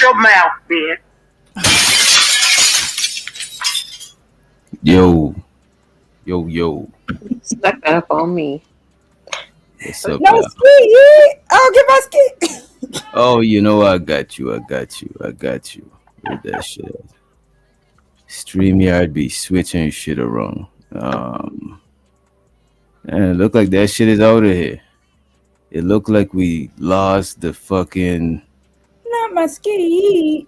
your mouth, man. Yo, yo. Stuck that up on me. What's up, No y'all? ski. Oh, get my ski. Oh, you know I got you. Where that shit at? StreamYard be switching shit around. And it look like that shit is out of here. It looked like we lost the fucking. Not my ski.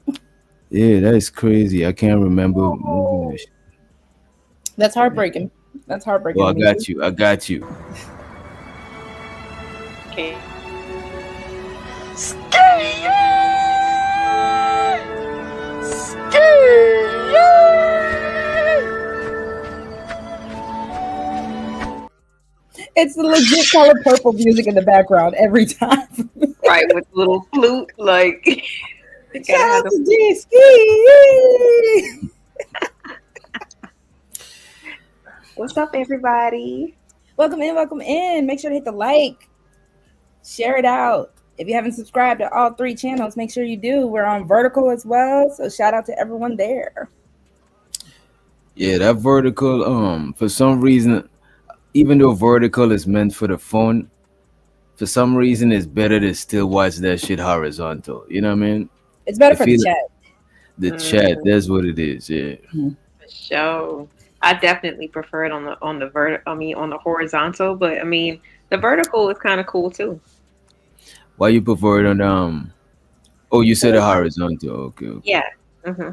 Yeah, that is crazy. I can't remember moving Oh, this. that's heartbreaking. That's Oh, heartbreaking I to me got too. you. I got you. Okay. It's the legit color purple music in the background every time. Right, with the little flute, like you Shout gotta have out the to G Ski. what's up, everybody? Welcome in, welcome in. Make sure to hit the like, share it out. If you haven't subscribed to all three channels, make sure you do. We're on vertical as well, so shout out to everyone there. Yeah, that vertical. For some reason, even though vertical is meant for the phone, for some reason it's better to still watch that shit horizontal. You know what I mean? It's better I for the feel chat. the chat. Mm, That's what it is. Yeah. for sure. I definitely prefer it on the on the horizontal, but I mean the vertical is kind of cool too. Why you prefer it on Oh, you said a Horizontal. horizontal. Okay, okay. Yeah. hmm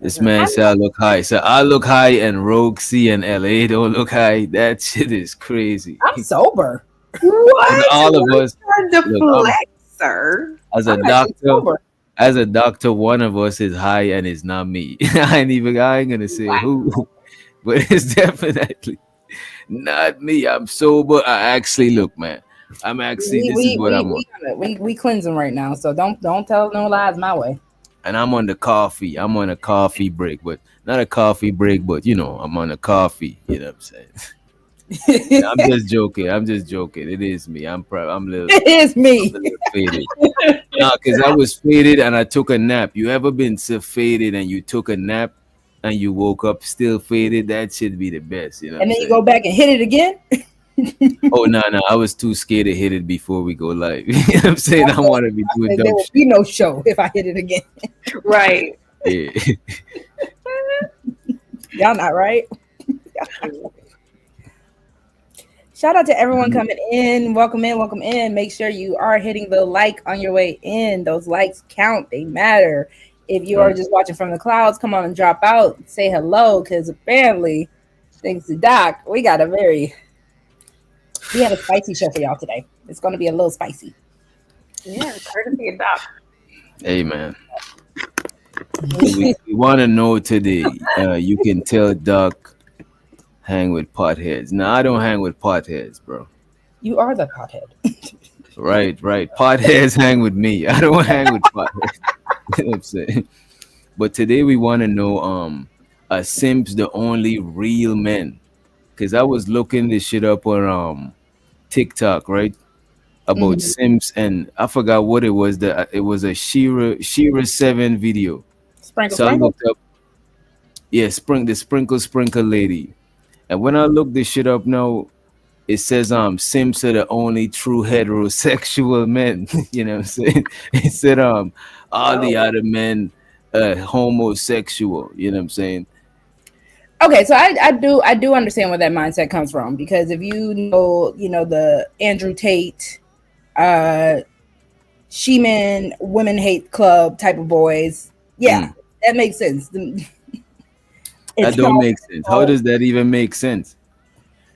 This hmm man said I look high. So I look high and Rogue C and LA don't look high. That shit is crazy. I'm sober. And What? all of us You're a look. deflector. As a I'm actually doctor. sober. As a doctor, one of us is high and it's not me. I ain't gonna say who, Wow. but it's definitely not me. I'm sober. I actually look, man. I'm actually We this is we what we I'm on. we cleansing right now, so don't tell no lies my way. And I'm on the coffee. I'm on a coffee break, but not a coffee break, but I'm on a coffee. You know what I'm saying? I'm It just joking. I'm just joking. It is me. is I'm me. a little faded. Nah, cause I was faded and I took a nap. You ever been so faded and you took a nap and you woke up still faded? That should be the best. You know what I'm And then you go saying? back and hit it again. Oh no, no, I was too scared to hit it before we go live. You know what I'm saying? I want to be doing There dumb will shit. be no show if I hit it again. Right. Yeah. Y'all not right. Shout out to everyone coming in. Welcome in, welcome in. Make sure you are hitting the like on your way in. Those likes count, they matter. If you are Right. just watching from the clouds, come on and drop out. Say hello, because apparently, thanks to Doc, we have a spicy show for y'all today. It's going to be a little spicy. Yeah, courtesy of Doc. Hey man. So we want to know today. You can tell Doc hang with potheads. Now I don't hang with potheads, bro. You are the pothead. Right, right. Potheads hang with me. I don't hang with potheads. You know what I'm saying? But today we want to know are Simps the only real men? Cause I was looking this shit up on TikTok, right? About Mhm. Simps and I forgot what it was. It was a Shira 7 video. Sprinkle, So I sprinkle. looked up, yeah, the sprinkle lady. And when I look this shit up now, it says Simps are the only true heterosexual men. You know what I'm saying? It said all the Oh. other men homosexual, you know what I'm saying? Okay, so I do understand where that mindset comes from, because if you know the Andrew Tate, uh, She-Man Women Hate Club type of boys, yeah, Mm, that makes sense. that It's don't make sense. How how, does that even make sense?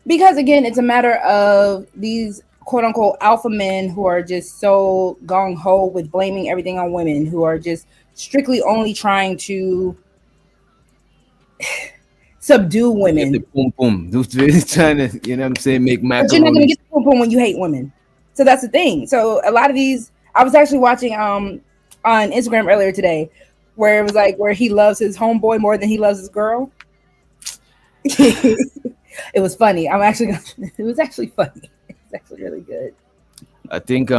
because again, it's a matter of these quote unquote alpha men who are just so gung ho with blaming everything on women, who are just strictly only trying to subdue Get the women. boom boom. Who's really trying to, you know what I'm saying, make But you're not gonna macaroni. get the pom pom when you hate women. So that's the thing. So a lot of these, I was actually watching on Instagram earlier today, where it was like where he loves his homeboy more than he loves his girl. It was funny. It was actually funny. It's actually really good. I think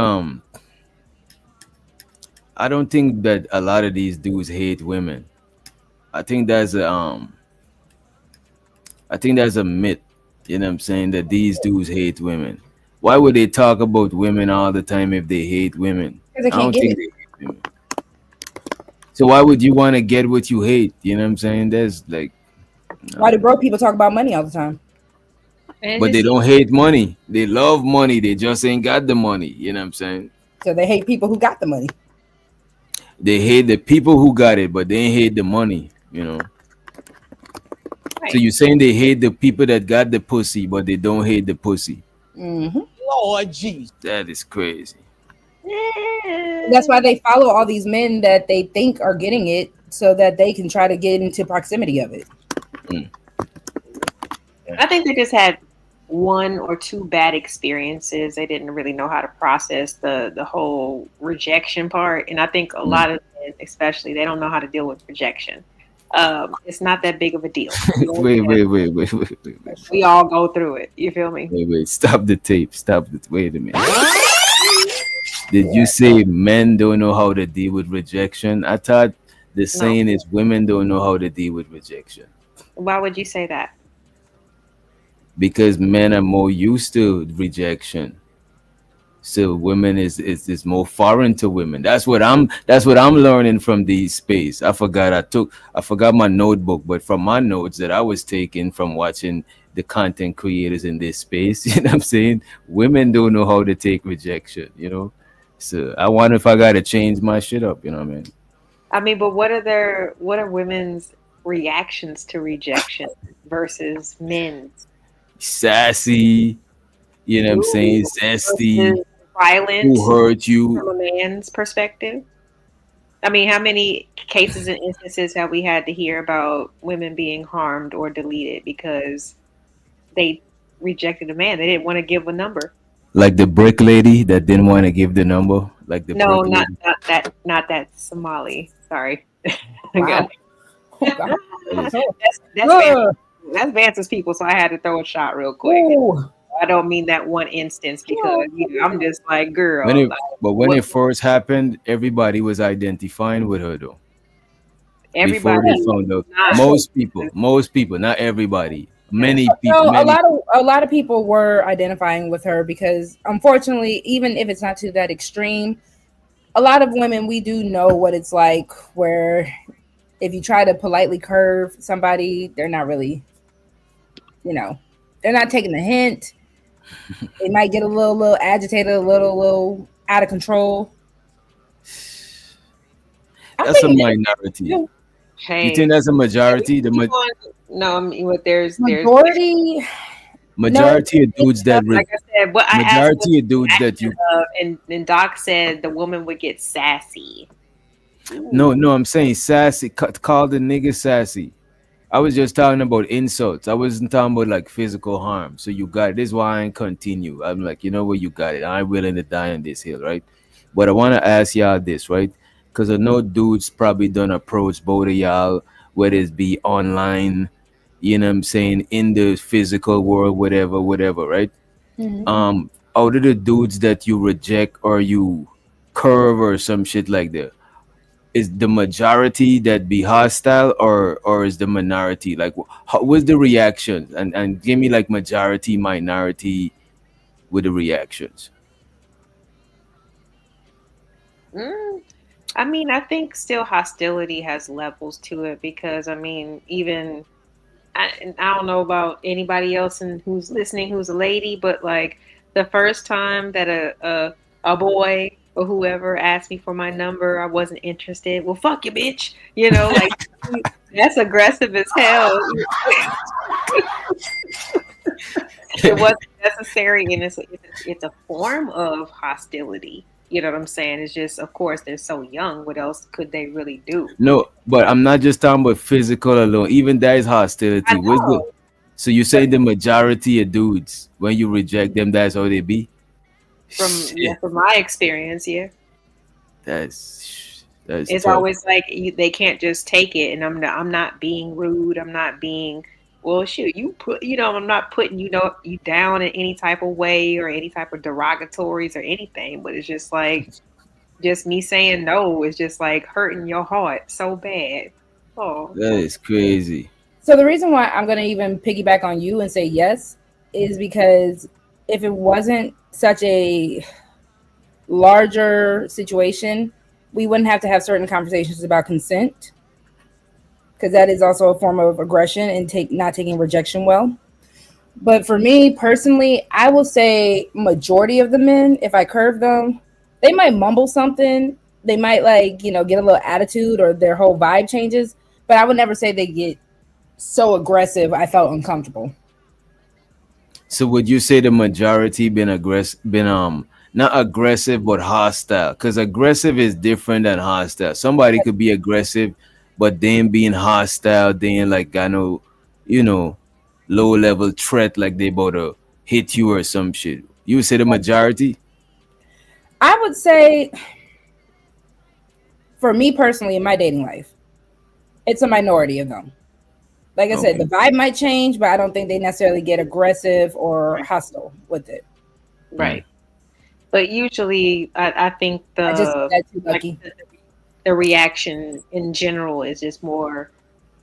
I don't think that a lot of these dudes hate women. I think that's a I think that's a myth. You know what I'm saying? That these dudes hate women. Why would they talk about women all the time if they hate women? Because they I can't don't get think it. they hate women. So why would you want to get what you hate? You know what I'm saying? That's like, Why do no. broke people talk about money all the time? And it But they just don't hate money. They love money. They just ain't got the money. You know what I'm saying? So they hate people who got the money. They hate the people who got it, but they ain't hate the money. You know. So right. you saying they hate the people that got the pussy, but they don't hate the pussy? Hmm. Lord Jesus. That is crazy. That's why Eh, they follow all these men that they think are getting it, so that they can try to get into proximity of it. Mm. I think they just had one or two bad experiences. They didn't really know how to process the whole rejection part, and I think a Mm. lot of men, especially, they don't know how to deal with rejection. It's not that big of a deal. Wait. We all go through it. You feel me? Wait. Stop the tape. Stop the. Wait a minute. Did you Yeah. say men don't know how to deal with rejection? I thought the No. saying is women don't know how to deal with rejection Why would you say that? because men are more used to rejection. So women is more foreign to women. That's what I'm learning from the space. I forgot my notebook, but from my notes that I was taking from watching the content creators in this space, you know what I'm saying? Women don't know how to take rejection, you know? So I wonder if I gotta change my shit up, you know what I mean? I mean, but what are women's reactions to rejection versus men's? Sassy, you know what I'm saying? Ooh, Zesty, versus violent who hurt you? from a man's perspective? I mean, how many cases and instances have we had to hear about women being harmed or deleted because they rejected a man? They didn't want to give a number. Like the brick lady that didn't want to give the number, like the No, brick not lady. not that not that Somali. Sorry. Wow. that's Oh God. That is Oh. that's Vance's, Ugh. that's Vance's people, so I had to throw a shot real quick. Ooh. I don't mean that one instance because I'm just like, when girl, it like, when what it first happened, everybody was identifying with her though. Before they everybody found out, not. most people, not everybody, many people, No, many. a lot of people were identifying with her because, unfortunately, even if it's not to that extreme, a lot of women, we do know what it's like. Where if you try to politely curve somebody, they're not really, you know, they're not taking the hint. They might get a little agitated, little out of control. I That's a think it minority. is You think Hey, that's a yeah, we majority? can keep on. No, I mean, what there's majority. No, Majority of dudes that like I said, what I asked was majority of the dudes that reaction you. of, and Doc said the woman would get sassy. No, Ooh. no, I'm saying sassy. Call the nigga sassy. I was just talking about insults. I wasn't talking about like physical harm. So you got it. This is why I ain't continue. I'm like, you know what, you got it. I'm willing to die on this hill, right? But I want to ask y'all this, right? Because I know dudes probably done approach both of y'all, whether it be online, you know what I'm saying, in the physical world, whatever, right? Mhm. Out of the dudes that you reject or you curve or some shit like that, is the majority that be hostile or is the minority like how was the reactions and give me like majority minority with the reactions. Mm, I mean, I think still hostility has levels to it because I mean, even and I don't know about anybody else and who's listening who's a lady, but like the first time that a boy or whoever asked me for my number, I wasn't interested. Well, fuck you, bitch. You know, like that's aggressive as hell. It wasn't necessary, and it's a form of hostility. You know what I'm saying? It's just, of course, they're so young. What else could they really do? No, but I'm not just talking about physical alone, even that is I hostility. What's the know, so you but say the majority of dudes when you reject them that's how they be? Shit, from my experience, yeah. that's It's tough. always like they can't just take it, and I'm not being rude. I'm not being well. Shoot, I'm not putting you down in any type of way or any type of derogatories or anything. But it's just like Just me saying no is just like hurting your heart so bad. Oh, That is crazy. So the reason why I'm gonna even piggyback on you and say yes is because if it wasn't such a larger situation, we wouldn't have to have certain conversations about consent because that is also a form of aggression and take not taking rejection well. But for me personally, I will say majority of the men, if I curve them, they might mumble something. They might get a little attitude or their whole vibe changes. But I would never say they get so aggressive I felt uncomfortable. So would you say the majority been not aggressive but hostile? Because aggressive is different than hostile. Somebody could be aggressive, but then being hostile, then like got no, you know, low level threat like they about to hit you or some shit. You would say the majority? I would say for me personally in my dating life, it's a minority of them. Like I said, the Okay. vibe might change, but I don't think they necessarily get aggressive or hostile with it. Mm. right. But usually, I think I just the got too like lucky. the reaction in general is just more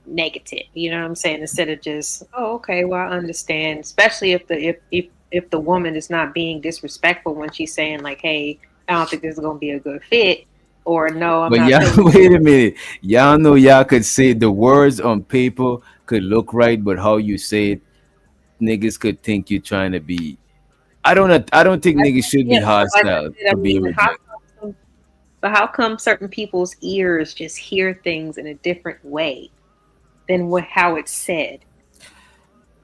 negative. You know what I'm saying? Instead of just, oh, okay, well, I understand. Especially if the woman is not being disrespectful when she's saying like, hey, I don't think this is gonna be a good fit, or no, I'm But not y'all, feeling. wait a minute. Y'all know y'all could say the words on paper could look right, but how you say it, niggas could think you're trying to be. I don't think niggas should Yeah, be like I hostile said, for I mean, being rejected. how come certain people's ears just hear things in a different way than how it's said?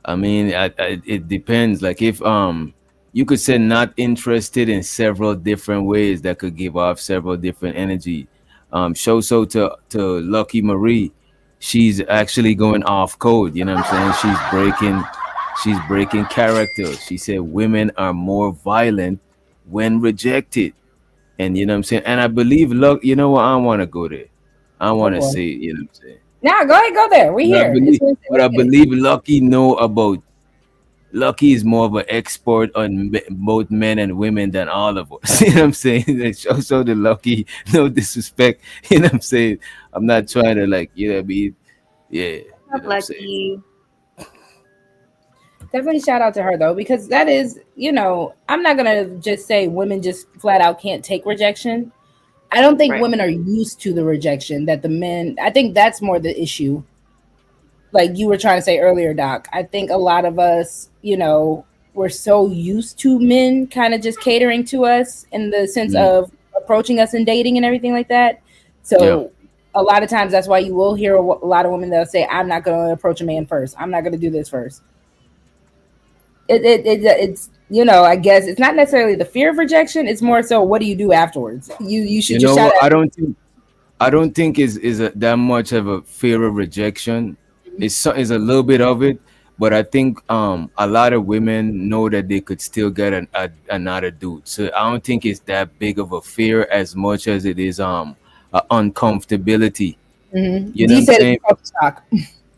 I mean, it depends. Like if you could say not interested in several different ways that could give off several different energy. Show so to Lucky Marie, she's actually going off code. You know what I'm saying? She's breaking character. She said women are more violent when rejected, and you know what I'm saying. And I believe luck. You know what? I don't want to go there. I Oh want to boy. say, you know what I'm saying. Now go ahead, go there. We But I here. It's believe, Wednesday. but Let's I get it. believe Lucky know about Lucky is more of an expert on both men and women than all of us. You know what I'm saying? It shows so the Lucky, no disrespect. You know what I'm saying? I'm not trying to like, be, yeah, you Not know what I'm saying? lucky. Definitely shout out to her though, because that is, I'm not gonna just say women just flat out can't take rejection. I don't think Right. women are used to the rejection that the men. I think that's more the issue. Like you were trying to say earlier, Doc. I think a lot of us, we're so used to men kind of just catering to us in the sense Mm, of approaching us and dating and everything like that. yeah. So a lot of times that's why you will hear a lot of women that'll say, "I'm not going to approach a man first. I'm not going to do this first." It's I guess it's not necessarily the fear of rejection. It's more so what do you do afterwards. You should You just know shout what? at. I don't think that much of a fear of rejection. It's a little bit of it, but I think a lot of women know that they could still get another dude. So I don't think it's that big of a fear as much as it is a uncomfortability. You know D what I'm said it's saying? a culture shock.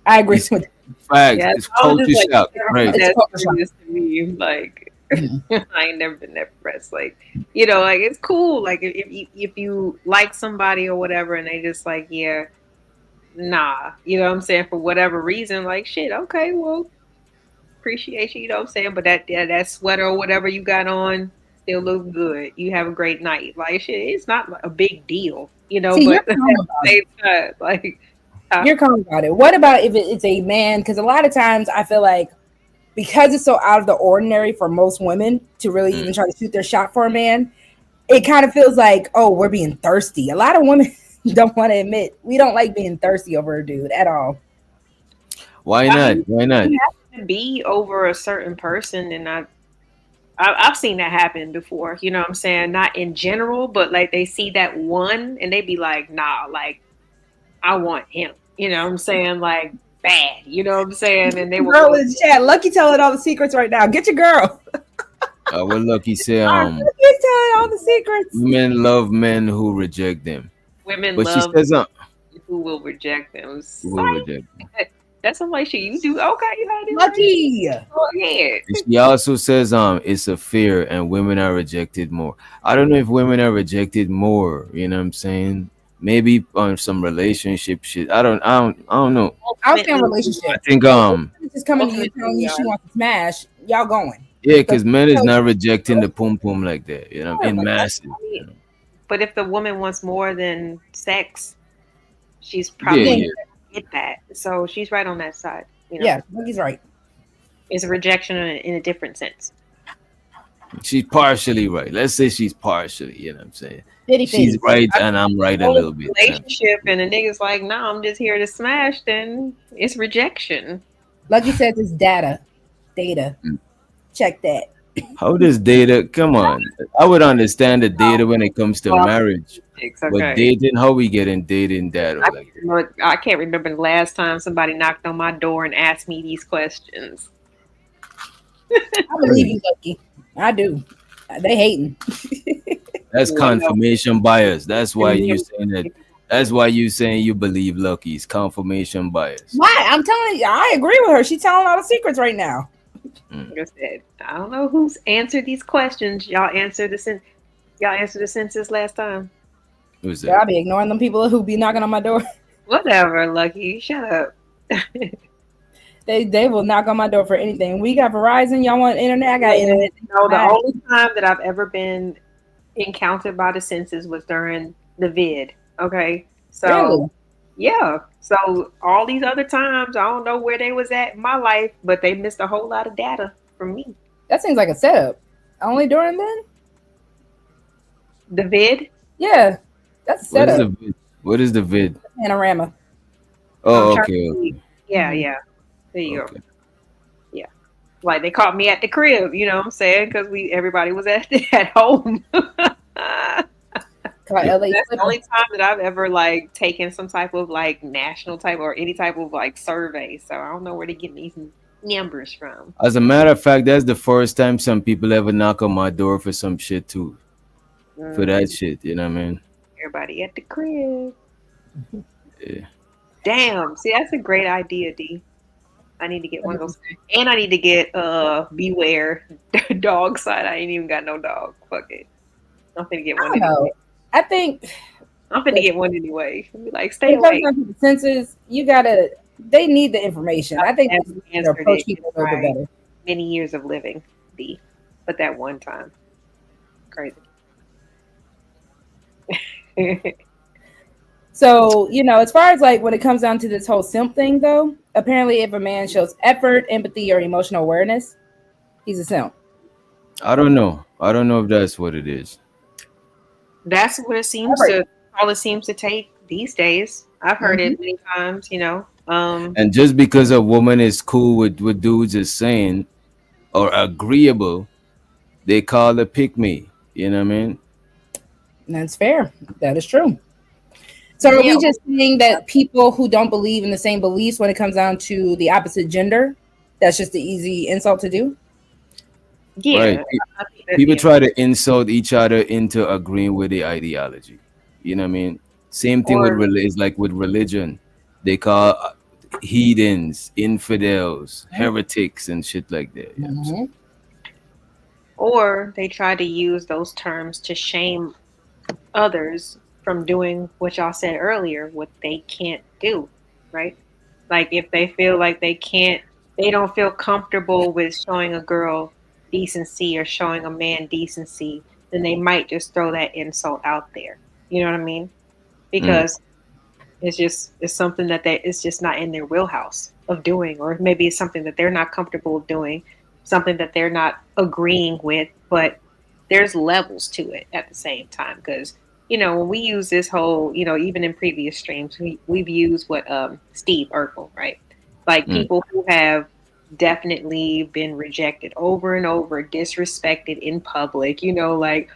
I agree It's with. facts. Yeah, It's I was just culture like, shock, never right? put It's a that culture shock. serious to me. Like, Mhm. I ain't never been that pressed. Like, like it's cool. Like, if you like somebody or whatever, and they just like, yeah, nah, you know what I'm saying, for whatever reason, like, shit, okay, well, appreciate you, you know what I'm saying, but that sweater or whatever you got on still look good. You have a great night. Like, shit, it's not a big deal, See, you're but at calm the about it. same time, like, huh? You're calm about it. What about if it's a man? Because a lot of times I feel like because it's so out of the ordinary for most women to really Mm. even try to shoot their shot for a man, it kind of feels like, oh, we're being thirsty. A lot of women don't want to admit we don't like being thirsty over a dude at all. Why I not? mean, Why not? you have to be over a certain person, and I've seen that happen before. You know what I'm saying? Not in general, but like they see that one and they be like, nah, like I want him. You know what I'm saying? Like bad. You know what I'm saying? And they will Girl go. in the chat, Lucky telling all the secrets right now. Get your girl. What Lucky say? Lucky's telling all the secrets. Women love men who reject them, Women but she love says who will reject them. who reject them. That's some like shit you do. Okay, you had it right. Lucky. Go ahead. And she also says it's a fear and women are rejected more. I don't know if women are rejected more, you know what I'm saying? Maybe on some relationship shit. I don't know. I'll stay in Ultimately, we I relationship. think If she's just coming to you ultimately telling we you she are. wants to smash, y'all going. yeah, Because cuz men is not rejecting the pum pum like that, you know, in massive, I mean, you know. but if the woman wants more than sex, she's Yeah, probably then yeah. gonna get that. So she's right on that side. yeah, Lucky's right. It's a rejection in a different sense. She's partially right. Let's say she's partially, you know what I'm saying? Fitty She's fitty. right I and I'm right a go in little a bit. relationship and the nigga's like, "No, I'm just here to smash." Then it's rejection. Lucky says it's data. Data. Check that. How does data come on? I would understand the data when it comes to Well, marriage, it's but okay. dating, how we getting dating data I like that? I can't remember the last time somebody knocked on my door and asked me these questions. I believe you, Lucky. I do. They hating. That's Well, no, confirmation bias. That's why and you then saying that. That's why you saying you believe Lucky's confirmation bias. Why? I'm telling you, I agree with her. She's telling all the secrets right now. Mm. like I said, I don't know who's answered these questions. Y'all answered the census last time. Who's Girl, that? I be ignoring them people who be knocking on my door. Whatever, Lucky. Shut up. They will knock on my door for anything. We got Verizon. Y'all want internet? I got And internet. no, the Bye. only time that I've ever been encountered by the census was during the vid. Okay. So Really? yeah. So all these other times, I don't know where they was at in my life, but they missed a whole lot of data from me. That seems like a setup. Only during then? The vid, Yeah, that's a What is setup. the vid? What is the vid? Panorama. Oh, trying to okay, see. okay, Yeah, Mm-hmm. yeah. There you go. okay. Yeah. Like they caught me at the crib, you know what I'm saying? Because everybody was at home. Called Yo, LA That's the Clipper. only time that I've ever like taken some type of like national type or any type of like survey. So I don't know where they're getting these numbers from. as a matter of fact, that's the first time some people ever knock on my door for some shit too. For that Mm, shit, you know what I mean? everybody at the crib. Yeah. Damn. See, that's a great idea, D. I need to get What one of did you those. say? And I need to get Beware dog side. I ain't even got no dog. Fuck it. I'm finna get I one don't know. anyway. I think I'm finna listen, get one anyway. Be like, stay when it comes away. down to the census, you gotta. They need the information. I think I've they never need to answered approach it in people a little bit my better. many years of living, D. But that one time. Crazy. So, as far as like when it comes down to this whole simp thing, though, apparently if a man shows effort, empathy, or emotional awareness, he's a simp. I don't know. I don't know if that's what it is. That's what it seems Effort. to all it seems to take these days. I've heard Hmm. it many times. And just because a woman is cool with what dudes is saying or agreeable, they call her pick me. You know what I mean? That's fair. That is true. So, are Yeah, we just saying that people who don't believe in the same beliefs when it comes down to the opposite gender, that's just the easy insult to do? Right. yeah. I think that People yeah. try to insult each other into agreeing with the ideology. You know what I mean? Same thing with Or it's like with religion. They call heathens, infidels, heretics, and shit like that. You know what I'm saying? Mm-hmm. or they try to use those terms to shame others from doing what y'all said earlier, what they can't do, right? Like if they feel like they don't feel comfortable with showing a girl decency or showing a man decency, then they might just throw that insult out there. You know what I mean? Mm. Because it's something that it's just not in their wheelhouse of doing, or maybe it's something that they're not comfortable doing, something that they're not agreeing with, but there's levels to it at the same time. Because when we use this whole, even in previous streams, we've used what Steve Urkel, right? Like Mm. people who have definitely been rejected over and over, disrespected in public, like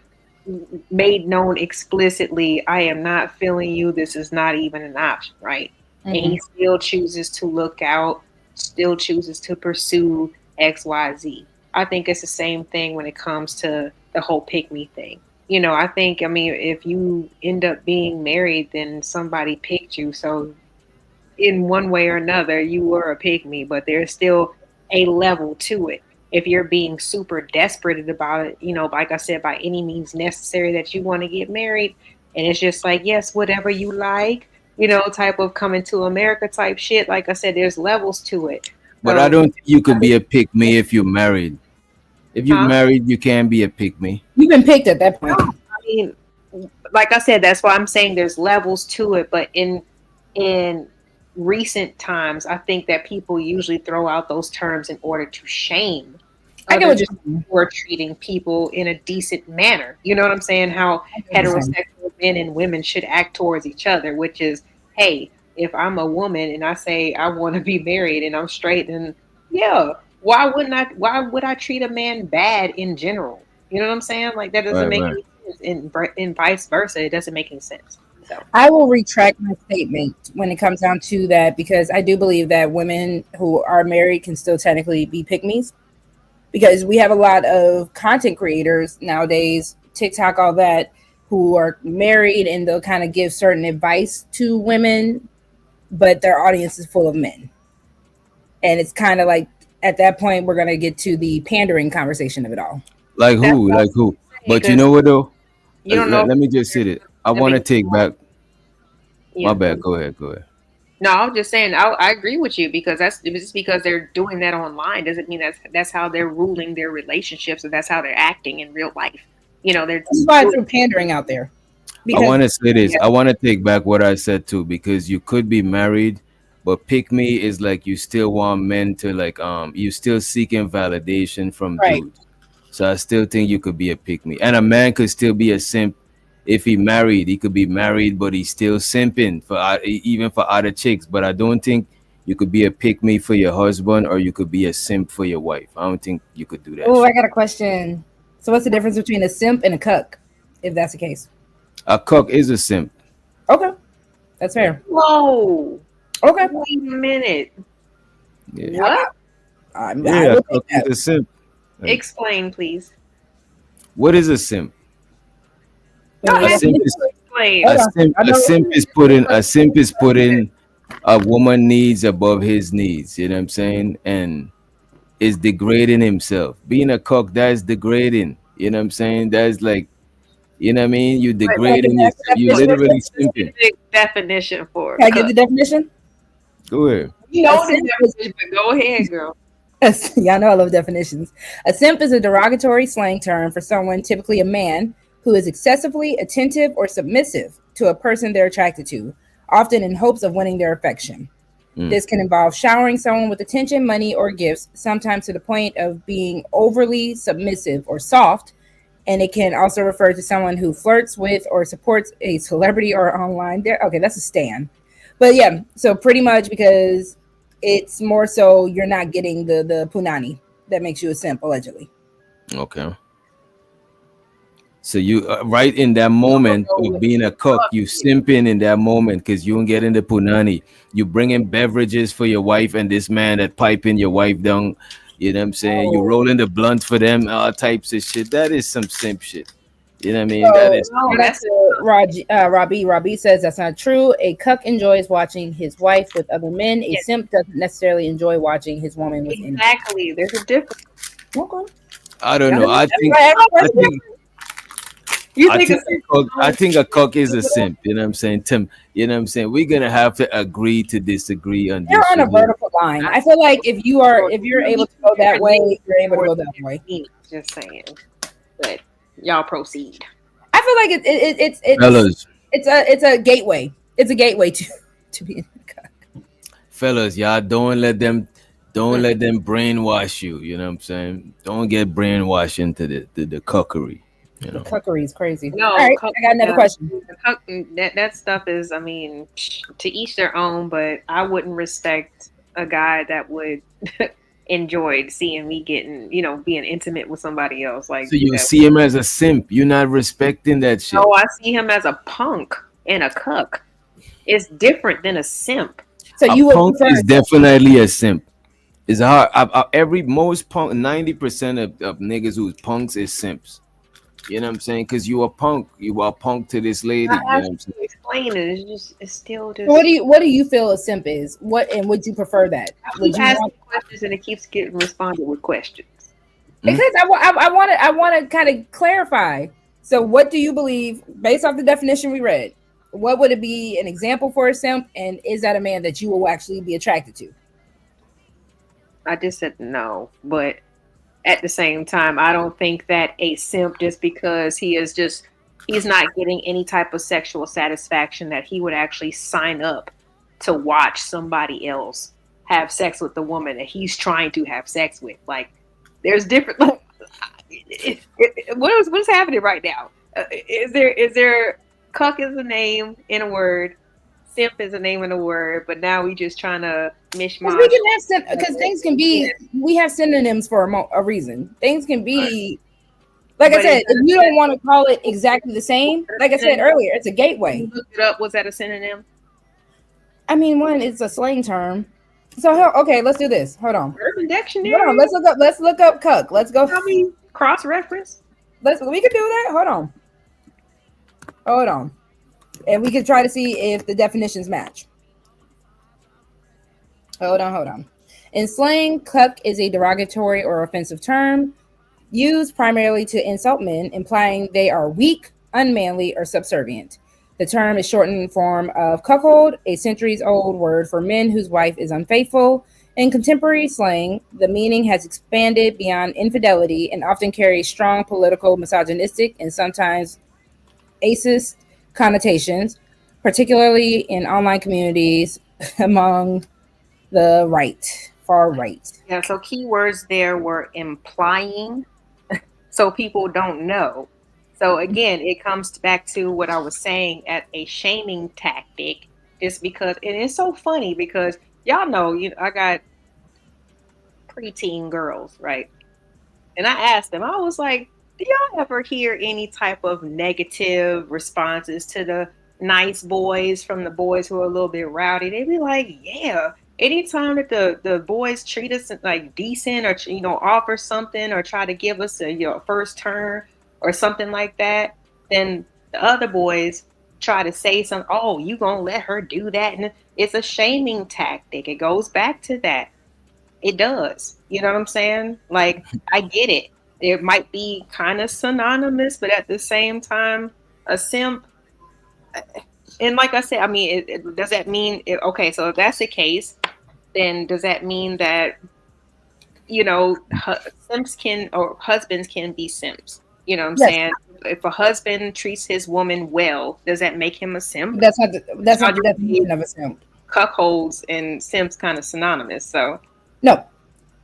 made known explicitly, I am not feeling you. This is not even an option, right? And Mm-hmm. he still chooses to look out, still chooses to pursue XYZ. I think it's the same thing when it comes to the whole pick me thing. I think, I mean, if you end up being married, then somebody picked you. So in one way or another, you were a pygmy, but there's still a level to it. If you're being super desperate about it, like I said, by any means necessary that you want to get married, and it's just like, yes, whatever you like, type of coming to America type shit. Like I said, there's levels to it. But I don't think you could be a pick I me if you're married. If you're Huh? married, you can't be a pick me. You've been picked at that No, point. I mean, like I said, that's why I'm saying there's levels to it. But in recent times, I think that people usually throw out those terms in order to shame I get other what you're people saying. who are treating people in a decent manner. You know what I'm saying? How I get what you're saying. heterosexual men and women should act towards each other, which is, hey, if I'm a woman and I say I want to be married and I'm straight, then yeah, why wouldn't I? Why would I treat a man bad in general? You know what I'm saying? Like that doesn't Right, make right. any sense, and vice versa, it doesn't make any sense. So I will retract my statement when it comes down to that because I do believe that women who are married can still technically be pick me's because we have a lot of content creators nowadays, TikTok, all that, who are married and they'll kind of give certain advice to women, but their audience is full of men. And it's kind of like at that point, we're going to get to the pandering conversation of it all. Like that's who? what Like who? I'm saying But you because know what though? you don't know Let, if let me just say it. I that want to makes take back. My yeah. bad. Go ahead. Go ahead. No, I'm just saying I agree with you because that's just because they're doing that online doesn't mean that's how they're ruling their relationships or that's how they're acting in real life. They're This is why I doing threw pandering out there I because want to say this. yeah, I want to take back what I said too, because you could be married, but pick me is like you still want men to like you still seeking validation from right. dudes. So I still think you could be a pick me, and a man could still be a simp if he married. He could be married, but he's still simping for even for other chicks. But I don't think you could be a pick me for your husband, or you could be a simp for your wife. I don't think you could do that Oh, I shit. got a question. So, what's the difference between a simp and a cuck, if that's the case? A cock is a simp. Okay, that's Yeah, fair. whoa, Okay, wait a minute. yeah, What? I yeah. A will take cock is that. a simp. Like, Explain, please. what is a simp? Give Go me A a ahead. simp definition. is Hold Explain. on. I a know. simp is putting a woman needs above his needs. You know what I'm saying? And is degrading himself. Being a cock, that's degrading. You know what I'm saying? That's like, you know what I mean? You Wait, Can I degrading ask yourself. the You what's definition? the literally simping. specific definition for Can I get cook? the definition? Go ahead. You A know the simp is definition, but go ahead, girl. y'all know I love definitions. A simp is a derogatory slang term for someone, typically a man, who is excessively attentive or submissive to a person they're attracted to, often in hopes of winning their affection. Mm. This can involve showering someone with attention, money, or gifts, sometimes to the point of being overly submissive or soft. And it can also refer to someone who flirts with or supports a celebrity or online. There, okay, that's a stan. But yeah, so pretty much because it's more so you're not getting the punani that makes you a simp allegedly. Okay. So you right in that I'm gonna moment go of with being a cook, cook you here. simping in that moment because you don't get into punani. You bringing beverages for your wife and this man that piping your wife down. You know what I'm saying? You Oh, rolling the blunt for them, all types of shit. That is some simp shit. You know what I mean? That so is No, shout out that's to Robbie. Robbie says that's not true. A cuck enjoys watching his wife with other men. A yeah, simp doesn't necessarily enjoy watching his woman with anyone. exactly. There's a difference. Okay. I don't That's know. That's why I asked the I question. think you think a simp is I wrong? think a cock is a simp. You know what I'm saying, Tim? You know what I'm saying? We're gonna have to agree to disagree on They're this on a shit here. vertical line. I I feel like if you are know if you're you able need to two go that different way, names you're able to for go two that different way. meanings. Just saying. But y'all proceed. I feel like Fellas, it's a gateway. It's a gateway to to be. fellas, y'all don't Mm. let them brainwash you. You know what I'm saying? Don't get brainwashed into the cockery. You The know. cuckery is crazy. All No, right, I got another yeah, question. that stuff is. I mean, to each their own. But I wouldn't respect a guy that would enjoy seeing me getting, being intimate with somebody else like So you that. see him as a simp. You're not respecting that shit. No, I see him as a punk and a cuck. It's different than a simp. So A you would punk prefer is definitely a simp. It's hard. Every most punk, 90% of niggas who's punks is simps. You know what I'm saying? Because you a punk. You are a punk to this I lady. You know asked what I'm saying? you to explain it. It's just it's still What just do you feel a simp is? What and would you prefer that? I Would keep you want asking questions and it keeps getting responded with questions. Hmm? because I want to kind of clarify. So, what do you believe based off the definition we read? What would it be an example for a simp, and is that a man that you will actually be attracted to? I just said no, but at the same time, I don't think that a simp just because he's not getting any type of sexual satisfaction that he would actually sign up to watch somebody else have sex with the woman that he's trying to have sex with. Like there's different like what's happening right now? Is there cuck is a name in a word, simp is a name in a word, but now we just trying to Because we mishmash. can because things can be we have synonyms for a reason. Things can be like I But said. is If you don't want to call it exactly the same, like I said that earlier, it's a when gateway. you looked it up, was that a synonym? I mean, one, it's a slang term. So okay, let's do this. Hold on. Urban Hold on. Dictionary? Let's look up. Let's look up cuck. Let's go. Tell me cross reference. We can do that. Hold on. Hold on. And we can try to see if the definitions match. Hold on. Hold on. In slang, cuck is a derogatory or offensive term used primarily to insult men, implying they are weak, unmanly, or subservient. The term is shortened form of cuckold, a centuries old word for men whose wife is unfaithful. In contemporary slang, the meaning has expanded beyond infidelity and often carries strong political, misogynistic, and sometimes ageist connotations, particularly in online communities among the right, far right. Yeah, so keywords there were implying, so people don't know. So again, it comes back to what I was saying at a shaming tactic, just because, and it's so funny because y'all know, I got preteen girls, right? And I asked them, I was like, do y'all ever hear any type of negative responses to the nice boys from the boys who are a little bit rowdy? They be like, yeah. Anytime that the boys treat us like decent or offer something or try to give us a first turn or something like that, then the other boys try to say something. Oh, you gonna let her do that? And it's a shaming tactic. It goes back to that. It does. You know what I'm saying? Like, I get it. It might be kind of synonymous, but at the same time, a simp, and like I said, I mean, does that mean, okay, so if that's the case, then does that mean that, simps can, or husbands can be simps? You know what I'm Yes, saying? If a husband treats his woman well, does that make him a simp? that's not Y'all the just made definition of a simp. cuckolds and simps kind of synonymous. So, No.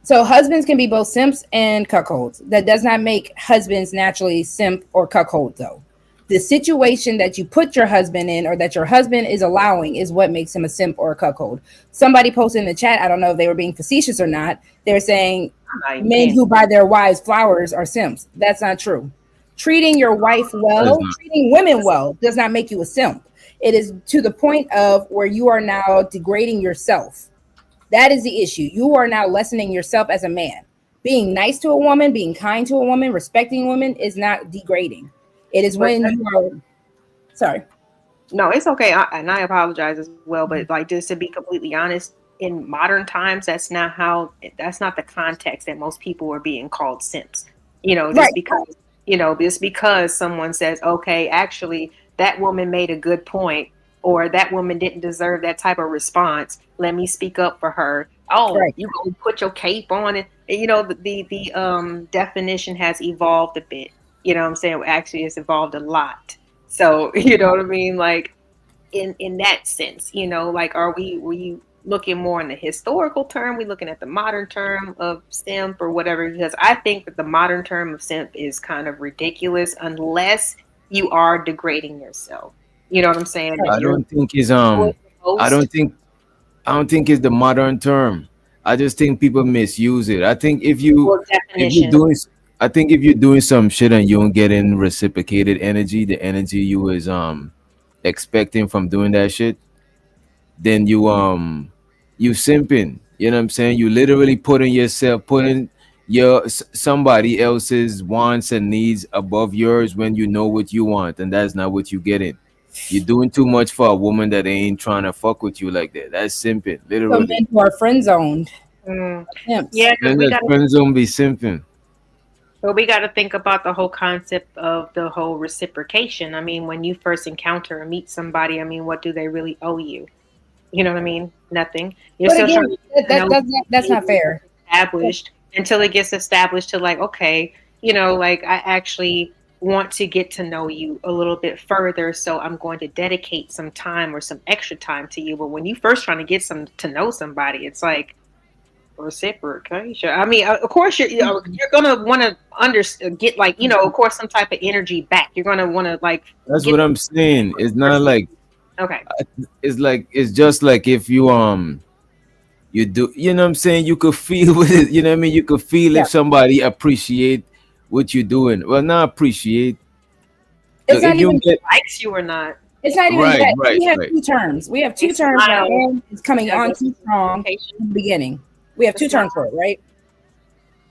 So husbands can be both simps and cuckolds. That does not make husbands naturally simp or cuckold, though. The situation that you put your husband in or that your husband is allowing is what makes him a simp or a cuckold. Somebody posted in the chat, I don't know if they were being facetious or not, they were saying I'm not even men paying. who buy their wives flowers are simps. That's not true. Treating your wife That is well, not. treating women well does not make you a simp. It is to the point of where you are now degrading yourself. That is the issue. You are now lessening yourself as a man. Being nice to a woman, being kind to a woman, respecting women is not degrading. It is But when you are sorry. no, it's okay. And I apologize as well. But like, just to be completely honest, in modern times, that's not the context that most people are being called simps. Right. Just because someone says, okay, actually, that woman made a good point, or that woman didn't deserve that type of response. Let me speak up for her. Oh, Right. you go put your cape on it. And, the definition has evolved a bit. You know what I'm saying? Actually, it's evolved a lot. So, you know what I mean? Like in that sense, like were you looking more in the historical term? We looking at the modern term of simp or whatever? Because I think that the modern term of simp is kind of ridiculous unless you are degrading yourself. You know what I'm saying? If I you're don't think is doing the I most, don't think I don't think it's the modern term. I just think people misuse it. I think or if you're definition. doing I think if you're doing some shit and you don't get in reciprocated energy, the energy you was expecting from doing that shit, then you simping. You know what I'm saying? You literally putting somebody else's wants and needs above yours when you know what you want, and that's not what you getting. You're doing too much for a woman that ain't trying to fuck with you like that. That's simping, So literally. men who are friend zoned, Mm. simps. Yeah, because Man, we that got to. friend zone be simping. But we got to think about the whole concept of the whole reciprocation. I mean, when you first encounter or meet somebody, I mean, what do they really owe you? You know what I mean? Nothing. You're But still trying again, to get to know that's not fair. established until it gets established to like, okay, you know, like I actually want to get to know you a little bit further, so I'm going to dedicate some time or some extra time to you. But when you first trying to get some to know somebody, it's like reciprocation. I mean, of course, you're gonna want to get like of course, some type of energy back. You're gonna want to like That's get what I'm saying. It's not person. like Okay, it's just like if you do, you know what I'm saying, you could feel with it, you know what I mean, you could feel Yeah, if somebody appreciate what you're doing. Well, not appreciate. it's Look, if not you even get likes you or not. it's not even right, that. right, We have right. two terms. We have They two terms that smile man is coming as on a too strong reciprocation. in the beginning. We have The two smile. terms for it, right?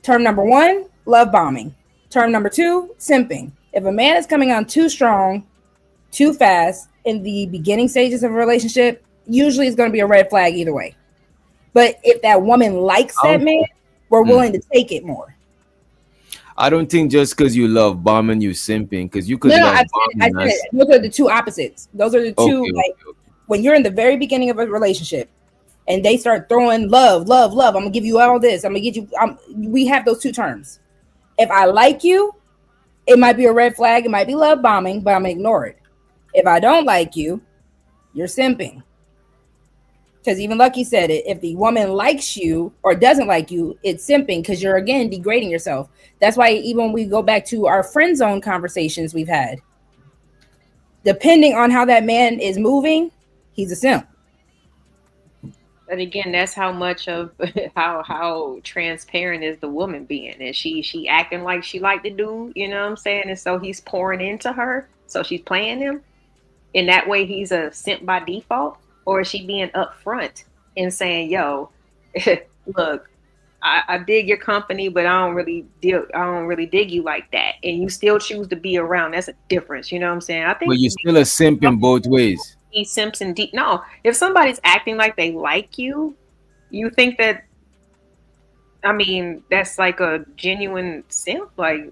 Term number one, love bombing. Term number two, simping. If a man is coming on too strong, too fast in the beginning stages of a relationship, usually it's going to be a red flag either way. But if that woman likes I that don't, man, we're mm. willing to take it more. I don't think just because you love bombing, you simping, because you could No, no, love I said it. I bombing said as it. Those are the two opposites. Those are the two, okay, like, okay, okay. when you're in the very beginning of a relationship and they start throwing love, love, love. I'm gonna give you all this. I'm gonna get you. We have those two terms. If I like you, it might be a red flag. It might be love bombing, but I'm gonna ignore it. If I don't like you, you're simping. Because even Lucky said it. If the woman likes you or doesn't like you, it's simping because you're again degrading yourself. That's why even when we go back to our friend zone conversations we've had, depending on how that man is moving, he's a simp. But again, that's how much of how transparent is the woman being, and she acting like she like the dude. You know what I'm saying? And so he's pouring into her, so she's playing him. In that way, he's a simp by default, or is she being upfront and saying, "Yo, look, I dig your company, but I don't really dig you like that, and you still choose to be around. That's a difference." You know what I'm saying? I But think you're still a simp in both ways. simps and deep. No, if somebody's acting like they like you think that, I mean, that's like a genuine simp. Like,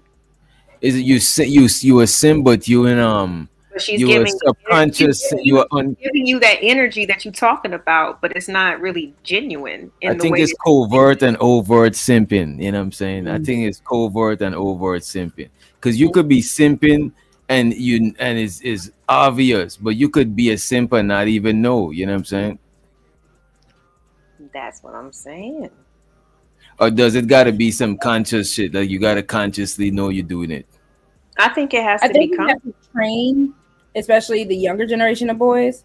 Is it you a simp, but you in but she's you a giving subconscious, you are un, giving you that energy that you're talking about, but it's not really genuine I in the think way it's that. covert and overt simping. You know what I'm saying? I Mm. think it's covert and overt simping. Because you could be simping and it's obvious, but you could be a simp and not even know. You know what I'm saying? That's what I'm saying. Or does it got to be some conscious shit? Like you got to consciously know you're doing it. I think it has I to think we become. have to train, especially the younger generation of boys,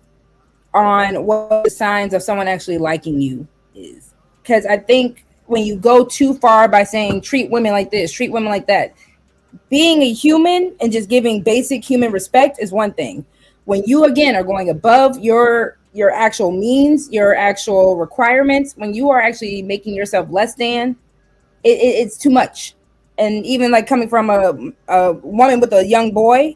on what the signs of someone actually liking you is. Because I think when you go too far by saying treat women like this, treat women like that, being a human and just giving basic human respect is one thing. When you again are going above your actual means, your actual requirements, when you are actually making yourself less than, it's too much. And even like coming from a woman with a young boy,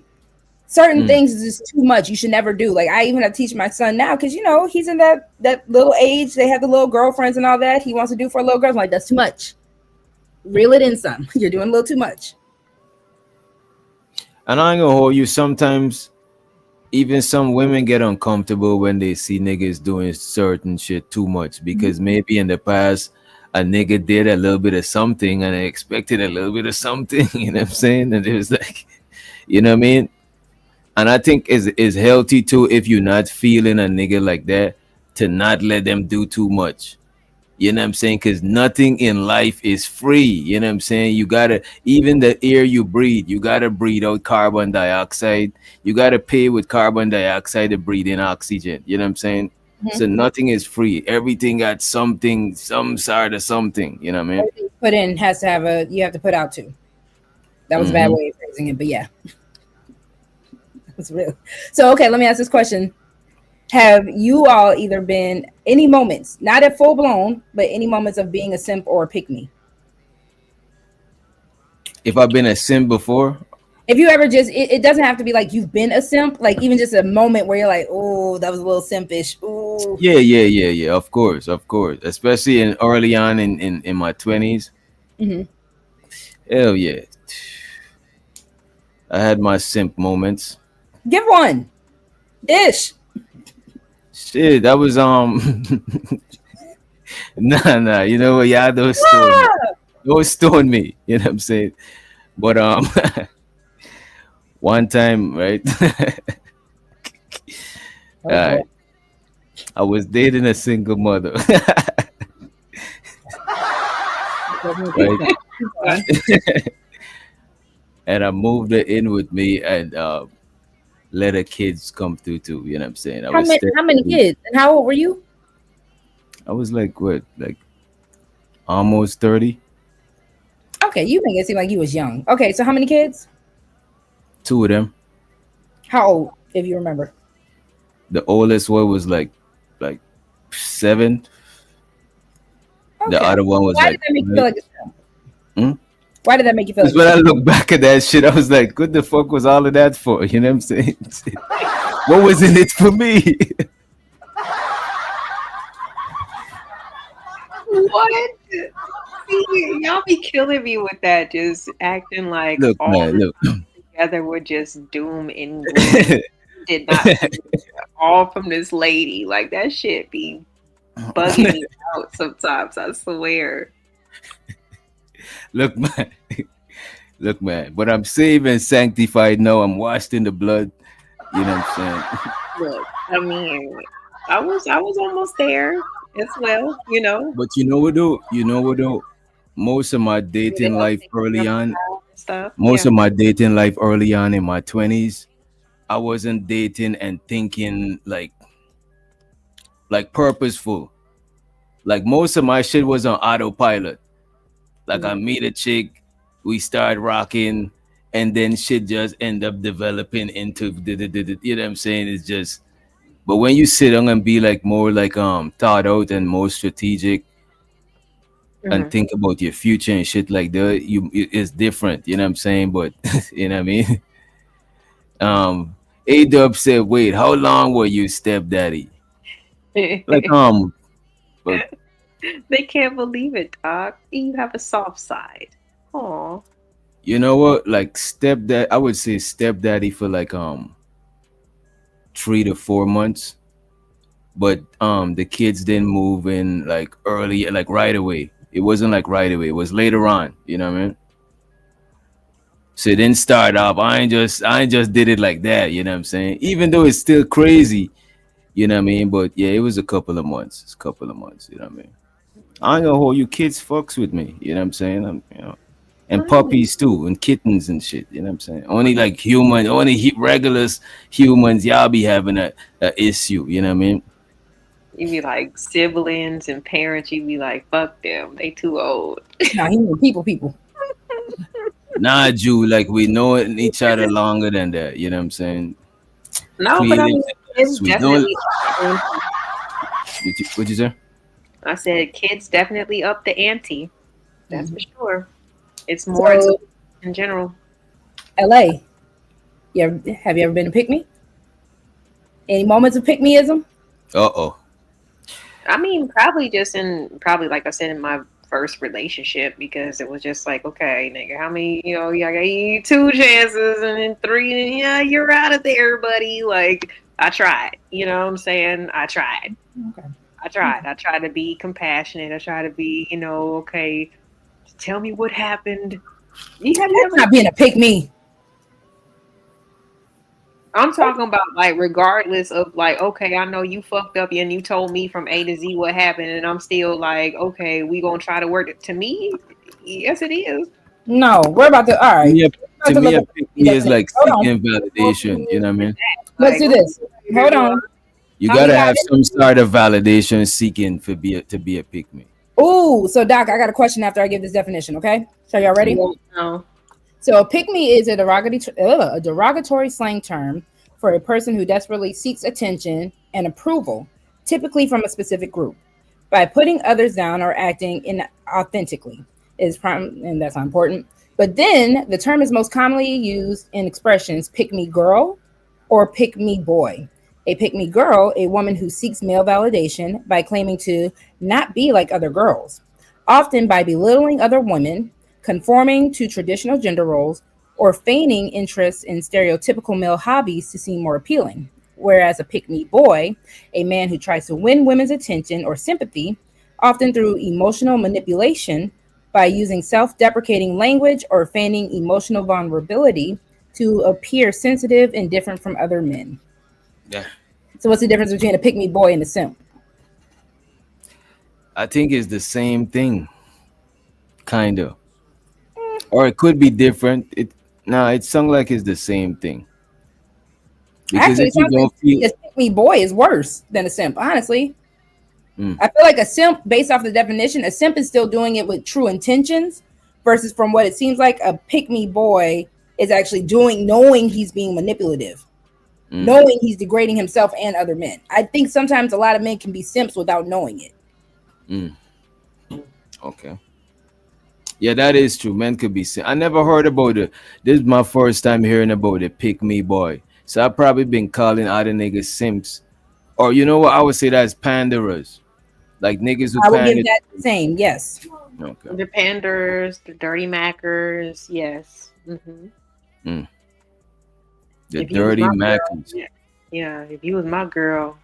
certain Mm. things is just too much. You should never do. Like I even have to teach my son now because he's in that little age. They have the little girlfriends and all that. He wants to do for a little girl. I'm like, that's too much. Reel it in some. You're doing a little too much. And I ain't gonna hold you. Sometimes even some women get uncomfortable when they see niggas doing certain shit too much because maybe in the past a nigga did a little bit of something and they expected a little bit of something. You know what I'm saying? And it was like, you know what I mean? And I think is healthy too if you're not feeling a nigga like that to not let them do too much. You know what I'm saying? Because nothing in life is free. You know what I'm saying? You gotta, even the air you breathe, you gotta breathe out carbon dioxide. You gotta pay with carbon dioxide to breathe in oxygen. You know what I'm saying? Mhm. So nothing is free. Everything got something, some sort of something. You know what I mean? Everything put in has to have you have to put out too. That was a bad Hmm. way of phrasing it, but yeah, it's real. So okay, let me ask this question. Have you all either been any moments, not at full blown, but any moments of being a simp or a pick me? If I've been a sim before, If you ever just, it doesn't have to be like you've been a simp. Like even just a moment where you're like, oh, that was a little simpish. Ooh. Yeah. Of course. Especially in early on in my 20s. Hmm. Hell yeah. I had my simp moments. Give one dish. Shit, that was nah. You know what? Yeah, those stone me. Ah! Those stone me. You know what I'm saying? But one time, right? Oh boy. uh, I was dating a single mother, right? And I moved her in with me and let her kids come through too. You know what I'm saying? I How was many? step. How many kids? And how old were you? I was like what, like almost 30. Okay, you make it seem like you was young. Okay, so how many kids? Two of them. How old, if you remember? The oldest one was like 7. The Okay. other one was Why did like that make you feel 5. like a? Hmm? Why did that make you feel Because like when I look back at that shit, I was like, what the fuck was all of that for? You know what I'm saying? What was in it for me? What? See, y'all be killing me with that, just acting like Look, all man, look. together were just doom and gloom. Did not see it all from this lady. Like that shit be bugging me out sometimes, I swear. Look, man. Look, man. But I'm saved and sanctified now. I'm washed in the blood. You know what I'm saying? Look, I mean, I was almost there as well, you know. But you know what though? You know what though? Most of my Yeah, they dating life update early them on, and stuff. most Yeah. of my dating life early on in my 20s, I wasn't dating and thinking like purposeful. Like most of my shit was on autopilot. Like I Mhm. meet a chick, we start rocking, and then shit just end up developing into you know what I'm saying? It's just, but when you sit down and be like more like thought out and more strategic and Mhm. think about your future and shit like that, it's different, you know what I'm saying? But you know what I mean? A Dub said, wait, how long were you stepdaddy? Like but They can't believe it, dog. You have a soft side. Oh, you know what? Like stepdad, I would say stepdaddy for like 3 to 4 months, but the kids didn't move in like early, like right away. It wasn't like right away. It was later on. You know what I mean? So it didn't start off. I ain't just did it like that. You know what I'm saying? Even though it's still crazy. You know what I mean? But yeah, it was a couple of months. It's a couple of months. You know what I mean? I ain't gonna hold you kids fucks with me. You know what I'm saying? And right. puppies too, and kittens and shit. You know what I'm saying? Only like human, only regular humans, y'all be having a issue. You know what I mean? You be like siblings and parents. You be like, fuck them. They too old. no? He mean people. Nah, Jew, like we know each other longer than that. You know what I'm saying? No, but I Feelings mean, kids sweet. Don't definitely up the ante. what you say? I said kids definitely up the ante. That's for Mhm. sure. It's more into So in general. LA, have you ever been to pick me? Any moments of pick meism? Uh oh. I mean, probably just in probably like I said in my first relationship because it was just like, okay, nigga, how many, I gave you two chances and then three, and yeah, you're out of there, buddy. Like I tried, you know what I'm saying? I tried. Okay. I tried. I tried to be compassionate. I tried to be, okay, tell me what happened. You have you That's ever not being a pick me. I'm talking about like regardless of like, okay, I know you fucked up and you told me from A to Z what happened, and I'm still like, okay, we gonna try to work it. To me, yes, it is. No, we're about to. All To right, me, a, we're about to to me, look a up pick the me is definition. like Hold on. seeking validation. You know what I mean? Let's Like, do what this. you Hold do? on. You How We gotta many? got have it. some sort of validation seeking to be a pick me. Ooh, so Doc, I got a question after I give this definition. Okay, so y'all ready? No. So a pick me is a derogatory slang term for a person who desperately seeks attention and approval, typically from a specific group, by putting others down or acting inauthentically. is prime, and that's not important. But then the term is most commonly used in expressions pick me girl or pick me boy. A pick me girl, a woman who seeks male validation by claiming to not be like other girls, often by belittling other women, conforming to traditional gender roles, or feigning interest in stereotypical male hobbies to seem more appealing. Whereas a pick me boy, a man who tries to win women's attention or sympathy, often through emotional manipulation by using self deprecating language or feigning emotional vulnerability to appear sensitive and different from other men. Yeah, So, what's the difference between a pick me boy and a simp? I think it's the same thing, kind of, or it could be different. It nah, it sounds like it's the same thing because Actually, it if you sounds like don't feel, a pick me boy is worse than a simp, honestly. mm, I feel like a simp, based off the definition, a simp is still doing it with true intentions, versus from what it seems like, a pick me boy is actually doing, knowing he's being manipulative, mm, knowing he's degrading himself and other men. I think sometimes a lot of men can be simps without knowing it. mm, okay. Yeah, that is true. Men could be. I never heard about it. This is my first time hearing about it. Pick me boy. So I probably been calling other niggas simps, or you know what? I would say that's panderers, like niggas who I will give pander. that the same. Yes. Okay. The panders, the dirty mackers, yes. Mm. The If you was dirty my girl, Mackies. yeah, yeah. If you was my girl,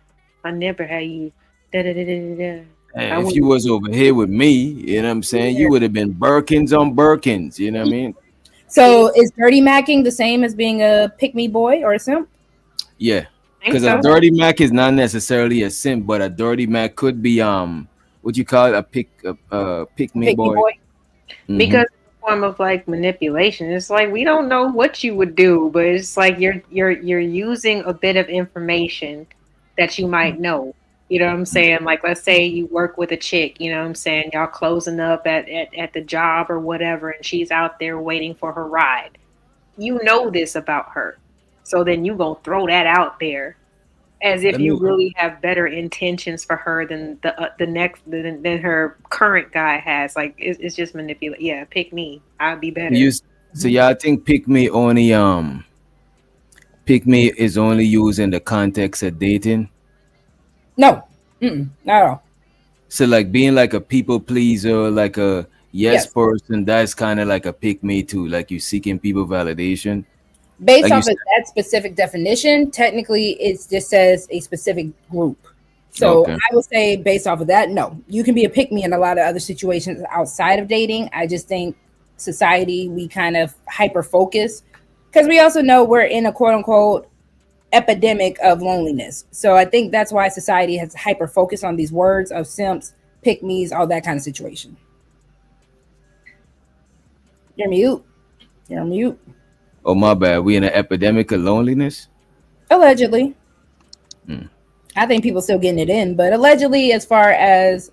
I never had you. Da da da da da. I Hey, if you wouldn't. was over here with me, you know what I'm saying, you Yeah, would have been Birkins on Birkins. You know what I mean? see, So is dirty macking the same as being a pick me boy or a simp? Yeah, I think because a so. dirty Mac is not necessarily a simp, but a dirty Mac could be what you call it, pick A me pick me boy. boy. Mm-hmm. Because it's a form of like manipulation. It's like we don't know what you would do, but it's like you're using a bit of information that you might know. You know what I'm saying? Like let's say you work with a chick, you know what I'm saying? Y'all closing up at the job or whatever, and she's out there waiting for her ride. You know this about her. So then you gonna throw that out there as if Let you me really have better intentions for her than the next than her current guy has. Like it's just manipulate. Yeah, pick me. I'd be better. use. So yeah, I think pick me is only used in the context of dating. No. Mm-mm, not at all. So like being like a people pleaser, like a yes Yes. person, that's kind of like a pick me too. Like you seeking people validation. Based Like you off of said. that specific definition, technically it just says a specific group. So Okay. I would say, based off of that, no, you can be a pick me in a lot of other situations outside of dating. I just think society, we kind of hyper focus because we also know we're in a quote unquote epidemic of loneliness. So I think that's why society has hyper focused on these words of simps, pick me's, all that kind of situation. You're mute. You're mute. Oh my bad. We in an epidemic of loneliness. Allegedly. Hmm. I think people still getting it in, but allegedly, as far as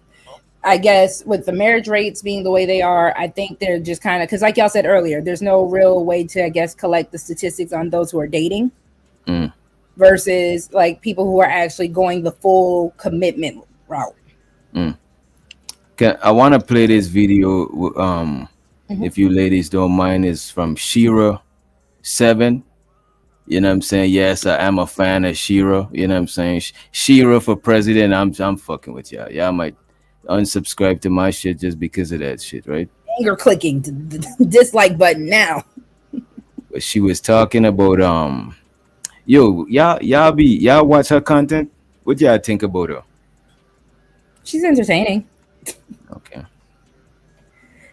I guess with the marriage rates being the way they are, I think they're just kind of because, like y'all said earlier, there's no real way to, I guess, collect the statistics on those who are dating Mm. versus like people who are actually going the full commitment route. Mm. I want to play this video. Mhm. If you ladies don't mind, is from Shira 7. You know what I'm saying? Yes, I am a fan of Shira. You know what I'm saying? Shira for president. I'm fucking with y'all. Y'all might unsubscribe to my shit just because of that shit, right? Anger clicking to the dislike button now. But she was talking about y'all watch her content. What y'all think about her? She's entertaining. Okay.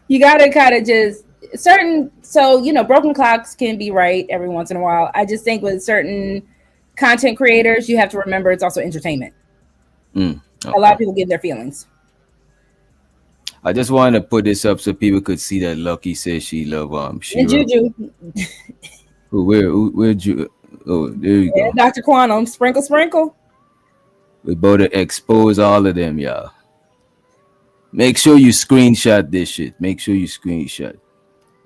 You gotta kind of just certain. So broken clocks can be right every once in a while. I just think with certain content creators, you have to remember it's also entertainment. A lot Okay. of people get their feelings. I just wanted to put this up so people could see that Lucky says she love And Shira. Juju, Where'd you? Oh, there you yeah, go. Dr. Quantum, sprinkle, sprinkle. We about to expose all of them, y'all. Make sure you screenshot this shit. Make sure you screenshot.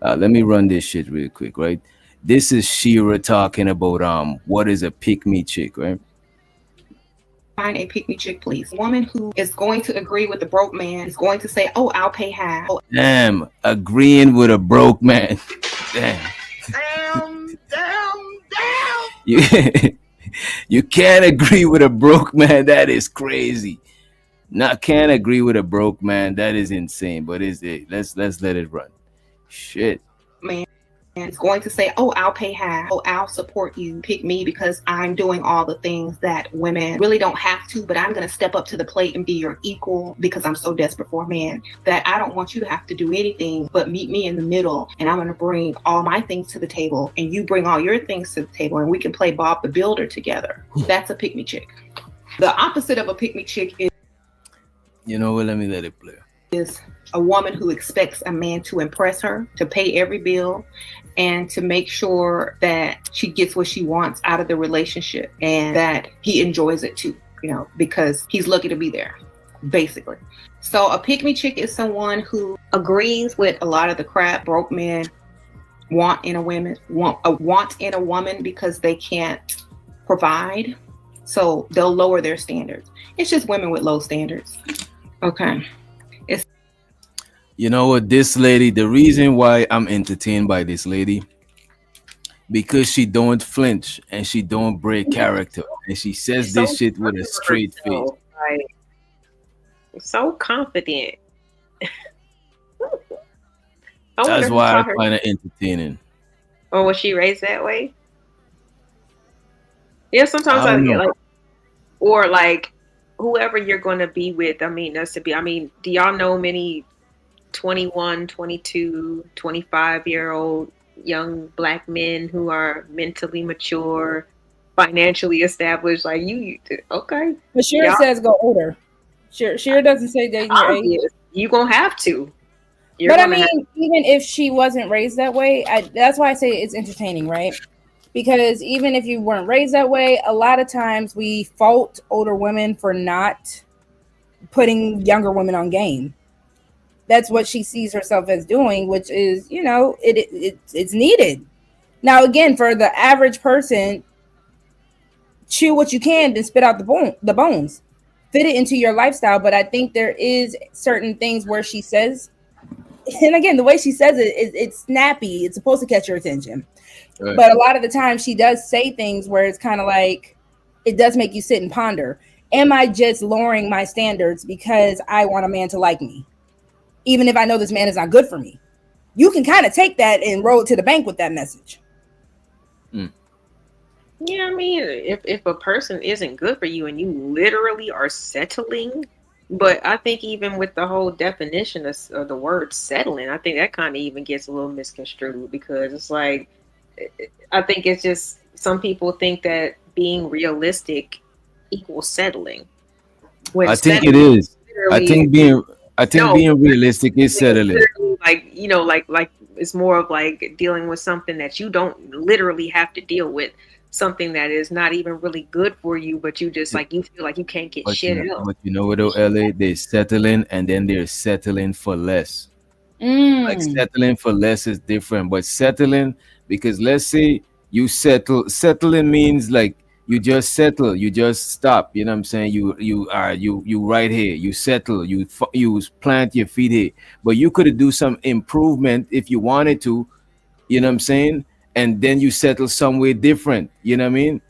Let me run this shit real quick, right? This is Shira talking about what is a pick me chick, right? find a pick me chick, please. A woman who is going to agree with the broke man, is going to say, "Oh, I'll pay half." Oh, Damn, agreeing with a broke man. Damn. damn. You, you can't agree with a broke man. That is crazy. Not can't agree with a broke man. That is insane. But is it? Let's let it run. Shit. Man is going to say, "Oh, I'll pay half. Oh, I'll support you. Pick me because I'm doing all the things that women really don't have to, but I'm going to step up to the plate and be your equal because I'm so desperate for a man that I don't want you to have to do anything but meet me in the middle. And I'm going to bring all my things to the table and you bring all your things to the table and we can play Bob the Builder together." That's a pick me chick. The opposite of a pick me chick You know what? Let me let it play. is a woman who expects a man to impress her, to pay every bill, and to make sure that she gets what she wants out of the relationship and that he enjoys it too, because he's lucky to be there, basically. So a pick me chick is someone who agrees with a lot of the crap broke men want in a woman because they can't provide. So they'll lower their standards. It's just women with low standards. Okay. You know what? This lady, the reason why I'm entertained by this lady, because she don't flinch and she don't break character. And she says this shit with a straight face. Like, so confident. That's why I find it entertaining. Or was she raised that way? Yeah, sometimes I get like, or like whoever you're going to be with. I mean, do y'all know many 21, 22, 25-year-old young black men who are mentally mature, financially established? Like okay. But Shira says go older. Shira doesn't say dating your age. You're going to have to. But I mean, even if she wasn't raised that way, that's why I say it's entertaining, right? Because even if you weren't raised that way, a lot of times we fault older women for not putting younger women on game. That's what she sees herself as doing, which is, it's needed. Now, again, for the average person, chew what you can, then spit out the bones. Fit it into your lifestyle. But I think there is certain things where she says, and again, the way she says it's snappy. It's supposed to catch your attention. Right. But a lot of the time she does say things where it's kind of like, it does make you sit and ponder. Am I just lowering my standards because I want a man to like me? Even if I know this man is not good for me. You can kind of take that and roll it to the bank with that message. Mm. Yeah, I mean, if a person isn't good for you and you literally are settling, but I think even with the whole definition of the word settling, I think that kind of even gets a little misconstrued because it's like, I think it's just some people think that being realistic equals settling. I think it is. I think being realistic is settling. Like, like it's more of like dealing with something that you don't literally have to deal with. Something that is not even really good for you, but you just like you feel like you can't get shit out. But you know what, though, LA, they're settling and then they're settling for less. Like settling for less is different, but settling because let's say you settling means like you just settle, you just stop. You know what I'm saying? You right here, you settle, you plant your feet here, but you could do some improvement if you wanted to. You know what I'm saying? And then you settle somewhere different. You know what I mean?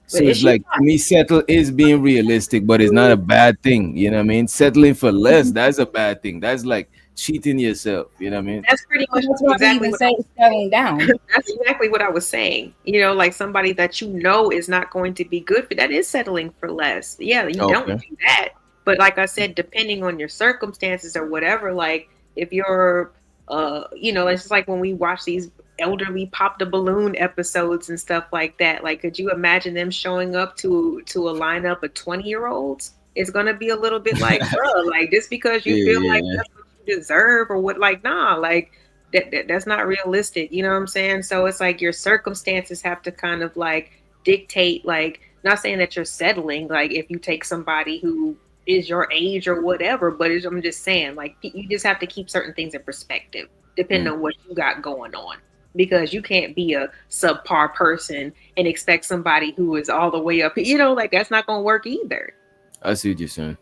So it's like, to me, settle is being realistic, but it's not a bad thing. You know what I mean? Settling for less, that's a bad thing. That's like cheating yourself. You know what I mean? That's pretty much exactly what settling down. That's exactly what I was saying. Like somebody that is not going to be good for that is settling for less. Yeah, you don't do that. But like I said, depending on your circumstances or whatever, like if you're, it's just like when we watch these elderly pop the balloon episodes and stuff like that. Like, could you imagine them showing up to a lineup of 20-year-olds? It's gonna be a little bit like, bro, like just because you feel like that's what you deserve or what, like, nah, like that's not realistic. You know what I'm saying? So it's like your circumstances have to kind of like dictate, like, not saying that you're settling, like if you take somebody who is your age or whatever, but I'm just saying, like, you just have to keep certain things in perspective depending on what you got going on. Because you can't be a subpar person and expect somebody who is all the way up, like that's not going to work either. I see what you're saying.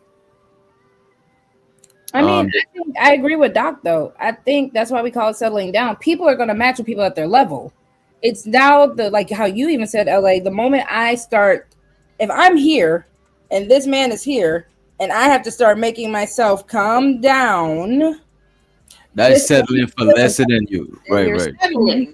I mean, I think I agree with Doc though. I think that's why we call it settling down. People are going to match with people at their level. It's now the like how you even said, LA. The moment I start, if I'm here and this man is here, and I have to start making myself calm down. That's settling for lesser than you. Right, You're right. settling.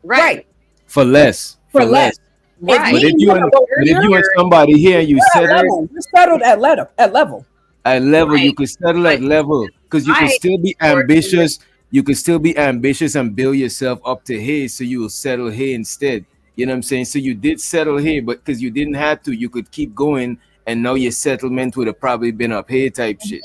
Right. For less. For less. Right. But if you and somebody here and you settle you're settled at level. at level, you Right. could settle at level because you can Right. still be ambitious. You can still be ambitious and build yourself up to here, so you will settle here instead. You know what I'm saying? So you did settle here, but because you didn't have to, you could keep going, and now your settlement would have probably been up here type shit.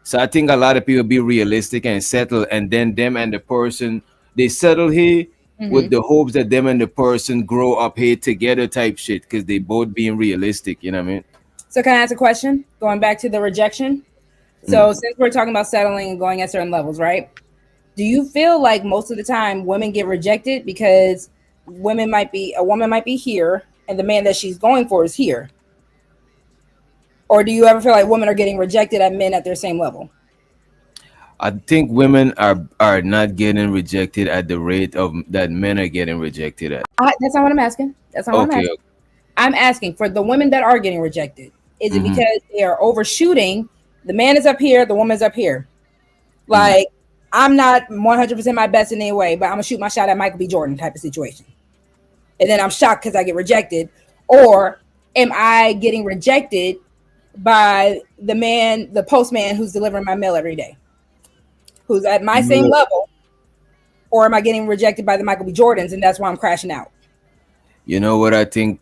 So I think a lot of people be realistic and settle, and then them and the person they settle here with the hopes that them and the person grow up here together type shit because they both being realistic. You know what I mean? So can I ask a question? Going back to the rejection. So since we're talking about settling and going at certain levels, right? Do you feel like most of the time women get rejected because a woman might be here and the man that she's going for is here? Or do you ever feel like women are getting rejected at men at their same level? I think women are not getting rejected at the rate of that men are getting rejected at. That's not what I'm asking. That's not what I'm Okay. asking. I'm asking for the women that are getting rejected. Is it because they are overshooting? The man is up here, the woman's up here. Like, I'm not 100% my best in any way, but I'm gonna shoot my shot at Michael B. Jordan type of situation. And then I'm shocked because I get rejected. Or am I getting rejected by the man, the postman who's delivering my mail every day, who's at my same level? Or am I getting rejected by the Michael B. Jordans and that's why I'm crashing out? You know what I think?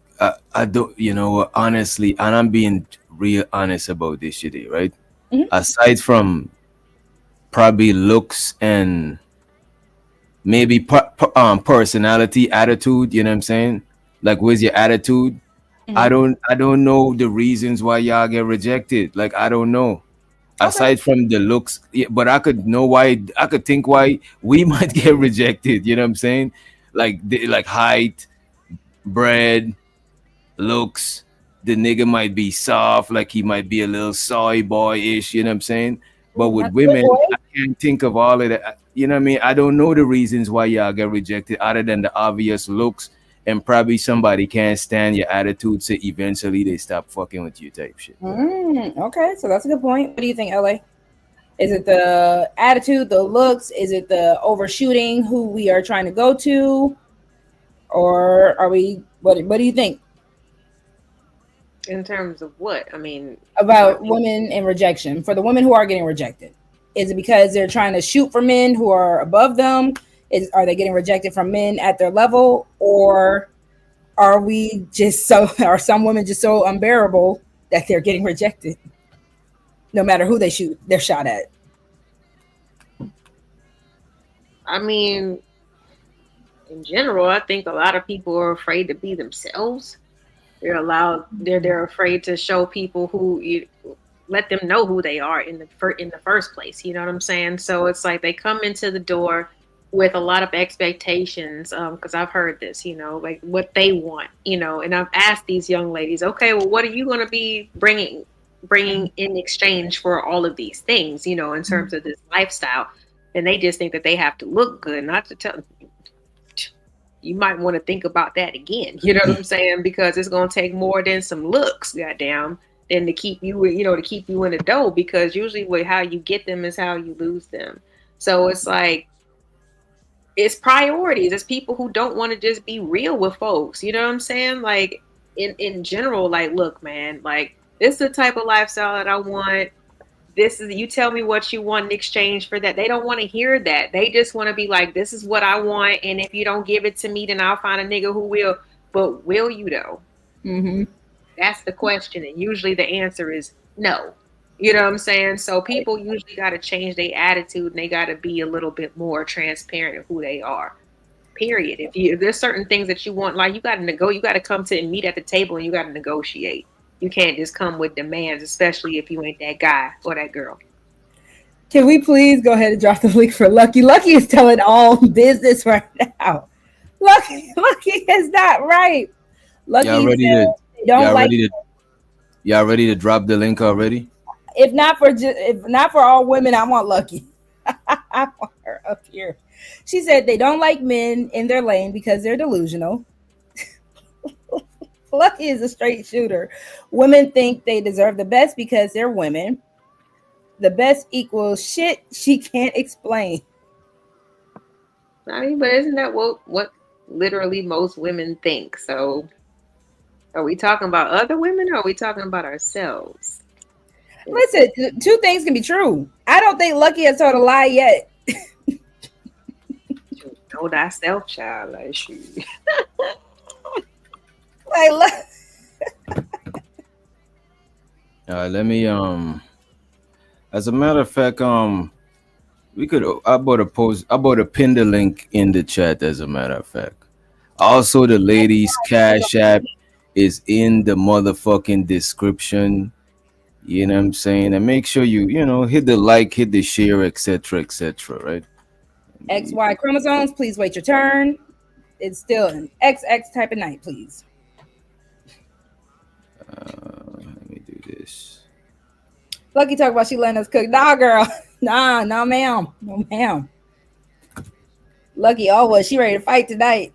I don't. You know what? Honestly, and I'm being real honest about this shit, right? Aside from probably looks and maybe personality, attitude. You know what I'm saying? Like, where's your attitude? I don't know the reasons why y'all get rejected. Like, I don't know. Aside from the looks, yeah, but I could know why. I could think why we might get rejected. You know what I'm saying? Like height, bread, looks. The nigga might be soft, like he might be a little soy boy-ish, you know what I'm saying? But with women, I can't think of all of that. You know what I mean? I don't know the reasons why y'all get rejected other than the obvious looks and probably somebody can't stand your attitude, so eventually they stop fucking with you type shit. Okay, so that's a good point. What do you think, LA? Is it the attitude, the looks? Is it the overshooting who we are trying to go to? Or are we, what do you think? In terms of what? I mean, about women and rejection. For the women who are getting rejected, is it because they're trying to shoot for men who are above them? Are they getting rejected from men at their level? Or are some women just so unbearable that they're getting rejected no matter who they're shot at? I mean, in general, I think a lot of people are afraid to be themselves. They're afraid to show people let them know who they are in the first place. You know what I'm saying? So it's like they come into the door with a lot of expectations. Because I've heard this, like what they want, and I've asked these young ladies, okay, well, what are you going to be bringing in exchange for all of these things, in terms of this lifestyle? And they just think that they have to look good, not to tell. You might want to think about that again. You know what I'm saying? Because it's going to take more than some looks, goddamn, than to keep you, to keep you in the dough. Because usually how you get them is how you lose them. So it's like, it's priorities. It's people who don't want to just be real with folks. You know what I'm saying? Like in general, like, look, man, like this is the type of lifestyle that I want. You tell me what you want in exchange for that. They don't want to hear that. They just want to be like, this is what I want. And if you don't give it to me, then I'll find a nigga who will. But will you though? That's the question. And usually the answer is no. You know what I'm saying? So people usually got to change their attitude and they got to be a little bit more transparent of who they are. Period. If there's certain things that you want, like you got to come to and meet at the table and you got to negotiate. You can't just come with demands, especially if you ain't that guy or that girl. Can we please go ahead and drop the link for Lucky? Lucky is telling all business right now. Lucky is not right. Lucky Y'all ready Y'all ready to drop the link already? If not for all women, I want Lucky. I want her up here. She said they don't like men in their lane because they're delusional. Lucky is a straight shooter. Women think they deserve the best because they're women. The best equals shit she can't explain. I mean, but isn't that what literally most women think? So are we talking about other women or are we talking about ourselves? Listen, two things can be true. I don't think Lucky has told a lie yet. You know thyself, child. Like, shoot. Like, Let me as a matter of fact, we could I about to pin the link in the chat as a matter of fact. Also the ladies cash app is in the motherfucking description. You know what I'm saying? And make sure you know, hit the like, hit the share, etc., right? XY chromosomes, please wait your turn. It's still an XX type of night, please. Let me do this. Lucky talk about she letting us cook. Nah, girl. Nah, no, ma'am. No, ma'am. Lucky always. She ready to fight tonight.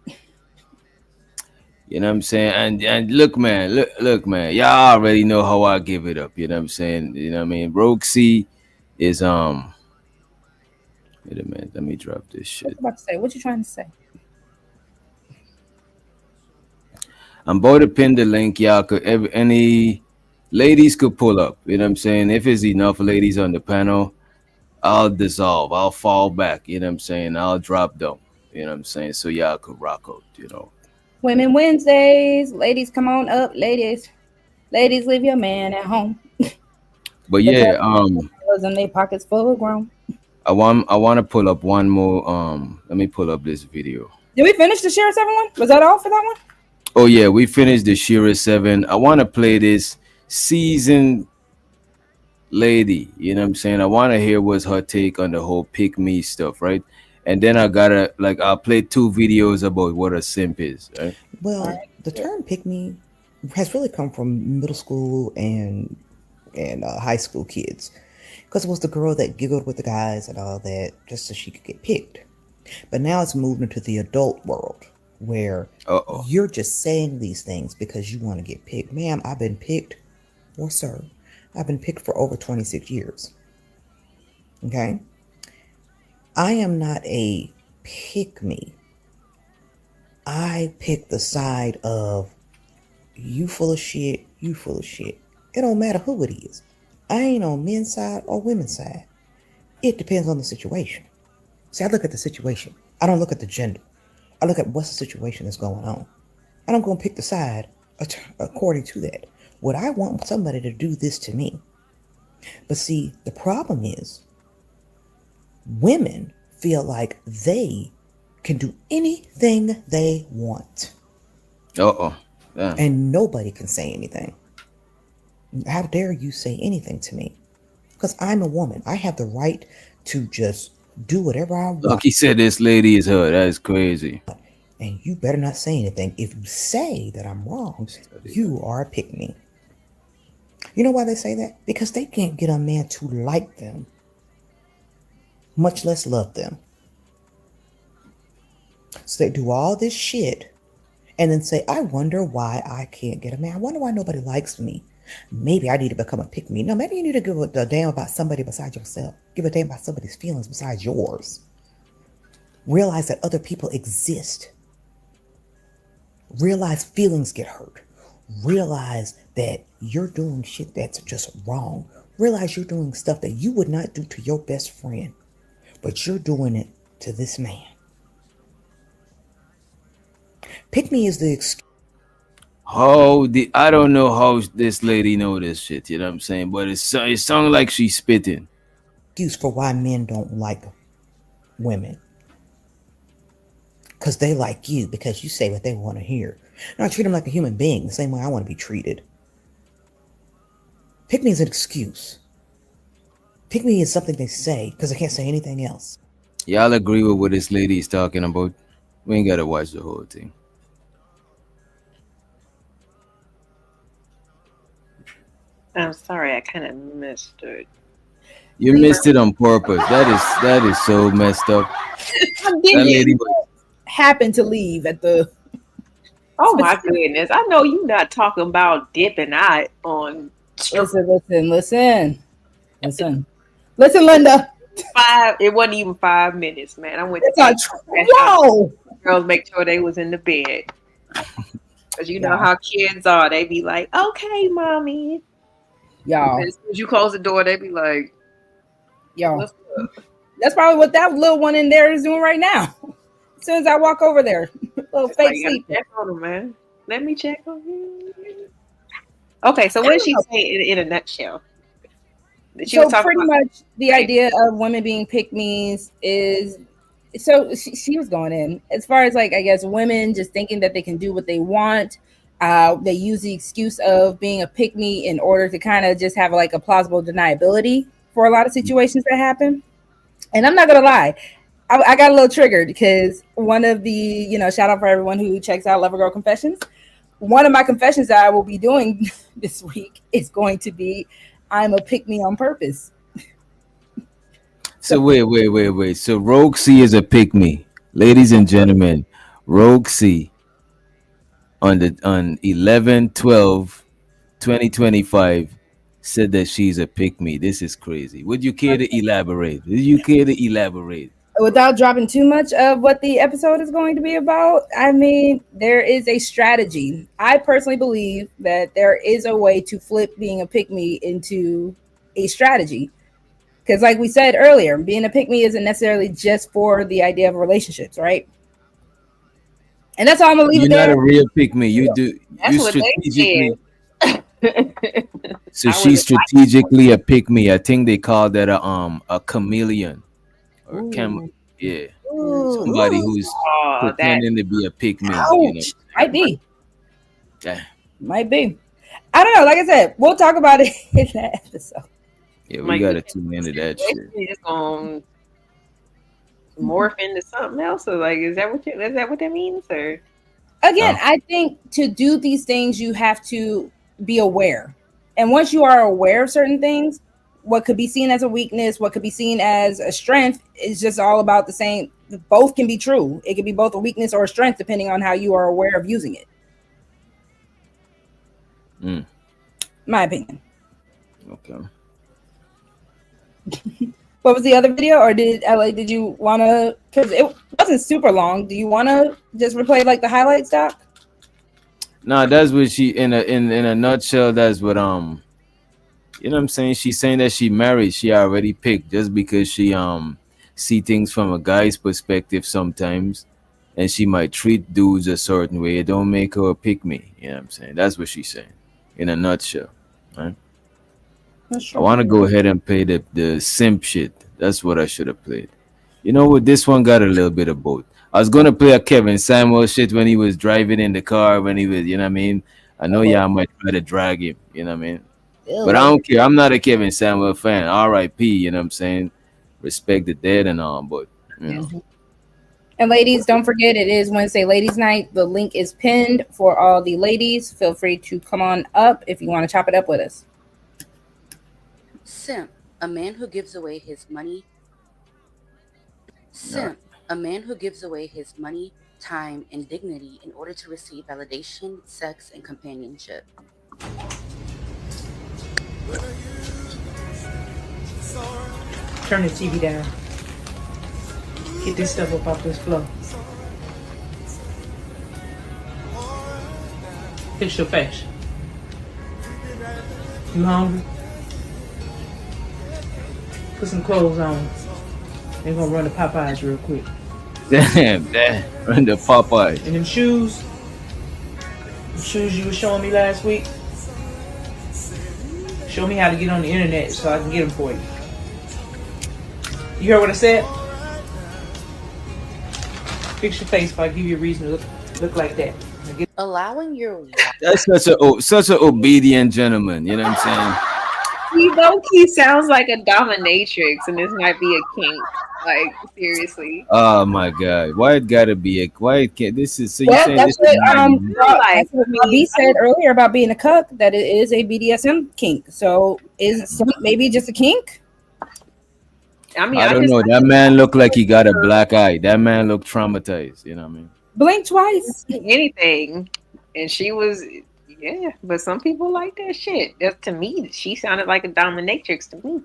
You know what I'm saying? And look, man, look, man. Y'all already know how I give it up. You know what I'm saying? You know what I mean? Roxy is wait a minute, let me drop this shit. What you about to say? What you trying to say? I'm about to pin the link. Y'all could any ladies could pull up. You know what I'm saying? If it's enough ladies on the panel, I'll dissolve. I'll fall back. You know what I'm saying? I'll drop them. You know what I'm saying? So y'all could rock out. You know. Women Wednesdays. Ladies, come on up. Ladies, leave your man at home. But yeah, in their pockets full of grown. I want to pull up one more. Let me pull up this video. Did we finish the Sheriff 7 one? Was that all for that one? Oh yeah, we finished the Shira 7. I want to play this seasoned lady. You know what I'm saying? I want to hear what's her take on the whole pick me stuff, right? And then I gotta I'll play two videos about what a simp is, right? Well, Right. the term "pick me" has really come from middle school and high school kids, because it was the girl that giggled with the guys and all that just so she could get picked. But now it's moved into the adult world where Uh-oh. you're just saying these things because you want to get picked. Ma'am, I've been picked, or sir, I've been picked for over 26 years. Okay? I am not a pick me. I pick the side of you full of shit, you full of shit. It don't matter who it is. I ain't on men's side or women's side. It depends on the situation. See, I look at the situation. I don't look at the gender. I look at what's the situation that's going on. I don't go and pick the side according to that. Would I want somebody to do this to me? But see, the problem is women feel like they can do anything they want. Uh-oh. Damn. And nobody can say anything. How dare you say anything to me? Because I'm a woman. I have the right to just do whatever I want. Lucky said this lady is her. That is crazy. And you better not say anything. If you say that I'm wrong, you are a pick me. You know why they say that? Because they can't get a man to like them, much less love them. So they do all this shit and then say, I wonder why I can't get a man. I wonder why nobody likes me. Maybe I need to become a pick me. No, maybe you need to give a damn about somebody besides yourself. Give a damn about somebody's feelings besides yours. Realize that other people exist. Realize feelings get hurt. Realize that you're doing shit that's just wrong. Realize you're doing stuff that you would not do to your best friend, but you're doing it to this man. Pick me is the excuse. I don't know how this lady know this shit, you know what I'm saying? But it sounds like she's spitting. Excuse for why men don't like women. Because they like you, because you say what they want to hear. Now treat them like a human being, the same way I want to be treated. Pick me is an excuse. Pick me is something they say, because I can't say anything else. Y'all agree with what this lady is talking about? We ain't gotta watch the whole thing. I'm sorry, I kind of missed it. You missed it on purpose. That is so messed up. I'm That getting lady it. was Happened to leave at the Oh my goodness! I know you not talking about dipping out on listen, Linda. 5. It wasn't even 5 minutes, man. I went to It's not take true. the trash out. Whoa, Girls make sure they was in the bed. Cause you know y'all, how kids are. They be like, "Okay, mommy." y'all, And as soon as you close the door, they be like, y'all. "What's up?" That's probably what that little one in there is doing right now. As soon as I walk over there, little It's like, fake you gotta sleeping. check on them, man. Let me check on you. Okay, so I what did don't she know. say in a nutshell? She was So talking pretty about much the right. idea of women being pick me's is so she was going in as far as like I guess women just thinking that they can do what they want. They use the excuse of being a pick me in order to kind of just have like a plausible deniability for a lot of situations that happen. And I'm not gonna lie, I got a little triggered because one of the shout out for everyone who checks out Lover Girl Confessions. One of my confessions that I will be doing this week is going to be I'm a pick me on purpose. so wait. So Rogue C is a pick me. Ladies and gentlemen, Rogue C on 11/12/2025 said that she's a pick me. This is crazy. Would you care to elaborate? Would you care to elaborate? Without dropping too much of what the episode is going to be about, I mean, there is a strategy. I personally believe that there is a way to flip being a pick me into a strategy. Because, like we said earlier, being a pick me isn't necessarily just for the idea of relationships, right? And that's how I'm gonna leave it You're not there. a real pick me. You do That's you what they strategically. said. So I was she's strategically a pick me. I think they call that a chameleon or a Ooh, yeah, somebody ooh, who's oh, that pretending to be a pick me. ouch! Might be, Yeah, might be. I don't know. Like I said, we'll talk about it in that episode. yeah, we like gotta the tune into that shit. situation is gonna morph into something else. Or like, is that what that means? Or Again, Oh, I think to do these things, you have to be aware. And once you are aware of certain things, what could be seen as a weakness, what could be seen as a strength, is just all about the same. Both can be true. It can be both a weakness or a strength, depending on how you are aware of using it. mm, My opinion. okay. What was the other video, or did LA? Did you want to? Because it wasn't super long. Do you want to just replay like the highlights, Doc? No, that's what she in a nutshell. That's what you know what I'm saying. She's saying that she married. She already picked just because she see things from a guy's perspective sometimes, and she might treat dudes a certain way. It don't make her a pick me. You know what I'm saying. That's what she's saying in a nutshell. Right? That's I true. want to go ahead and play the simp shit. That's what I should have played. You know what? This one got a little bit of both. I was gonna play a Kevin Samuel shit when he was driving in the car when he was, you know what I mean. I know y'all might try to drag him, you know what I mean. But I Ew. don't care. I'm not a Kevin Samuel fan. R.I.P. You know what I'm saying. Respect the dead and all, but you know. Mhm. And ladies, don't forget it is Wednesday Ladies Night. The link is pinned for all the ladies. Feel free to come on up if you want to chop it up with us. Simp, a man who gives away his money. All right. Simp, a man who gives away his money, time, and dignity in order to receive validation, sex, and companionship. Turn the TV down. Get this stuff up off this floor. Fix your face. You hungry? Put some clothes on. They're gonna run to Popeyes real quick. Damn, run the Popeye. And them shoes you were showing me last week, show me how to get on the internet so I can get them for you. You heard what I said? Fix your face if I give you a reason to look like that. Allowing your That's such a obedient gentleman. You know what I'm saying. he low key sounds like a dominatrix, and this might be a kink. Like seriously. Oh my god, why it gotta be a why it can't? This is so you Well, saying that's this is what Feel like that's what I mean, B said earlier about being a cuck. That it is a BDSM kink. So is some maybe just a kink? I don't know. I That just man looked like he got a black eye. That man looked traumatized. You know what I mean? Blink twice. anything, and she was yeah. But some people like that shit. That's to me. She sounded like a dominatrix to me.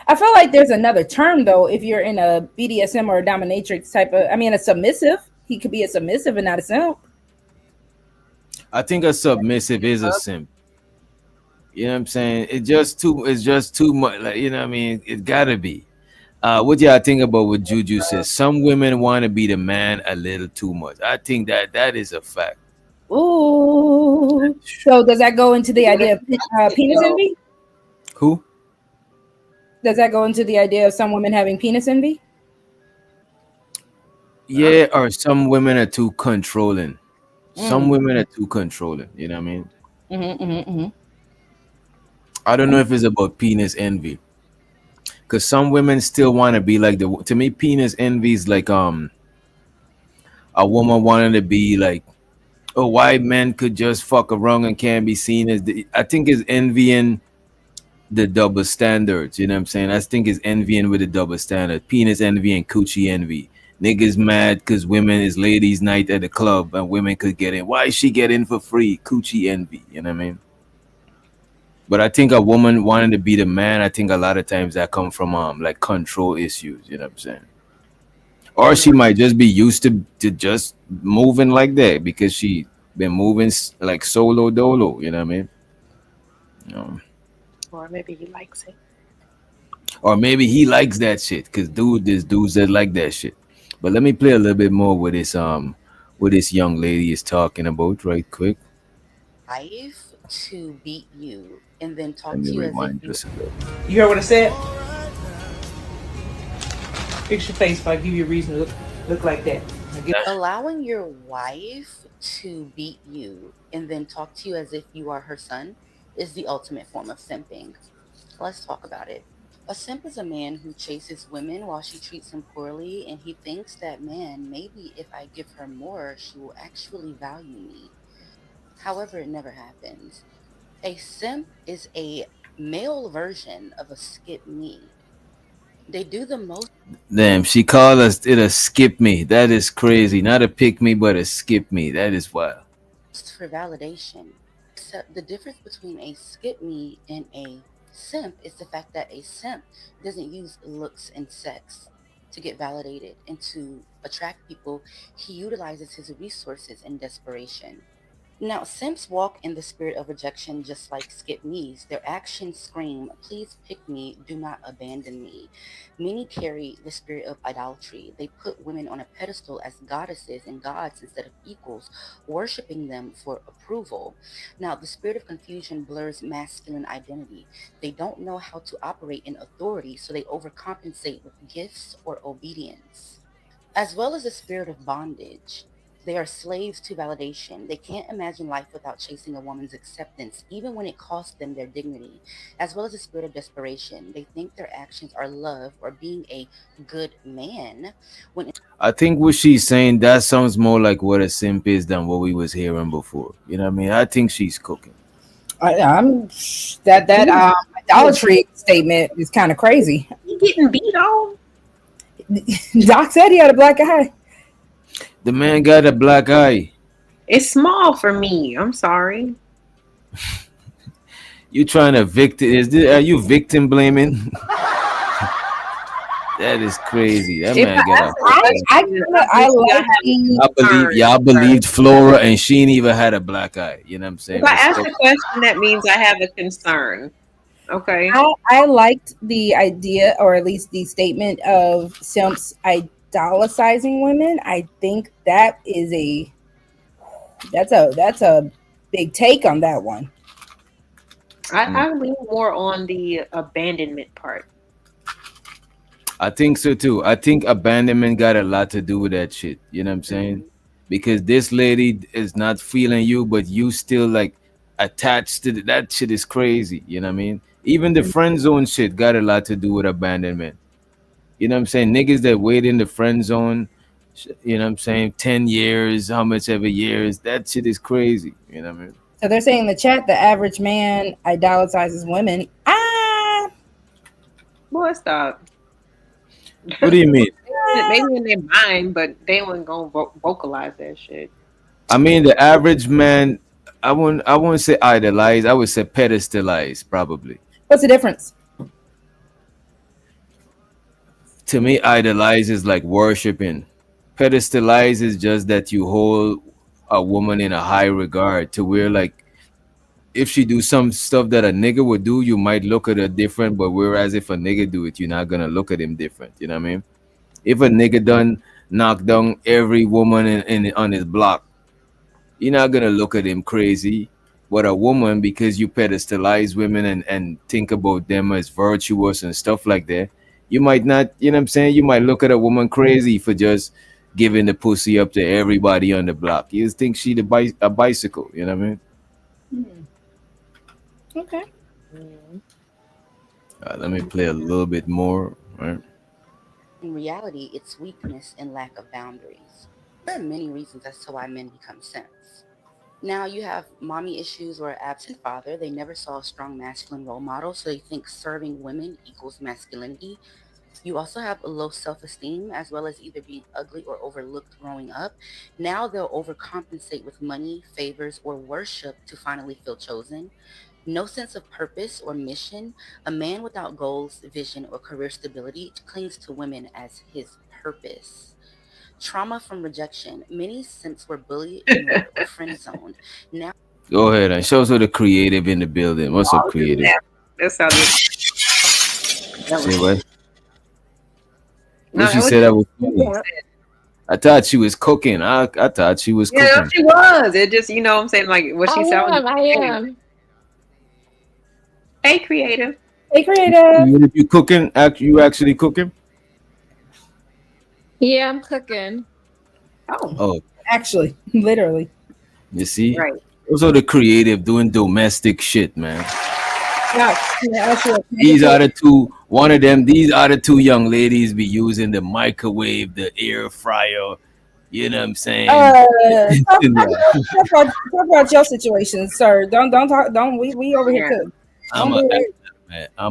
I feel like there's another term though. If you're in a BDSM or a dominatrix type of, I mean, a submissive. He could be a submissive and not a simp. I think a submissive is a simp. You know what I'm saying? It's just too much. Like you know what I mean? It gotta be. What y'all think about what Juju says? Some women want to be the man a little too much. I think that that is a fact. Ooh. So does that go into the Yeah, idea of that's it, penis though. envy? Who? Does that go into the idea of some women having penis envy? Yeah, or some women are too controlling. Some Mm. women are too controlling. You know what I mean? Mm-hmm, mm-hmm. I don't know if it's about penis envy, because some women still want to be like the. To me, penis envy is like a woman wanting to be like a white man could just fuck around and can't be seen as the. I think is envying the double standards. You know what I'm saying? I think it's envying with the double standard. Penis envy and coochie envy. Niggas mad because women is ladies' night at the club and women could get in. Why she get in for free? Coochie envy. You know what I mean? But I think a woman wanting to be the man, I think a lot of times that come from like control issues. You know what I'm saying? Or she might just be used to just moving like that because she been moving like solo dolo. You know what I mean? Um, Or maybe he likes it. or maybe he likes that shit because there's dudes that like that shit. But let me play a little bit more with this what this young lady is talking about right quick. Wife to beat you and then Let talk me to you as if rewind you just a little. You heard what I said? Fix your face if I give you a reason to look like that. Now get allowing your wife to beat you and then talk to you as if you are her son is the ultimate form of simping. Let's talk about it. A simp is a man who chases women while she treats him poorly, and he thinks that, man, maybe if I give her more, she will actually value me. However, it never happens. A simp is a male version of a skip me. They do the most Damn, she called us it a skip me. That is crazy. Not a pick me, but a skip me. That is wild. for validation. Except the difference between a skip me and a simp is the fact that a simp doesn't use looks and sex to get validated and to attract people. He utilizes his resources in desperation. Now, simps walk in the spirit of rejection just like skip me's. Their actions scream, please pick me, do not abandon me. Many carry the spirit of idolatry. They put women on a pedestal as goddesses and gods instead of equals, worshiping them for approval. Now, the spirit of confusion blurs masculine identity. They don't know how to operate in authority, so they overcompensate with gifts or obedience, as well as a spirit of bondage. They are slaves to validation. They can't imagine life without chasing a woman's acceptance, even when it costs them their dignity, as well as a spirit of desperation. They think their actions are love or being a good man, when I think what she's saying that sounds more like what a simp is than what we was hearing before. You know what I mean? I think she's cooking. I'm that He was, he was idolatry statement is kind of crazy. he getting beat on. Doc said he had a black eye. The man got a black eye. It's small for me. I'm sorry. You trying to victim? Are you victim blaming? That is crazy. That If I man got ask a. a question, I obviously I like have the Y'all believe concern. y'all believed Flora and she ain't even had a black eye. You know what I'm If saying? I But ask still, a question, that means I have a concern. Okay. I liked the idea, or at least the statement of simps idolicizing women. I think that's a big take on that one. mm, I lean more on the abandonment part. I think so too. I think abandonment got a lot to do with that shit. You know what I'm saying? Mhm. Because this lady is not feeling you, but you still like attached to that shit is crazy. You know what I mean? Even the friend zone shit got a lot to do with abandonment. You know what I'm saying? Niggas that wait in the friend zone, you know what I'm saying? 10 years, how much ever years? That shit is crazy. You know what I mean? So they're saying in the chat the average man idolizes women. Boy, stop. What do you mean? Maybe in their mind, but they weren't gonna vocalize that shit. I mean, the average man, I wouldn't say idolize, I would say pedestalize, probably. What's the difference? To me, idolize is like worshiping. Pedestalize is just that you hold a woman in a high regard to where, like, if she do some stuff that a nigga would do, you might look at her different, but whereas if a nigga do it, you're not gonna look at him different. You know what I mean? If a nigga done knock down every woman in on his block, you're not gonna look at him crazy. But a woman, because you pedestalize women and think about them as virtuous and stuff like that, you might not, you know what I'm saying? You might look at a woman crazy for just giving the pussy up to everybody on the block. You just think she a bicycle, you know what I mean? Okay. Let me play a little bit more. Right? In reality, it's weakness and lack of boundaries. There are many reasons as to why men become simps. Now you have mommy issues or absent father. They never saw a strong masculine role model, so they think serving women equals masculinity. You also have a low self-esteem as well as either being ugly or overlooked growing up. Now they'll overcompensate with money, favors, or worship to finally feel chosen. No sense of purpose or mission. A man without goals, vision, or career stability clings to women as his purpose. Trauma from rejection. Many simps were bullied, ignored, or friend zoned. Now Go ahead and show us the creative in the building. What's up, creative? That sounded. Say what? No, What she it was said that was funny. just- I thought she was cooking. I thought she was yeah, cooking. she was. It just, you know what I'm saying? Like, what she sounded. I am. Hey, creative. Hey, creative. If you cooking, you actually cooking? Yeah, I'm cooking. Oh, Oh, Actually, literally. you see? right. Those are the creative doing domestic shit, man. Yeah, actually, These are the two. One of them. These are the two young ladies be using the microwave, the air fryer. You know what I'm saying? talk about your situation, sir. Don't talk. Don't we over here cook. I'm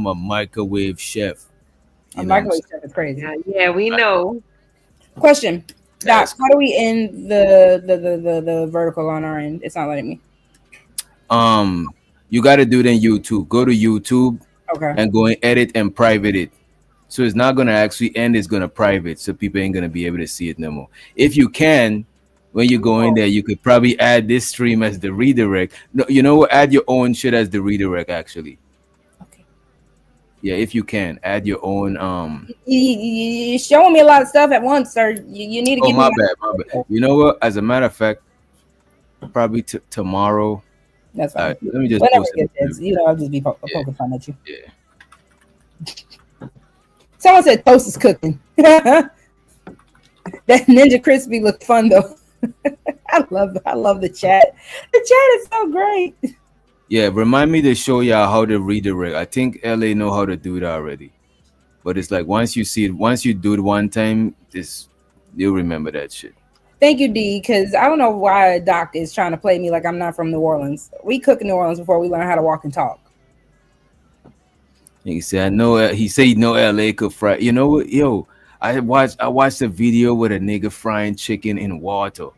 a microwave chef. A microwave chef is crazy. Yeah, we know. Question, Doc. Yes. How do we end the vertical on our end? It's not letting me. You got to do it in YouTube. Go to YouTube Okay. and go and edit and private it. So it's not gonna actually end. It's gonna private, so people ain't gonna be able to see it no more. If you can, when you go in there, you could probably add this stream as the redirect. No, you know what? Add your own shit as the redirect. Actually, Okay. yeah, if you can, add your own. You're showing me a lot of stuff at once, sir. You need to Oh, give my me. bad. You know what? As a matter of fact, probably tomorrow. That's fine. Let me just Whenever post it gets, it. I'll just be poking fun at you. Yeah. Someone said toast is cooking. That Ninja Crispy looked fun though. I love the chat. The chat is so great. Yeah, remind me to show y'all how to redirect. I think LA know how to do it already. But it's like once you see it, once you do it one time, you'll remember that shit. Thank you, D, because I don't know why Doc is trying to play me like I'm not from New Orleans. We cook in New Orleans before we learn how to walk and talk. He said, "I know." He said, "No, LA could fry." You know what, yo? I watched a video with a nigga frying chicken in water.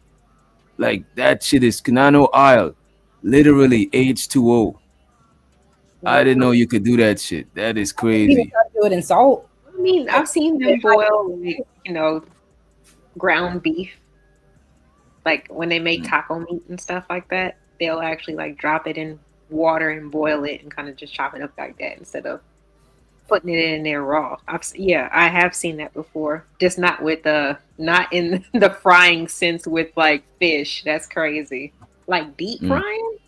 Like that shit is nano oil, literally H2O. I didn't know you could do that shit. That is You even crazy. try to do it in salt. I mean, I've seen them boil, like, ground beef. Like when they make taco meat and stuff like that, they'll actually like drop it in water and boil it and kind of just chop it up like that instead of putting it in there raw. I have seen that before. Just not with not in the frying sense with like fish. That's crazy. Like deep frying?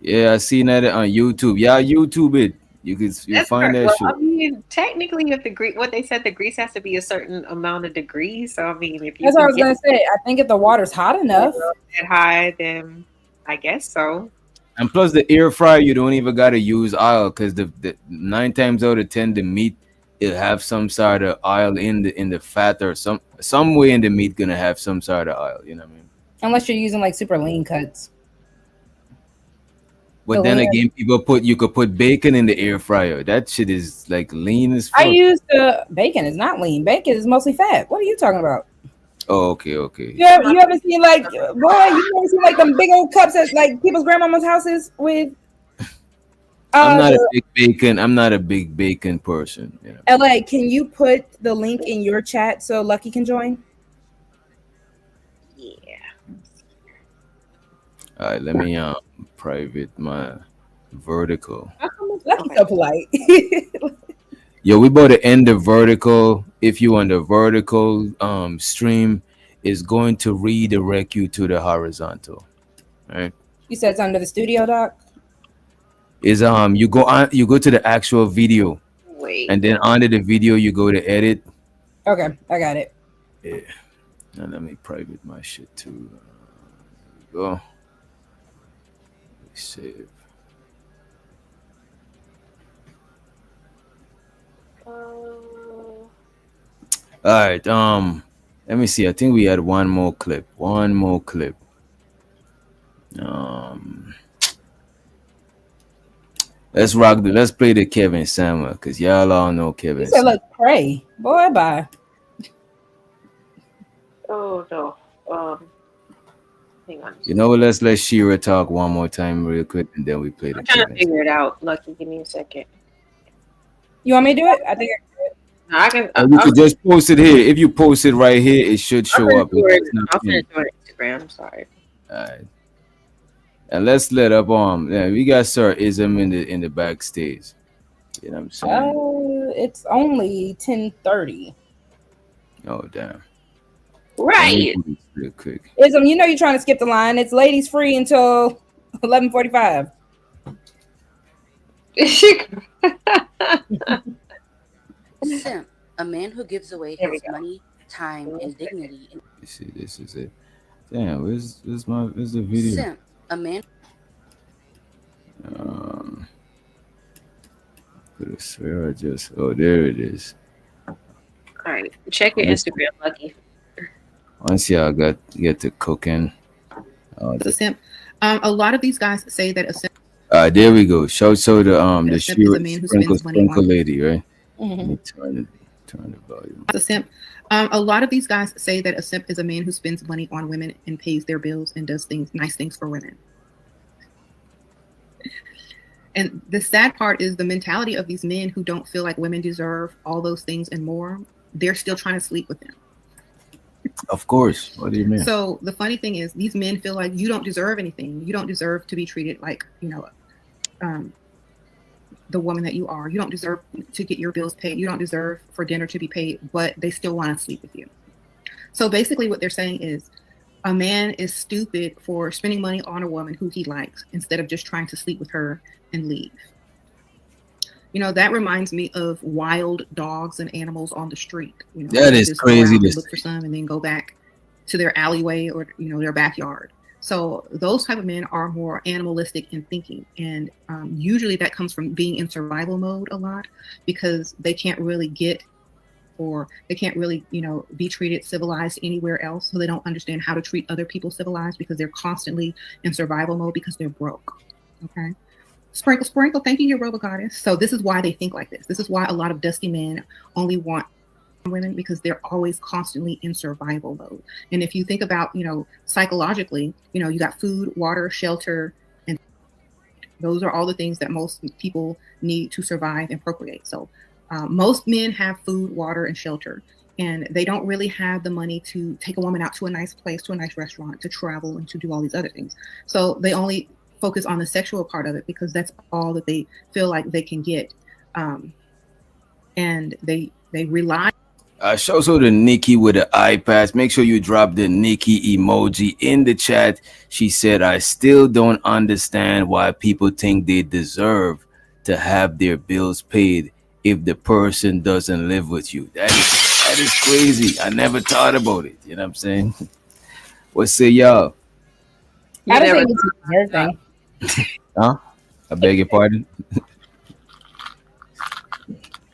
Yeah, I seen that on YouTube. Yeah, YouTube it. You find that shit. I mean, technically, if what they said, the grease has to be a certain amount of degrees. So I mean, if you That's what I was gonna say. I think if the water's hot enough, that high, then I guess so. And plus the air fryer, you don't even gotta use oil because the 9 times out of 10 the meat it'll have some sort of oil in the fat, or some way in the meat gonna have some sort of oil. You know what I mean? Unless you're using like super lean cuts. The But then lean. again, you could put bacon in the air fryer. That shit is like lean as I fuck. use the bacon is not lean. Bacon is mostly fat. What are you talking about? Oh, okay, okay. You haven't seen like boy, you haven't seen like them big old cups at like people's grandmama's houses with I'm not a the big bacon. I'm not a big bacon person. You know. LA. Can you put the link in your chat so Lucky can join? Yeah. All right, let me private my vertical. Lucky's so polite. Yo, we about to end the vertical. If you on the vertical stream, is going to redirect you to the horizontal. Right? You said it's under the studio doc. Is you go to the actual video, Wait. and then under the video you go to edit. Okay, I got it. Yeah. Now let me private my shit too. Go. Save. All right. Let me see. I think we had one more clip. One more clip. Let's rock the. Let's play the Kevin Samuel because y'all all know Kevin. You said Samuel. like pray, boy. Bye. Oh no. Hang on. You know what? Let's let Shira talk one more time real quick, and then we play the I'm trying to Kevin. figure it out. Lucky, give me a second. You want me to do it? I think No, I can. You could just post it here. If you post it right here, it should show up. I'll send it to my Instagram. Sorry. All right. And let's let up yeah, we got Sir Ism in the backstage. You know what I'm saying? it's only 10:30. Oh damn. Right. Real quick. Ism, you know you're trying to skip the line. It's ladies free until 11:45. Simp, a man who gives away his money, time, and dignity. You see, this is it. Damn, where's the video? Simp, a man. Could have swear I just. Oh, there it is. All right. Check your Instagram, Lucky. Once y'all get to cooking. The simp. A lot of these guys say that a simp. There we go. So the simp is a man who spends money sprinkle on- lady, right? Mhm. Let me turn the volume. A simp. A lot of these guys say that a simp is a man who spends money on women and pays their bills and does nice things for women. And the sad part is the mentality of these men who don't feel like women deserve all those things and more. They're still trying to sleep with them. Of course. What do you mean? So the funny thing is, these men feel like you don't deserve anything. You don't deserve to be treated like, the woman that you are. You don't deserve to get your bills paid. You don't deserve for dinner to be paid, but they still want to sleep with you. So basically what they're saying is a man is stupid for spending money on a woman who he likes instead of just trying to sleep with her and leave. That reminds me of wild dogs and animals on the street. That is crazy. They look for some and then go back to their alleyway or their backyard. So those type of men are more animalistic in thinking, and usually that comes from being in survival mode a lot because they can't really be treated civilized anywhere else. So they don't understand how to treat other people civilized because they're constantly in survival mode because they're broke. Okay. Sprinkle, sprinkle. Thank you, your Robo Goddess. So this is why they think like this. This is why a lot of dusty men only want women because they're always constantly in survival mode. And if you think about, psychologically, you got food, water, shelter, and those are all the things that most people need to survive and procreate. So most men have food, water, and shelter, and they don't really have the money to take a woman out to a nice place, to a nice restaurant, to travel, and to do all these other things. So they only focus on the sexual part of it because that's all that they feel like they can get, and they rely. Show the Nikki with the eye patch. Make sure you drop the Nikki emoji in the chat. She said, "I still don't understand why people think they deserve to have their bills paid if the person doesn't live with you." That is crazy. I never thought about it. You know what I'm saying? What say y'all? I don't think it's a thing. Huh? I beg your pardon.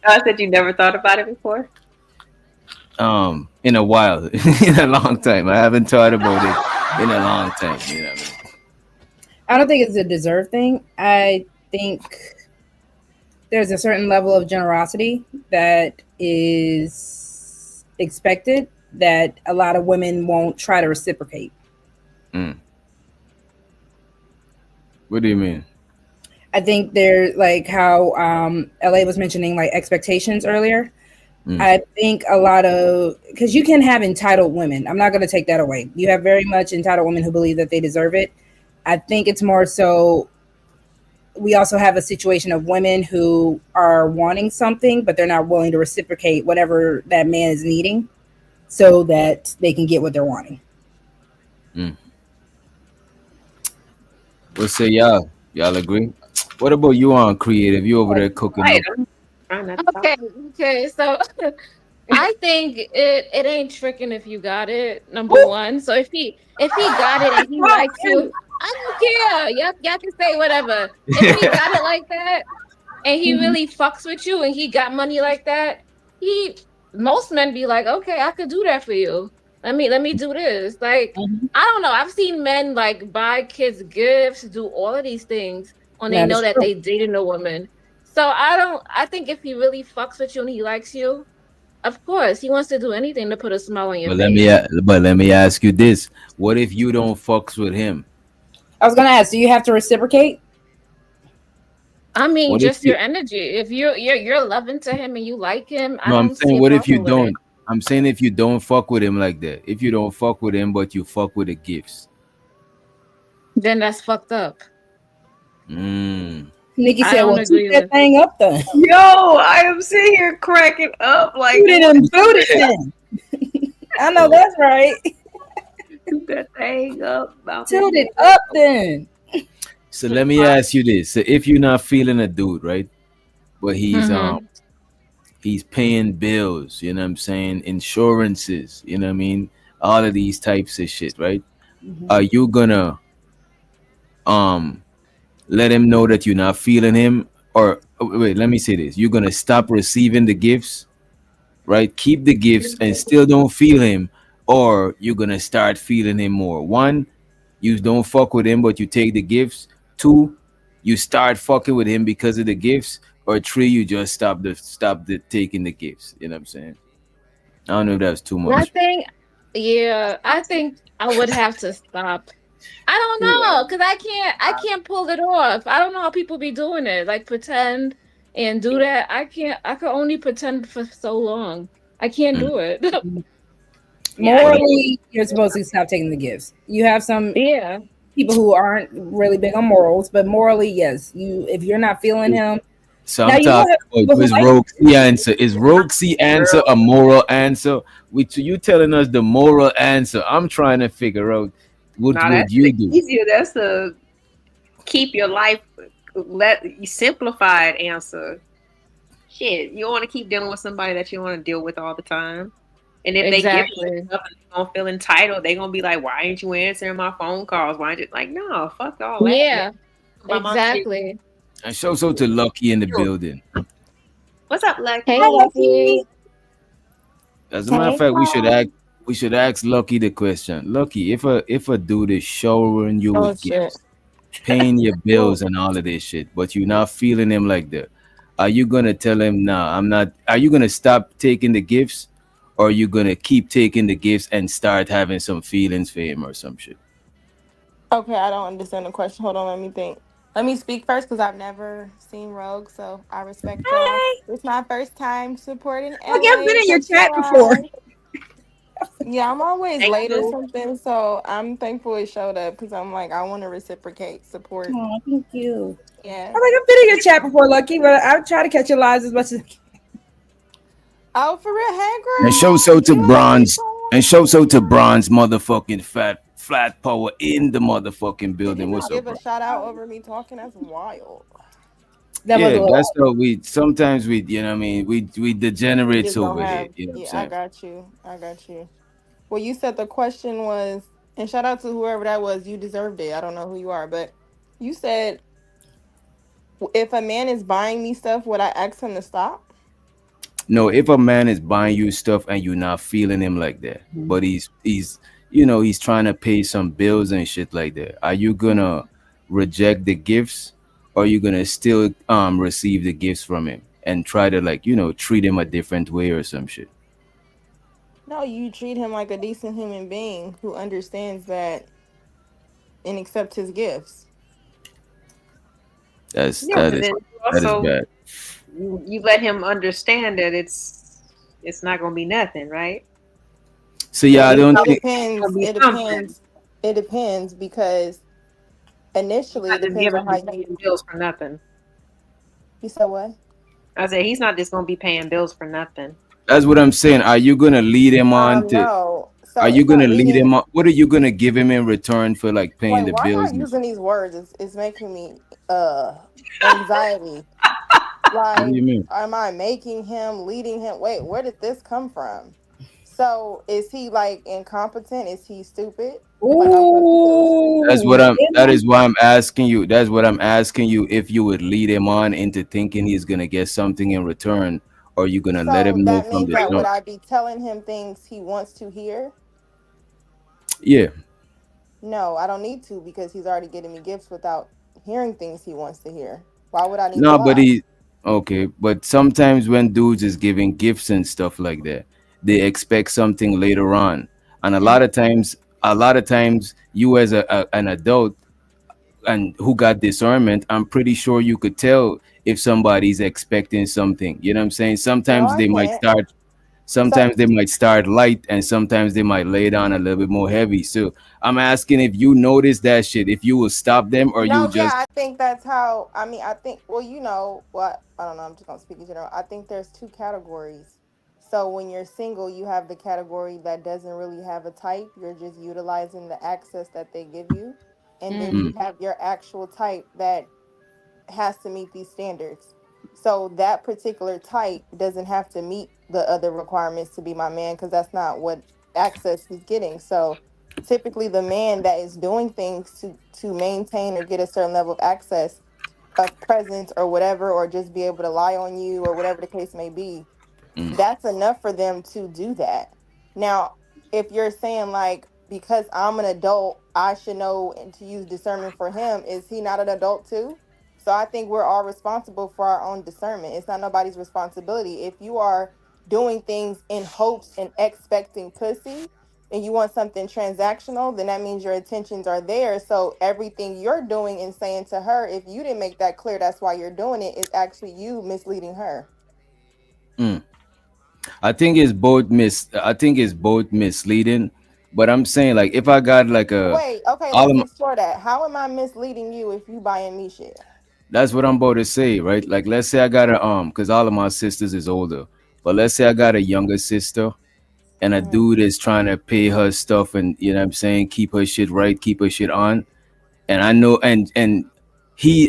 I said you never thought about it before. In a while, in a long time. I haven't thought about it in a long time. You know what I mean? I don't think it's a deserved thing. I think there's a certain level of generosity that is expected that a lot of women won't try to reciprocate. Mm. What do you mean? I think there's like how LA was mentioning like expectations earlier. Mm. I think a lot of because you can have entitled women. I'm not going to take that away. You have very much entitled women who believe that they deserve it. I think it's more so we also have a situation of women who are wanting something, but they're not willing to reciprocate whatever that man is needing so that they can get what they're wanting. Mm. What say y'all? Y'all agree? What about you on creative? You over there cooking Right. up? I'm trying not to talk. Okay, okay. So I think it ain't tricking if you got it. Number one. So if he got it and he likes you, I don't care. Y'all can say whatever. If he got it like that and he really fucks with you and he got money like that, he most men be like, okay, I could do that for you. Let me do this. Like, Mhm. I don't know. I've seen men like buy kids gifts, do all of these things when they That know is that true. they dating a woman. So I think if he really fucks with you and he likes you, of course, he wants to do anything to put a smile on your face. But let me ask you this: what if you don't fucks with him? I was going to ask, do you have to reciprocate? I mean, What if just your you? energy. If you're loving to him and you like him, I No, I'm don't see saying a what if you problem with it. don't? I'm saying if you don't fuck with him like that. If you don't fuck with him, but you fuck with the gifts. Then that's fucked up. Mm. Nikki I said, don't well, toot agree that with. thing up then. Yo, I am sitting here cracking up like Toot it what? and boot it then. I know that's right. Toot that thing up about his Toot it boy. up then. So let me ask you this: so if you're not feeling a dude, right? But Mm-hmm. he's paying bills, you know what I'm saying? Insurances, you know what I mean? All of these types of shit, right? Are Mhm. you gonna um let him know that you're not feeling him? Or wait, let me say this. You're gonna stop receiving the gifts, right? Keep the gifts and still don't feel him, or you're gonna start feeling him more. One, you don't fuck with him, but you take the gifts. Two, you start fucking with him because of the gifts. Or three, you just stop the taking the gifts. You know what I'm saying? I don't know if that's too I much. think, yeah, I think I would have to stop. I don't know, because I can't pull it off. I don't know how people be doing it, like pretend and do that. I could only pretend for so long. I can't Mm. do it. Yeah, I What? can't. Morally, you're supposed to stop taking the gifts. You have some Yeah, people who aren't really big on morals, but morally, yes. You if you're not feeling him, So now I'm you will talking have about people who his like Roxy answer. Is Roxy answer a moral answer? Which you telling us the moral answer? I'm trying to figure out what No, would that's you the do? easier. That's the keep your life let you simplified answer. Shit, you want to keep dealing with somebody that you want to deal with all the time. And if they give you exactly. stuff and they gonna feel entitled, they gonna be like, "Why ain't you answering my phone calls? Why ain't you like, no, fuck all that, man. Yeah, About my shit. exactly. And show so to Lucky in the building. What's up, Lucky? Hey, Hi, Lucky. Lucky. As a matter of Hey fact, guys. we should ask Lucky the question. Lucky, if a dude is showering you Oh with shit. gifts, paying your Well, bills and all of this shit, but you're not feeling him like that, are you gonna tell him, nah, I'm not? Are you gonna stop taking the gifts, or are you gonna keep taking the gifts and start having some feelings for him or some shit? Okay, I don't understand the question. Hold on, let me think. Let me speak first because I've never seen Rogue, so I respect y'all. Hi. It's my first time supporting Lucky, I've been LA. in your chat before. Subscribe. Yeah, I'm always Thank late or you. something, so I'm thankful it showed up because I'm like, I want to reciprocate support. Oh, thank you. Yeah. I'm like, I've been in your chat before, Lucky, but I try to catch your lives as much as I can. Oh, for real? Hey, And show so girl. to You ain't been bronze, showing and up show in so a to while. bronze motherfucking flat power in the motherfucking He building. didn't What's up, give a bro? shout out over me talking. That's wild. That was a Yeah, little that's how we sometimes we you know what I mean we We degenerates just don't over here. have. You know what I'm Yeah, I saying? got you. I got you. Well, you said the question was, and shout out to whoever that was. You deserved it. I don't know who you are, but you said if a man is buying me stuff, would I ask him to stop? No, if a man is buying you stuff and you're not feeling him like that, but he's he's trying to pay some bills and shit like that, are you gonna reject the gifts, or are you gonna still receive the gifts from him and try to like treat him a different way or some shit? No, you treat him like a decent human being who understands that and accepts his gifts. That's Yeah, but then you that is also bad. you let him understand that it's not gonna be nothing, right? So Or yeah, at I least don't It think it's gonna depends. be It something. depends. It depends because initially Not it just depends giving on how him you. paying bills for nothing. You said what? I said he's not just gonna be paying bills for nothing. that's what I'm saying. Are you gonna lead him on to? No. Are So you it's gonna not lead leading. him on? What are you gonna give him in return for like paying Wait, the why bills y'all and shit? using these words? It's making me anxiety. What do Like, you mean? am I making him, leading him? Wait, where did this come from? So is he like incompetent? Is he stupid? Like I'm confused. Ooh, That is why I'm asking you. That's what I'm asking you. If you would lead him on into thinking he's gonna get something in return, or you gonna let So him know that from means the that would jump? I be telling him things he wants to hear? Yeah. No, I don't need to because he's already getting me gifts without hearing things he wants to hear. Why would I need to No, but lie? he okay. But sometimes when dudes is giving gifts and stuff like that, they expect something later on, and a lot of times, you as an adult and who got discernment, I'm pretty sure you could tell if somebody's expecting something. You know what I'm saying? No, I can't. So Sometimes they might start light, and sometimes they might lay down a little bit more heavy. So I'm asking if you notice that shit, if you will stop them, or you no, yeah, just I think that's how. I mean, I think. Well, you know what? I don't know. I'm just gonna speak in general. I think there's two categories. So when you're single, you have the category that doesn't really have a type. You're just utilizing the access that they give you, and then you mm, have your actual type that has to meet these standards. So that particular type doesn't have to meet the other requirements to be my man because that's not what access he's getting. So typically the man that is doing things to maintain or get a certain level of access of presence or whatever, or just be able to lie on you or whatever the case may be, mm. that's enough for them to do that. Now, if you're saying like because I'm an adult, I should know and to use discernment for him, is he not an adult too? So I think we're all responsible for our own discernment. It's not nobody's responsibility. If you are doing things in hopes and expecting pussy and you want something transactional, then that means your intentions are there. So everything you're doing and saying to her, if you didn't make that clear, that's why you're doing it, is actually you misleading her. Mm. I think it's both misleading, but I'm saying like if I got like a Wait, okay, all let's of my, explore that. How am I misleading you if you buying me shit? that's what I'm about to say, right? Like let's say I got a because all of my sisters is older, but let's say I got a younger sister and a Mhm. dude is trying to pay her stuff and what I'm saying, keep her shit right, keep her shit on. And I know and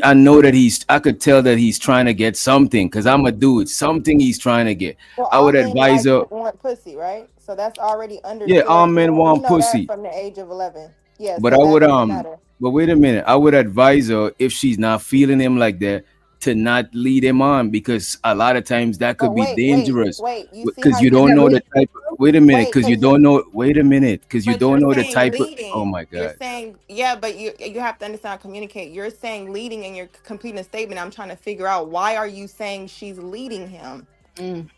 I know that I could tell that he's trying to get something because I'm a dude, something he's trying to get. Well, I all would men advise like her, want pussy, right? So that's already yeah, all understood. men We want know that pussy. from the age of 11. Yeah, But so I that would doesn't matter. but wait a minute. I would advise her if she's not feeling him like that to not lead him on because a lot of times that But could be wait, wait, dangerous wait. You see because how you you're don't know the switching? type of, wait a minute, Wait, because you because you're don't know, wait a minute, because you but don't you're know the saying type of, oh leading. my You're God. saying, yeah, but you have to understand how to communicate. You're saying leading and you're completing a statement. I'm trying to figure out why are you saying she's leading him? mm.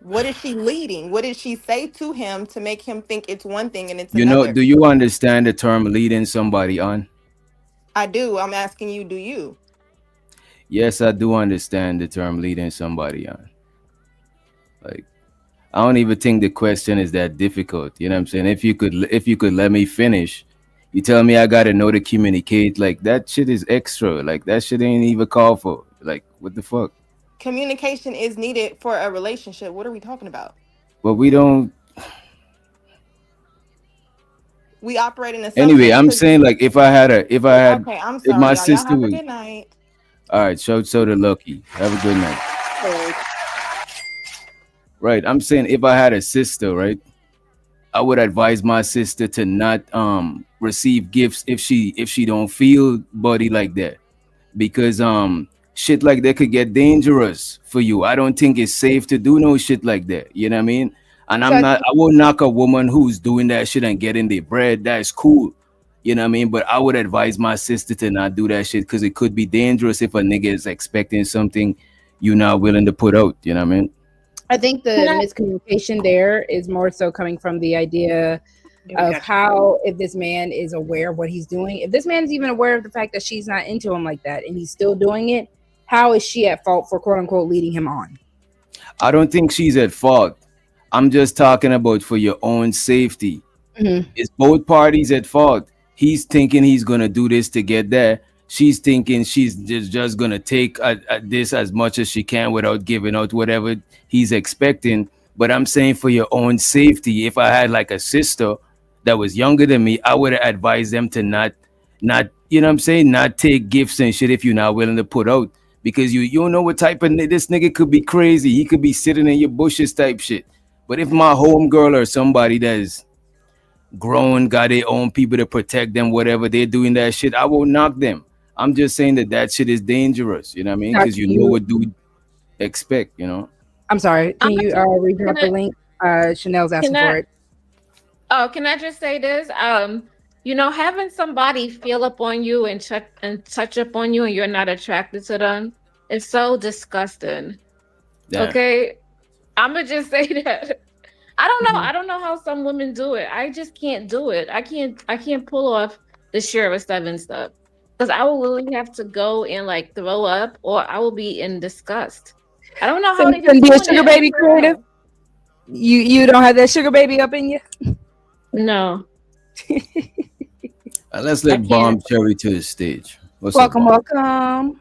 What is she leading? What did she say to him to make him think it's one thing and it's You know, another? do you understand the term leading somebody on? I do. I'm asking you, do you? Yes, I do understand the term leading somebody on. Like, I don't even think the question is that difficult. You know what I'm saying? If you could let me finish, you tell me I gotta know to communicate. Like that shit is extra. Like that shit ain't even called for. Like what the fuck? Communication is needed for a relationship. What are we talking about? But we don't. We operate in Anyway, assumptions I'm because saying like okay, I'm if sorry, my y'all. Y'all sister have a was good night. all right. So the lucky. Have a good night. Right. I'm saying if I had a sister, right, I would advise my sister to not receive gifts if she don't feel buddy like that because shit like that could get dangerous for you. I don't think it's safe to do no shit like that. You know what I mean? And So I I won't knock a woman who's doing that shit and getting their bread. That's cool. You know what I mean? But I would advise my sister to not do that shit because it could be dangerous if a nigga is expecting something you're not willing to put out. You know what I mean? I think Can the I? miscommunication there is more so coming from the idea Yeah, we of got you. how, if this man is aware of what he's doing, if this man is even aware of the fact that she's not into him like that and he's still doing it, how is she at fault for quote unquote leading him on? I don't think she's at fault. I'm just talking about for your own safety. Mhm. It's both parties at fault. He's thinking he's gonna do this to get there. She's thinking she's just gonna take this as much as she can without giving out whatever he's expecting. But I'm saying for your own safety, if I had like a sister that was younger than me, I would have advised them to not you know what I'm saying, not take gifts and shit if you're not willing to put out because you don't know what type of this nigga could be crazy. He could be sitting in your bushes type shit. But if my home girl or somebody that's grown, got their own people to protect them, whatever they're doing that shit, I won't knock them. I'm just saying that that shit is dangerous. You know what I mean? Now, Because can you know you, what dude expect. You know. I'm sorry, I'm can you actually. Can redrop the I? link? Chanel's Can asking I? for it. Oh, can I just say this? Having somebody feel up on you and touch up on you and you're not attracted to them is so disgusting. Yeah. Okay? I'ma just say that. I don't know. Mhm. I don't know how some women do it. I just can't do it. I can't pull off the Shira Seven stuff. Because I will literally have to go and like throw up or I will be in disgust. I don't know So how you they be can be a doing sugar it. I baby swear creative. no. You don't have that sugar baby up in you. No, Let's I let can't. Bomb Cherry to the stage. What's up, Welcome, Bomb? welcome.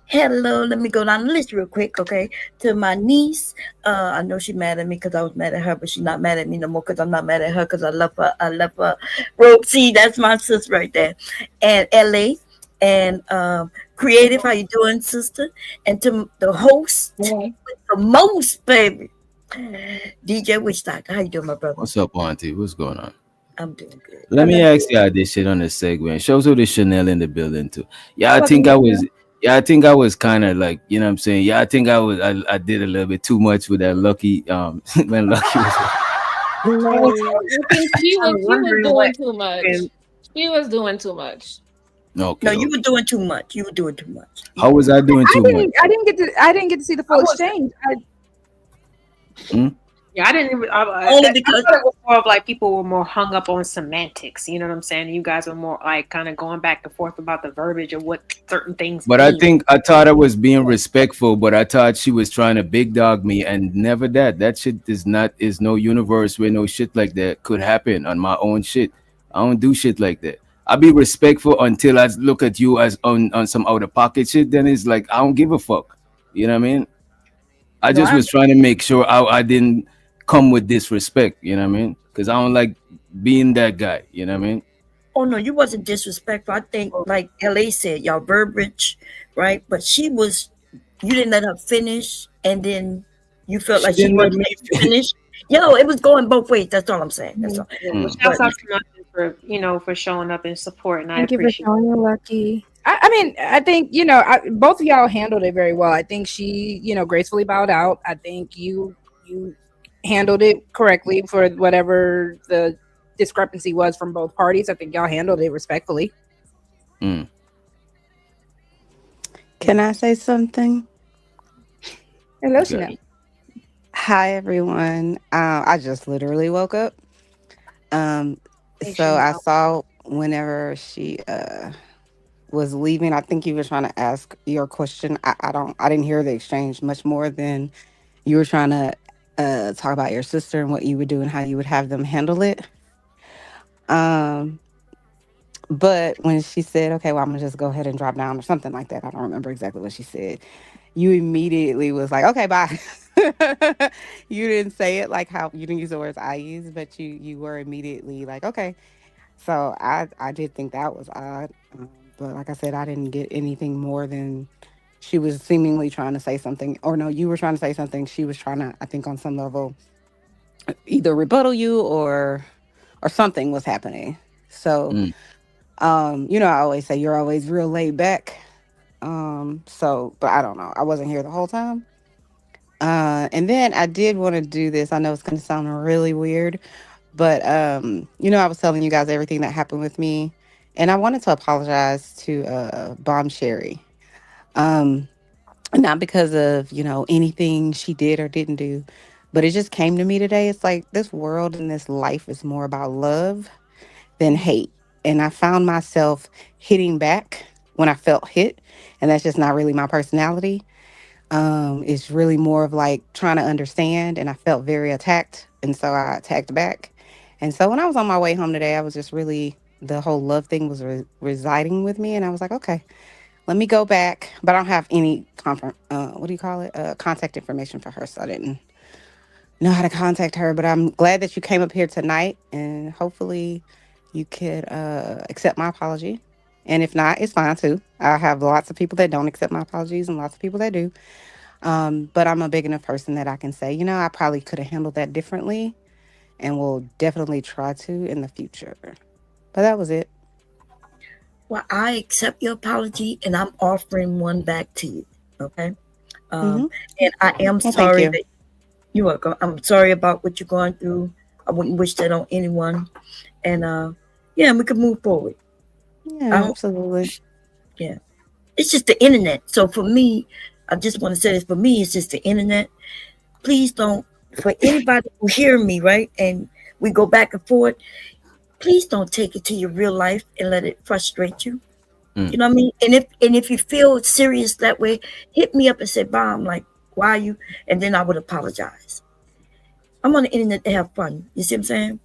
Hello, let me go down the list real quick, okay? To my niece, I know she mad at me because I was mad at her, but she's not mad at me no more because I'm not mad at her because I love her. I love her. Roxy, that's my sis right there. And LA and Creative, how you doing, sister? And to the host, Yeah. the most, baby. DJ Wishstock, how you doing, my brother? What's up, Auntie? What's going on? I'm doing good. Let me ask y'all this shit on the segment. Shows who the Chanel in the building too. Yeah, I think Welcome, I welcome. was. Yeah, I think I was kind of like, you know what I'm saying. Yeah, I think I did a little bit too much with that Lucky when Lucky was. No, I think she I'm was wondering what doing too much. happened. She was doing too much. No, Okay, you okay. were doing too much. You were doing too much. How was I doing I too much? didn't. I didn't get to see the I full was. exchange. Hmm? Yeah, I didn't even. Only I because thought it was more of like people were more hung up on semantics. You know what I'm saying? You guys were more like kind of going back and forth about the verbiage of what certain things But mean. I thought I was being respectful, but I thought she was trying to big dog me, and never that. That shit is no universe where no shit like that could happen on my own shit. I don't do shit like that. I be respectful until I look at you as on some out of pocket shit. Then it's like I don't give a fuck. You know what I mean? I no, just I was trying to make sure I didn't come with disrespect. You know what I mean? Because I don't like being that guy. You know what I mean? Oh no, you wasn't disrespectful. I think, like LA said, y'all verbiage, right? But she was, you didn't let her finish, and then you felt She like she didn't let wanted to me. let you finish. Yo, it was going both ways. That's all I'm saying. That's all. Yeah, well, Mm. shouts But out to my for for showing up and supporting. I Thank you for appreciate showing your lucky. I mean, I think both of y'all handled it very well. I think she, gracefully bowed out. I think you handled it correctly for whatever the discrepancy was from both parties. I think y'all handled it respectfully. Mm. Can I say something? Hello, Got Chanel. it. Hi, everyone. I just literally woke up. Um, Hey, so I Chanel. saw whenever she was leaving. I think you were trying to ask your question. I didn't hear the exchange much more than you were trying to talk about your sister and what you would do and how you would have them handle it. Um, but when she said, "Okay, well, I'm gonna just go ahead and drop down" or something like that, I don't remember exactly what she said. You immediately was like, "Okay, bye." You didn't say it like how you didn't use the words I use, but you were immediately like, "Okay." So I did think that was odd, but like I said, I didn't get anything more than she was seemingly trying to say something, or no, you were trying to say something. She was trying to, I think, on some level, either rebuttal you or something was happening. So, Mm. I always say you're always real laid back. So, but I don't know. I wasn't here the whole time. And then I did want to do this. I know it's going to sound really weird, but I was telling you guys everything that happened with me, and I wanted to apologize to Bomb Sherry. Um, Not because of anything she did or didn't do, but it just came to me today. It's like this world and this life is more about love than hate, and I found myself hitting back when I felt hit, and that's just not really my personality. It's really more of like trying to understand, and I felt very attacked, and so I attacked back. And so when I was on my way home today, I was just really the whole love thing was residing with me, and I was like, okay, let me go back, but I don't have any what do you call it? Contact information for her, so I didn't know how to contact her. But I'm glad that you came up here tonight, and hopefully you could accept my apology. And if not, it's fine too. I have lots of people that don't accept my apologies and lots of people that do. But I'm a big enough person that I can say, I probably could have handled that differently and will definitely try to in the future. But that was it. Well, I accept your apology and I'm offering one back to you. Okay. Hmm. And I am Well, thank sorry you. that you're welcome. I'm sorry about what you're going through. I wouldn't wish that on anyone. And yeah, we can move forward. I Yeah, hope, absolutely. yeah. It's just the internet. So for me, I just want to say this for me, it's just the internet. Please don't, for anybody who hear me, right? And we go back and forth, please don't take it to your real life and let it frustrate you. Mm. You know what I mean? And if you feel serious that way, hit me up and say, "Bomb, like, why are you?" And then I would apologize. I'm on the internet to have fun. You see what I'm saying?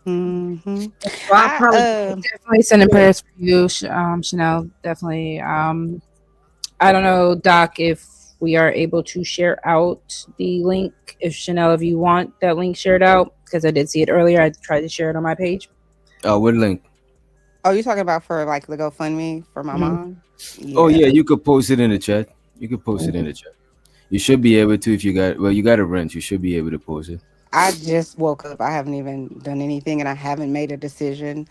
Hmm. So I I apologize. Definitely sending Yeah. prayers for you, Chanel. Definitely. I don't know, Doc, if we are able to share out the link. If Chanel, if you want that link shared out, because I did see it earlier, I tried to share it on my page. What link? Oh, you talking about for like the GoFundMe for my Mhm. mom? Oh Yeah. yeah, you could post it in the chat. You could post it in the chat. You should be able to if you got you got a rent. You should be able to post it. I just woke up. I haven't even done anything and I haven't made a decision.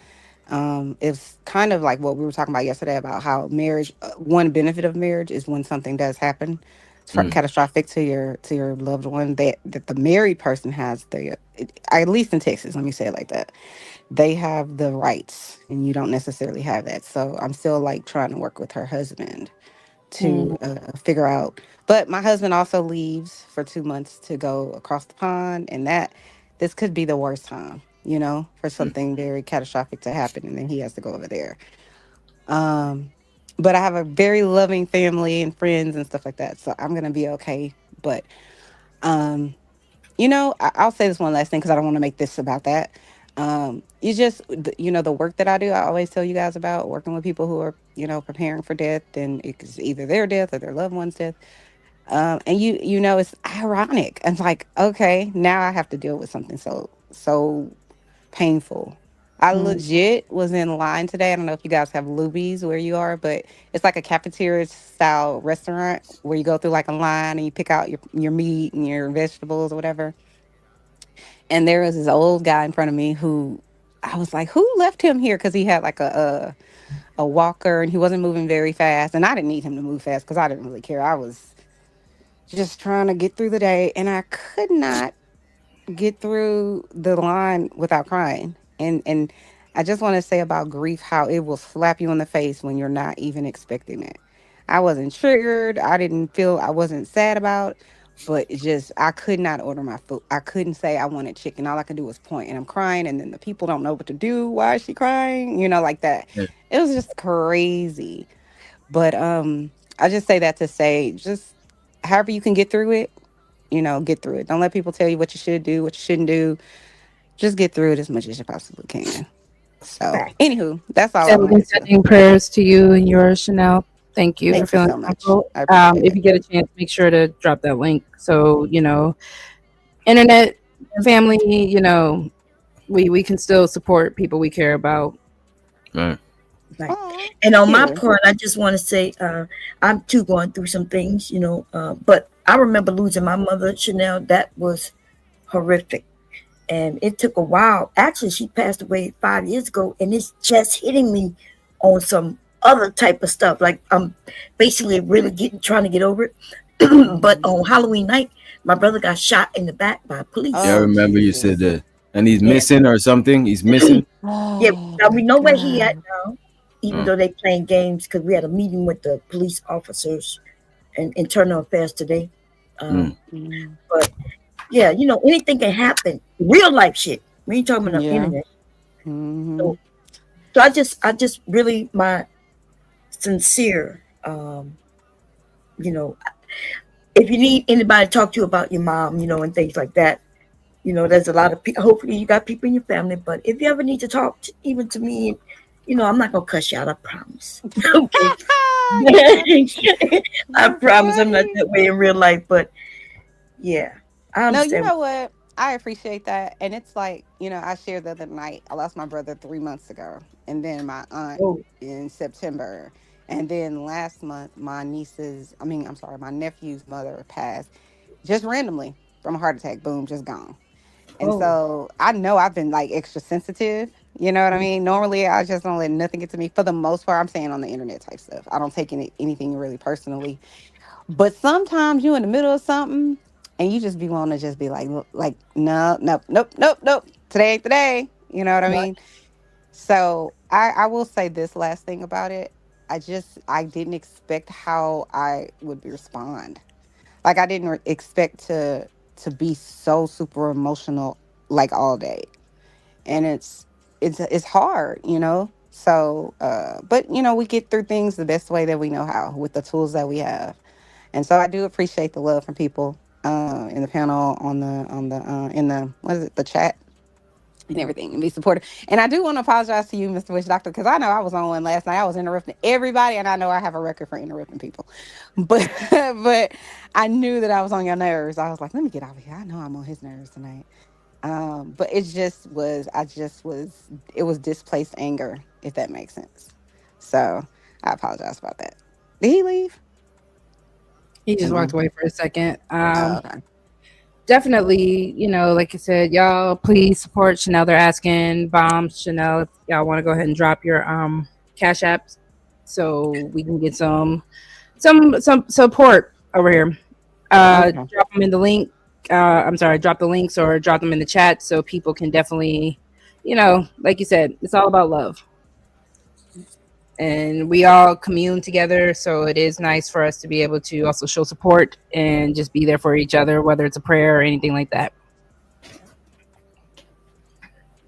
It's kind of like what we were talking about yesterday about how marriage, one benefit of marriage is when something does happen Mm. catastrophic to your loved one that the married person has at least in Texas, let me say it like that. They have the rights and you don't necessarily have that. So I'm still like trying to work with her husband Mm. to figure out. But my husband also leaves for 2 months to go across the pond, and that this could be the worst time, for Mm. something very catastrophic to happen, and then he has to go over there. Um, but I have a very loving family and friends and stuff like that, so I'm gonna be okay. But um, I'll say this one last thing because I don't want to make this about that. The work that I do, I always tell you guys about working with people who are, preparing for death, and it's either their death or their loved one's death. And it's ironic. And it's like, okay, now I have to deal with something so painful. I Mm. legit was in line today. I don't know if you guys have Luby's where you are, but it's like a cafeteria style restaurant where you go through like a line and you pick out your meat and your vegetables or whatever. And there was this old guy in front of me who I was like, who left him here? Because he had like a walker and he wasn't moving very fast. And I didn't need him to move fast because I didn't really care. I was just trying to get through the day and I could not get through the line without crying. And I just want to say about grief how it will slap you in the face when you're not even expecting it. I wasn't triggered. I wasn't sad about, but it just I could not order my food. I couldn't say I wanted chicken. All I could do was point and I'm crying and then the people don't know what to do. Why is she crying? Like that. Yeah. It was just crazy. But I just say that to say just however you can get through it, get through it. Don't let people tell you what you should do, what you shouldn't do. Just get through it as much as you possibly can. So, Fact. anywho, that's all I Definitely wanted to. sending prayers to you and yours, Chanel. Thank you for Thank you feeling so much. comfortable. I appreciate If it. you get a chance, make sure to drop that link. So, internet family, we can still support people we care about. Right. Right. Oh, And thank on my you. part, I just want to say, I'm too going through some things, but I remember losing my mother, Chanel. That was horrific. And it took a while. Actually, she passed away 5 years ago, and it's just hitting me on some other type of stuff. Like I'm basically really trying to get over it. But on Halloween night, my brother got shot in the back by Yeah, I police. Oh remember you said Jesus. that. And he's Yeah, missing or something. He's missing. yeah. Oh Now we my know where he at God. now, even Mm, though they playing games because we had a meeting with the police officers and internal affairs today. mm. Mm, But yeah, anything can happen. Real life shit. We ain't talking about no yeah. internet. Hmm. So, so I just really my sincere, you know, if you need anybody to talk to you about your mom, and things like that, there's a lot of people. Hopefully, you got people in your family. But if you ever need to talk, even to me, I'm not gonna cuss you out. I promise. Okay. You're funny. I You're promise I'm not funny. that way in real life. But yeah, I No, you understand. know what? I appreciate that. And it's like, I shared the other night. I lost my brother 3 months ago, and then my aunt Oh, in September. And then last month, I'm sorry, my nephew's mother passed just randomly from a heart attack. Boom, just gone. And oh, so I know I've been like extra sensitive. You know what I mean? Normally, I just don't let nothing get to me. For the most part, I'm saying on the internet type stuff. I don't take anything really personally. But sometimes you in the middle of something and you just be wanting to just be like, no, nope, nope, nope, nope. Today ain't the day. You know what I right. mean? So I will say this last thing about it. I didn't expect how I would respond. Like I didn't expect to be so super emotional like all day. And it's hard. So but we get through things the best way that we know how with the tools that we have. And so I do appreciate the love from people in the panel on the in the what is it, the chat and everything and be supportive. And I do want to apologize to you, Mr. Witch Doctor, because I know I was on one last night. I was interrupting everybody, and I know I have a record for interrupting people. But but I knew that I was on your nerves. I was like, let me get out of here. I know I'm on his nerves tonight. But it was displaced anger, if that makes sense. So I apologize about that. Did he leave? He just walked No. away for a second. Oh, okay. Definitely, like I said, y'all please support Chanel. They're asking Bombs Chanel if y'all want to go ahead and drop your cash apps so we can get some support over here. Okay. Drop them in the link. I'm sorry, drop the links or drop them in the chat so people can definitely, like you said, it's all about love. And we all commune together, so it is nice for us to be able to also show support and just be there for each other, whether it's a prayer or anything like that.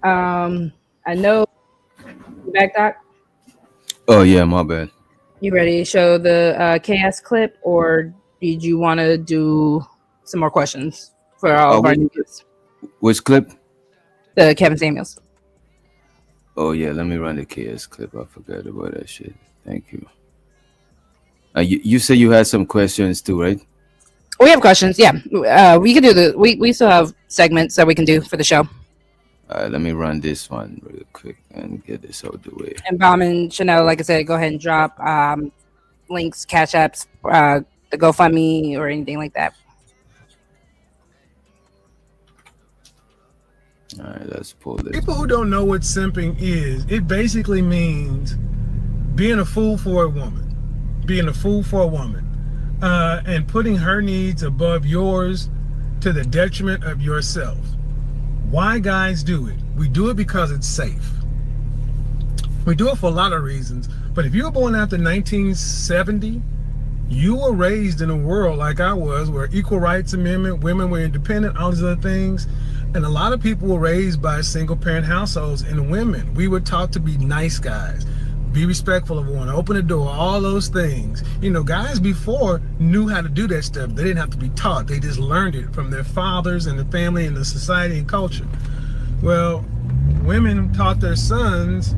I know you back, Doc. Oh yeah, my bad. You ready to show the KS clip, or did you want to do some more questions for all of our Which, new guests? which clip? The Kevin Samuels. Oh yeah, let me run the KS clip. I forgot about that shit. Thank you. You said you had some questions too, right? We have questions. Yeah, we can do we still have segments that we can do for the show. All right, let me run this one real quick and get this out the way. And Bomb and Chanel, like I said, go ahead and drop links, cash apps, the GoFundMe or anything like that. All right, let's pull this. People who don't know what simping is, it basically means being a fool for a woman, and putting her needs above yours to the detriment of yourself. Why guys do it? We do it because it's safe. We do it for a lot of reasons, but if you were born after 1970, you were raised in a world like I was, where equal rights amendment, women were independent, all these other things. And a lot of people were raised by single parent households, and women, we were taught to be nice guys, be respectful of one, open the door, all those things. Guys before knew how to do that stuff. They didn't have to be taught. They just learned it from their fathers and the family and the society and culture. Well, women taught their sons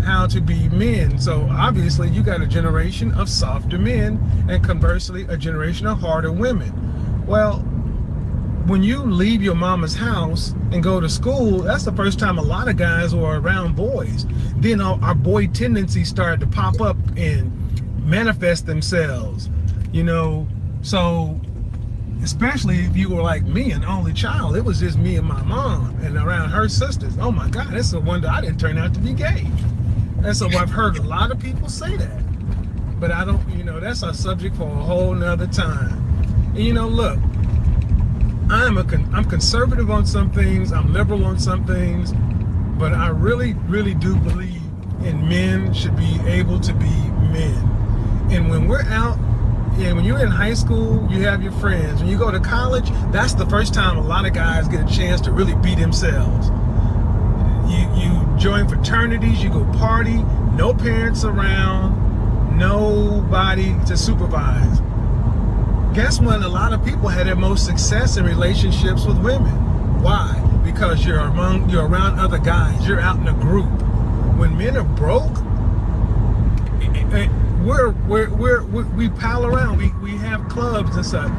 how to be men. So obviously you got a generation of softer men and conversely a generation of harder women. Well, when you leave your mama's house and go to school, that's the first time a lot of guys were around boys. Then our boy tendencies started to pop up and manifest themselves, so especially if you were like me, an only child, it was just me and my mom and around her sisters. Oh my God, it's a wonder I didn't turn out to be gay. And so I've heard a lot of people say that. But I don't, that's a subject for a whole nother time. And look, I'm conservative on some things, I'm liberal on some things, but I really, really do believe in men should be able to be men. And when we're out, and when you're in high school, you have your friends. When you go to college, that's the first time a lot of guys get a chance to really be themselves. You join fraternities, you go party, no parents around, nobody to supervise. Guess when a lot of people had their most success in relationships with women? Why? Because you're around other guys, you're out in a group. When men are broke, we pal around, we have clubs and stuff.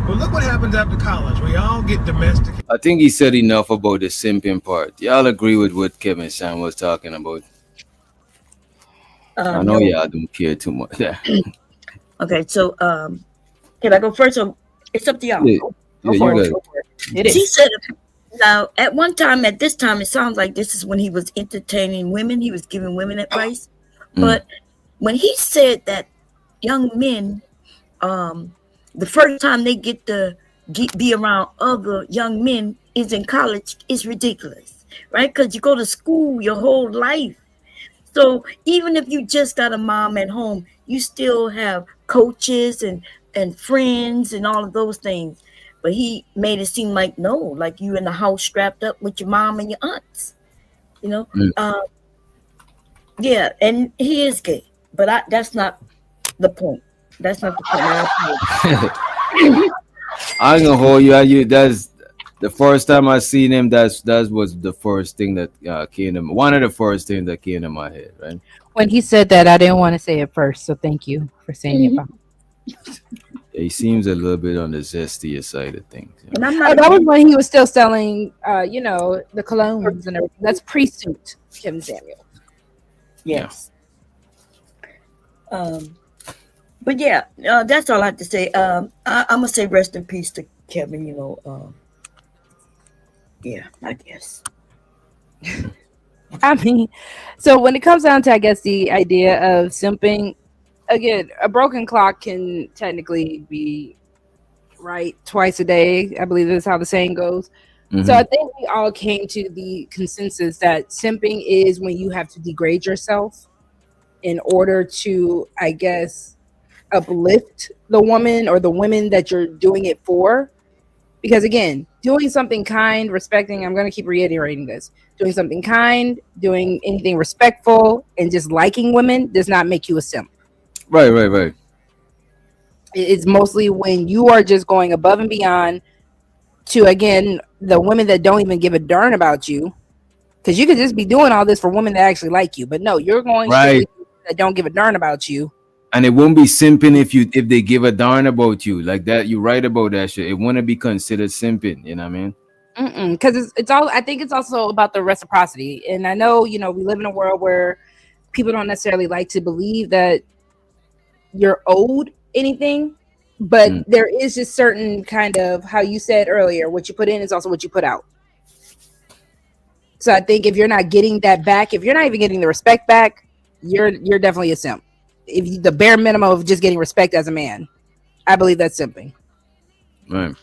But look what happens after college. We all get domestic. I think he said enough about the simping part. Y'all agree with what Kevin Sam was talking about? I know No. y'all don't care too much. Yeah, Okay, so can I go first? Or it's up to y'all. yeah, Go you for got it. it. Go for it. It She is. said, now at one time, at this time, it sounds like this is when he was entertaining women. He was giving women advice. But when he said that young men, the first time they get to be around other young men is in college, is ridiculous, right? Because you go to school your whole life. So even if you just got a mom at home, you still have coaches and friends and all of those things. But he made it seem like no, like you in the house strapped up with your mom and your aunts. You know, Mm. yeah, and he is gay, but that's not the point. That's not the point. I ain't gonna hold you. That's the first time I seen him. That was the first thing that came to one of the first things that came to my head. Right? When he said that, I didn't want to say it first, so thank you for saying it. He seems a little bit on the zestier side of things. You And know? I'm Oh, not. that was when he was still selling, the colognes and everything. That's pre-suit, Kevin Samuel. Yes. But yeah, that's all I have to say. I'm gonna say rest in peace to Kevin. Yeah, I guess. I mean, so when it comes down to, I guess, the idea of simping, again, a broken clock can technically be right twice a day. I believe that's how the saying goes. So I think we all came to the consensus that simping is when you have to degrade yourself in order to, I guess, uplift the woman or the women that you're doing it for. Because again, doing something kind, respecting, I'm going to keep reiterating this, doing something kind, doing anything respectful, and just liking women does not make you a simp. Right. It's mostly when you are just going above and beyond to, again, the women that don't even give a darn about you. Because you could just be doing all this for women that actually like you. But no, you're going Right. strictly that don't give a darn about you. And it won't be simping if they give a darn about you like that. You right about that shit. It wouldn't be considered simping. You know what I mean? Because it's all, I think it's also about the reciprocity. And I know, we live in a world where people don't necessarily like to believe that you're owed anything, but there is just certain kind of, how you said earlier, what you put in is also what you put out. So I think if you're not getting that back, if you're not even getting the respect back, you're definitely a simp. If you, the bare minimum of just getting respect as a man, I believe that's simping. Right.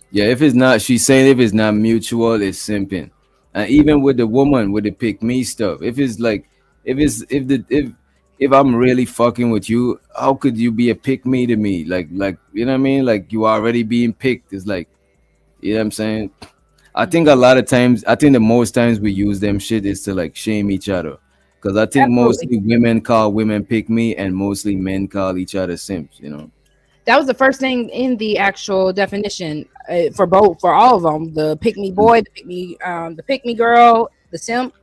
Yeah, if it's not, she's saying if it's not mutual, it's simping. And even with the woman with the pick me stuff, if it's like, if I'm really fucking with you, how could you be a pick me to me? Like you know what I mean? Like you already being picked. It's like, you know what I'm saying? I think a lot of times, I think the most times we use them shit is to like shame each other. Because I think Absolutely. mostly women call women pick me and mostly men call each other simps, you know? That was the first thing in the actual definition for all of them. The pick me boy, the pick me girl, the simp.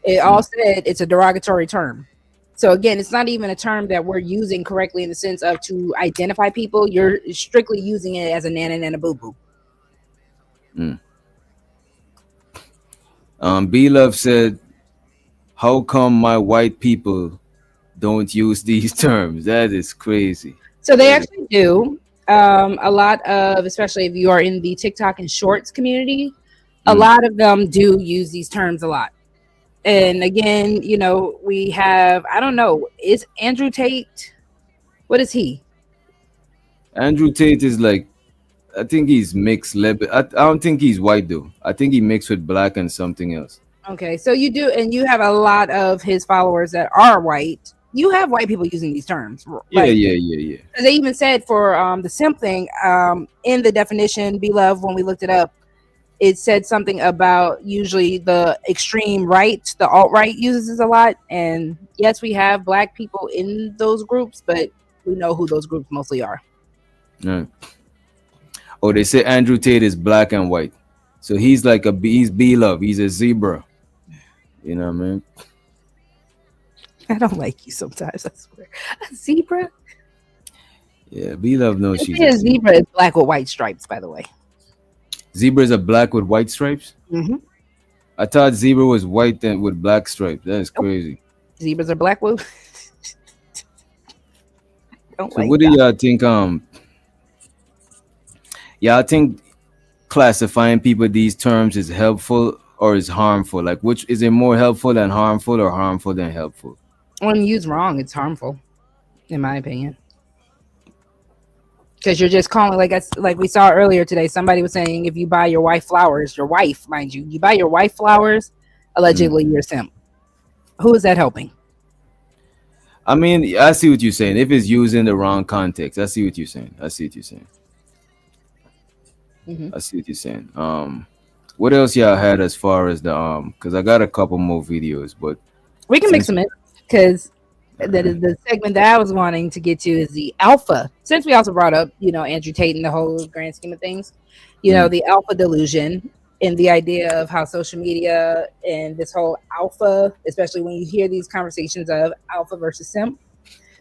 It all said it's a derogatory term. So again, it's not even a term that we're using correctly in the sense of to identify people. You're strictly using it as a nana and a boo boo. B Love said, how come my white people don't use these terms? That is crazy. So they actually do. A lot of, especially if you are in the TikTok and Shorts community, a lot of them do use these terms a lot. And again, we have, I don't know, is Andrew Tate, what is he? Andrew Tate is like, I think he's mixed. I don't think he's white though. I think he mixed with black and something else. Okay, so you do, and you have a lot of his followers that are white. You have white people using these terms, Yeah, like yeah, yeah, yeah. they even said for the simp thing, in the definition, be love, when we looked it up, it said something about usually the extreme right, the alt right uses this a lot. And yes, we have black people in those groups, but we know who those groups mostly are. Yeah. Oh, they say Andrew Tate is black and white, so he's like he's B love. He's a zebra. You know what I mean? I don't like you sometimes, I swear. A zebra? Yeah, B love knows They she's say a a zebra. zebra is black with white stripes, by the way. Zebras are black with white stripes. Mm-hmm. I thought zebra was white and with black stripes. That is Nope. crazy. Zebras are black with. Don't So like what do that. y'all think? Y'all think classifying people these terms is helpful or is harmful? Like, which is it more helpful than harmful or harmful than helpful? When used wrong, it's harmful, in my opinion. Because you're just calling, like we saw earlier today, somebody was saying if you buy your wife flowers, your wife, mind you, you buy your wife flowers, Mm. allegedly you're a simp. Who is that helping? I mean, I see what you're saying. If it's used in the wrong context, I see what you're saying. I see what you're saying. Mm-hmm. I see what you're saying. What else y'all had as far as the Because I got a couple more videos, but We can mix since them in because that uh, is the segment that I was wanting to get to is the alpha. Since we also brought up, Andrew Tate and the whole grand scheme of things, mm, the alpha delusion and the idea of how social media and this whole alpha, especially when you hear these conversations of alpha versus simp,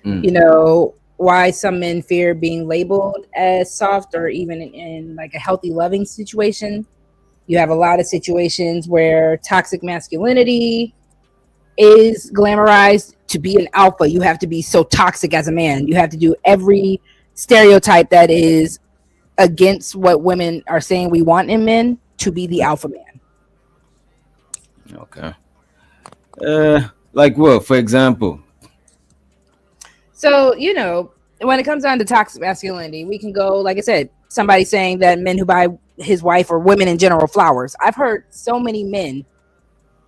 mm, why some men fear being labeled as soft or even in like a healthy loving situation. You have a lot of situations where toxic masculinity is glamorized. To be an alpha, you have to be so toxic as a man. You have to do every stereotype that is against what women are saying we want in men to be the alpha man. okay. Like what? For example, So, when it comes down to toxic masculinity, we can go, like I said, somebody saying that men who buy his wife or women in general flowers. I've heard so many men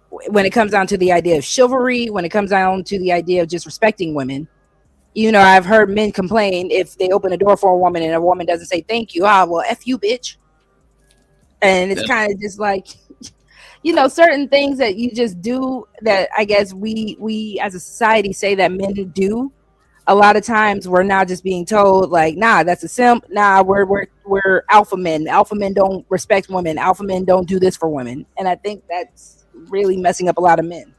when it comes down to the idea of chivalry, when it comes down to the idea of just respecting women. I've heard men complain if they open a door for a woman and a woman doesn't say thank you. Ah, well, F you, bitch. And it's kind of just like, certain things that you just do that I guess we as a society say that men do. A lot of times we're now just being told like, nah, that's a simp. Nah, we're alpha men. Alpha men don't respect women. Alpha men don't do this for women. And I think that's really messing up a lot of men.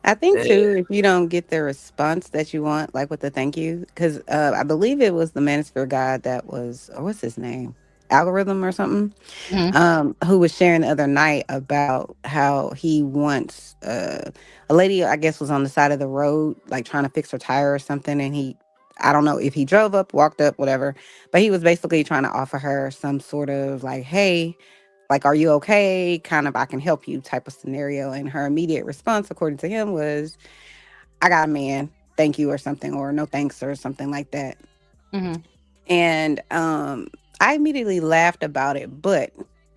I think eh, too, if you don't get the response that you want, like with the thank you, because I believe it was the Manosphere guy that was, or what's his name, algorithm or something, Mm-hmm. who was sharing the other night about how he wants a lady, I guess, was on the side of the road, like trying to fix her tire or something, and I don't know if he drove up, walked up, whatever, but he was basically trying to offer her some sort of like, hey, like, are you okay? Kind of, I can help you type of scenario. And her immediate response, according to him, was, I got a man, thank you, or something, or no thanks, or something like that. Mm-hmm. And I immediately laughed about it, but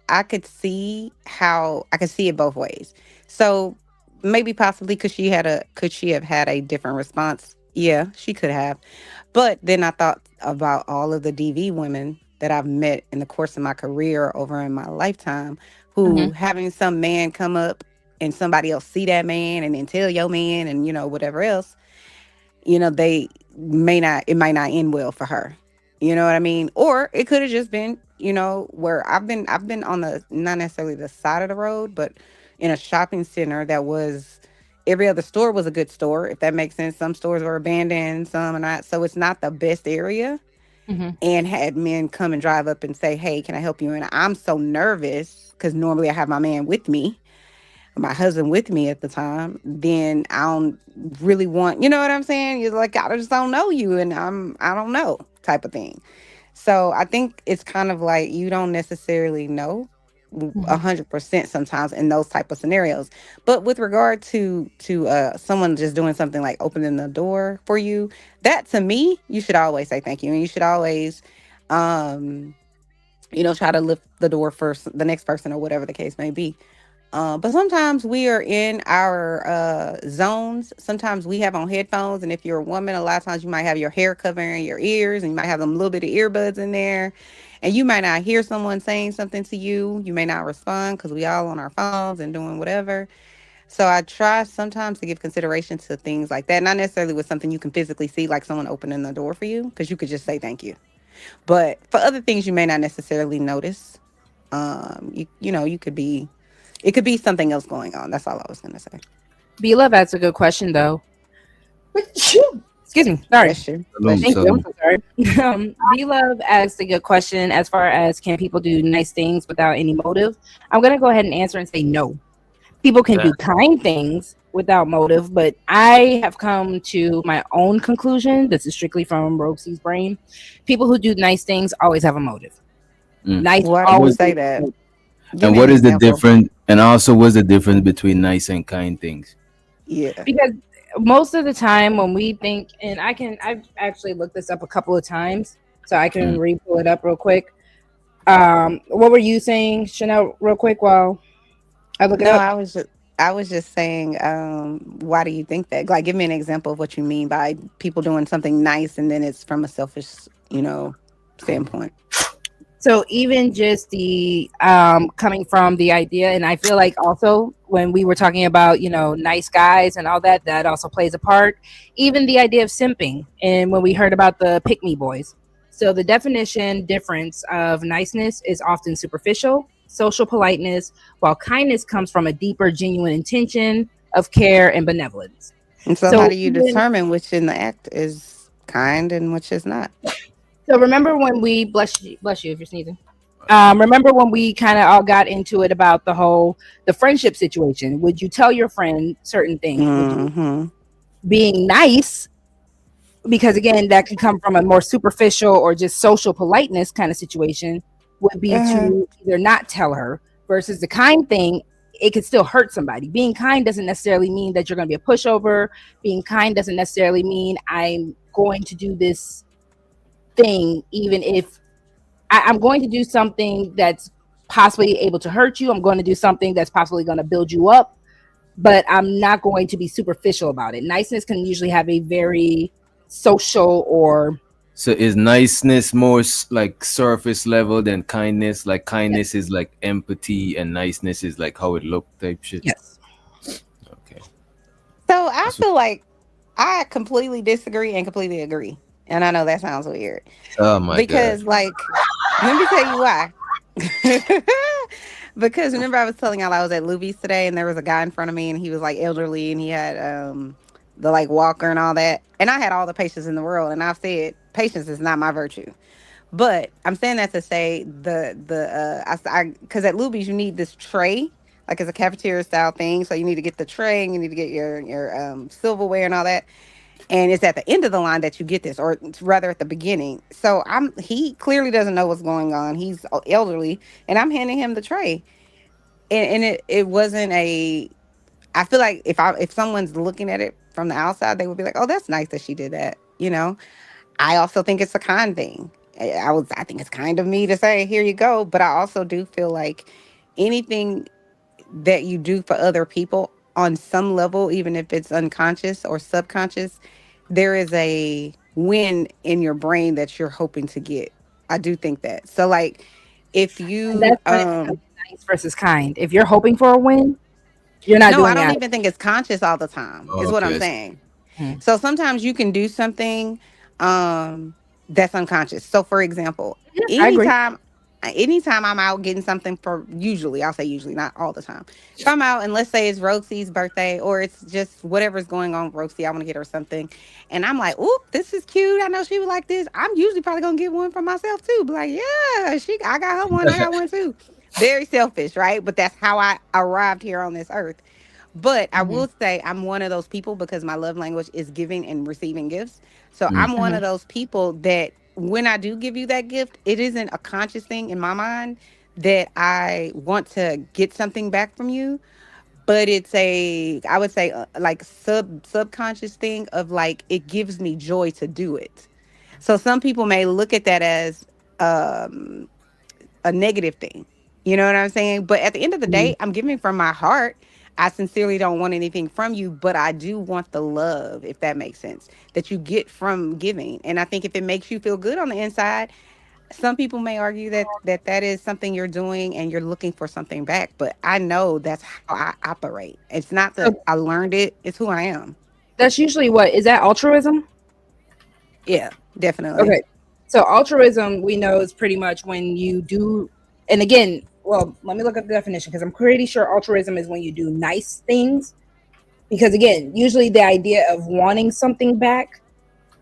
I could see it both ways. So maybe possibly could she have had a different response? Yeah, she could have. But then I thought about all of the DV women that I've met in the course of my career over in my lifetime who Mm-hmm. having some man come up and somebody else see that man and then tell your man and whatever else, they it might not end well for her. You know what I mean? Or it could have just been, where I've been on the not necessarily the side of the road, but in a shopping center that was every other store was a good store, if that makes sense. Some stores were abandoned, some are not. So it's not the best area. Mm-hmm. And had men come and drive up and say, hey, can I help you? And I'm so nervous because normally I have my man with me, my husband with me at the time, then I don't really want, you know what I'm saying? You're like, I just don't know you and I don't know type of thing. So I think it's kind of like you don't necessarily know Mhm. 100% sometimes in those type of scenarios. But with regard to someone just doing something like opening the door for you, that to me, you should always say thank you, and you should always, um, try to lift the door for the next person or whatever the case may be. But sometimes we are in our zones. Sometimes we have on headphones, and if you're a woman, a lot of times you might have your hair covering your ears, and you might have them little bit of earbuds in there, and you might not hear someone saying something to you. You may not respond because we all on our phones and doing whatever. So I try sometimes to give consideration to things like that, not necessarily with something you can physically see, like someone opening the door for you, because you could just say thank you. But for other things you may not necessarily notice, you could be it could be something else going on. That's all I was gonna say. B Love, that's a good question though. Excuse me. Sorry. Bless you. Salute, Bless Thank you. you. I'm salute. so sorry. B Love asked a good question as far as can people do nice things without any motive? I'm gonna go ahead and answer and say no. People can Damn. do kind things without motive, but I have come to my own conclusion. This is strictly from Roxy's brain. People who do nice things always have a motive. Mm. Nice Why do And you what, always say leads to that? motive. Give and me an what is the example. difference? And also, what's the difference between nice and kind things? Yeah. Because most of the time when we think, and I've actually looked this up a couple of times, so I can Mm. re-pull it up real quick. What were you saying, Chanel, real quick while I look it No, up? I was just saying, why do you think that? Like, give me an example of what you mean by people doing something nice and then it's from a selfish, standpoint. So even just the coming from the idea, and I feel like also when we were talking about nice guys and all that, that also plays a part. Even the idea of simping, and when we heard about the pick me boys. So the definition difference of niceness is often superficial, social politeness, while kindness comes from a deeper, genuine intention of care and benevolence. And so, how So do you even determine which in the act is kind and which is not? so, remember when we bless you if you're sneezing. Remember when we kind of all got into it about the friendship situation? Would you tell your friend certain things? Would you Mm-hmm. being nice? Because again, that can come from a more superficial or just social politeness kind of situation. Would be Uh-huh. to either not tell her versus the kind thing. It could still hurt somebody. Being kind doesn't necessarily mean that you're going to be a pushover. Being kind doesn't necessarily mean I'm going to do this thing, even if I'm going to do something that's possibly able to hurt you. I'm going to do something that's possibly going to build you up, but I'm not going to be superficial about it. Niceness can usually have a very social or So is niceness more like surface level than kindness? Like yes, kindness is like empathy, and niceness is like how it look type shit. yes. Okay. So I That's what, feel like I completely disagree and completely agree. And I know that sounds weird oh my god. because, like, let me tell you why. Because remember, I was telling y'all I was at Luby's today, and there was a guy in front of me, and he was like elderly, and he had the like walker and all that, and I had all the patience in the world, and I've said patience is not my virtue. But I'm saying that to say I because at Luby's you need this tray, like it's a cafeteria style thing, so you need to get the tray, and you need to get your silverware and all that, and it's at the end of the line that you get this, or it's rather at the beginning. So he clearly doesn't know what's going on. He's elderly, and I'm handing him the tray, and it wasn't a. I feel like if someone's looking at it from the outside, they would be like, "Oh, that's nice that she did that," I also think it's a kind thing. I think it's kind of me to say, "Here you go," but I also do feel like anything that you do for other people on some level, even if it's unconscious or subconscious, there is a win in your brain that you're hoping to get. I do think that. So like if And you that's when it becomes nice versus kind. If you're hoping for a win, you're not no, I doing don't that. even think it's conscious all the time, is what I'm Okay. saying. Mhm. So sometimes you can do something um that's unconscious. So for example, Yeah, I agree. anytime anytime I'm out getting something for usually, I'll say usually, not all the time. If I'm out and let's say it's Roxy's birthday or it's just whatever's going on with Roxy, I want to get her something. And I'm like, oop, this is cute. I know she would like this. I'm usually probably gonna get one for myself too. Be like, yeah, I got her one, I got one too. Very selfish, right? But that's how I arrived here on this earth. But I Hmm. will say I'm one of those people because my love language is giving and receiving gifts. So Mm. I'm one of those people that when I do give you that gift, it isn't a conscious thing in my mind that I want to get something back from you, but it's a, I would say, like subconscious thing of like it gives me joy to do it. So some people may look at that as um a negative thing. You know what I'm saying? But at the end of the day, I'm giving from my heart. I sincerely don't want anything from you, but I do want the love, if that makes sense, that you get from giving. And I think if it makes you feel good on the inside, some people may argue that that is something you're doing and you're looking for something back. But I know that's how I operate. It's not that So I learned it; it's who I am. that's usually what is that altruism? Yeah, definitely. Okay. So altruism we know is pretty much when you do, and again, well, let me look up the definition because I'm pretty sure altruism is when you do nice things. Because again, usually the idea of wanting something back,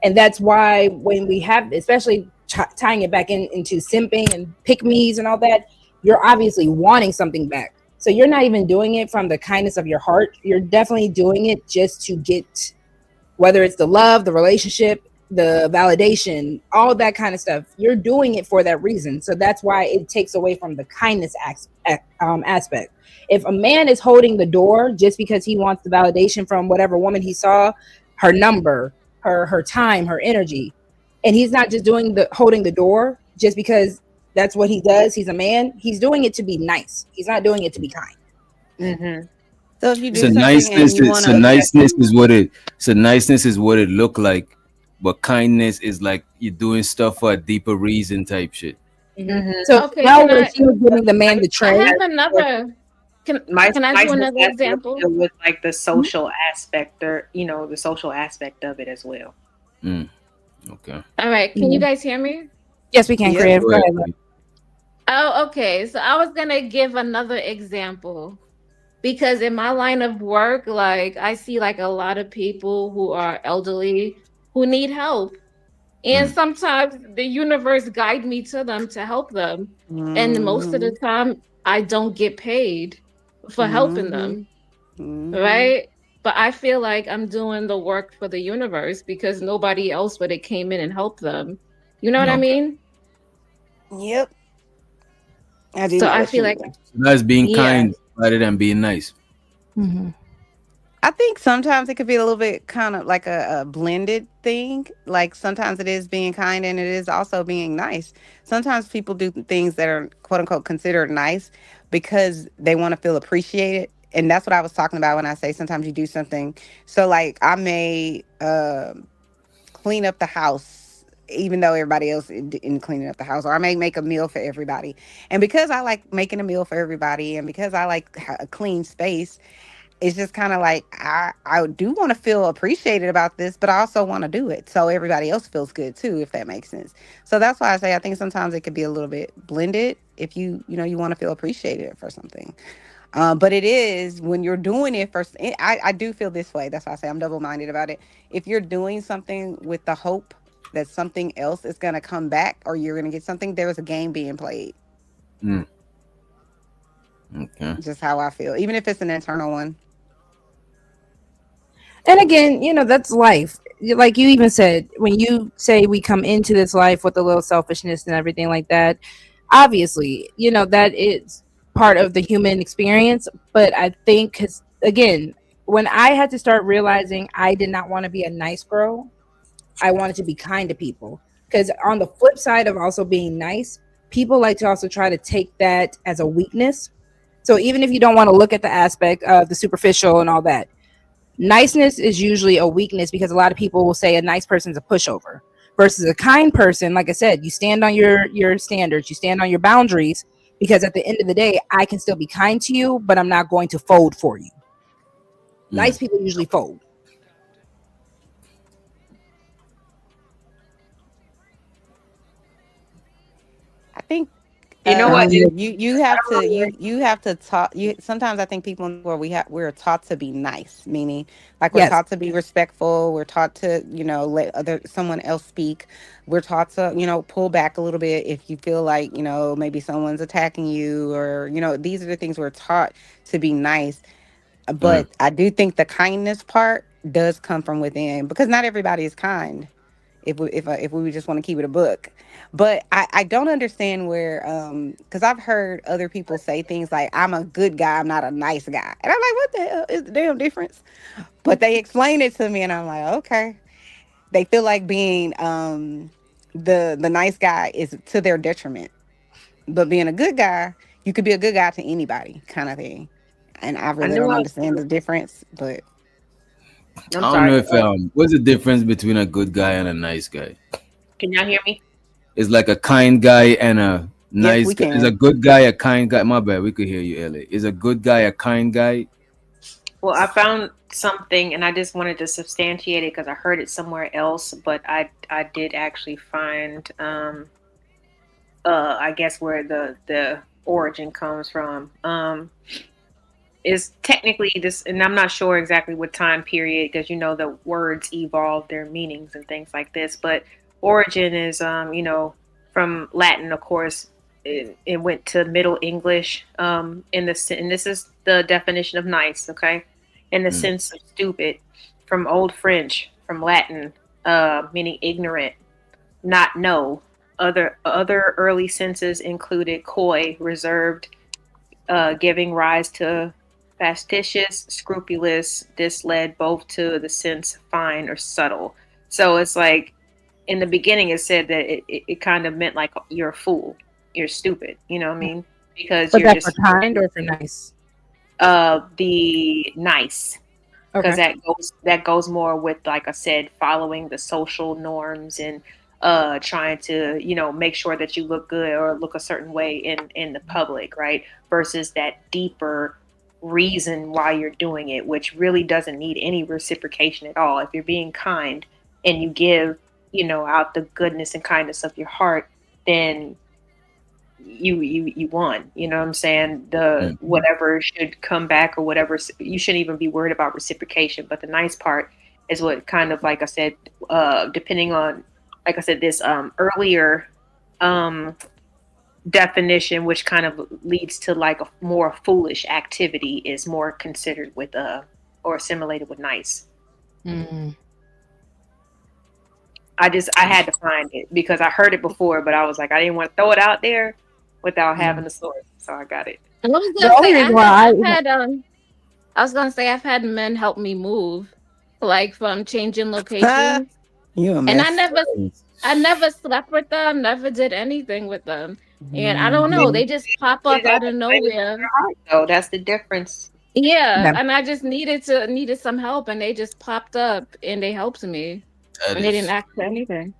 and that's why when we have, especially tying it back into simping and pick me's and all that, you're obviously wanting something back. So you're not even doing it from the kindness of your heart. You're definitely doing it just to get, whether it's the love, the relationship, the validation, all that kind of stuff. You're doing it for that reason. So that's why it takes away from the kindness aspect. If a man is holding the door just because he wants the validation from whatever woman he saw, her number, her time, her energy, and he's not just doing the holding the door just because that's what he does, he's a man. He's doing it to be nice. He's not doing it to be kind. Mm-hmm. So if you do So something and niceness you is want so to affect niceness them, is what it so niceness is what it look like, but kindness is like you're doing stuff for a deeper reason type shit. Mm-hmm. So Okay, now can when I? she was giving the man the I tray, have another. Can can I do Niceness another has to example? deal with like the social aspect, or the social aspect of it as well. Mm, okay. All right, can you guys hear me? yes, we can yep. create. Go Go ahead, ahead. please. Oh, okay. So I was gonna give another example because in my line of work, like I see like a lot of people who are elderly who need help. And Mm, sometimes the universe guide me to them to help them. And most of the Hmm. time I don't get paid for helping Hmm. them, Hmm. right? But I feel like I'm doing the work for the universe because nobody else would have came in and helped them. You know what I okay. mean? Yep. I do So know I what you feel like, mean. So that's being yeah. kind rather than being nice. Mm-hmm. I think sometimes it could be a little bit kind of like a blended thing. Like sometimes it is being kind and it is also being nice. Sometimes people do things that are quote unquote considered nice because they want to feel appreciated. And that's what I was talking about when I say sometimes you do something. So like I may clean up the house even though everybody else in cleaning up the house, or I may make a meal for everybody. And because I like making a meal for everybody and because I like a clean space, it's just kind of like I do want to feel appreciated about this, but I also want to do it so everybody else feels good too, if that makes sense. So that's why I say I think sometimes it could be a little bit blended if you want to feel appreciated for something. But it is when you're doing it first. I do feel this way. That's why I say I'm double minded about it. If you're doing something with the hope that something else is gonna come back or you're gonna get something, there's a game being played. Mm, okay. Just how I feel, even if it's an internal one. And again, that's life. Like you even said, when you say we come into this life with a little selfishness and everything like that, obviously, that is part of the human experience. But I think, because again, when I had to start realizing I did not want to be a nice girl, I wanted to be kind to people. Because on the flip side of also being nice, people like to also try to take that as a weakness. So even if you don't want to look at the aspect of the superficial and all that, niceness is usually a weakness because a lot of people will say a nice person's a pushover versus a kind person. Like I said, you stand on your standards, you stand on your boundaries, because at the end of the day, I can still be kind to you, but I'm not going to fold for you. Mm. Nice people usually fold. I think You know what? you have to you have to talk you sometimes I think people where we're taught to be nice, meaning like we're Yes. taught to be respectful, we're taught to let someone else speak, we're taught to pull back a little bit if you feel like maybe someone's attacking you, or these are the things we're taught to be nice. Mm. But I do think the kindness part does come from within because not everybody is kind. if we just want to keep it a book. But I don't understand where because I've heard other people say things like I'm a good guy, I'm not a nice guy. And I'm like, what the hell is the damn difference? But they explain it to me and I'm like, okay. They feel like being the nice guy is to their detriment. But being a good guy, you could be a good guy to anybody kind of thing. And I I really knew don't I was. understand the difference, but I'm I don't know sorry. if what's the difference between a good guy and a nice guy? Can y'all hear me? It's like a kind guy and a yes, nice we guy. Is a can. good guy a kind guy? My bad, we could hear you, Ellie. Is a good guy a kind guy? Well, I found something, and I just wanted to substantiate it because I heard it somewhere else. But I did actually find I guess where the origin comes from. Is technically this, and I'm not sure exactly what time period because the words evolve their meanings and things like this. But origin is from Latin, of course. It went to Middle English. And this is the definition of nice. Okay, in the Mm. sense of stupid, from Old French, from Latin, meaning ignorant, not know. Other early senses included coy, reserved, giving rise to fastidious, scrupulous. This led both to the sense fine or subtle. So it's like in the beginning, it said that it kind of meant like you're a fool, you're stupid. You know what I mean? Because But you're that's for just kind or for nice? the nice. Because Okay. that goes more with, like I said, following the social norms and trying to make sure that you look good or look a certain way in the public, right? Versus that deeper reason why you're doing it, which really doesn't need any reciprocation at all. If you're being kind and you give out the goodness and kindness of your heart, then you won. You know what I'm saying? The Mm. whatever should come back or whatever, you shouldn't even be worried about reciprocation. But the nice part is what kind of, like I said, depending on, like I said, this earlier um definition, which kind of leads to like a more foolish activity, is more considered with or assimilated with nice. Mm. I had to find it because I heard it before, but I was like, I didn't want to throw it out there without having the source, so I got it. I was The gonna only say reason why I I was gonna say I've had men help me move, like from changing locations, You a and mess. I never slept with them, never did anything with them, and I don't know, Mhm. they just pop Put it up out out of the way nowhere. your heart, though. That's the difference. Yeah, yeah. and I just needed some help, and they just popped up and they helped me, That and they didn't is ask for anything.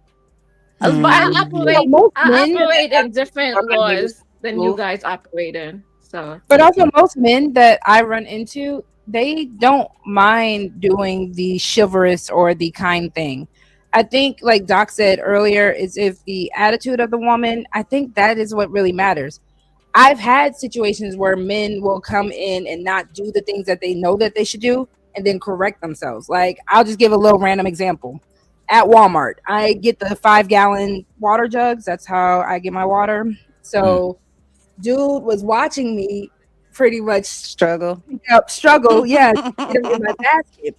But I, Mm. most I men, operate in different Somebody needed laws to than you move. guys operate in, so. but also okay. most men that I run into, they don't mind doing the chivalrous or the kind thing. I think, like Doc said earlier, is if the attitude of the woman, I think that is what really matters. I've had situations where men will come in and not do the things that they know that they should do and then correct themselves. Like, I'll just give a little random example. At Walmart, I get the 5 gallon water jugs. That's how I get my water. Mm. So, dude was watching me pretty much Struggle. struggle, yeah, to get them in my basket.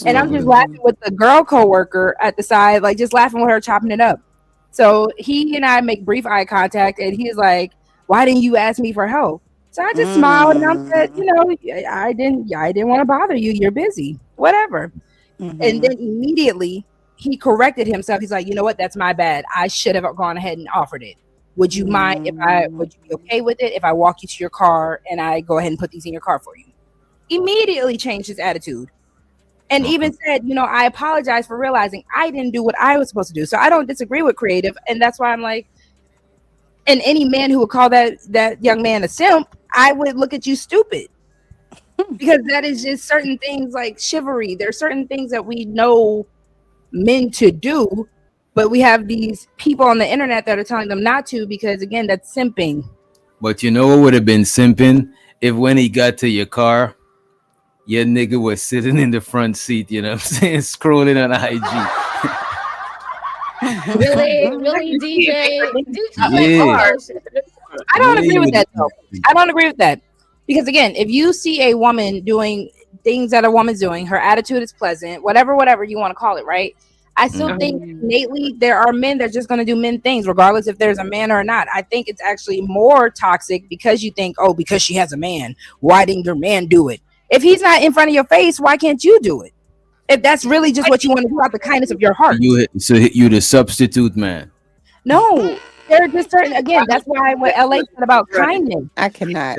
And I'm just Struggling. laughing with the girl coworker at the side, like just laughing with her, chopping it up. So he and I make brief eye contact, and he's like, "Why didn't you ask me for help?" So I just smiled and I said, Mm. I didn't want to bother you. You're busy, whatever." And Mhm. then immediately he corrected himself. He's like, "You know what? That's my bad. I should have gone ahead and offered it. Mm. Would you be okay with it if I walk you to your car and I go ahead and put these in your car for you?" Immediately changed his attitude and Okay. even said, "I apologize for realizing I didn't do what I was supposed to do." So I don't disagree with creative, and that's why I'm like, and any man who would call that young man a simp, I would look at you stupid, because that is just certain things like chivalry. There's certain things that we know men to do, but we have these people on the internet that are telling them not to, because again, that's simping. But you know what would have been simping if when he got to your car, your nigga was sitting in the front seat, you know what I'm saying, scrolling on IG. Really, really, Yeah, make her DJ out the went too Yeah. car. far. I don't Yeah, agree you with would that though. have. I don't agree with that, because again, if you see a woman doing things that a woman's doing, her attitude is pleasant, whatever you want to call it, right? I still think innately there are men that are just going to do men things, regardless if there's a man or not. I think it's actually more toxic because you think, oh, because she has a man, why didn't your man do it? If he's not in front of your face, why can't you do it? If that's really just what you want to do out the kindness of your heart. You the substitute man. No, there are just certain, again, that's why what LA said about kindness. I cannot.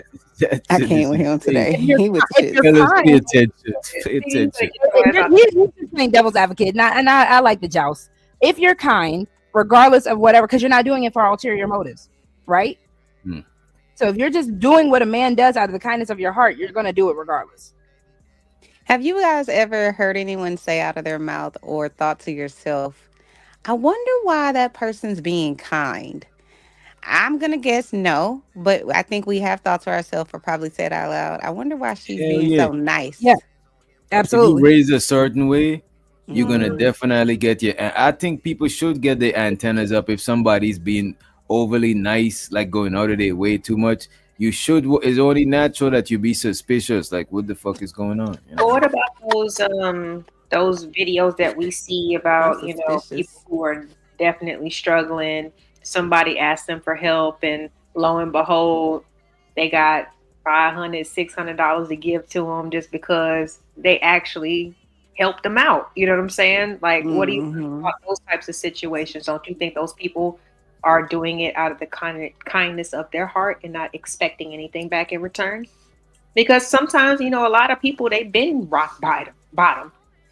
I can't with him today. He with the If shit. you're kind, Pay attention. Pay attention. you're just playing devil's advocate, and I like the joust. If you're kind, regardless of whatever, because you're not doing it for ulterior motives, right? So if you're just doing what a man does out of the kindness of your heart, you're going to do it regardless. Have you guys ever heard anyone say out of their mouth or thought to yourself, I wonder why that person's being kind? I'm going to guess no, but I think we have thought to ourselves or probably said out loud, I wonder why she's being so nice. Yeah, absolutely. If you raise a certain way, you're going to definitely get your. I think people should get their antennas up if somebody's being overly nice, like going out of their way too much. You should. It's only natural that you be suspicious. Like, what the fuck is going on? You know? What about those videos that we see about people who are definitely struggling? Somebody asked them for help, and lo and behold, they got $500, $600 to give to them just because they actually helped them out. You know what I'm saying? Like, what do you think about those types of situations? Don't you think those people are doing it out of the kindness of their heart and not expecting anything back in return? Because sometimes, a lot of people, they've been rock bottom.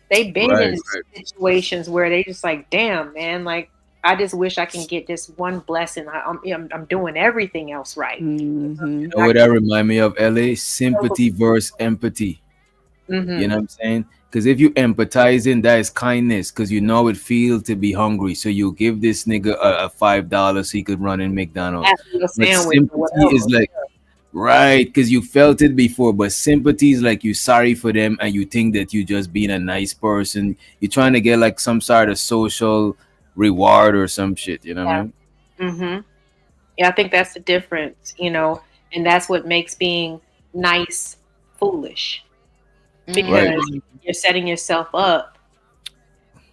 They've been in situations where they just like, damn, man, like, I just wish I can get this one blessing. I'm doing everything else right. You know what that remind me of, LA? Sympathy versus empathy. You know what I'm saying? Because if you empathizing, that is kindness. Because you know it feels to be hungry, so you give this nigga a $5 so he could run in McDonald's. But sympathy is like, right, because you felt it before. But sympathy is like you sorry for them, and you think that you just being a nice person. You're trying to get like some sort of social reward or some shit. You know what I mean? Yeah, I think that's the difference. And that's what makes being nice foolish. Because you're setting yourself up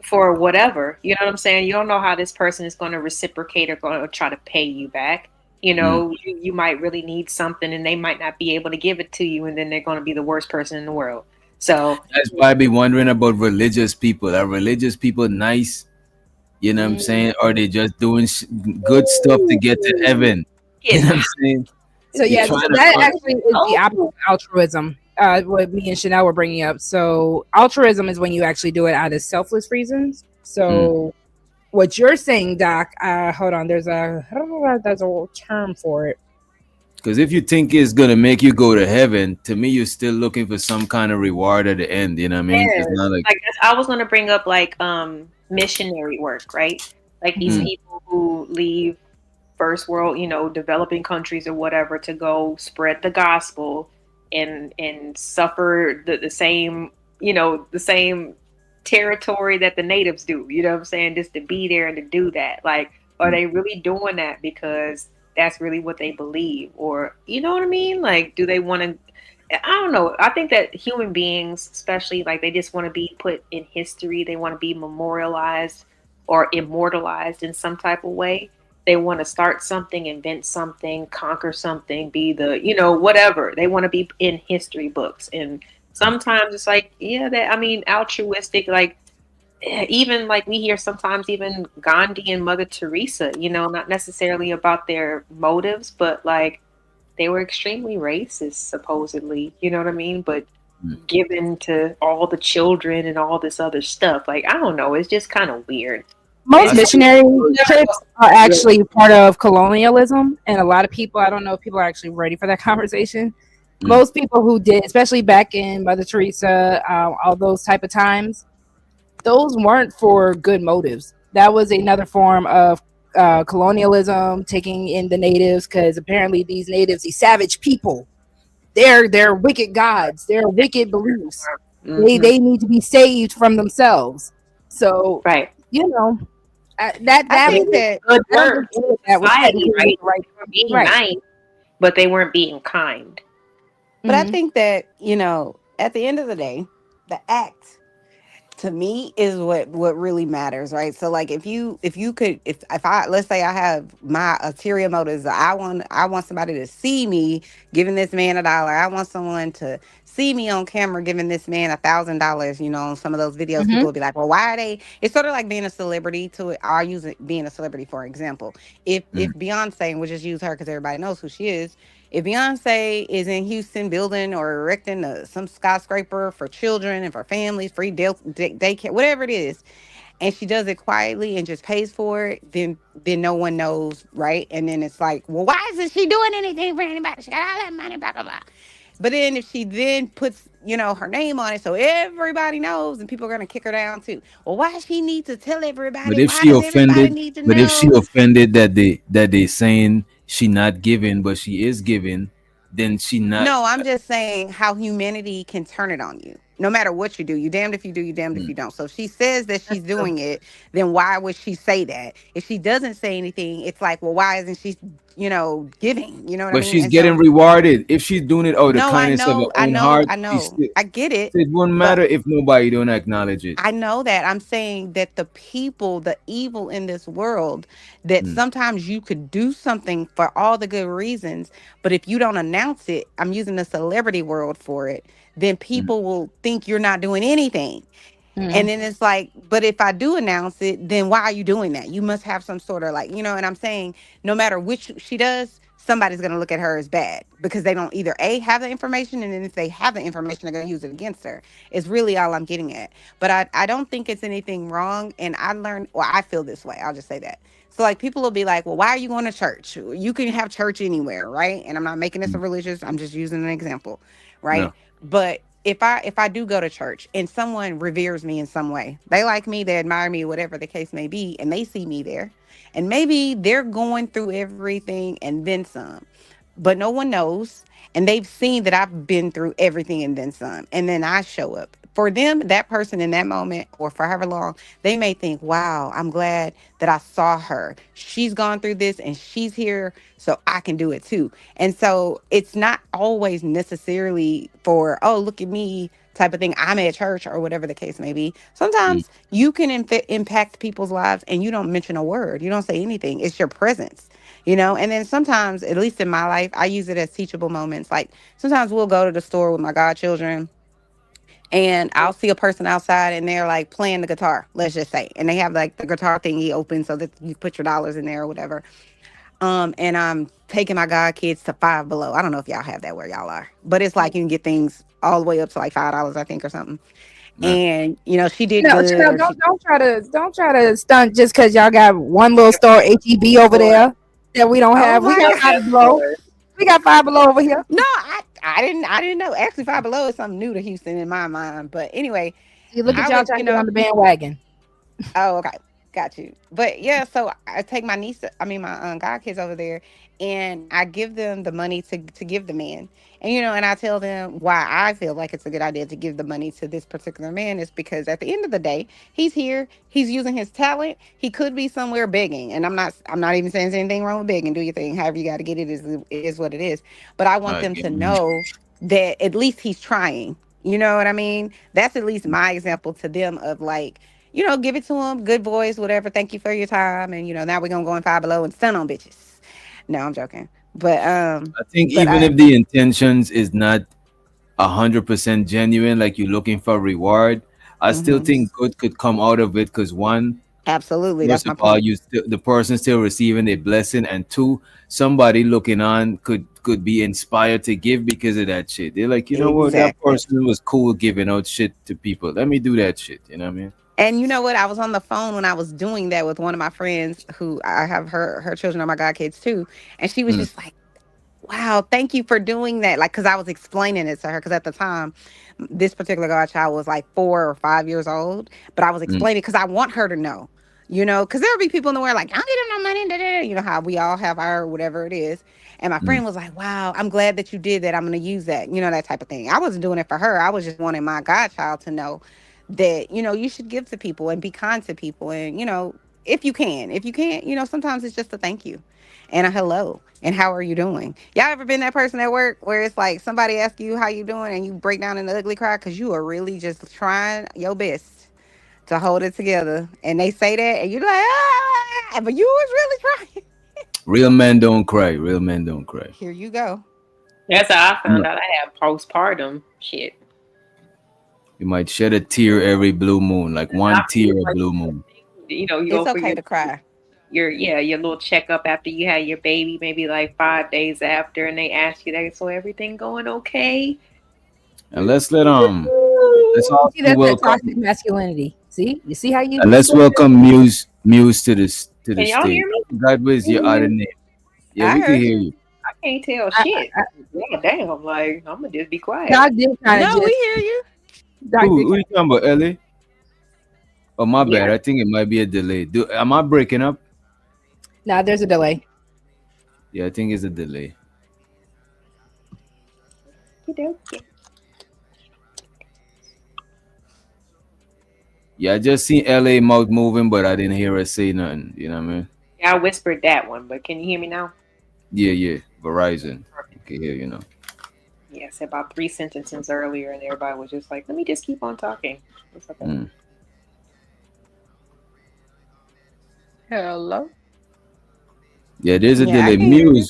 for whatever. You know what I'm saying? You don't know how this person is going to reciprocate or going to try to pay you back. You might really need something and they might not be able to give it to you, and then they're going to be the worst person in the world. So that's why I be wondering about religious people. Are religious people nice? You know what I'm saying? Or they just doing good stuff to get to heaven? You know what I'm saying? So that actually is the opposite of altruism. What me and Chanel were bringing up. So altruism is when you actually do it out of selfless reasons. So what you're saying, Doc, hold on, there's a term for it. Because if you think it's gonna make you go to heaven, to me you're still looking for some kind of reward at the end. You know what I mean? Yes. It's not like I was gonna bring up like missionary work, right? Like these people who leave first world, developing countries or whatever to go spread the gospel and suffer the same, the same territory that the natives do. You know what I'm saying? Just to be there and to do that. Like, are they really doing that because that's really what they believe? Or, you know what I mean? Like, do they want to? I don't know. I think that human beings, especially, like, they just want to be put in history. They want to be memorialized or immortalized in some type of way. They want to start something, invent something, conquer something, be the, whatever. They want to be in history books. And sometimes it's like, altruistic, like, even like we hear sometimes even Gandhi and Mother Teresa, not necessarily about their motives, but like they were extremely racist, supposedly, you know what I mean? But given to all the children and all this other stuff, like, I don't know, it's just kind of weird. Most missionary trips are actually part of colonialism, and a lot of people, I don't know if people are actually ready for that conversation. Most people who did, especially back in Mother Teresa, all those type of times, those weren't for good motives. That was another form of colonialism, taking in the natives, because apparently these natives, these savage people, they're wicked gods, they're wicked beliefs. They need to be saved from themselves. So I think that good work society, right? They were being nice, but they weren't being kind. But I think that, at the end of the day, the act to me is what really matters, right? So like if you could if I, let's say I have my ulterior motives, I want somebody to see me giving this man $1. I want someone to see me on camera giving this man $1,000. You know, on some of those videos, Mm-hmm. people will be like, well, why are they? It's sort of like being a celebrity to it. I'll use it being a celebrity for example. If Mm. Beyonce, and we'll just use her because everybody knows who she is, if Beyonce is in Houston building or erecting some skyscraper for children and for families, free daycare, whatever it is, and she does it quietly and just pays for it, then no one knows, right? And then it's like, well, why isn't she doing anything for anybody? She got all that money, blah blah blah. But then if she then puts, her name on it, so everybody knows, and people are gonna kick her down too. Well, why does she need to tell But everybody? if Why she does everybody offended, need to but if she know? offended that they saying she not giving, but she is giving, then she not. No, I'm just saying how humanity can turn it on you. No matter what you do, you damned if you do, you damned if Mm. you don't. So if she says that That's she's true. doing it, then why would she say that? If she doesn't say anything, it's like, well, why isn't she, giving? You know what I But mean? she's And getting so, rewarded if she's doing it out of the no, I kindness of her know, I own know, heart. I She know, still, I get it, it won't but matter if nobody don't acknowledge it. I know that. I'm saying that the people, the evil in this world, that Mm. sometimes you could do something for all the good reasons, but if you don't announce it, I'm using the celebrity world for it, then Mm. people will think you're not doing anything. Mm-hmm. And then it's like, but if I do announce it, then why are you doing that? You must have some sort of like, and I'm saying no matter which she does, somebody's going to look at her as bad because they don't either A, have the information, and then if they have the information, they're going to use it against her. It's really all I'm getting at. But I don't think it's anything wrong. And I learned, well, I feel this way. I'll just say that. So like people will be like, well, why are you going to church? You can have church anywhere, right? And I'm not making this a Mm. religious, I'm just using an example, No. right? But if I do go to church and someone reveres me in some way, they like me, they admire me, whatever the case may be, and they see me there, and maybe they're going through everything and then some, but no one knows, and they've seen that I've been through everything and then some, and then I show up. For them, that person in that moment, or for however long, they may think, wow, I'm glad that I saw her. She's gone through this and she's here, so I can do it too. And so it's not always necessarily for, oh, look at me type of thing. I'm at church or whatever the case may be. Mm. Sometimes you can impact people's lives and you don't mention a word. You don't say anything. It's your presence, And then sometimes, at least in my life, I use it as teachable moments. Like sometimes we'll go to the store with my godchildren and I'll see a person outside and they're like playing the guitar, let's just say. And they have like the guitar thingy open so that you put your dollars in there or whatever. And I'm taking my god kids to Five Below. I don't know if y'all have that where y'all are, but it's like you can get things all the way up to like $5, I think, or something. No. And she did No, good, Chanel, or she don't try to stunt just because y'all got one little store HEB over there that we don't oh have. We my got Five Below. god. We got Five Below over here. No, I didn't know. Actually, Five Below is something new to Houston in my mind. But anyway, You look at I y'all would, trying to get on the bandwagon. Oh, okay. Got you. But yeah, so I take my niece, I mean, my god kids over there, and I give them the money to give the man. And, and I tell them why I feel like it's a good idea to give the money to this particular man is because at the end of the day, he's here, he's using his talent. He could be somewhere begging. And I'm not even saying there's anything wrong with begging. Do your thing. However you got to get it is what it is. But I want I them get to you. know that at least he's trying. You know what I mean? That's at least my example to them of like, give it to them, good voice, whatever. Thank you for your time. And now we're gonna go in Five Below and stun on bitches. No, I'm joking. But I think but even I if the intentions is not 100% genuine, like you're looking for reward, I still mhm, think good could come out of it. Because one, absolutely, that's first my of all, point. the person still receiving a blessing, and two, somebody looking on could be inspired to give because of that shit. They're like, you know what, that Exactly. person was cool giving out shit to people. Let me do that shit. You know what I mean? And you know what? I was on the phone when I was doing that with one of my friends who I have her children are my god kids too. And she was Mm. just like, wow, thank you for doing that. Like, because I was explaining it to her. Because at the time, this particular godchild was like 4 or 5 years old. But I was Mm. explaining because I want her to know, because there'll be people in the world like, I don't get him no money. Da, da, da. You know how we all have our whatever it is. And my Mm. friend was like, wow, I'm glad that you did that. I'm going to use that, that type of thing. I wasn't doing it for her. I was just wanting my godchild to know that, you should give to people and be kind to people. And, if you can. If you can't, sometimes it's just a thank you and a hello and how are you doing. Y'all ever been that person at work where it's like somebody asks you how you doing and you break down in the ugly cry because you are really just trying your best to hold it together. And they say that, and you're like, ah, but you was really trying. Real men don't cry. Real men don't cry. Here you go. That's how I You found might, out I had postpartum shit. you might shed a tear every blue moon, like I one feel tear a like, blue moon. you It's go for okay to cry. your little checkup after you had your baby, maybe like 5 days after, and they ask you that, so everything going okay? And let's See, also that's that toxic welcome masculinity. See, you see how you and do let's stuff? welcome Muse to the Can y'all stage. hear me? God bless Can your you hear other me? name. Yeah, I we can heard hear you. you. I can't tell I, shit. I, Yeah, damn. Like I'm gonna just be quiet. Doc did kind of No, we just. hear you. Doc did Who kind you talking about, Ellie? Oh, my bad. Yeah. I think it might be a delay. Am I breaking up? Nah, there's a delay. Yeah, I think it's a delay. Okey-dokey. Yeah, I just seen LA mouth moving, but I didn't hear her say nothing. You know what I mean? Yeah, I whispered that one, but can you hear me now? Yeah, yeah. Verizon. Okay, hear you know. Yeah, I said about 3 sentences earlier, and everybody was just like, "Let me just keep on talking." It's okay. Mm. Hello. Yeah, there's a Yeah, I delay. can hear you.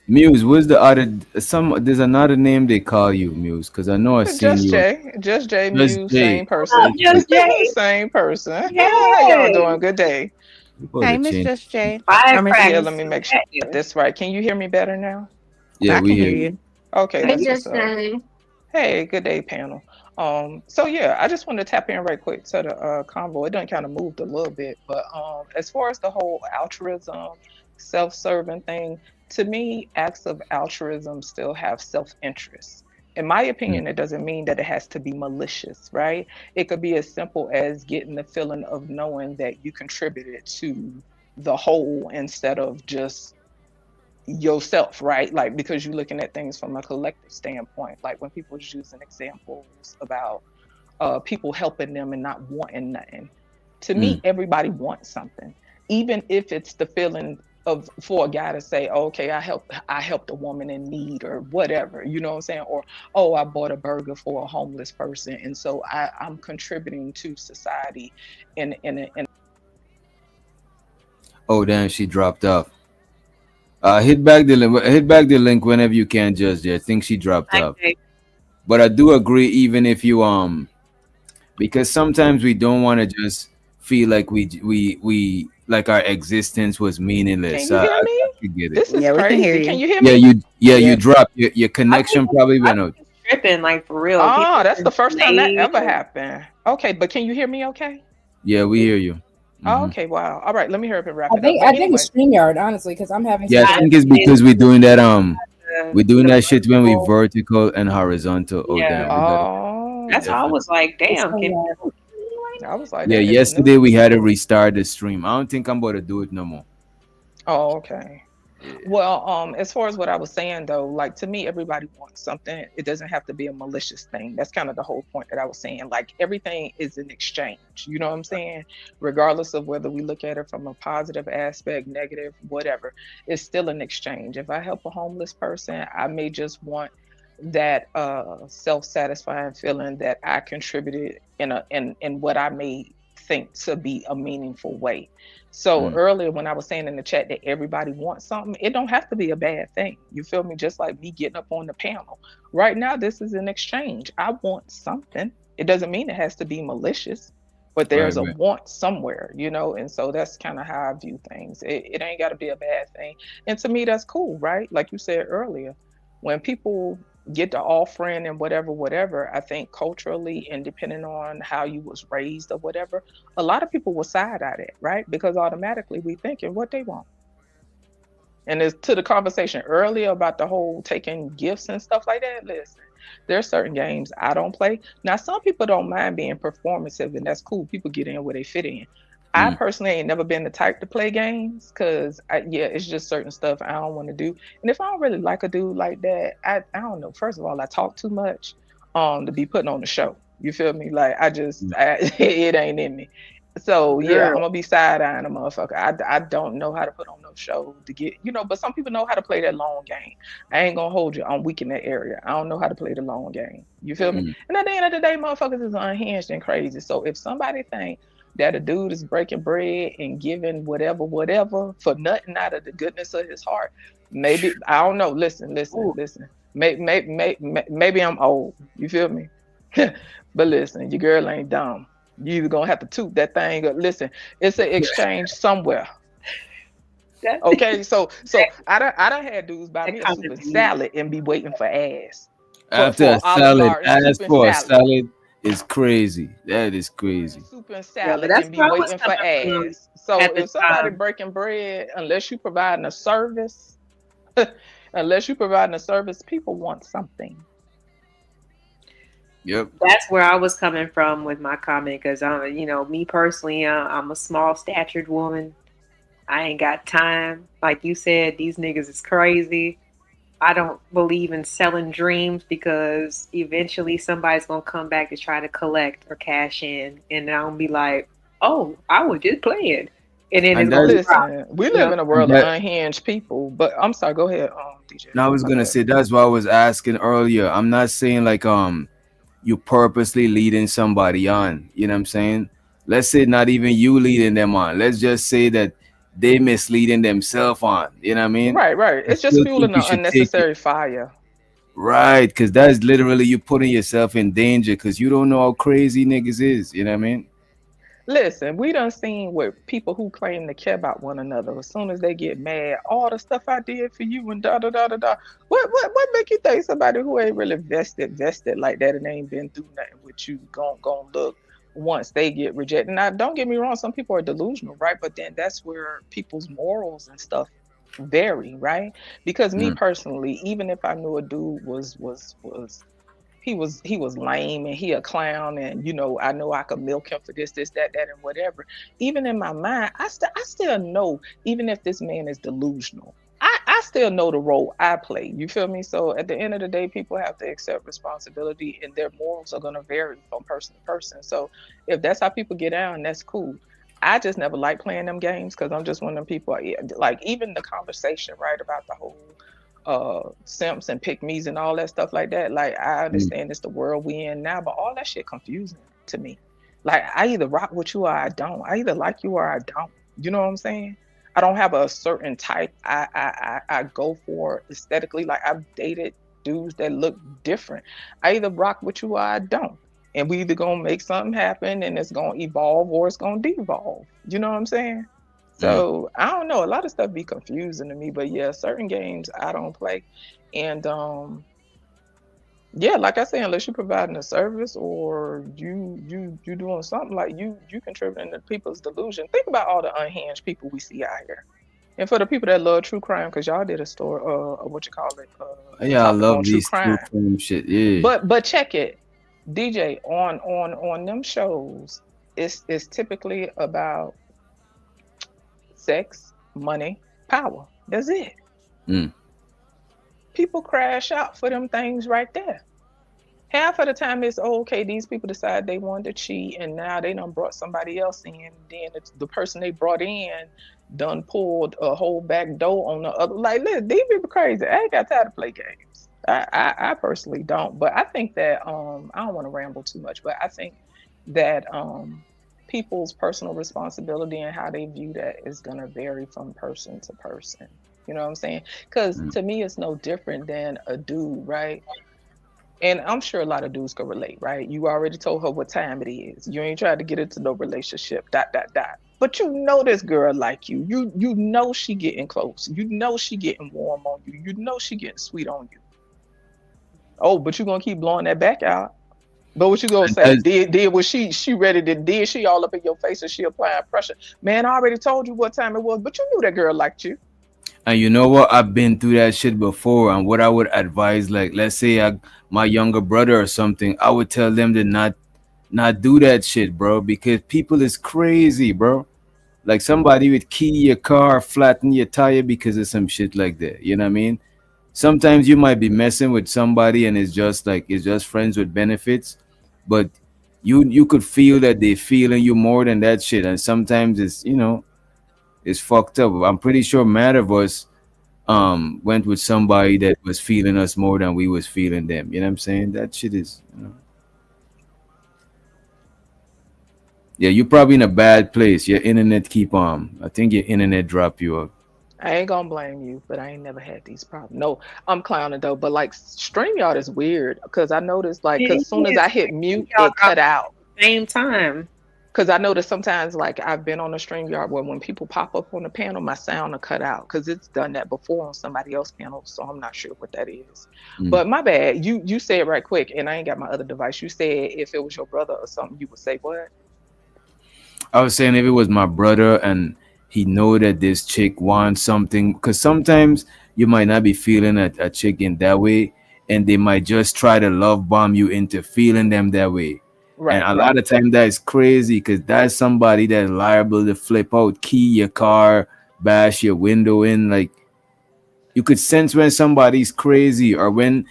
Muse. What's the other? There's another name they call you, Muse, because I know I seen Just you. Jay. Just Jay Just Muse, Jay. same person. Just Jay. Same person. How y'all Yay! doing? Good day. We supposed Hey, to Miss change. Just J. Or Miss Yeah, let me Firecrackers. make Muse. sure I got Effective. this right. Can you hear me better now? Yeah, I we can hear hear you. you. Okay, I that's what's just up. say, Hey, good day, panel. So yeah, I just wanted to tap in right quick to the convo. It done kind of moved a little bit, but as far as the whole altruism, self-serving thing, to me, acts of altruism still have self-interest. In my Mm, opinion, it doesn't mean that it has to be malicious, right? It could be as simple as getting the feeling of knowing that you contributed to the whole instead of just yourself, right? Like because you're looking at things from a collective standpoint. Like when people was using examples about people helping them and not wanting nothing. To me, mm. everybody wants something, even if it's the feeling of for a guy to say, oh, "Okay, I helped a woman in need or whatever," you know what I'm saying? Or, "Oh, I bought a burger for a homeless person, and so I'm contributing to society." In Oh damn, she dropped off. Hit back the link. Hit back the link whenever you can. Just I think she dropped off. Okay. But I do agree, even if you because sometimes we don't want to just feel like we like our existence was Can meaningless. you hear I me? could get it. This is Yeah, we can hear crazy. Can you. you hear Yeah, me? you Yep. dropped your I think connection probably I went think out. it's tripping, like for real. Oh, People that's the just first time that delayed. ever happened. Okay, but can you hear me okay? Yeah, we hear you. Oh, Hmm. okay, wow. All right, let me hurry up and wrap I it up. think But I think anyway, it's StreamYard, honestly, because I'm having Yeah, some I I delay. think it's think because we're doing that the we're doing the that shit when we vertical. vertical and horizontal. Oh Yeah, damn, we gotta oh, that's how I definitely. was like, It's damn, can StreamYard. people hear me right I was like, Yeah, that is yesterday new. we had to restart the stream. I don't think I'm about to do it no more. Oh, okay. Yeah. Well, as far as what I was saying though, like to me, everybody wants something. It doesn't have to be a malicious thing. That's kind of the whole point that I was saying. Like everything is an exchange. You know what I'm saying? Regardless of whether we look at it from a positive aspect, negative, whatever, it's still an exchange. If I help a homeless person, I may just want that self-satisfying feeling that I contributed in what I may think to be a meaningful way. So Mm, earlier when I was saying in the chat that everybody wants something, it don't have to be a bad thing. You feel me? Just like me getting up on the panel. Right now, this is an exchange. I want something. It doesn't mean it has to be malicious, but right, there's a right. want somewhere, and so that's kind of how I view things. It ain't got to be a bad thing. And to me, that's cool, right? Like you said earlier, when people get the offering and whatever, whatever, I think culturally and depending on how you was raised or whatever, a lot of people will side at it, right? Because automatically we thinking what they want. And as to the conversation earlier about the whole taking gifts and stuff like that, listen, there's certain games I don't play. Now, some people don't mind being performative, and that's cool. People get in where they fit in. I Mm, personally ain't never been the type to play games because, yeah, it's just certain stuff I don't want to do. And if I don't really like a dude like that, I don't know. First of all, I talk too much to be putting on the show. You feel me? Like mm, it ain't in me. So yeah, I'm now? gonna be side eyeing a motherfucker. I don't know how to put on no show to get but some people know how to play that long game. I ain't gonna hold you. I'm weak in that area. I don't know how to play the long game. You feel me? mm, And at the end of the day, motherfuckers is unhinged and crazy. So if somebody think that a dude is breaking bread and giving whatever, whatever for nothing out of the goodness of his heart. Maybe I don't know. Listen, listen, Ooh, listen. Maybe I'm old. You feel me? But listen, your girl ain't dumb. You either gonna have to toot that thing. Or, listen, it's an exchange somewhere. that Okay, so I done had dudes buy that me a soup comment and to me. salad and be waiting for ass After for a an Olive salad, Garden soup ask and for a salad. salad is crazy. That is For a crazy. soup and Yeah, but salad that's and be where I was waiting for coming from ass. So at the if somebody time. breaking bread, unless you providing a service, unless you providing a service, people want something. Yep. That's where I was coming from with my comment because me personally, I'm a small statured woman. I ain't got time. Like you said, these niggas is crazy. I don't believe in selling dreams because eventually somebody's gonna come back to try to collect or cash in, and I'll be like, "Oh, I was just playing," and then it's And gonna that's drop. Listen, we You live know, in a and world of that unhinged people. But I'm sorry, go ahead, DJ. now I was My gonna bad. say that's what I was asking earlier. I'm not saying like you purposely leading somebody on. You know what I'm saying? Let's say not even you leading them on. Let's just say that they misleading themselves on. You know what I mean? Right, right. I It's just still think fueling you the should take it. unnecessary fire. Right, because that's literally you putting yourself in danger because you don't know how crazy niggas is. You know what I mean? Listen, we done seen where people who claim to care about one another, as soon as they get mad, all the stuff I did for you and da da da da da. What make you think somebody who ain't really vested like that and ain't been through nothing with you gon' look once they get rejected? Now, don't get me wrong, some people are delusional, right? But then that's where people's morals and stuff vary, right? Because me Mm, personally, even if I knew a dude was he was lame and he a clown and I know I could milk him for this that and whatever. Even in my mind, I still know, even if this man is delusional, I still know the role I play. You feel me? So at the end of the day, people have to accept responsibility and their morals are gonna vary from person to person. So if that's how people get down, that's cool. I just never like playing them games because I'm just one of them people. Like even the conversation, right, about the whole simps and pick me's and all that stuff like that. Like I mm, understand it's the world we in now, but all that shit confusing to me. Like I either rock with you or I don't. I either like you or I don't. You know what I'm saying? I don't have a certain type I go for aesthetically. Like I've dated dudes that look different. I either rock with you or I don't. And we either gonna make something happen and it's gonna evolve or it's gonna devolve. You know what I'm saying? mm. So I don't know. A lot of stuff be confusing to me, but yeah, certain games I don't play. And yeah, like I say, unless you're providing a service or you doing something like you contributing to people's delusion. Think about all the unhinged people we see out here. And for the people that love true crime, because y'all did a story, what you call it, a Yeah, I topic on love true these true crime. crime shit. Yeah. But check it, DJ, on them shows, it's typically about sex, money, power. That's it. Mm, People crash out for them things right there. Half of the time it's okay, these people decide they wanted to cheat and now they done brought somebody else in. Then it's the person they brought in done pulled a whole back door on the other. Like, listen, these people crazy. I ain't got time to play games. I personally don't. But I think that I don't want to ramble too much, but I think that people's personal responsibility and how they view that is gonna vary from person to person. You know what I'm saying? Because mm. to me, it's no different than a dude, right? And I'm sure a lot of dudes can relate, right? You already told her what time it is. You ain't tried to get into no relationship, dot, dot, dot. But you know this girl like you. You know she getting close. You know she getting warm on you. You know she getting sweet on you. Oh, but you gonna keep blowing that back out. But what you gonna And say? that's Did was she ready to did she all up in your face and she applying pressure? Man, I already told you what time it was, but you knew that girl liked you. and you know what? I've been through that shit before. And what I would advise, like, let's say my younger brother or something, I would tell them to not do that shit, bro, because people is crazy, bro. Like somebody would key your car, flatten your tire because of some shit like that. You know what I mean? Sometimes you might be messing with somebody and it's just friends with benefits, but you could feel that they feeling you more than that shit. And sometimes it's fucked up. I'm pretty sure mad of us went with somebody that was feeling us more than we was feeling them. You know what I'm saying? That shit is. Yeah, you're probably in a bad place. Your internet keep I think your internet drop you up. I ain't gonna blame you, but I ain't never had these problems. No, I'm clowning though. But like StreamYard is weird because I noticed like It because soon as I is. hit mute, Y'all it out cut out. at the same time. Because I noticed sometimes like I've been on a StreamYard where when people pop up on the panel, my sound will cut out because it's done that before on somebody else's panel. So I'm not sure what that is. Mm. But my bad. You said right quick, and I ain't got my other device. You said if it was your brother or something, you would say what? I was saying if it was my brother and he know that this chick wants something, because sometimes you might not be feeling a chick in that way, and they might just try to love bomb you into feeling them that way. And Right, a lot right. of time that is crazy because that's somebody that's liable to flip out, key your car, bash your window in. Like you could sense when somebody's crazy or when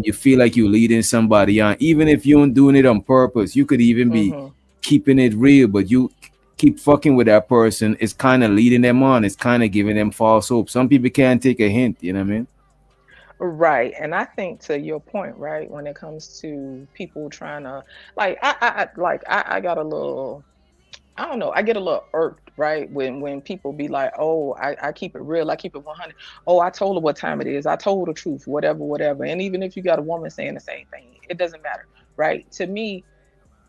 you feel like you're leading somebody on, even if you aren't doing it on purpose. You could even be Mm-hmm. keeping it real, but you keep fucking with that person. It's kind of leading them on. It's kind of giving them false hope. Some people can't take a hint. You know what I mean? Right. And I think to your point, right, when it comes to people trying to like I got a little I don't know. I get a little irked, right? When people be like, "Oh, I keep it real. I keep it 100. Oh, I told her what time it is. I told the truth. Whatever, whatever." And even if you got a woman saying the same thing, it doesn't matter, right? To me,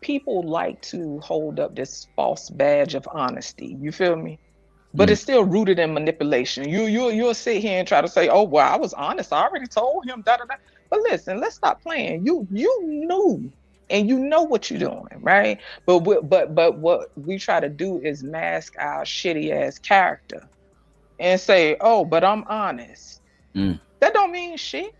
people like to hold up this false badge of honesty. You feel me? But Mm. it's still rooted in manipulation. You'll sit here and try to say, "Oh, well, I was honest. I already told him." Da da da. But listen, let's stop playing. You knew, and you know what you're doing, right? But what we try to do is mask our shitty ass character and say, "Oh, but I'm honest." Mm. That don't mean shit.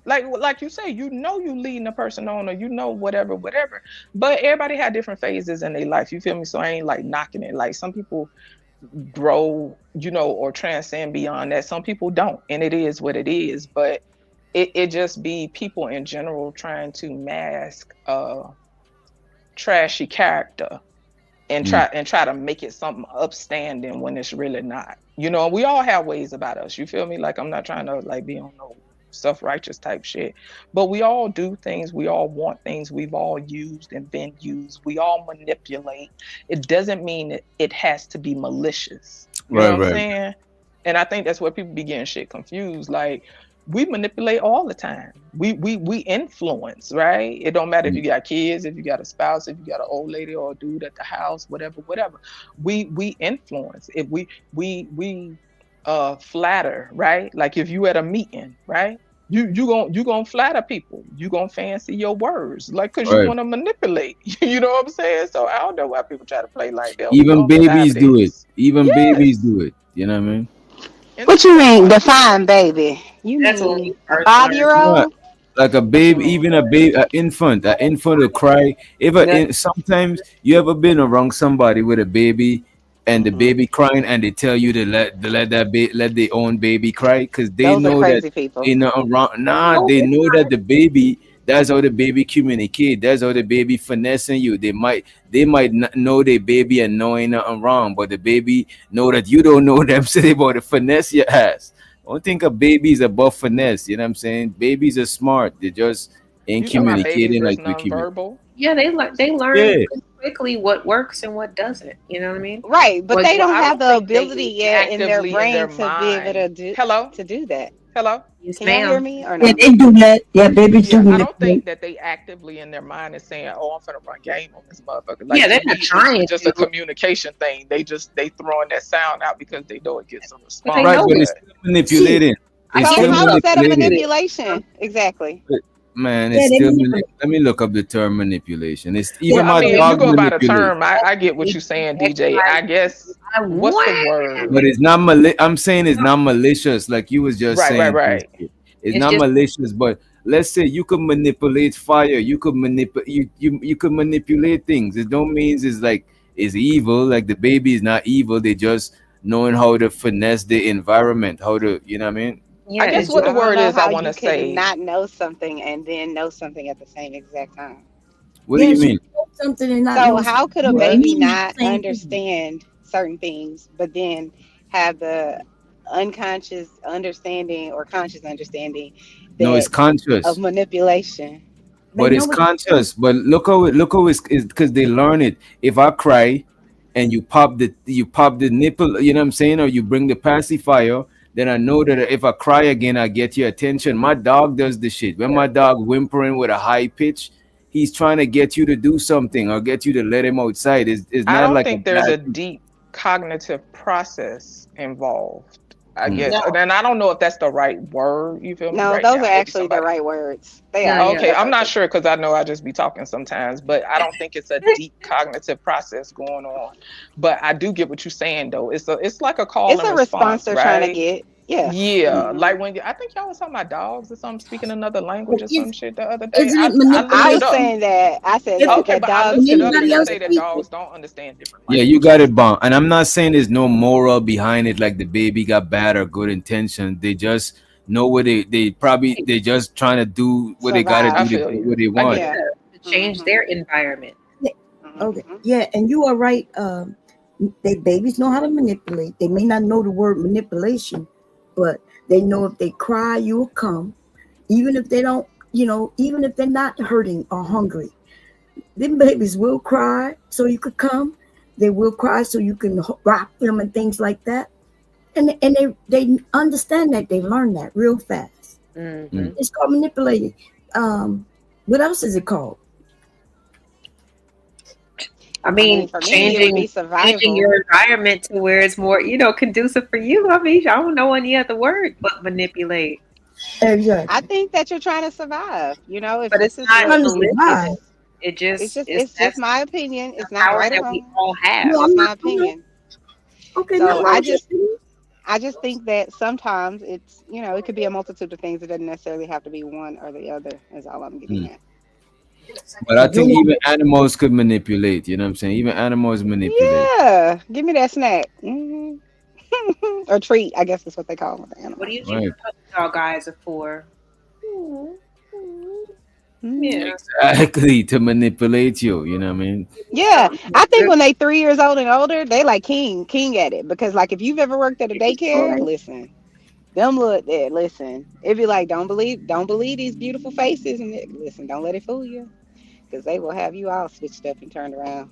Like you say, you know you leading a person on, or you know whatever, whatever. But everybody had different phases in their life. You feel me? So I ain't like knocking it. Like some people grow, or transcend beyond that. Some people don't, and it is what it is. But it just be people in general trying to mask trashy character and Mm. try to make it something upstanding when it's really not. We all have ways about us. You feel me? Like I'm not trying to like be on no self-righteous type shit. But we all do things, we all want things, we've all used and been used. We all manipulate. It doesn't mean it has to be malicious. You know Right, what I'm right. saying? And I think that's where people be getting shit confused. Like we manipulate all the time. We influence, right? It don't matter if Mm. you got kids, if you got a spouse, if you got an old lady or a dude at the house, whatever, whatever. We influence. If we flatter, right? Like if you at a meeting, right? You gonna flatter people. You gonna fancy your words, like because you Right. want to manipulate. You know what I'm saying? So I don't know why people try to play like they don't be Even knowing what time babies it do it. is. Even babies Yes, do it. You know what I mean? and What to you me that's mean, like, define baby? You That's when mean we a first learned. 5 year Yeah, old? like a baby, even a baby, an infant will cry. that. Sometimes you ever been around somebody with a baby, and the mm-hmm. baby crying, and they tell you to let let their own baby cry because they Those are know that crazy people. they not around. Nah, No, they it's know that the baby. That's how the baby communicate. That's how the baby finessing you. They might not know their baby and knowing nothing wrong, but the baby know that you don't know them, so they about to finesse your ass. Don't think a baby's above finesse. You know what I'm saying? Babies are smart. They just ain't You talking about babies communicating that's like we communicate. nonverbal? yeah, they learn Yeah. pretty quickly what works and what doesn't. You know what I mean? Right, but What they Well, don't I have don't the think ability they yet in their actively in their brain to be able mind. Hello, to do that. hello. yes, Can y'all hear ma'am. me or Yeah, no? they do that. Yeah, babies do Yeah, I don't manipulate. think that they actively in their mind is saying, "Oh, I'm finna run game on this motherfucker." Like Yeah, to they're not me, it's trying just a to, communication thing. They throwing that sound out because they know it gets a but they Right, response. know but it. it's But still See, manipulating. I It's So guess still how so. is that a manipulating. manipulation? Exactly. Man, it's yeah, they still manipulate. let me look up the term manipulation. It's Yeah, well, even I my mean, if you dog go by the manipulate. term, I get what you're saying, X, DJ. Y, I guess I what's the what? word? But it's not I'm saying it's not malicious, like you was just Right, right, saying. right. DJ. It's It's not just malicious, but let's say you could manipulate fire. You could manipulate you could manipulate things. It don't means it's like it's evil. Like the baby is not evil. They just knowing how to finesse the environment, how to what I mean. I yeah, guess it's what just the I don't word know is I how want you to could say. not know something and then know something at the same exact time. What do yeah, you she mean? knows something and not So know how something. could a They What? baby mean the not same thing. understand certain things, but then have the unconscious understanding or conscious understanding No, it's that of conscious. manipulation? They but it's know what to do. conscious. But look how it's because they learn it. If I cry and you pop the nipple, you know what I'm saying, or you bring the pacifier, then I know that if I cry again, I get your attention. My dog does the shit. When my dog whimpering with a high pitch, he's trying to get you to do something or get you to let him outside. It's I not don't like a think there's bad a thing. deep cognitive process involved. I Mm. guess, No, and I don't know if that's the right word. You feel me? No, Right those now, are maybe actually the somebody. right words. They No, are. yeah. Okay, That's I'm right. not sure because I know I just be talking sometimes, but I don't think it's a deep cognitive process going on. But I do get what you're saying though. It's like a call It's and a response response, they're trying to right? get. Yeah. Yeah, Hmm. like I think y'all was talking about dogs or something, speaking another language But or some shit the other day. isn't it I looked I it was up. manipulation? saying that. I said If, that Okay, that but I dogs when looked it can up and anybody it be. else say that speaks, dogs don't understand different Yeah, you languages. got it, bon. And I'm not saying there's no moral behind it, like the baby got bad or good intention. They just know what they just trying to do what they got to I do Survive. to feel get you. what they I want. get Yeah, it. to change Hmm. their environment. yeah, okay, Hmm. yeah, and you are right. They babies know how to manipulate. They may not know the word manipulation, but they know if they cry, you'll come. Even if they don't, even if they're not hurting or hungry, them babies will cry so you could come. They will cry so you can rock them and things like that. And they understand that. They learn that real fast. Hmm. Mm. It's called manipulating. Um, what else is it called? I I mean, mean, for me, it would be changing survival. your environment to where it's more, conducive for you. I mean, I don't know any other word but manipulate. I Exactly. think that you're trying to survive. If But this it's is not what Trying to malicious. survive. it's It it's just just it's it's just that's my opinion. the It's not power right or that we wrong. all have. No, Just I'm my not. opinion. Okay, So nothing wrong I with your just opinion. I just think that sometimes it could be a multitude of things. It doesn't necessarily have to be one or the other. Is all I'm getting Mm. at. But I But you think know, even animals could manipulate. You know what I'm saying? Even animals manipulate. Yeah, give me that snack. Or treat. I guess that's what they call it with the What do animals. you think the Right. puppy dog guys are for? Mm, mm, Hmm. yeah. Exactly. To manipulate you. You know what I mean? Yeah, Something. I think when they 3 years old and older, they like king at it because like if you've ever worked at a all daycare, right. listen, them look there, listen, it'd be like don't believe these beautiful faces and listen, don't let it fool you because they will have you all switched up and turned around.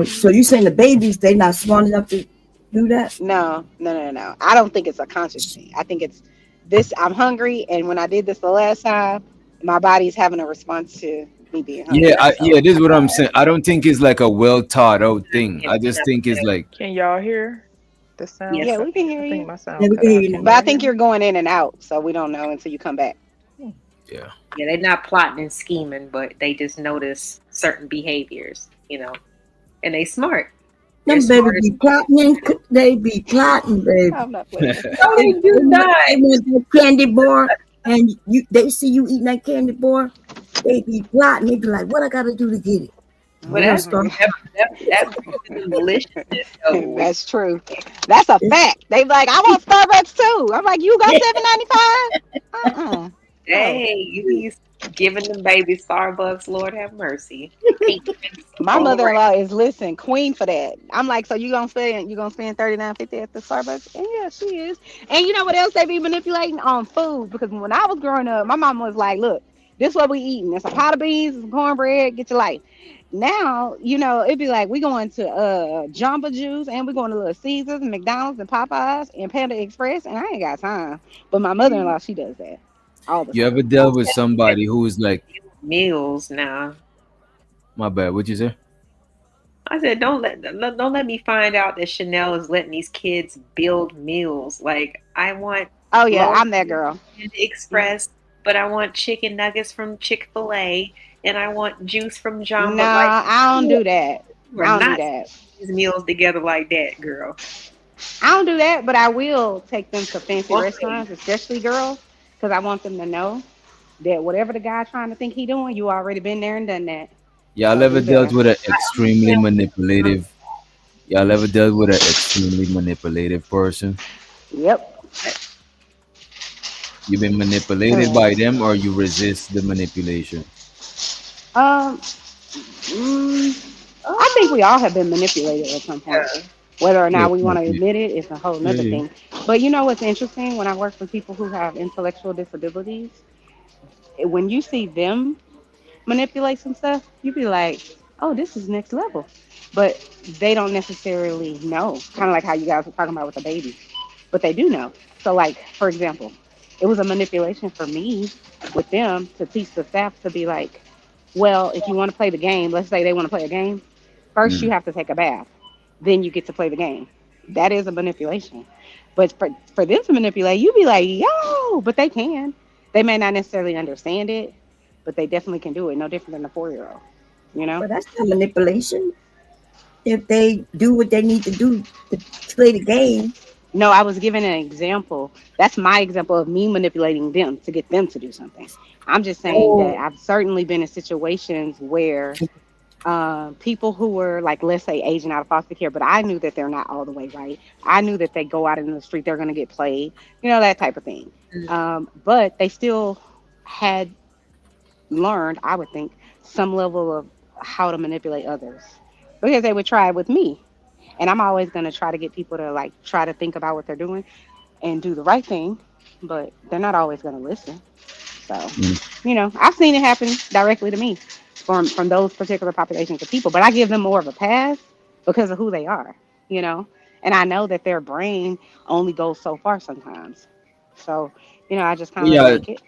So you saying the babies they not smart enough to do that? No, no, no, no. I don't think it's a conscious thing. I think it's this. I'm hungry, and when I did this the last time, my body's having a response to me being Yeah, hungry. yeah, So this is what I'm saying. I don't think it's like a well thought out thing. I just think it's like, Can y'all hear the sound yeah, Yes. cut? we can I hear think you, my Yeah, sound we cut can hear out. you Can now. but I y'all hear think me? you're going in and out, so we don't know until you come back. Hmm. yeah. Yeah, they're not plotting and scheming, but they just notice certain behaviors, and they smart. They're Them baby smart as be plotting they be plotting, baby. I'm not playing with no, They, they they, do want, not. they want that candy bar, and they see you eating that candy bar. They be plotting. They be like, "What I gotta do to get it?" And But they'll that's start. that the maliciousness of it. That's true. That's a fact. They be like, I want Starbucks too. I'm like, you got 7.95? No. Hey, you be giving them babies Starbucks. Lord have mercy. Patrons My all mother in around. law is listen, queen for that. I'm like, so you gonna spend 39.50 at the Starbucks? And yeah, she is. And you know what else they be manipulating on food? Because when I was growing up, my mom was like, look, this what we eating. It's a pot of beans, some cornbread, get your life. Now, it'd be like we going to Jamba Juice and we going to Little Caesars and McDonald's and Popeyes and Panda Express, and I ain't got time. But my mother in law, she does that all the You ever time. dealt with somebody who is like, Meals now. my bad, what you say? I said, don't let me find out that Chanel is letting these kids build meals. Like I want Oh yeah, low I'm that girl. Mhm. express, but I want chicken nuggets from Chick-fil-A and I want juice from Jamba. Like Nah, I don't do that. you are I don't do not that. these meals together like that, girl. I don't do that, but I will take them to fancy One day. restaurants, especially girls, because I want them to know that whatever the guy trying to think he doing, you already been there and done that. Y'all So ever do dealt better. with an I extremely understand manipulative? Y'all ever dealt with an extremely manipulative person? Yep. what You've been manipulated by Uh, them, or you resist the manipulation? um, mm, I think oh we all have been manipulated at some point. yeah. Whether or Yeah, not we want yeah, to yeah, admit it is a whole yeah, nother yeah. thing. But you know what's interesting? When I work with people who have intellectual disabilities, when you see them manipulate some stuff, you'd be like, oh, this is next level. But they don't necessarily know, kind of like how you guys were talking about with the baby, but they do know. So, like, for example, it was a manipulation for me with them to teach the staff to be like, well, if you want to play the game, let's say they want to play a game, first you Mm. have to take a bath, then you get to play the game. That is a manipulation. But for them to manipulate, you be like, yo, but they can. They may not necessarily understand it, but they definitely can do it. No different than a 4 year old, you know? But that's not manipulation. If they do what they need to do to play the game. No, I was giving an example. That's my example of me manipulating them to get them to do something. I'm just saying that Oh, I've certainly been in situations where people who were like, let's say, aging out of foster care, but I knew that they're not all the way right. I knew that they go out in the street, they're going to get played, that type of thing. But they still had learned, I would think, some level of how to manipulate others because they would try it with me. And I'm always going to try to get people to like try to think about what they're doing and do the right thing, but they're not always going to listen. So, Mm. I've seen it happen directly to me from those particular populations of people, but I give them more of a pass because of who they are, you know, and I know that their brain only goes so far sometimes. So, I just kind of let them Yeah. make it.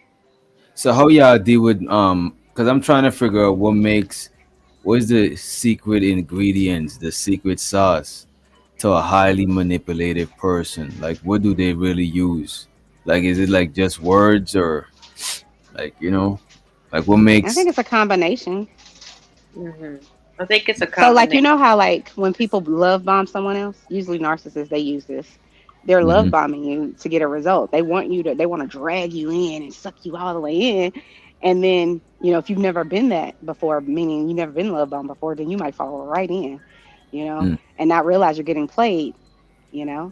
So how y'all deal with because I'm trying to figure out what's the secret ingredients, the secret sauce to a highly manipulative person? Like what do they really use? Like is it like just words or like like what I think makes it's a combination. Hmm. I think it's a So, like, you combination. know how, like, when people love bomb someone else, usually narcissists, they use this. They're love Mhm. bombing you to get a result. They want to drag you in and suck you all the way in. And then, if you've never been that before, meaning you've never been love bombed before, then you might fall right in, Mm. and not realize you're getting played, you know?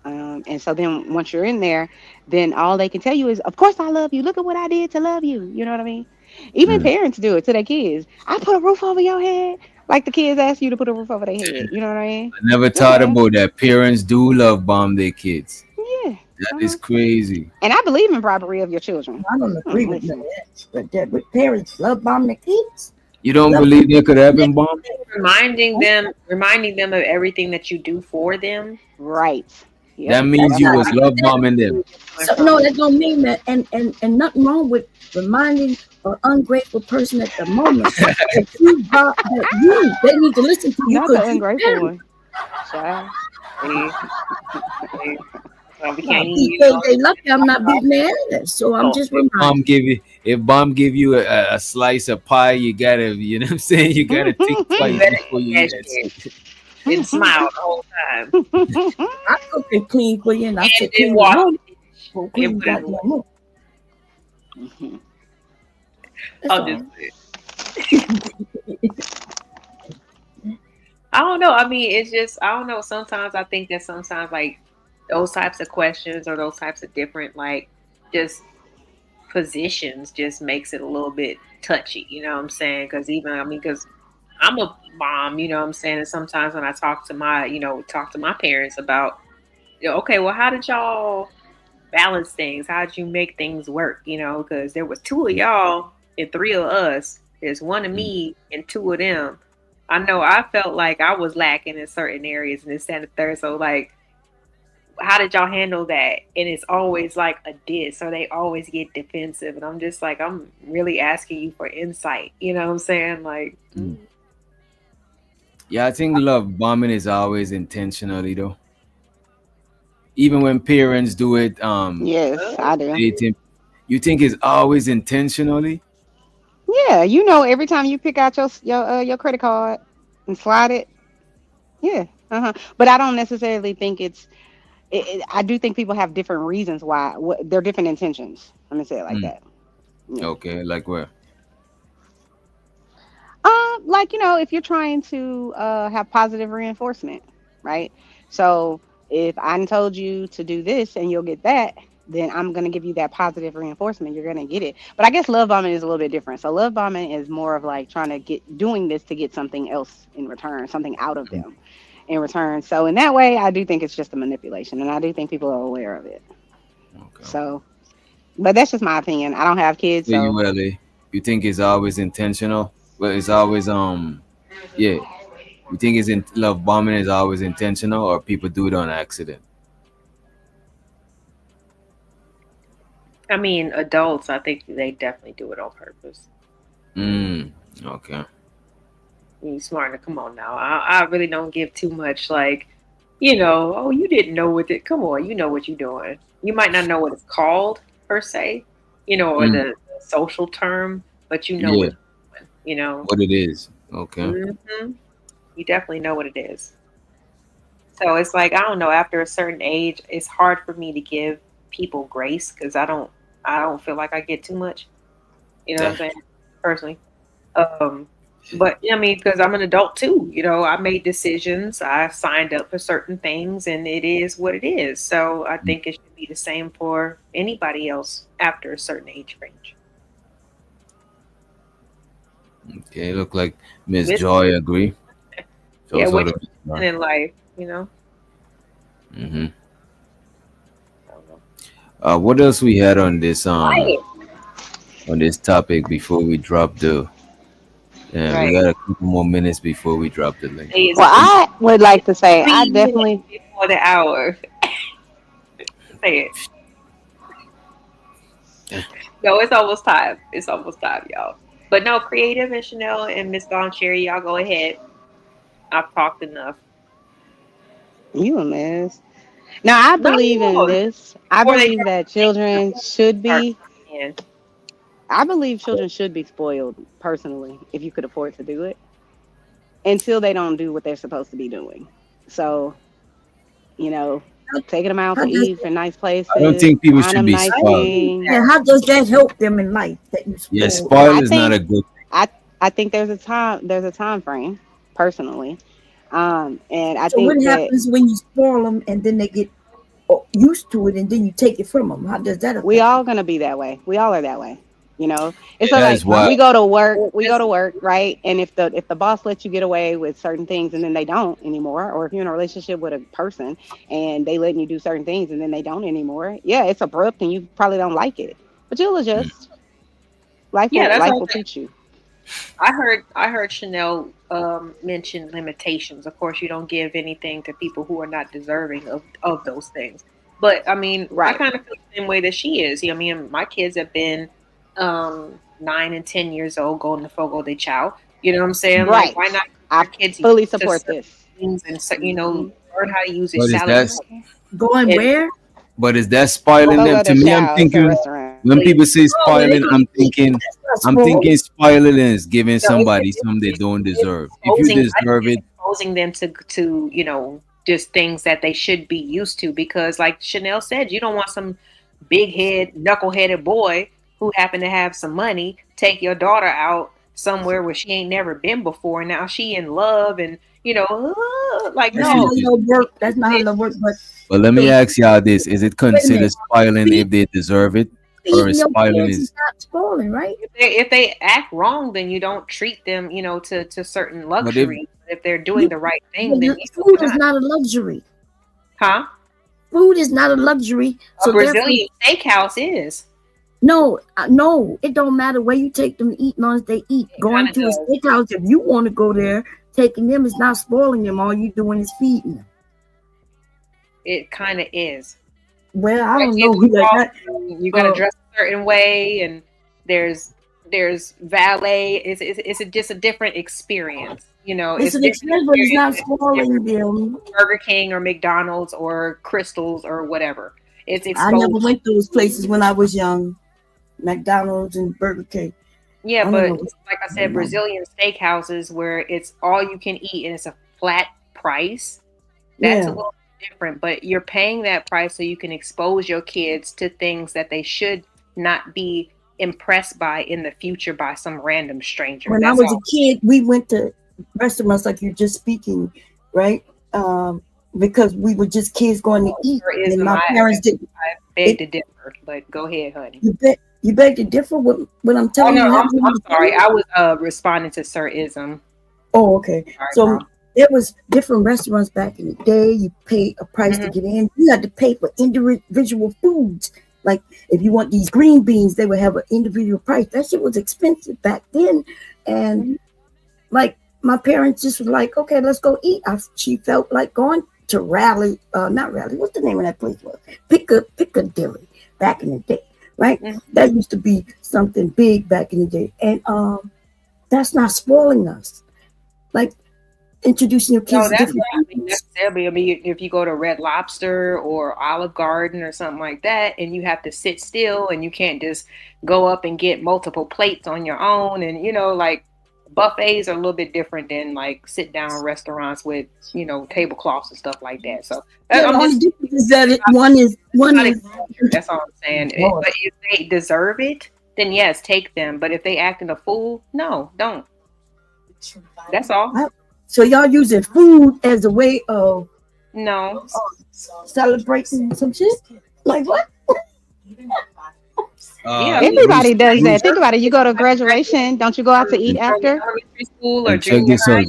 And so then once you're in there, then all they can tell you is, of course I love you. Look at what I did to love you. You know what I mean? Even Mm. parents do it to their kids. I put a roof over your head. Like the kids ask you to put a roof over their head. You know what I mean? I never thought Yeah. about that. Parents do love bomb their kids. Yeah. That is Uh-huh. crazy. And I believe in bribery of your children. I don't agree with Listen. that. But that with parents love bomb their kids. You don't Love believe that could happen, bomb? Reminding them of everything that you do for them. Right. That Yep. means That's you yeah, was right. love that, bombing them. Coming so no, from. that don't mean that. And nothing wrong with reminding an ungrateful person at the moment that you they need to listen to you Not the because you ungrateful parent. one. Child. See, see. So we can't Now, even, these days they lucky I'm not beating their ass, so I'm oh, just If bomb reminding. give you if bomb give you a slice of pie, you gotta what I'm saying, you gotta think you twice better before eat you that eat that shit shit. and smile the whole time, I cook and clean for you, and I and said then clean your wash room, the dish go and clean put it away. goddamn room. That's I'm just, all. I don't know. I mean, it's just, I don't know. Sometimes I think that sometimes like those types of questions or those types of different like just positions just makes it a little bit touchy. You know what I'm saying? Because even I mean, because I'm a mom. You know what I'm saying? And sometimes when I talk to my parents about, okay, well, how did y'all balance things? How did you make things work? Because there was two of y'all and three of us. There's one of Mm. me and two of them. I know I felt like I was lacking in certain areas and this and the third. So like, how did y'all handle that? And it's always like a diss, or they always get defensive. And I'm just like, I'm really asking you for insight. You know what I'm saying? Like, Mm. Yeah, I think love bombing is always intentionally though. Even when parents do it, Yes, I do. dating, you think it's always intentionally? Yeah, every time you pick out your credit card and slide it. Yeah. Uh-huh. But I don't necessarily think I do think people have different reasons why. They're different intentions. Let me say it like Mm. that. Yeah. Okay, like where? Like if you're trying to have positive reinforcement, right? So if I told you to do this and you'll get that, then I'm gonna give you that positive reinforcement. You're gonna get it. But I guess love bombing is a little bit different. So love bombing is more of like trying to doing this to get something else in return, something out of Mm. them in return. So in that way, I do think it's just a manipulation, and I do think people are aware of it. Okay. So, but that's just my opinion. I don't have kids, Where so you, LA? You think it's always intentional? Well, it's always yeah. You think it's in love bombing is always intentional, or people do it on accident? I mean, adults, I think they definitely do it on purpose. Mm. Okay. You smart to come on now. I really don't give too much like, you know, oh, you didn't know what it. Come on, you know what you're doing. You might not know what it's called per se, you know, or Mm. the social term, but you know what Yeah. you're doing, you know. What it is? Okay. You definitely know what it is. So it's like I don't know. After a certain age, it's hard for me to give people grace because I don't feel like I get too much. You know what I'm Yeah. saying? Personally. Um, but I mean, because I'm an adult too, you know, I made decisions, I signed up for certain things, and it is what it is. So I think it should be the same for anybody else after a certain age range. Okay. Look like Miss Miss, Joy agree. So yeah, sort what of. you want in life, you know? Mm-hmm. I don't know. What else we had Quiet. on this topic before we drop the? Yeah, we Right. got a couple more minutes before we drop the link. It's Well, I would like to say I 3 minutes definitely before the hour. Say it. No, it's almost time. It's almost time, y'all. But no, Creative and Chanel and Miss Dawn Cherry, y'all go ahead. I've talked enough. you a mess. Now I No, believe in no. this. I Before they believe that children should start be. in. I believe children should be spoiled personally if you could afford to do it until they don't do what they're supposed to be doing. So you know, taking them out How to does eat for nice I don't places, think people buying should them be nice spoiled. things. yeah, how does that help them in life that you Yeah, spoil them? spoil I is not think a good I I think there's a time frame personally. And I So what think that happens when you spoil them and then they get used to it and then you take it from them? How does that we affect them? all gonna be that way. We all are that way. You know, it's thing. so That like is why. we go to work, right? And if the boss lets you get away with certain things and then they don't anymore, or if you're in a relationship with a person and they letting you do certain things and then they don't anymore, yeah, it's abrupt and you probably don't like it, but you'll Mm. adjust. Yeah, that's Life what will teach you. I heard Chanel mention limitations. Of course, you don't give anything to people who are not deserving of those things. But I mean, I Right. kind of feel the same way that she is. I mean, my kids have been 9 and 10 years old going to Fogo de Chao. You know what I'm saying? Like, Right. why not I your kids fully to support certain this. things and you know Hmm. learn how to use a But is salad that Going and where? but is that spoiling them? Fogo To de me, I'm Chao, it's a thinking restaurant. when people say Oh, where they spoiling, go to eat. That's not I'm spoiled. thinking spoiling is giving no, somebody something they don't it's deserve. If you exposing. I think deserve it's it, exposing them to you know just things that they should be used to because, like Chanel said, you don't want some big head, knuckleheaded boy who happened to have some money take your daughter out somewhere where she ain't never been before. And now she in love and you know like That's yeah, not no. it's how just, love work. That's not how love work. But but let me so ask y'all this: is it wait a considered minute. spoiling Feed, if they deserve it, or feeding is your spoiling kids is is? not spoiling, right? If they act wrong, then you don't treat them, you know, to certain But if luxury. If they're doing You, the right thing, but then you know, food why is not? not a luxury. Huh? Food is not a luxury. A So therefore, Brazilian steakhouse is. no, no, it don't matter where you take them to eat, as long as they eat. It kind Going of to a does. steakhouse, if you want to go there, taking them is not spoiling them. All you doing is feeding them. It kind of is. Well, I Like don't know kids who like walk, that. you got to Uh, dress a certain way, and there's there's valet. It's just a different experience. You know, it's it's an different experience, but it's experience not than different spoiling them. Burger King or McDonald's or Crystals or whatever. It's I never exposed. went to those places when I was young. McDonald's and Burger King. Yeah, I don't know but what's like I said, going on. Brazilian steakhouses where it's all you can eat and it's a flat price, that's a Yeah. little different. But you're paying that price so you can expose your kids to things that they should not be impressed by in the future by some random stranger. When I That's was a all. kid, we went to restaurants like you're just speaking, right? Because we were just kids going to eat, and Tourism, my parents didn't. I beg It, to differ, but go ahead, honey. you beg to differ. What I'm Oh telling no, you happened in I'm the sorry. family. I was responding to Sir Ism. Oh, okay. Sorry, So mom. there was different restaurants back in the day. You paid a price to Hmm. get in. You had to pay for individual foods Like if you want these green beans, they would have an individual price. That shit was expensive back then, and like my parents just were like, okay, let's go eat. She felt like going to Raleigh, not Raleigh. What's the name of that place? Was Piccadilly back in the day, right? That used to be something big back in the day, and that's not spoiling us. Like introducing your kids to different foods. Necessarily. I mean, if you go to Red Lobster or Olive Garden or something like that, and you have to sit still and you can't just go up and get multiple plates on your own, and like buffets are a little bit different than like sit down restaurants with tablecloths and stuff like that. So the only difference is that one is that's all I'm saying. But if they deserve it, then yes, take them. But if they acting a fool, no, don't. That's all. So y'all using food as a way of celebrating some shit? Like what? Everybody does that. Think about it. You go to graduation, don't you go out to eat after? School or check this out,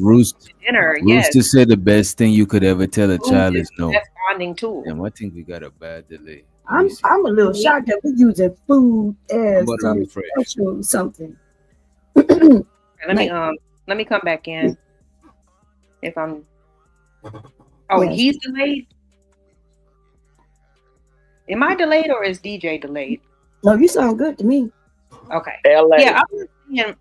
dinner. Rooster said the best thing you could ever tell a child is no. That's bonding tool. Damn, I think we got a bad delay. I'm a little shocked that we're using food as some special something. Let me come back in. If I'm he's delayed. Am I delayed or is DJ delayed? No, you sound good to me. Okay. LA. Yeah, I'm saying,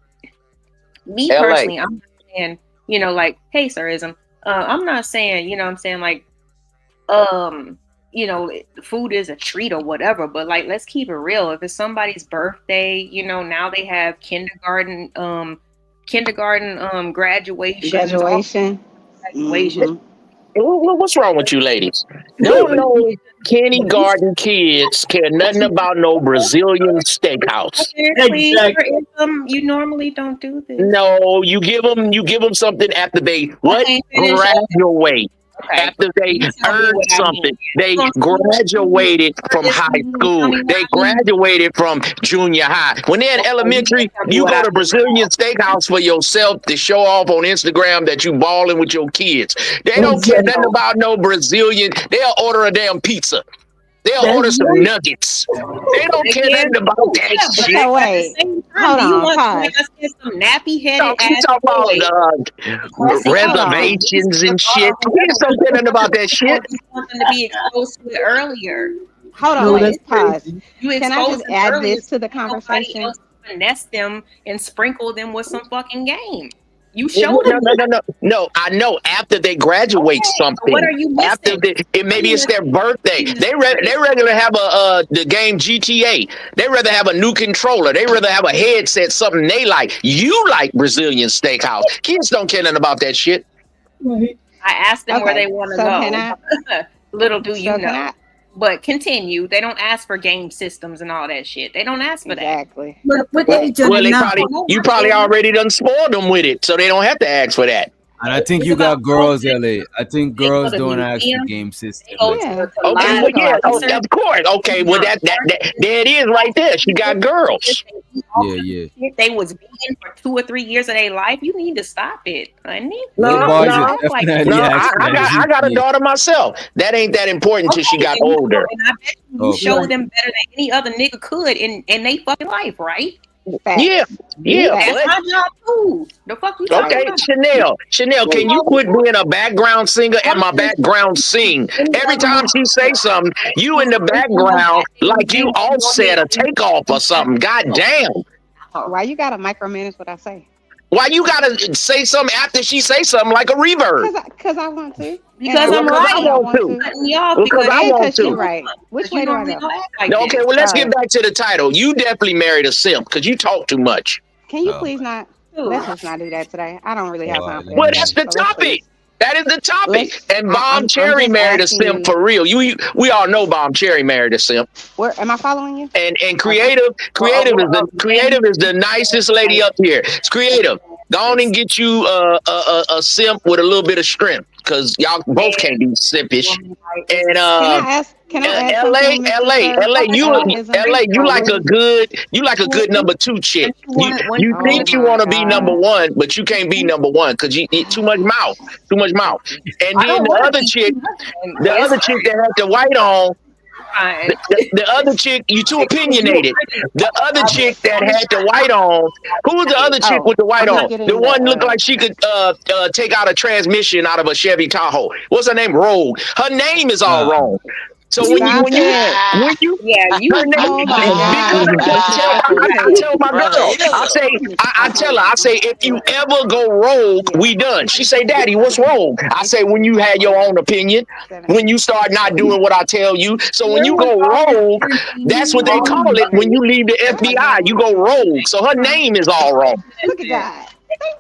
me LA. personally, I'm saying, like, hey, sirism. I'm not saying, I'm saying like, food is a treat or whatever, but like, let's keep it real. If it's somebody's birthday, now they have kindergarten graduation. Mm-hmm. What's wrong with you ladies? No kindergarten kids care nothing about no Brazilian steakhouse. Exactly. You normally don't do this. No, you give them something after they graduate. Okay. After they earned something, they graduated from high school. They graduated from junior high. When they're in elementary, you go to Brazilian steakhouse for yourself to show off on Instagram that you balling with your kids. They don't care nothing about no Brazilian. They'll order a damn pizza. They'll order some nuggets. They don't care nothing about that shit. So wait, hold on, pause. Some nappy-headed you talk about reservations and shit. Kids don't care nothing about that shit. You want them to be exposed to it earlier. Hold on, wait, pause. Can I just add this to the conversation? Finesse them and sprinkle them with some fucking game. You showed them. No. I know after they graduate something. What are you missing? After maybe it's their birthday. They rather have the game GTA. They rather have a new controller. They rather have a headset. Something they like. You like Brazilian steakhouse. Kids don't care nothing about that shit. I asked them where they want to go. Little do you know. But continue. They don't ask for game systems and all that shit. They don't ask for that. Exactly. You probably already done spoiled them with it, so they don't have to ask for that. And I think you got girls, LA. I think girls don't ask for game systems. Okay, of course. Okay, well that there it is right there. She got girls. Yeah. They was vegan for 2 or 3 years of their life. You need to stop it, honey. I got a daughter myself. That ain't that important until she got older. And I bet you showed them better than any other nigga could in they fucking life, right? Yeah. That's my job too. The fuck you talking about? Chanel, can you quit being a background singer and my background sing? Every time she say something, you in the background like you offset a takeoff or something. God damn. Why you gotta micromanage what I say? Why you gotta say something after she say something like a reverb? Because I want to. Because I'm right. I want to. Because I want to. Right. Which way do I go? Okay, well, let's get back to the title. You definitely married a simp because you talk too much. Can you please not? Let's just not do that today. I don't really have time for that. Well, that's the topic. That is the topic. And Bomb Cherry married a simp for real. We all know Bomb Cherry married a simp. Where am I following you? And creative is the nicest lady up here. It's creative. Go on and get you a simp with a little bit of strength, because y'all both can't be simpish. And can I ask LA, you like a good number 2 chick. You think you want to be number 1, but you can't be number 1 because you eat too much mouth. And then the other chick that had the white on, fine. The other chick, you too opinionated. The other chick that had the white on, who was the other chick with Oh, the white I'm on? not The getting the one looked like she could take out a transmission out of a Chevy Tahoe. What's her name? Rogue. Her name is all Nah, wrong. So stop it. when you Yeah, her you name Oh my because God, that's disrespectful as I hell. tell my Brother, girl, it is I a say I tell her, I say if you ever go rogue, Yeah. we done. She say, Daddy, what's rogue? I say when you had your own opinion, when 17. you start not doing what I tell you. So when There you was go always rogue, that's what they call it. When you leave the FBI, you go rogue. So her name is all wrong. Look at God.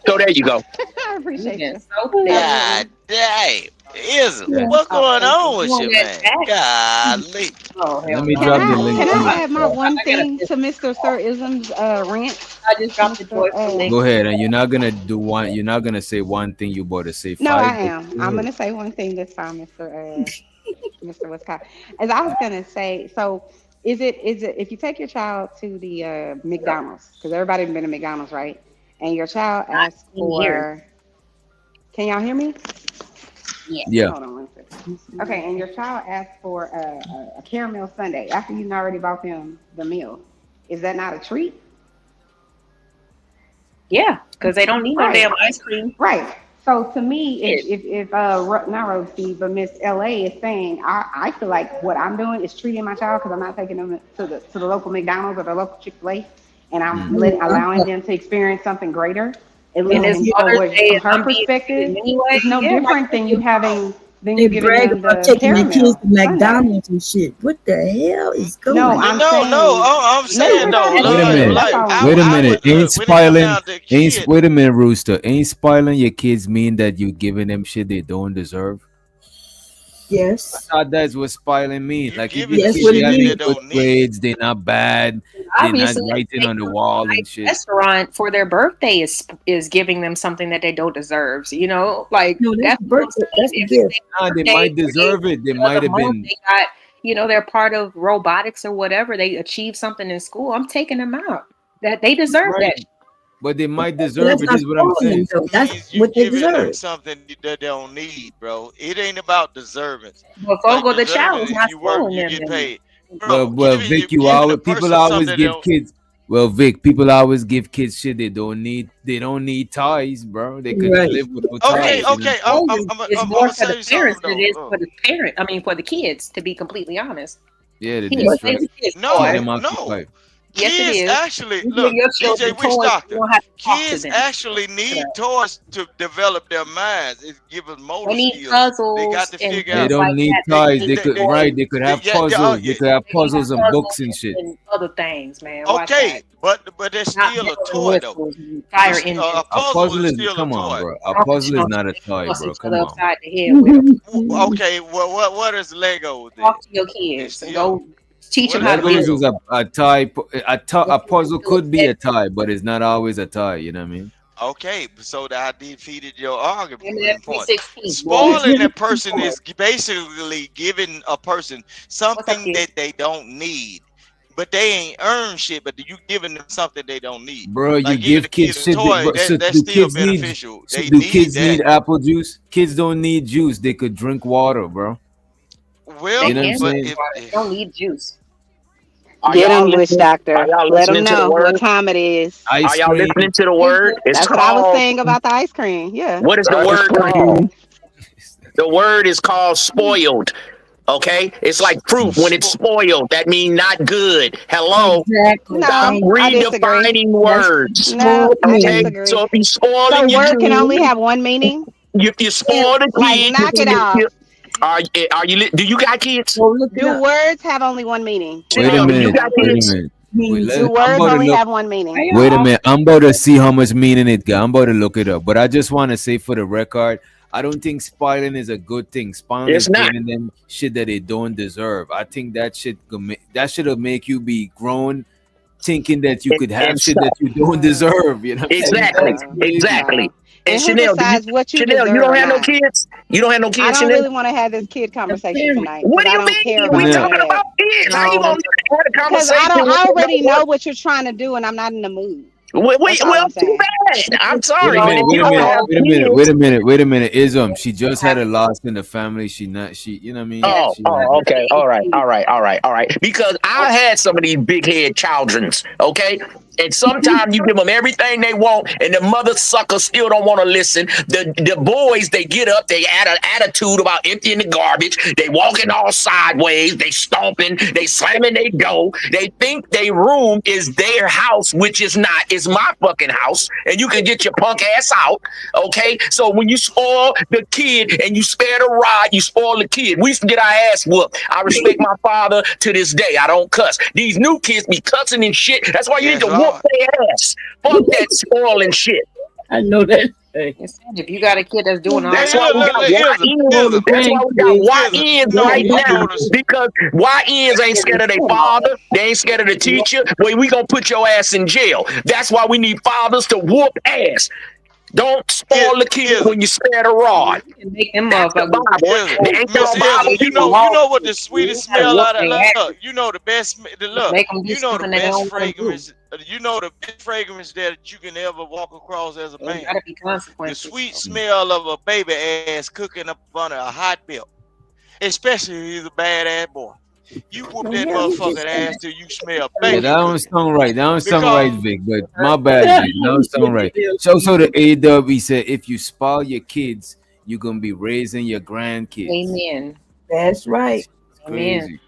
So Thank there you. you go. I you appreciate been you. so petty. God Absolutely. damn. Ism, yeah. what's Oh, going thank you. on You with on you, that man? tax? Golly. Oh Let hell me no! Can drop the I link can to I my add my one I gotta thing piss. to Mr. Sir Ism's rant? I just dropped the Mr. joyful link. Go ahead, and you're not gonna do one. You're not gonna say one thing. You about to say No, I five. But am. go I'm ahead. gonna say one thing this time, Mr. Wisconsin. As I was gonna say, so is it if you take your child to the McDonald's, because everybody been to McDonald's, right? And your child Not asks in here. for, can y'all hear me? Yeah. Yeah. Hold on one second. Okay, and your child asks for a caramel sundae after you've already bought them the meal. Is that not a treat? Yeah, because they don't need no Right. damn ice cream. Right. So to me, Shit. not Rose Steve, but Miss LA is saying, I feel like what I'm doing is treating my child because I'm not taking them to the local McDonald's or the local Chick-fil-A, and I'm Mm. allowing them to experience something greater, at And least it's for Mother's what Day from and her I'm being treated perspective, anyway. it's no Yeah, why different than you you having than They you giving brag them about the taking their kids caramel to sundae. McDonald's and shit. What the hell is No, going I'm No. saying I'm let me saying finish though, my Wait a like, minute. sentence. That's like all I'm Wait a I saying. minute. would Ain't look when it come spoiling. down to kid. Wait a minute, Rooster. Ain't spoiling your kids mean that you giving them shit they don't deserve? I Yes. thought that's what spoiling mean. You Like if giving your them Yes, kids what it shit that having they means. good don't need. grades, they not bad, they not obviously writing on taking the them to a wall and nice shit. restaurant for their birthday is giving them something that they don't deserve. You know, like No, that's that's the what I'm birthday. That's the saying. Every gift. Nah, they birthday might or deserve it. They any might other have month been they got, they're part of robotics or whatever. They achieve something in school. I'm taking them out. That they deserve right, that. but they might So deserve that's it. not Is what I'm spoiling saying. them, though. That's Means you what they giving them deserve. something that they don't need, bro. It ain't about deserving. But Like Fogo the deserving child is is not you work, spoiling you them. get Then. paid. Well, Bro, Vic, you giving a always people person something always that they give don't. kids. Well, Vic, people always give kids shit they don't need. They don't need toys, bro. They could Right. live without Okay, toys. Right. You know what okay. I'm saying? Those is I'm more gonna for the say parents something than it though. is for the parent. I mean, for the kids, to be completely honest. Yeah, the Kids, But play distract, with kids keep toys. them No. occupied. Yes, it Kids is. actually You give look, your DJ children Witch toys, you Doctor. don't have to talk to Kids them. actually need toys to develop their minds. It gives them They motor need skills. They got puzzles to and figure They out. things don't like need that. They toys. need They could toys. They could have Yeah, oh, puzzles. They yeah. could have They need puzzles and puzzles books and shit. and other things, man. Watch Okay, out. but there's Not still a bells and toy though. whistles and fire engines. A A puzzle puzzle is is still a come on, toy. bro. A Don't puzzle is show not a they can toy, bust bro. each other Come on. upside the head with them. Okay, well, what is Lego then? Talk to your It's kids and still go teach them what is how to Legos build. is Lego? a tie. A Before you puzzle feel could be a upset. tie, but it's not always a tie. You know what I mean? Okay, so that I defeated your Remember that argument point. 316, boy. Spoiling a person is basically giving a person What's up, something kid? that they don't need, but they ain't earned shit. But you giving them something they don't need, Bro, you like giving a give kid kids a shit. toy. Bro, so That's still beneficial. They do need kids that. need apple juice? Kids don't need juice. They could drink water, bro. They You Well, know what I'm can but drink saying? water. They don't need juice. Are Get y'all him, Witch listening? Are Doctor. y'all Let him listening to the know what word? time it is. Are Ice y'all cream. listening to the word? It's That's what I was called. saying about the ice cream. Yeah. What is the Ice word called? cream. The word is called spoiled. Okay, it's like fruit when it's spo- spoiled. That means not good. Hello, Exactly. stop No, Thank I disagree. redefining That's words. No, spoiled I Okay, me. so disagree. if you So spoiling your word can only kid, have one meaning? if you And spoil the Like, kid, knock it off. do you got kids? go look it Do up. words have only one meaning Wait a without Chanel, do you minute. got examples? Wait a kids? minute. Means Do I'm words about to only look. have one meaning? Wait a minute. I'm about to see how much meaning it got. I'm about to look it up. But I just want to say for the record, I don't think spoiling is a good thing. Spoiling It's is not. giving them shit that they don't deserve. I think that that should make you be grown, thinking that you And, could have and shit that stop. you don't deserve. You know what I'm saying? Exactly, That's Wow. crazy. exactly. Wow. And And who Chanel, decides what you Chanel, you deserve don't or have no not? kids. You don't have no I kids, don't Chanel. really want to have this kid A conversation parent. tonight What because do I you don't care mean? We about none Chanel, of talking that. about kids. How you No, gonna have a Because conversation I with already know what? what you're trying to do, and I'm not in the mood. Wait, That's all well, I'm too saying. bad. I'm Wait sorry, a but minute, if wait you a don't minute, have wait a minute, wait kids, a minute, wait a minute. Ism, she just had a loss in the family. She, you know what I mean? Yes. She had oh, that. okay. All right. All right. All right. All right. Because I had some of these big head childrens, okay? And sometimes you give them everything they want, and the mother suckers still don't want to listen. The boys, they get up, they add an attitude about emptying the garbage. They walking all sideways, they stomping, they slamming their door. They think their room is their house, which is not. It's my fucking house, and you can get your punk ass out. Okay, so when you spoil the kid and you spare the rod, you spoil the kid. We used to get our ass whooped. I respect my father to this day. I don't cuss. These new kids be cussing and shit. That's why you need Yes, to whoop Lord. their ass. Fuck that spoiling shit. I know that. If you got a kid that's doing all That's Hey, that, why look, we look, got look, Izza, YNs. Izza, That's why we got Izza. YNs right You now. notice, Because YNs ain't scared of their father. They ain't scared of the teacher. Well, we gonna put your ass in jail. That's why we need fathers to whoop ass. Don't spoil the kid Izza, when you spare the rod. you can make them That's the motherfuckers Bible. Izza. There ain't no Miss Bible Izza, they you do the know, teaching. you law. know what the You sweetest gotta smell whoop out of, their ass. look, you know the best, Just look, make them do you know the something that they best don't want to do. fragrance, you know the best fragrance that you can ever walk across as a There man. gotta be The consequences. sweet So. smell of a baby ass cooking up under a hot belt, especially if he's a badass boy. You whoop that Yeah, he just motherfucking ass till you smell Yeah, bacon that don't cooking. sound right. That don't sound Because right, Vic. But my bad, Vic. That don't sound right. So, the AW said, if you spoil your kids, you're gonna be raising your grandkids. Amen. That's right. It's Amen. crazy.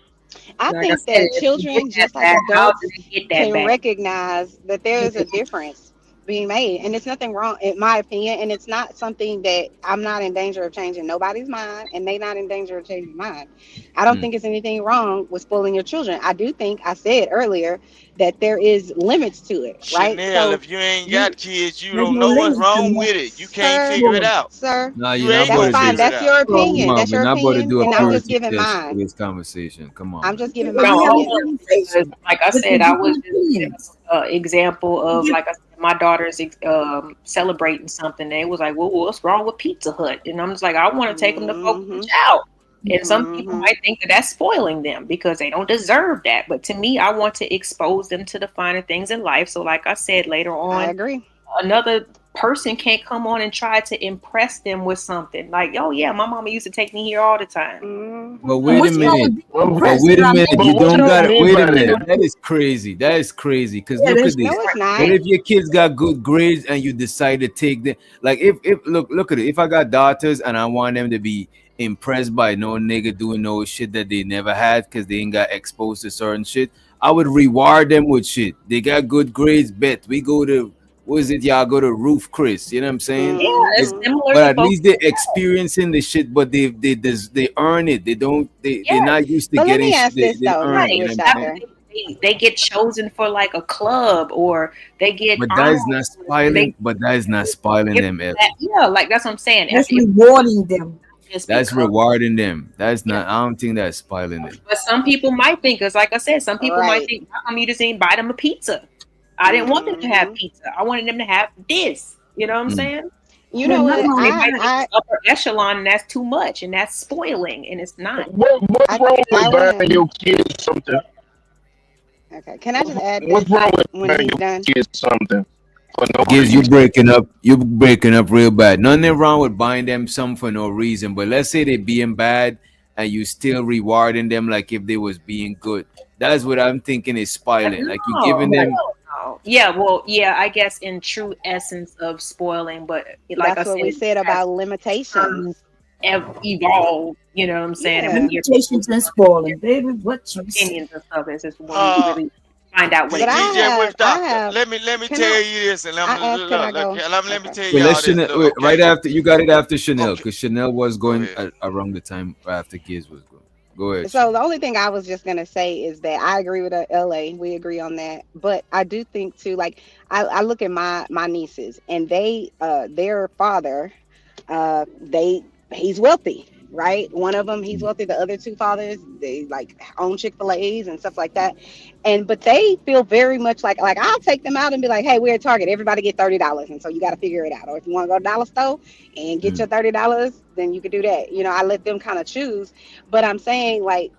I Like I think said, that if they get children, that just like back, how do adults, they get that can back? recognize that there is a difference being made. And it's nothing wrong, in my opinion. And it's not something that I'm not in danger of changing nobody's mind, and they not in danger of changing mine. I don't Mm. think it's anything wrong with spoiling your children. I do think I said earlier that there is limits to it, right? Chanel, So if you ain't you, got kids, you There's don't no know what's limit to wrong that. with it. You can't sir, figure it Boy, out. sir, Nah, You you're not ain't about that's gonna to fine. do. figure it That's out. your Come opinion. on, That's we're your not about to opinion. do a And I'm boy. just purity giving test for mine. this conversation. Come on, I'm man. just giving But my we No, having a I'm opinion. because, conversation like I with said, the I was different just giving opinions. an example of, Different- like I said, my daughter's celebrating something. They was like, "Well, what's wrong with Pizza Hut?" And I'm just like, "I want to take them to Fourth of Hmm. Chow." And some people Hmm. might think that that's spoiling them because they don't deserve that. But to me, I want to expose them to the finer things in life. So, like I said, later I on, agree. another person can't come on and try to impress them with something like, "Oh yeah, my mama used to take me here all the time." But Hmm. And wait a what's wrong minute. with being Well, But impressed? wait a But I minute. mean, but You what don't you got it. mean Wait a by that? minute. That is crazy. That is crazy. Cause yeah, look at there's this. No, it's What not. if your kids got good grades and you decide to take them? Like if look at it. If I got daughters and I want them to be impressed by no nigga doing no shit that they never had because they ain't got exposed to certain shit, I would reward them with shit. They got good grades. Bet we go to what is it? Y'all go to Roof Chris. You know what I'm saying? Yeah, it's Hmm. similar But to at folks. least they're experiencing the shit, but they earn it. They don't they're Yes, not used to But let getting me shit ask this they though, earn. Mr. right. You know Witch what I'm After saying? Doctor. they get chosen for like a club, or they get But that honored, is not and they spoiling. But that is not spoiling give them, that. Ellie. Yeah, like that's what I'm saying. that's After if rewarding them. just That's because. rewarding them. That's Yeah. not. I don't think that's spoiling them. But some people might think, because like I said, some people might Right. think, how come you just didn't buy them a pizza? I didn't want them to have Hmm. pizza. I wanted them to have this. You know what I'm Mm. saying? You But know not what? They only might think that, it's upper echelon and that's too much and that's spoiling and it's not. What's wrong I with want to. buying your kids something? Okay. Can I just add What's this wrong with when buying he's your done? kids something for no Gives you reason? breaking up. You breaking up real bad. Nothing wrong with buying them some for no reason. But let's say they being bad and you still rewarding them like if they was being good. That's what I'm thinking is spoiling. Like you No, giving them. hell no. Yeah, well, yeah, I guess in true essence of spoiling, but like I That's what we said, said as about limitations. terms evolved, you know what I'm saying? And we Yeah. hear limitations and spoiling, baby. What you say? opinions and stuff. It's just when we Uh, really find out what But I DJ have. Witch I Doctor, have. let me Can I? tell you this, and I asked. Can I look, go? let me Okay. tell Wait, y'all let's this. Chanel. Look, Wait, right okay, after you got it after Chanel okay, because Chanel was go going ahead. around the time after Giz was going. Go ahead, So Chanel. the only thing I was just gonna say is that I agree with LA. We agree on that. But I do think too, like I look at my nieces and they their father they he's wealthy, right? One of them he's wealthy. The other two fathers they like own Chick-fil-A's and stuff like that. And but they feel very much like I'll take them out and be like, hey, we're at Target. Everybody get $30, and so you got to figure it out. Or if you want to go to Dollar Store and get your Mm. $30, then you could do that. You know, I let them kind of choose. But I'm saying like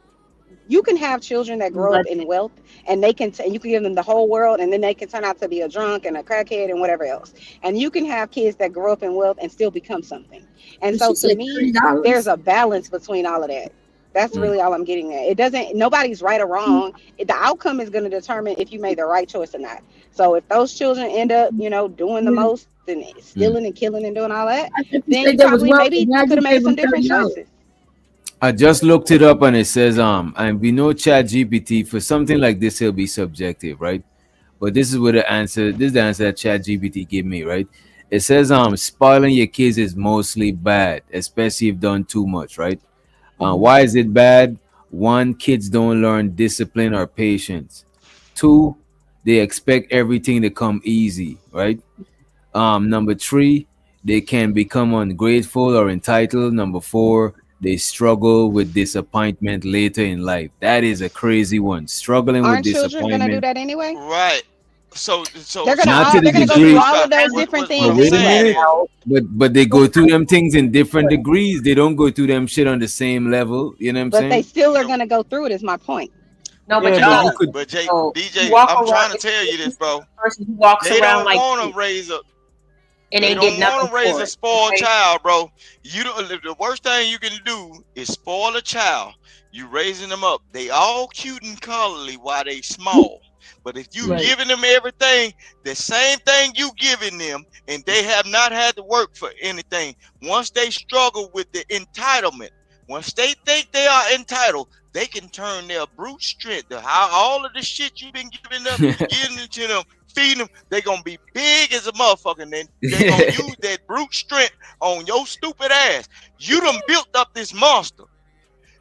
You can have children that grow up But in wealth, and and you can give them the whole world, and then they can turn out to be a drunk and a crackhead and whatever else. And you can have kids that grow up in wealth and still become something. And did so she to say me, there's $30? a balance between all of that. That's Mm, really all I'm getting at. It doesn't, nobody's right or wrong. The outcome is going to determine if you made the right choice or not. So if those children end up, doing the most and stealing mm. and killing and doing all that, I think you then you said there was probably wealthy. maybe Why'd could you have made give some him different $30? choices. I just looked it up and it says and we know Chat GPT for something like this it'll be subjective, right? But this is what the answer this is the answer that Chat GPT gave me, right? It says spoiling your kids is mostly bad, especially if done too much, right? Why is it bad? One, kids don't learn discipline or patience. Two, they expect everything to come easy, right? Number three, they can become ungrateful or entitled. Number four, they struggle with disappointment later in life. That is a crazy one. Struggling with Aren't children going to do disappointment, that anyway? Right. They're gonna not all to the they're gonna go So through degree. all of Rooster, those what, different what, what But I'm things wait a saying anyway. minute. is, But they go through them things in different degrees. They don't go through them shit on the same level. You know what I'm But they saying? still are no, gonna go through it. Is my point. No, but Yeah, you but gotta. you could. but Jay, So you DJ, walk I'm around. trying to If tell you you this, see bro. a person who walks They around don't like want you to raise a and They ain't did don't nothing want to raise for a it, spoiled okay? child, bro. You don't. The worst thing you can do is spoil a child. You raising them up. They all cute and cuddly while they small. But if you Right. giving them everything, the same thing you giving them, and they have not had to work for anything. Once they struggle with the entitlement, once they think they are entitled, they can turn their brute strength to how all of the shit you've been giving up, giving it to them, feeding them. They're gonna be big as a motherfucker. And then they gonna use that brute strength on your stupid ass. You done built up this monster,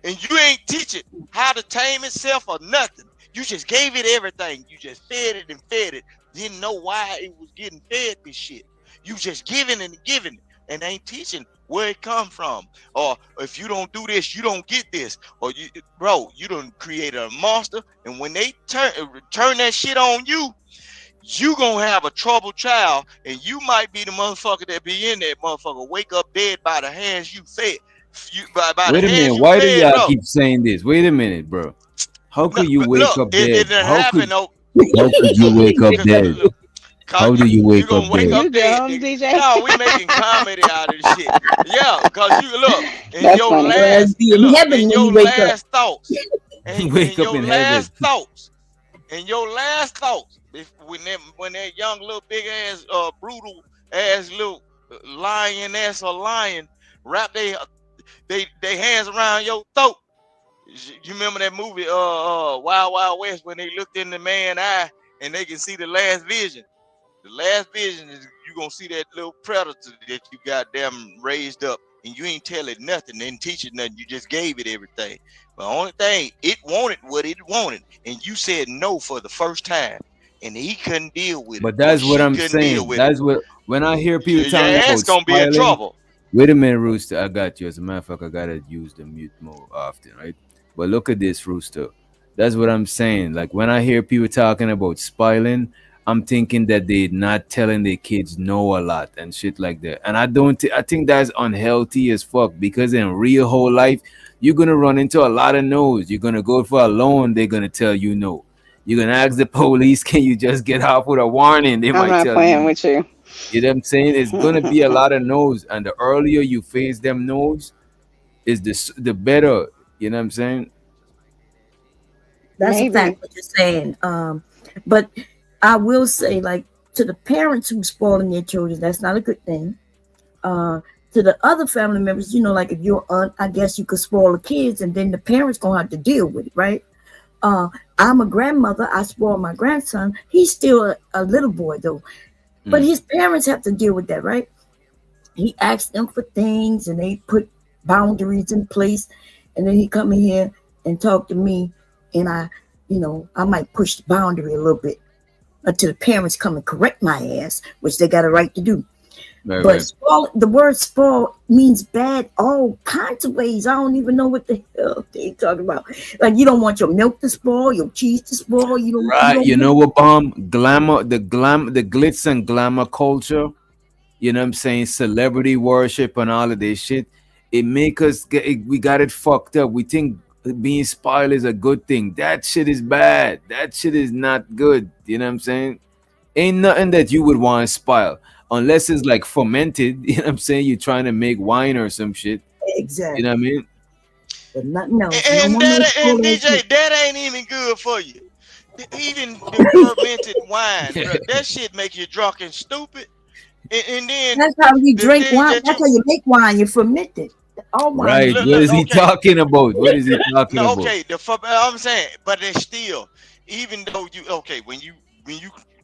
and you ain't teach it how to tame itself or nothing. You just gave it everything. You just fed it and fed it. Didn't know why it was getting fed this shit. You just giving and giving it, and ain't teaching where it come from. Or if you don't do this, you don't get this. Or bro, you done created a monster, and when they turn that shit on you, you gonna have a troubled child, and you might be the motherfucker that be in that motherfucker. Wake up dead by the hands you fed. By the Wait a hands minute. you Why do fed, y'all bro. keep saying this? Wait a minute, bro. How No, could you but wake look, up it dead? didn't happen. No, How could you wake up cause dead? look, cause How do you you wake gonna up wake dead? You up dead, dumb, nigga. DJ. No, we making comedy out of this shit. Yeah, cause you look in That's your funny. Well, last be in look heaven in when you your wake up. last thoughts, and Wake up your in heaven. last thoughts, and your last thoughts. When that young little big ass brutal ass little lion or lion wrap they hands around your throat. You remember that movie Wild Wild West when they looked in the man's eye and they can see the last vision. The last vision is you gonna see that little predator that you got them raised up, and you ain't tell it nothing, didn't teach it nothing. You just gave it everything. The only thing it wanted what it wanted, and you said no for the first time, and he couldn't deal with it, But or that's what she I'm couldn't deal saying. with it. That's what when I hear people Your talking ass about gonna be in spoiling. trouble. Wait a minute, Rooster. I got you. As a matter of fact, I gotta use the mute mode often, right? But look at this, Rooster. That's what I'm saying. Like when I hear people talking about spoiling, I'm thinking that they're not telling their kids no a lot and shit like that. And I don't. I think that's unhealthy as fuck because in real whole life, you're gonna run into a lot of no's. You're gonna go for a loan, they're gonna tell you no. You're gonna ask the police, can you just get off with a warning? They I'm might not tell you playing no. with you. You know what I'm saying? It's gonna be a lot of no's, and the earlier you face them no's, is the better. You know what I'm saying? That's a Maybe. fact what you're saying. But I will say, like, to the parents who spoiling their children, that's not a good thing. To the other family members, like if you're aunt, I guess you could spoil the kids, and then the parents gonna have to deal with it, right? Uh, I'm a grandmother. I spoil my grandson. He's still a little boy though, but Mm. his parents have to deal with that, right? He asks them for things, and they put boundaries in place, and then he come in here and talk to me, and I might push the boundary a little bit until the parents come and correct my ass, which they got a right to do. Right, But right. spoil, the word spoil means bad all kinds of ways. I don't even know what the hell they talking about. Like you don't want your milk to spoil, your cheese to spoil. You Right. don't You want know what, glamour, the glitz and glamour culture. You know what I'm saying? Celebrity worship and all of this shit. It make us we got it fucked up. We think being spoiled is a good thing. That shit is bad. That shit is not good. You know what I'm saying? Ain't nothing that you would want to spoil unless it's like fermented. You know what I'm saying? You're trying to make wine or some shit. You know what I Exactly. mean? But nothing else. You don't And want no and spoiled DJ, shit. that ain't even good for you. Even the fermented wine, bro, that shit make you drunk and stupid. And then That's how you the drink things wine. that That's you how you make wine. You ferment it. All wine is Right. look, What look, is he okay, talking about? What is he talking no, about? okay, I'm saying, but it's still, even though you okay, when you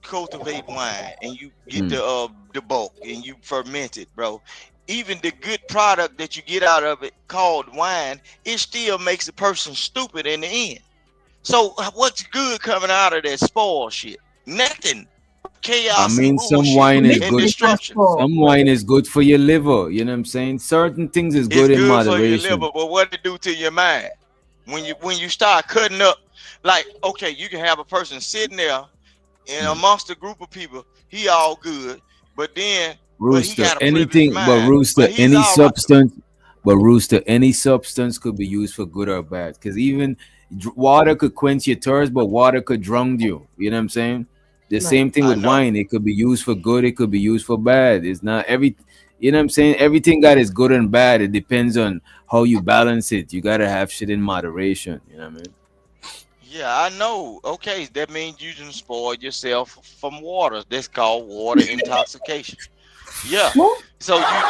cultivate wine and you get Mm. the bulk and you ferment it, bro, even the good product that you get out of it called wine, it still makes a person stupid in the end. So what's good coming out of that spoil shit? Nothing. I Chaos and mean, some bullshit wine is fermented. and good. It's not destruction. spoiled. Some wine is good for your liver. You know what I'm saying? Certain things is It's good in good for your liver, moderation. but what it do to your mind? When you start cutting up, like okay, you can have a person sitting there and Mm. amongst a group of people, he all good, but then but he Rooster, got a privileged anything but mind, rooster, but he's any all right. substance, but rooster, any substance could be used for good or bad. Because even water could quench your thirst, but water could drown you. You know what I'm saying? The Right. same thing I with know. wine. It could be used for good. It could be used for bad. It's not every. You know what I'm saying? Everything got is good and bad. It depends on how you balance it. You gotta have shit in moderation. You know what I mean? Yeah, I know. Okay, that means you didn't spoil yourself from water. That's called water intoxication. Yeah. What? So you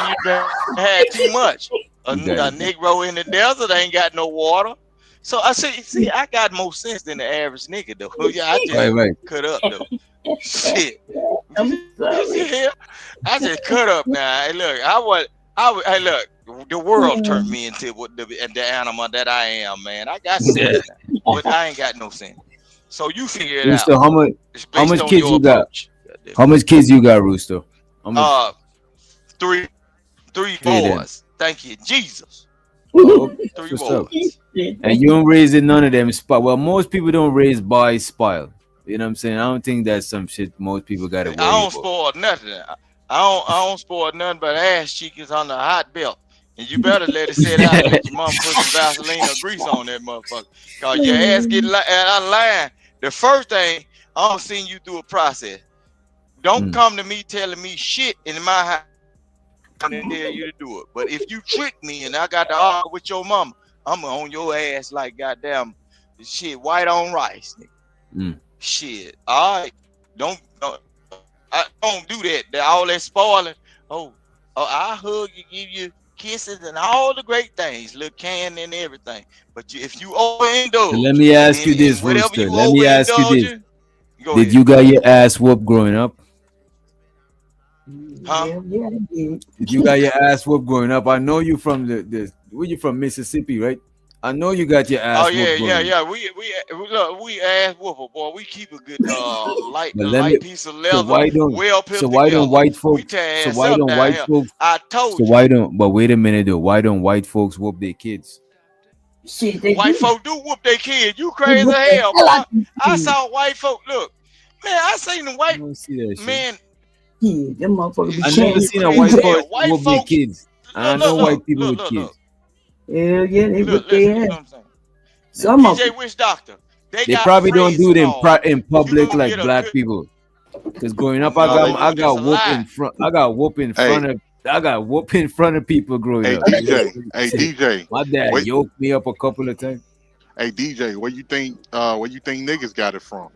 had too much. A You got it. Negro in the desert ain't got no water. So I see, I got more sense than the average nigga though. Yeah, I Right, just right. cut up though. Shit. I'm You sorry. see here? I just cut up now. Hey, look, hey, look, the world turned Um, me into what the animal that I am, man. I got sense now, but I ain't got no sense. So you figure it out. Rooster, It's how based much on kids your you got? approach. Goddamn How much kids you got, Rooster? How it. much? Three, three Three then. boys. Thank you, Jesus. Oh, okay. That's Three what's up. boys. And you don't raise it, none of them spot. Well, most people don't raise by spile. You know what I'm saying? I don't think that's some shit most people got to I worry don't about. spoil nothing. I don't spoil nothing but ass cheekers on the hot belt. And you better let it set out and let your mama put some Vaseline or grease on that motherfucker. Cause your ass get out of line. The first thing, I'm seeing you through a process. Don't Mm. come to me telling me shit in my house and tell you to do it. But if you trick me and I got to argue with your mama, I'm on your ass like goddamn shit, white on rice, nigga. Mm. Shit. All right. Don't I don't do that. All that spoiling. Oh, I hug you, give you kisses and all the great things, little can and everything. But if you So let overindulge me ask you in this, whatever Rooster. you Let me ask you overindulge this. in, go Did ahead. you got your ass whooped growing up? Huh? yeah, yeah, they did. Did you got your ass whooped growing up? I know you from the where you from, Mississippi, right? I know you got your Oh ass yeah, whooped yeah, growing up. yeah. We look, we ass woofer, boy. We keep a good But let me light piece of so leather, why don't well so put why don't together. white We folks tear so ass why up don't down white here. folks I so told you. why don't but wait a minute though, why don't white folks whoop their kids? Shit, they White do. folk do whoop their kids. You They crazy whoop as the hell, hell boy. out of I these saw white folk. Look, man, I seen the I white don't see that shit. man. kids. Them motherfuckers be I never tearing You seen a crazy white as you. boy hell. White whoop their folks. kids. And I Look, know look, white look, people look, with look, look, kids. Hell yeah, they look. whip Listen, their this is ass. what I'm saying. Some of DJ Witch Doctor, they They got probably don't do phrases it called. in If you public go like get a black good, people. Cause growing up, no, they I do this got a whoop lie. in front. Hey, I got whoop in front of people growing hey up. You know, DJ, hey DJ, my dad what? yoked me up a couple of times. Hey DJ, where you think? Where you think niggas got it from?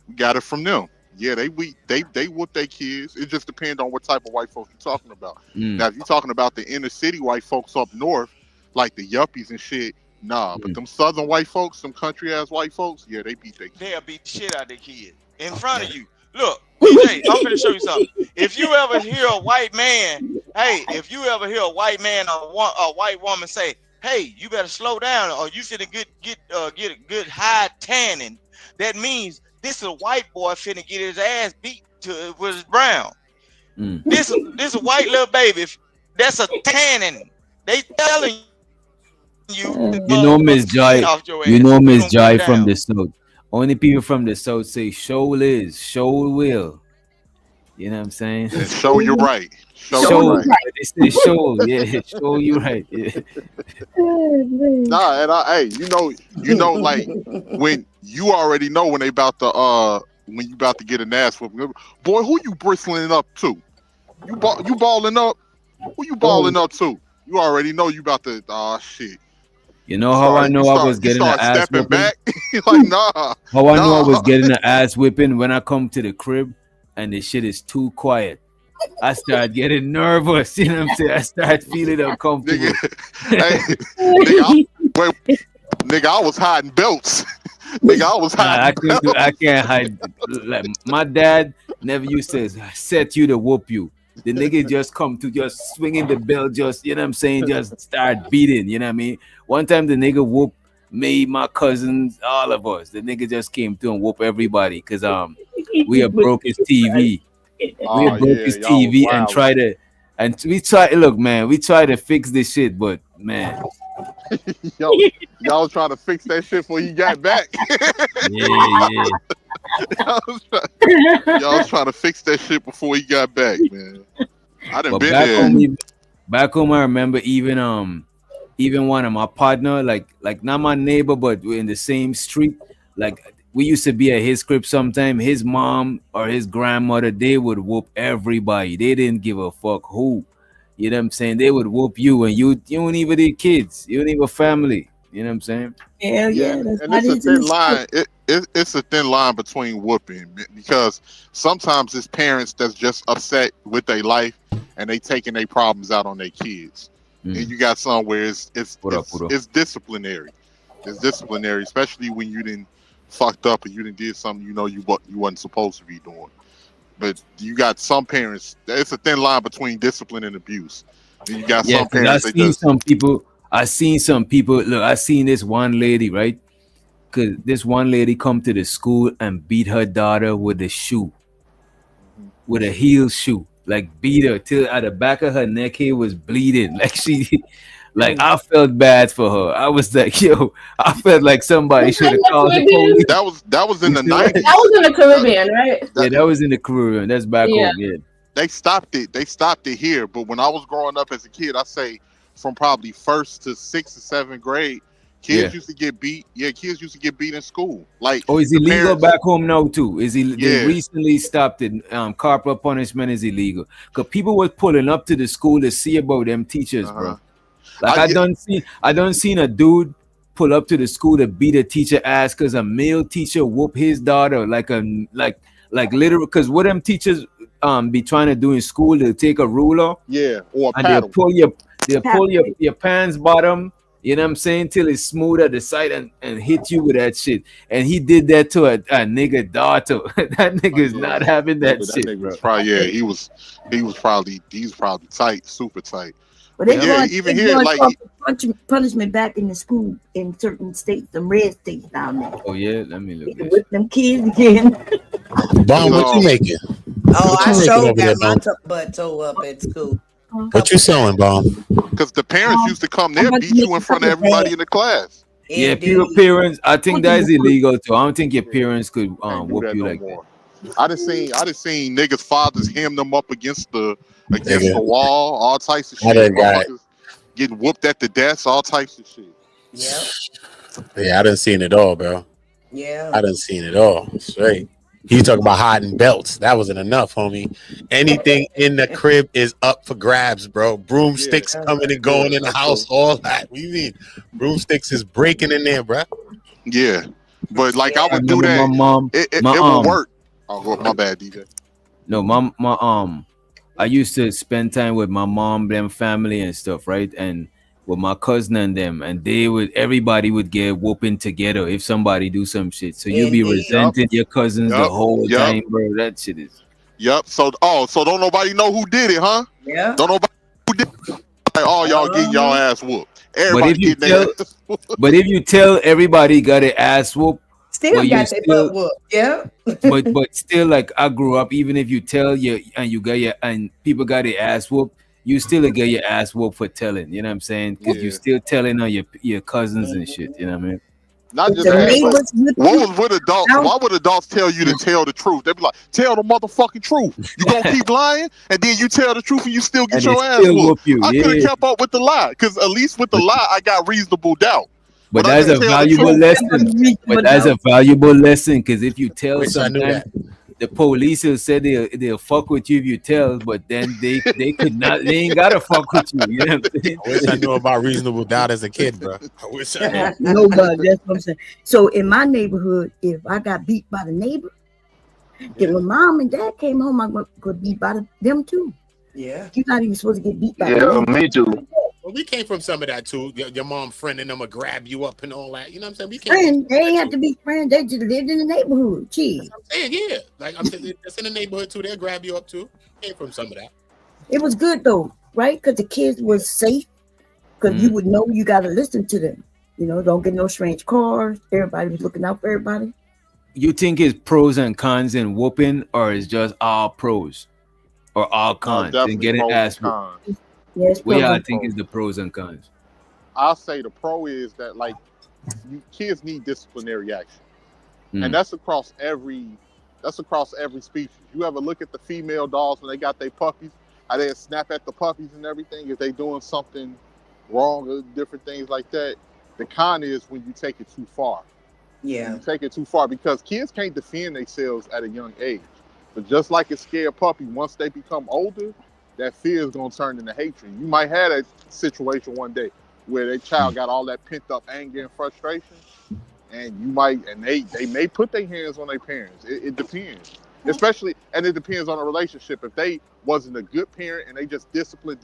We got it from them. Yeah, they whoop their kids. It just depends on what type of white folks you're talking about. Mm, Now, if you're talking about the inner city white folks up north, like the yuppies and shit, nah. But mm. them southern white folks, some country ass white folks, yeah, they beat their They'll kids. beat the shit out of their kids in front of you. Look, DJ, I'm finna show you something. If you ever hear a white man, hey, if you ever hear a white man or a white woman say, "Hey, you better slow down," or "You finna get a good high tanning," that means this is a white boy finna get his ass beat to with his brown. Mm. This a white little baby. That's a tanning. They telling you You know, the Miss skin Jai. off your You ass. know, We Miss gonna get Jai from down. the south. Only people from the south say show is, show will. You know what I'm saying? And show you right. Show you Show, right. they say show, yeah, show you right, yeah. Nah, and hey, like when you already know when they about to when you about to get an ass whooping. Boy, who you bristling up to? You balling up? Who you balling up to? You already know you about to. Oh shit! You know how I know I was You getting an start ass stepping whooping? back. Like nah, How I know I was nah. getting an ass whipping when I come to the crib and the shit is too quiet. I start getting nervous. You know what I'm saying? I start feeling Nigga, uncomfortable. hey, nigga, I was hiding belts. Nigga, I was Nah, hiding I belts. can't hide. Like my dad never used to set you to whoop you. The nigga just come to just swinging the bell, just you know what I'm saying, just start beating. You know what I mean? One time the nigga whoop me, my cousins, all of us. The nigga just came through and whoop everybody because we had broke his TV. We Oh had broke yeah, his y'all was TV and wild. try to and we try look man, we try to fix this shit, but man, Y'all was trying to fix that shit before he got back. yeah. y'all, was y'all was trying to fix that shit before he got back, man. I done But been there. back home I remember even one of my partner, like not my neighbor, but we're in the same street. Like we used to be at his crib sometime. His mom or his grandmother, they would whoop everybody. They didn't give a fuck who. You know what I'm saying? They would whoop you and you don't even need kids. You don't even family. You know what I'm saying? Hell Yeah, yeah, that's and how it it's a is in thin the street. line. It's a thin line between whooping because sometimes it's parents that's just upset with their life and they taking their problems out on their kids. And Mm. you got some where Put up. it's disciplinary. It's disciplinary, especially when you didn't fucked up and you didn't did something you wasn't supposed to be doing. But you got some parents. It's a thin line between discipline and abuse. And you got Yeah, some because I parents they seen just some people. I seen some people. Look, I seen this one lady, right? Because this one lady come to the school and beat her daughter with a shoe, with a heel shoe, like beat her till at the back of her neck hair was bleeding. Like like I felt bad for her. I was like, yo, I felt like somebody Was that should in have the called the Caribbean? police. that was in You the see what? That '90s. was in the That, Caribbean, right? Yeah, that that was in the Caribbean. That's back Yeah. home. Yeah, they stopped it. They stopped it here. But when I was growing up as a kid, I say from probably first to sixth or seventh grade, yeah. kids used to get beat. Yeah, kids used to get beat in school. Like Oh, it's the illegal parents. back home now too. They Yeah. recently stopped it. Corporal punishment is illegal because people were pulling up to the school to see about them teachers, Uh bro. huh. Like Yeah. I don't seen a dude pull up to the school to beat a teacher ass because a male teacher whoop his daughter like literal because what them teachers be trying to do in school, they'll take a ruler Yeah. Or a and they'll paddle. pull your pants bottom, you know what I'm saying, till it's smooth at the side and hit you with that shit. And he did that to a nigga daughter. That nigga Oh is yeah. not having that That shit, nigga bro. was probably yeah. He's probably tight, super tight. But But Yep. yeah, even they here, going like to punishment back in the school in certain states, some red states down there. Oh yeah, let me They look can this. whip them kids again. cause Bomb, what you making? Oh, What I you making sure over got there, my Bomb? butt toe up at school. What you Couple times. selling, Bomb? the parents used to come I there, want to beat make you in a front of couple of everybody bad. in the class. Yeah, people Indeed. parents. I think that is illegal too. I don't think your Yeah, parents could can't do whoop that you no like that. more. I done seen niggas fathers hem them up against Nigga, the wall, all types of I shit. done got, Motherfuckers getting whooped at the desk, all types of shit. Yep. yeah, I done seen it all, bro. Yeah. I done seen it all. Straight. You talk about hiding belts. That wasn't enough, homie. Anything in the crib is up for grabs, bro. Yeah, Broomsticks coming and yeah, going in the that's house, true. all that. What do you mean? Broomsticks is breaking in there, bro. Yeah, but like I Yeah. I would do remember my that, mom, my it would work. Oh, well, my bad, DJ. no, my I used to spend time with my mom, them family and stuff, right? And with my cousin and them, and everybody would get whooping together if somebody do some shit. So you be Indeed. Yup, resenting your cousins the yup, whole yup, time, bro. That shit is. yup. So don't nobody know who did it, huh? Yeah. Don't nobody who did it. Like, all y'all getting y'all Uh-huh. ass whooped. But Everybody if you getting their tell, ass whooped. but if you tell everybody got an ass whoop, but Still you got their butt still whooped. Yeah. but still like I grew up, even if you tell you and you got your and people got their ass whooped, you still get your ass whooped for telling, you know what I'm saying? Because you Yeah, still telling on your cousins and shit, you know what I mean? Not If just the that, but neighbors with what you, was with adults? now, Why would adults tell you to tell the truth? They'd be like, tell the motherfucking truth. You gonna keep lying, and then you tell the truth, and you still get And they your ass still whooped. whoop you. I could have Yeah. kept up with the lie, because at least with the But lie, I got reasonable doubt. but But I that's just a tell the valuable truth. lesson. But that's a valuable lesson because if you tell Wish I knew sometimes that. the police will say they'll fuck with you if you tell, but then they could not, they ain't gotta fuck with you. You know what I'm saying? I wish I knew about reasonable doubt as a kid, bro. I wish I knew. nobody. That's what I'm saying. So in my neighborhood, if I got beat by the neighbor, then when mom and dad came home, I got beat by them too. Yeah. You're not even supposed to get beat by the Yeah, neighbor. me too. Well, we came from some of that too. Your mom friend and them will grab you up and all that. You know what I'm saying? We came from Friend, they ain't have to be friends. They just lived in the neighborhood. Gee, I'm saying, yeah. Like I'm saying, that's in the neighborhood too. They'll grab you up too. Came from some of that. it was good though, right? Because the kids was safe. Because you would know you got to listen to them. You know, don't get no strange cars. Everybody was looking out for everybody. You think it's pros and cons in whooping, or is just all pros or all No, cons and definitely getting pros and ass whooped? cons. Yes, What y'all pros. think is the pros and cons? I'll say the pro is that like kids need disciplinary action, and Mm. that's across every species. You ever look at the female dogs when they got their puppies? How they snap at the puppies and everything if they doing something wrong or different things like that. The con is when you take it too far. Yeah. You take it too far because kids can't defend themselves at a young age. But just like a scared puppy, once they become older, that fear is going to turn into hatred. You might have a situation one day where their child got all that pent up anger and frustration, and they may put their hands on their parents. It depends, especially, and it depends on the relationship. If they wasn't a good parent and they just discipline,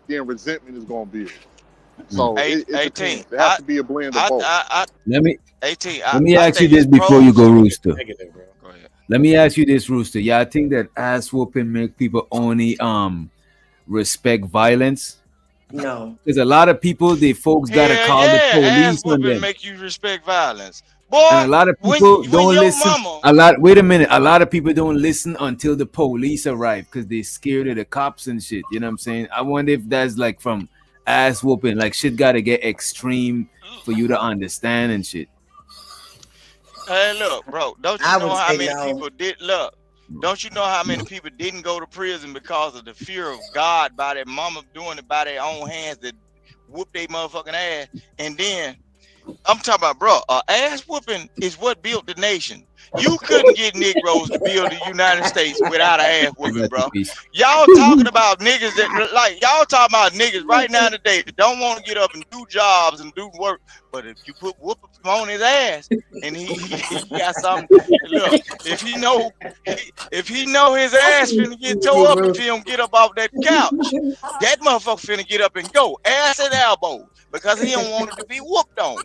then resentment is going to build. So it 18. depends. There has to be a blend of both. Let me 18. let me I ask you think this it's before you pros. go, Rooster. Negative, bro. Go ahead. Let me ask you this, Rooster. Yeah, I think that ass whooping make people only respect violence. No. Because a lot of people, they folks gotta Hell call the yeah, ass police on whooping them. make you respect violence. And Boy, a lot of when people when don't your listen. mama, Wait a minute. A lot of people don't listen until the police arrive because they're scared of the cops and shit. You know what I'm saying? I wonder if that's like from ass whooping. Like shit gotta get extreme for you to understand and shit. hey look, bro, don't you I know would how say many no. people did look? Don't you know how many people didn't go to prison because of the fear of God by their mama doing it by their own hands that whoop their motherfucking ass? And then I'm talking about, bro, ass whooping is what built the nation. You couldn't get Negroes to build the United States without an ass whooping, Rest in bro. peace. Y'all talking about niggas that like y'all talking about niggas right now today that don't want to get up and do jobs and do work, but if you put whoop on his ass and he got something, look, if he know his ass finna get tore up if he don't get up off that couch, that motherfucker finna get up and go ass and elbows because he don't want it to be whooped on.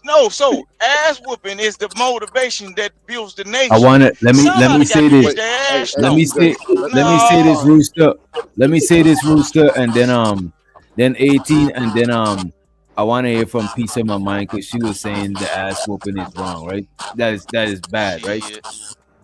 No, so ass whooping is the motivation that builds the I nation. wanna let me Somebody got say to get this. Wait, their ass Let me stomped. say let me say this, No, Rooster. Let me say this, Rooster, and then 18, and then I want to hear from Peace of My Mind because she was saying the ass whooping is wrong, right? That is bad, right? shit.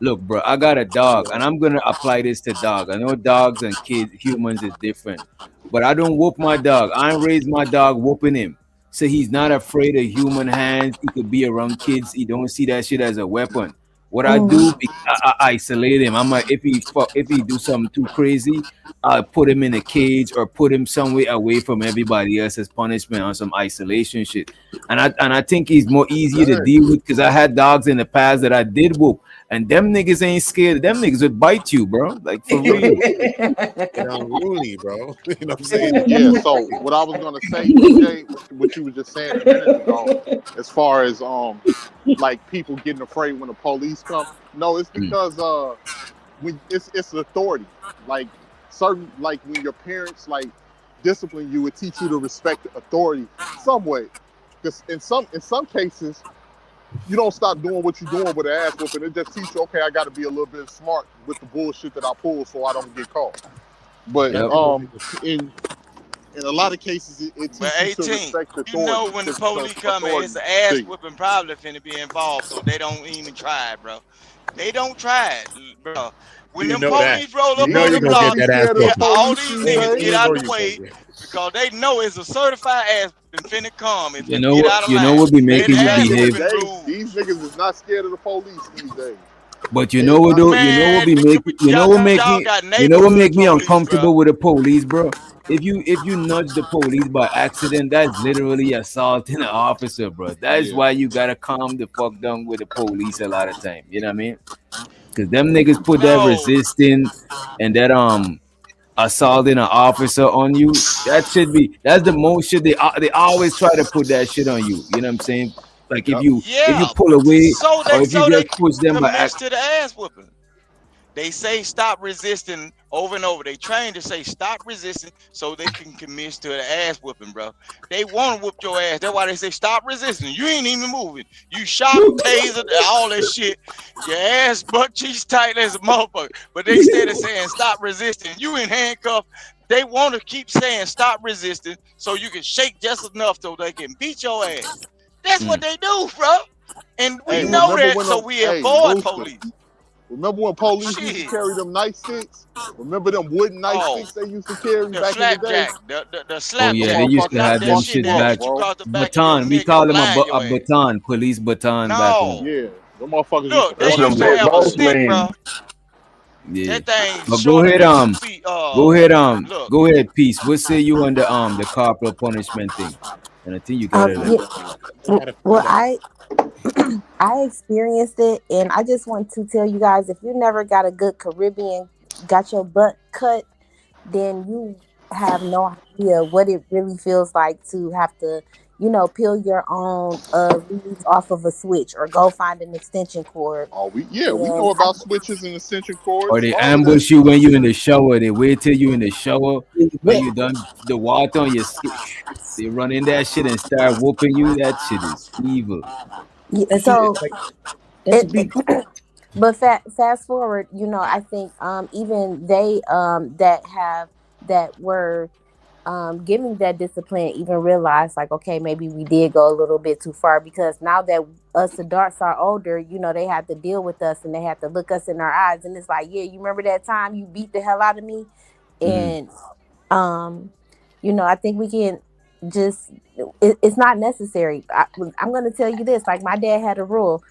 Look, bro, I got a dog, and I'm gonna apply this to dog. I know dogs and kids, humans is different, but I don't whoop my dog. I ain't raised my dog whooping him, so he's not afraid of human hands. He could be around kids. He don't see that shit as a weapon. What I do, I isolate him. I'm like, if he do something too crazy, I put him in a cage or put him somewhere away from everybody else as punishment on some isolation shit. And I think he's more easier to deal with because I had dogs in the past that I did whoop. And them niggas ain't scared. Them niggas would bite you, bro. Like for real. Get unruly, bro. You know what I'm saying? Yeah, so what I was gonna say, TJ, what you were just saying a minute ago, as far as like people getting afraid when the police come. No, it's Mm. because when it's authority. Like certain like when your parents like discipline you, it teach you to respect authority some way. Because in some cases, you don't stop doing what you're doing with an ass whooping. It just teach you, okay, I got to be a little bit smart with the bullshit that I pull so I don't get caught. But Yep. in a lot of cases, it But teaches you to 18, respect you know authority when the because police coming, authority it's an ass figure. whooping probably finna be involved, so they don't even try it, bro. They don't try it, bro. When You them know that. police roll You up know on These you're the gonna niggas get block, be that ass scared of the yeah, whooping. all police these these niggas You get days. out know the you're gonna way get. because they know it's a certified ass whooping finna come if You you know get what? out of You know line. what be They making the you Back ass in the behave. whooping day, rules. these niggas is not scared of the police these days. But you They know what not. though? You know what Man, be making. You know y'all, what cause make y'all me. got You know what neighborhood make me police, bro. uncomfortable with the police, bro? If you nudge the police by accident, that's literally assaulting an officer, bro. That's Yeah. why you gotta calm the fuck down with the police a lot of time. You know what I mean? Because them niggas put that No, resisting and that assaulting an officer on you. That should be that's the most shit they always try to put that shit on you. You know what I'm saying? Like if Yep. you yeah, pull away or if you so they just push them by commence to the ass whooping. They say stop resisting over and over. They train to say stop resisting so they can commit to the ass whooping, bro. They want to whoop your ass. That's why they say stop resisting. You ain't even moving. You shot, taser, all that shit. Your ass butt cheeks tight as a motherfucker. But they instead of saying stop resisting, you in handcuffs. They want to keep saying stop resisting so you can shake just enough so they can beat your ass. That's what Mm. they do, bro. And we Hey, know remember that, when so them? we Hey, avoid Rooster. police. Remember when police used to Shit. carry them nightsticks? Remember them wooden Oh, nightsticks they used to carry the back in the day? slapjack, the Oh Them yeah, slapjack. they used to motherfuckers Not have that them fuck shit you shits that up, back. hit you bro. across the back of your Baton. We neck and call them blind a your ass. baton, police baton back home. No. Yeah, them motherfuckers used to Look, they That's fuck them used you to big up have a real boss stick, good. man. bro. Yeah. That thing But go short ahead, enough for your feet. Look, go ahead, peace. What say you on the corporal punishment thing? And I think you got it. Yeah, I got a, I well, got a, I experienced it, and I just want to tell you guys, if you never got a good Caribbean, got your butt cut, then you have no idea what it really feels like to have to, peel your own leaves off of a switch or go find an extension cord. Oh, we And know about switches and extension Or cords, they all of that. ambush you when you in the shower. They wait till you in the shower when you done the water on your skin. They run in that shit and start whooping you. That shit is evil. yeah, See, so that's a it, big. but fast forward, I think even they that were giving that discipline even realized like, okay, maybe we did go a little bit too far, because now that us adults are older, they have to deal with us and they have to look us in our eyes, and it's like, yeah, you remember that time you beat the hell out of me? Mm. And um I think we can just it's not necessary. I'm going to tell you this, like my dad had a rule: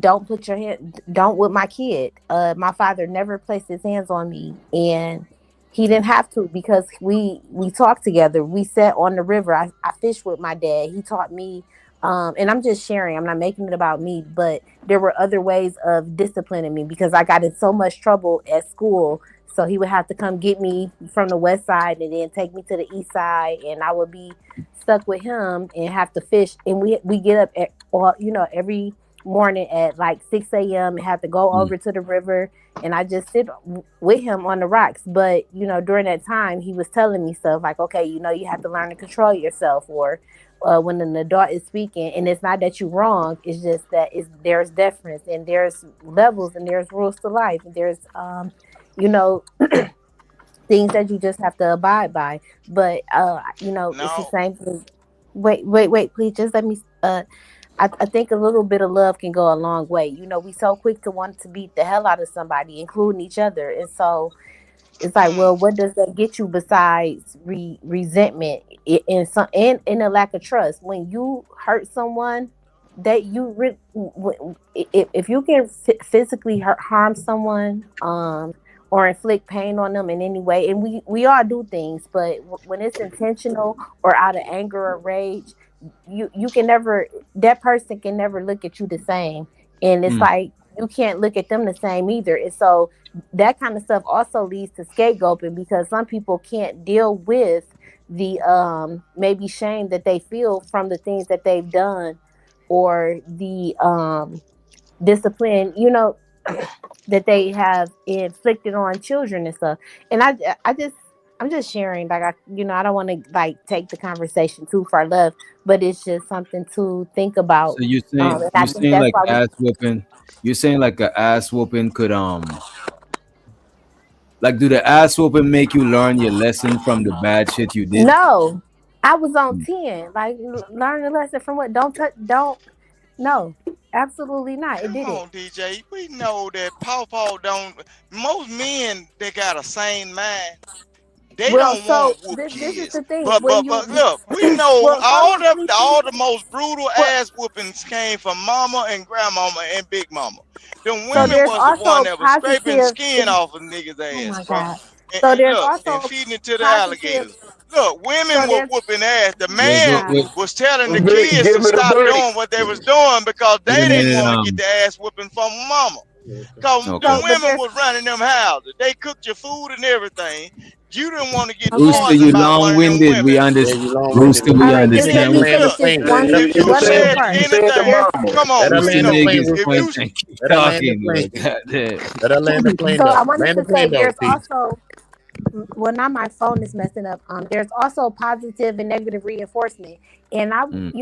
don't whip my kid. My father never placed his hands on me, and he didn't have to, because we talked together. We sat on the river. I fished with my dad. He taught me, and I'm just sharing, I'm not making it about me, but there were other ways of disciplining me because I got in so much trouble at school. So he would have to come get me from the west side and then take me to the east side, and I would be stuck with him and have to fish. And we get up at, or every morning at like 6 a.m. and have to go Mm. over to the river, and I just sit with him on the rocks. But during that time he was telling me stuff like, okay, you have to learn to control yourself, or when an adult is speaking, and it's not that you're wrong, it's just that there's difference, and there's levels, and there's rules to life, and there's you know things that you just have to abide by. But it's the no. same thing. Wait, please, just let me I think a little bit of love can go a long way. We so quick to want to beat the hell out of somebody, including each other. And so it's like, Mm, well, what does that get you besides resentment and some and a lack of trust? When you hurt someone, that you if you can physically harm someone, or inflict pain on them in any way, and we all do things, but when it's intentional or out of anger or rage, you can never, that person can never look at you the same, and it's Mm. like you can't look at them the same either. And so that kind of stuff also leads to scapegoating, because some people can't deal with the maybe shame that they feel from the things that they've done, or the discipline that they have inflicted on children and stuff. And I'm just sharing, like, I don't want to like take the conversation too far left, but it's just something to think So about. you saying And I you think saying that's like why we ass whooping? You saying like a ass whooping could like do the ass whooping make you learn your lesson from the bad shit you did? no. I was on Mm. 10. Like, learn a lesson from what? Don't touch. Don't. No. Absolutely not. It Come didn't. on, DJ. We know that Paw don't. Most men that got a sane mind, they Well, don't want so to whoop this is kids. the thing. But When but you but look, we know well, some of these all the people, most brutal well, ass whoopings came from mama and grandmama and big mama. Them so women there's was the one also that was scraping positive. skin off of niggas' Oh ass, my bro. God. And, So and there's look, and also feeding it to the positive. alligators. Look, women So were there's whooping ass. The oh Yeah, my but man God. was telling the Vic, kids give to me the stop verdict. doing what they was doing because wait they a didn't minute. want to get their ass whooping from mama. Cause them Okay. So but women there's was running them houses. They cooked your food and everything. You didn't want to get okay. Rooster, poisoned you by one of them long-winded. We women. Yeah, understand. you long winded. Rooster, we All right, And just let understand me what and you're finish look, this saying. Let one her if land the you one little plane. said part. Said the anything, There's mama. come on, Let her Rooster land you the know, niggas plane, if Rooster. you point and keep Let her land the talking, bro. plane. God damn. Let her land the plane, so I though. wanted Land the to say plane, though, there's P. also well, not my phone is messing up. There's also positive and negative reinforcement, and Mm.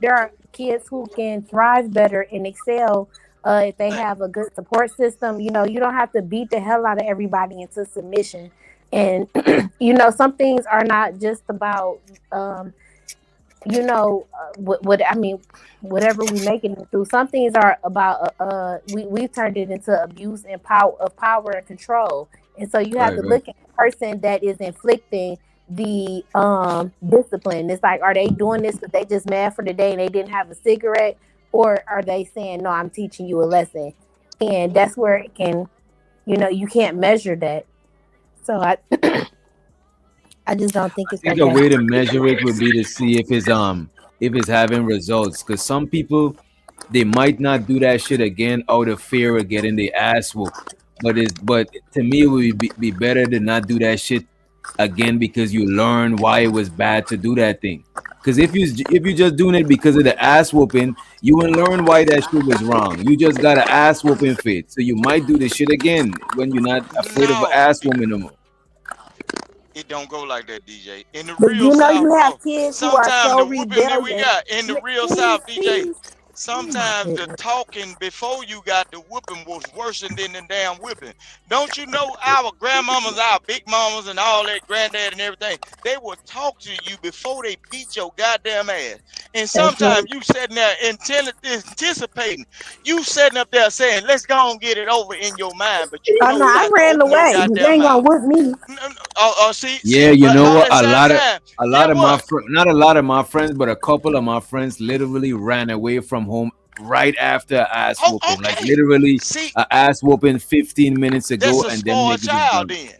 there are kids who can thrive better and excel if they hey, have a good support system. You don't have to beat the hell out of everybody into submission, and some things are not just about what I mean, whatever we making it through. Some things are about we turned it into abuse and power and control, and so you have Right, to right. look at the person that is inflicting the discipline. It's like, are they doing this because they just mad for the day and they didn't have a cigarette, or are they saying, no, I'm teaching you a lesson? And that's where it can, you can't measure that. So I just don't think I it's think a okay. way to measure it would be to see if it's having results. Because some people they might not do that shit again out of fear of getting their ass whooped. But to me it would be better to not do that shit again because you learn why it was bad to do that thing. Because if you just doing it because of the ass whooping, you wouldn't learn why that shit was wrong. You just got an ass whooping fit, so you might do the shit again when you're not afraid of an no, ass whooping no more. it don't go like that, DJ. In the But real South, you have bro, kids who are sometimes so the whooping that we rebellious. got in the real South, DJ, Oh my sometimes the goodness. talking before you got the whooping was worse than the damn whipping. Don't you know our grandmamas, our big mamas, and all that granddad and everything, they would talk to you before they beat your goddamn ass. And That's right. sometimes you sitting there anticipating, you sitting up there saying, let's go and get it over in your mind, but you Oh no, know I not to ran open your away. They goddamn ain't gonna mouth. whip me. See, Yeah, you but know all what? that A same lot of time, a lot get of my what? friends, not a lot of my friends, but a couple of my friends literally ran away from home right after a ass Oh, whooping. Like okay. literally See, a ass whooping 15 minutes that's ago, a and them spoiled niggas is child gone. then.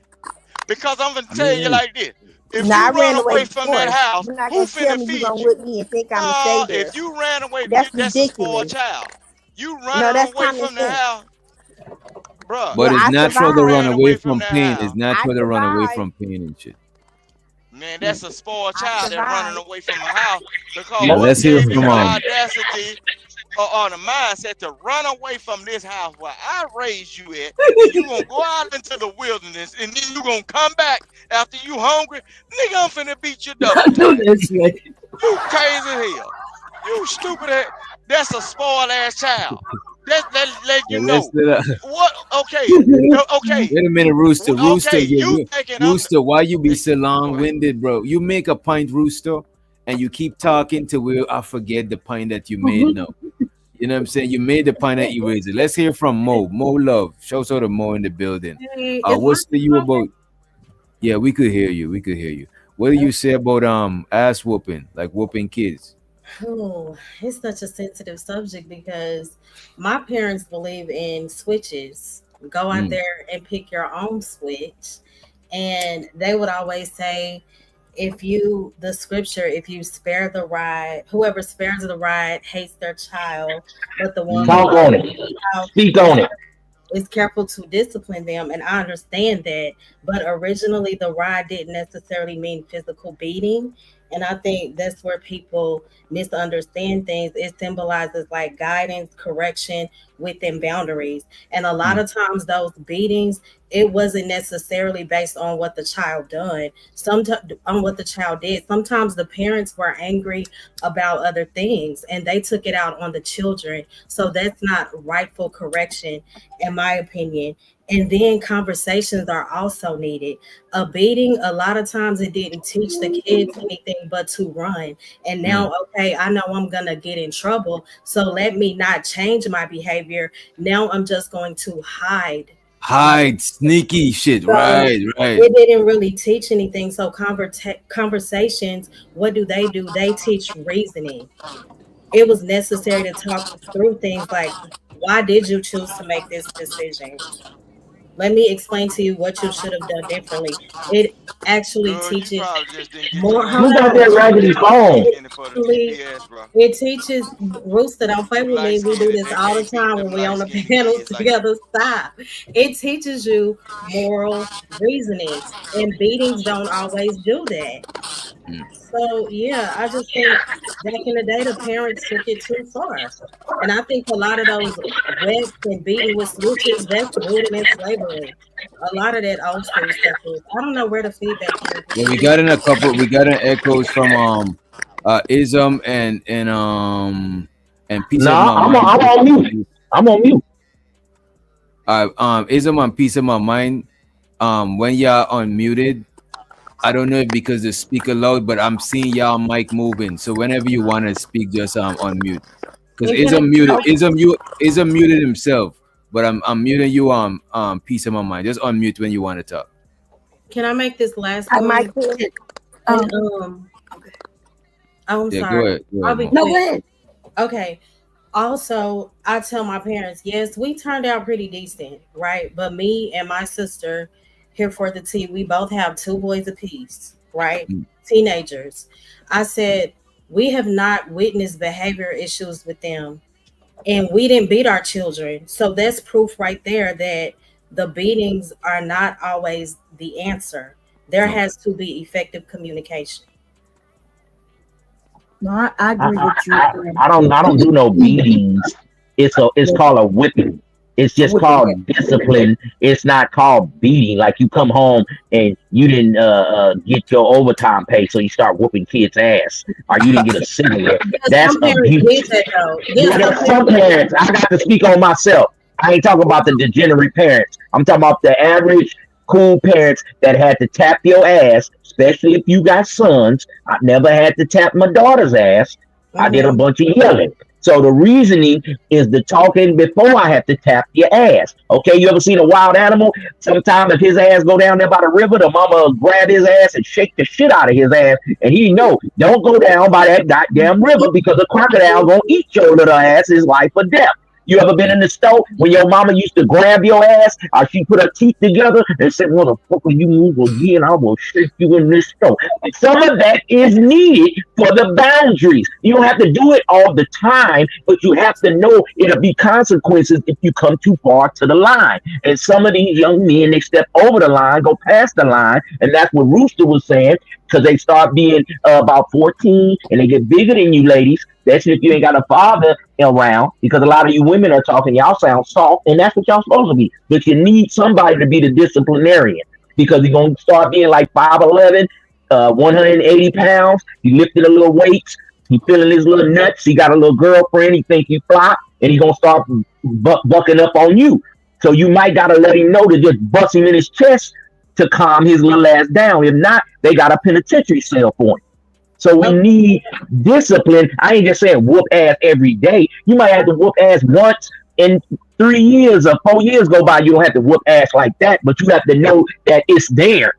Because I'm gonna I tell mean, you hey, like this. If No, I you ran run away away from that before. house, You're not who gonna tell finna me you're feed gonna you? whip me and think I'ma stay No, there. if you ran away, That's that's a spoiled ridiculous. child. You No, running that's away common from the sense. house, bruh. but Well, it's I If natural you to survived. run ran away away from from that pain. It's house, I natural to run away survived. from pain and shit. man, that's a spoiled I child that running survived. away from a house because Now what let's hear gave you from the audacity or the mindset to run away from this house where I raised you at, and you gonna go out into the wilderness, and then you gonna come back after you hungry, nigga. I'm finna beat you double I know time. that's right. You crazy as hell. You stupid ass. That's a spoiled ass child. That let you Well, know what. Okay, wait, okay, wait a minute, Rooster. okay. You thinking I'm Rooster, why you be so go ahead. long-winded, bro? You make a point, Rooster, and you keep talking to where I forget the point that you made now. You know what I'm saying? You made the point that eraser. Let's hear from Mo. Mo Love. Show sort of Mo in the building. Hey, is What's the you my about? Yeah, we could hear you. We could hear you. What do you say about ass whooping, like whooping kids? oh, it's such a sensitive subject because my parents believe in switches. Go out Mm. there and pick your own switch. And they would always say, the scripture, if you spare the rod, whoever spares the rod hates their child, but the one who Talk Mm. loves on it. the child Speak is on it. careful to discipline them, and I understand that. But originally, the rod didn't necessarily mean physical beating, and I think that's where people misunderstand things. It symbolizes like guidance, correction within boundaries, and a lot Mm. of times those beatings, it wasn't necessarily based on what the child done. Sometimes on what the child did. Sometimes the parents were angry about other things, and they took it out on the children. So that's not rightful correction in my opinion. And then conversations are also needed. A beating, a lot of times it didn't teach the kids anything but to run. And Mm. now, okay, I know I'm going to get in trouble. So let me not change my behavior. Now I'm just going to hide. Hide, sneaky shit. So Right, right. it didn't really teach anything. So conversations, what do? They teach reasoning. It was necessary to talk through things like, why did you choose to make this decision? Let me explain to you what you should have done differently. It actually Girl, you teaches probably just didn't get your more. ass Hold Who got whooped on. that because you was raggedy trying to get phone? a penny for the Actually, GPS, bro. it teaches Rooster. Don't play You with light me. We do skinned, this they all the can't beat time when them we light on the skinned panels kids like you. together. Stop. It teaches you moral reasoning, and beatings don't always do that. Mm. So yeah, I just think back in the day, the parents took it too far, and I think a lot of those wets and beating with switches, that's rooted in slavery. A lot of that old school stuff is. I don't know where the feedback came Yeah, from. we got in a couple. We got in echoes from ism and peace of Nah, my I'm on, mind. I'm on mute. I'm on mute. Ism and peace of my mind. When y'all unmuted, I don't know if because the speaker loud, but I'm seeing y'all mic moving. So whenever you want to speak, just unmute. Because And can I, Ism muted himself, but I'm muting you peace of my mind. Just unmute when you want to talk. can I make this last I might point? quit. And Okay. oh, I'm Yeah, sorry. go I'll ahead, be Mo. No, go quick. ahead. Okay. Also, I tell my parents, yes, we turned out pretty decent, right? But me and my sister, here for the tea, we both have two boys apiece, right? Mm. Teenagers. I said, we have not witnessed behavior issues with them, and we didn't beat our children. So that's proof right there that the beatings are not always the answer. There No. has to be effective communication. No, I I, agree I, with you. I I don't do no beatings. It's called a whipping. It's A just whipping, yeah. called discipline. It's not called beating. Like you come home and you didn't get your overtime pay, so you start whooping kids' ass, or you didn't get a cigarette. Yes, That's some parents did abuse. that though. Yeah, Yes, some there's some parents did parents. I got to speak on myself. I ain't talking about the degenerate parents. I'm talking about the average cool parents that had to tap your ass, especially if you got sons. I never had to tap my daughter's ass. I did a that. bunch of yelling. So the reasoning is the talking before I have to tap your ass. Okay, you ever seen a wild animal? Sometimes if his ass go down there by the river, the mama will grab his ass and shake the shit out of his ass, and he know don't go down by that goddamn river because a crocodile gonna eat your little ass is life or death. You ever been in the store when your mama used to grab your ass or she put her teeth together and said, motherfucker, you move again, I will shake you in this store. Some of that is needed for the boundaries. You don't have to do it all the time, but you have to know it'll be consequences if you come too far to the line. And some of these young men, they step over the line, go past the line, and that's what Rooster was saying, because they start being about 14 and they get bigger than you ladies. That's if you ain't got a father around, because a lot of you women are talking, y'all sound soft, and that's what y'all supposed to be. But you need somebody to be the disciplinarian because you're going to start being like 5'11, 180 pounds. He lifted a little weights. He feeling his little nuts. He got a little girlfriend. He think you fly, and he going to start bucking up on you. So you might got to let him know to just bust him in his chest to calm his little ass down. If not, they got a penitentiary cell for him. So we need discipline. I ain't just saying whoop ass every day. You might have to whoop ass once in 3 years or 4 years go by. You don't have to whoop ass like that, but you have to know that it's there,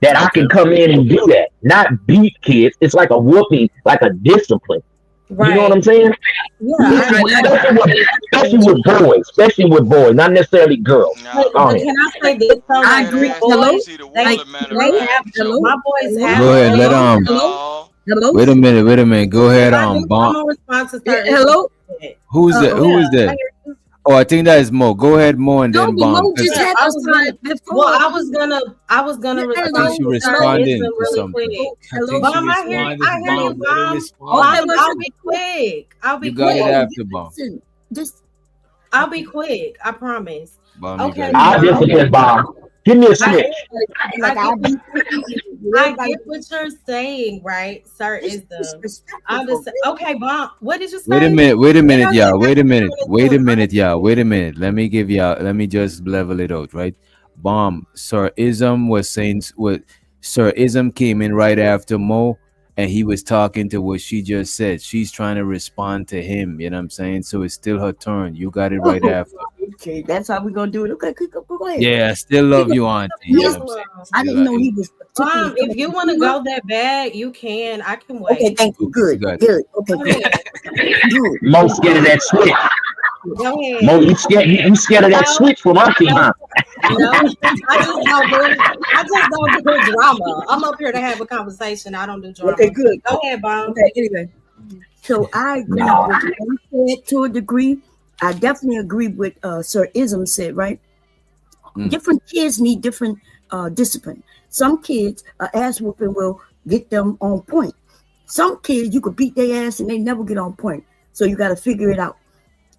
that I Okay. can come in and do that. Not beat kids. It's like a whooping, like a discipline. You know what Right. I'm saying? Yeah. Especially with boys, not necessarily girls. Nah, Go But ahead. can I say this though? whoop I Like that agree. my ass till Hello? you boys, see the they Like, watermelon they they have, ride. hello? Show. my boys Hello? have Go ahead. Let Hello? Hello? No. Hello? Wait a minute. Wait a minute. Go if ahead. I do, I'm Bon. gonna respond to Yeah, certain things. hello? Who's that? Who Yeah, is I that? hear you. Oh, I think that is Mo. Go ahead, Mo, and No, then but Bomb. Mo Because just Yeah, had I us was time gonna. before. Well, I was gonna Yeah, I think respond she hello? to Sir Hello? Ism responding to really something. quick. I Hello? think she Bomb, I responded. hear you, Bomb, let her Bomb. Okay, respond. Bomb, I'll listen. be quick. I'll be You got it quick. No, after Bomb. listen. Just, I'll be okay. quick. I promise. Bomb, you got Okay, it. I Bomb. discipline Bob. Give me a I snitch. Like I get I've been I everybody. get what you're saying, right? Sir It's is the disrespectful I'm for just real. okay, Mom. What did you Wait a say? minute, wait a They minute, don't get y'all. back Wait a minute, into wait a an minute, y'all. argument. Wait a minute. Let me give y'all. Let me just level it out, right? Bomb. Sir Ism was saying what Sir Ism came in right after Mo, and he was talking to what she just said. She's trying to respond to him. You know what I'm saying? So it's still her turn. You got it right Oh, after. okay, that's how we're gonna do it. Okay, go ahead. Yeah, I still He love was, you, Auntie. You know yes, what I'm saying? I Still, didn't know he was particularly If coming you want to from her. go that bad, you can. I can Okay, wait. thank you. you Good, got good. Okay, Go good, ahead. good. Mo scared of that switch. Go Mo, ahead. you scared of that No, switch from Auntie, no, huh? no. I just don't do drama. I'm up here to have a conversation. I don't do Okay, drama. good. Go ahead, Bomb. Okay, anyway. So I agree with No. what you said to a degree. I definitely agree with Sir Ism said, right? Mm. Different kids need different discipline. Some kids, ass whooping will get them on point. Some kids, you could beat their ass and they never get on point. So you got to figure it out.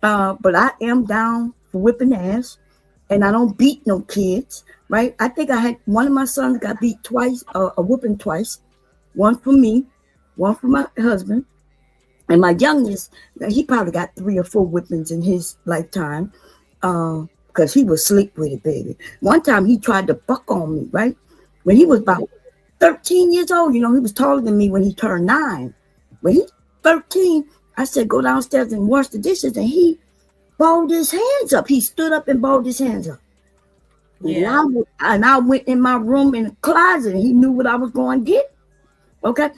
But I am down for whipping ass, and I don't beat no kids, right? I think I had one of my sons got beat twice, a whooping twice, one for me, one for my husband. And my youngest, he probably got 3 or 4 whippings in his lifetime because he was slick with it, baby. One time he tried to buck on me, right? When he was about 13 years old, he was taller than me when he turned 9. When he 13, I said, go downstairs and wash the dishes. And he balled his hands up. He stood up and balled his hands up. Yeah. And I went in my room in the closet and he knew what I was going to get. Okay.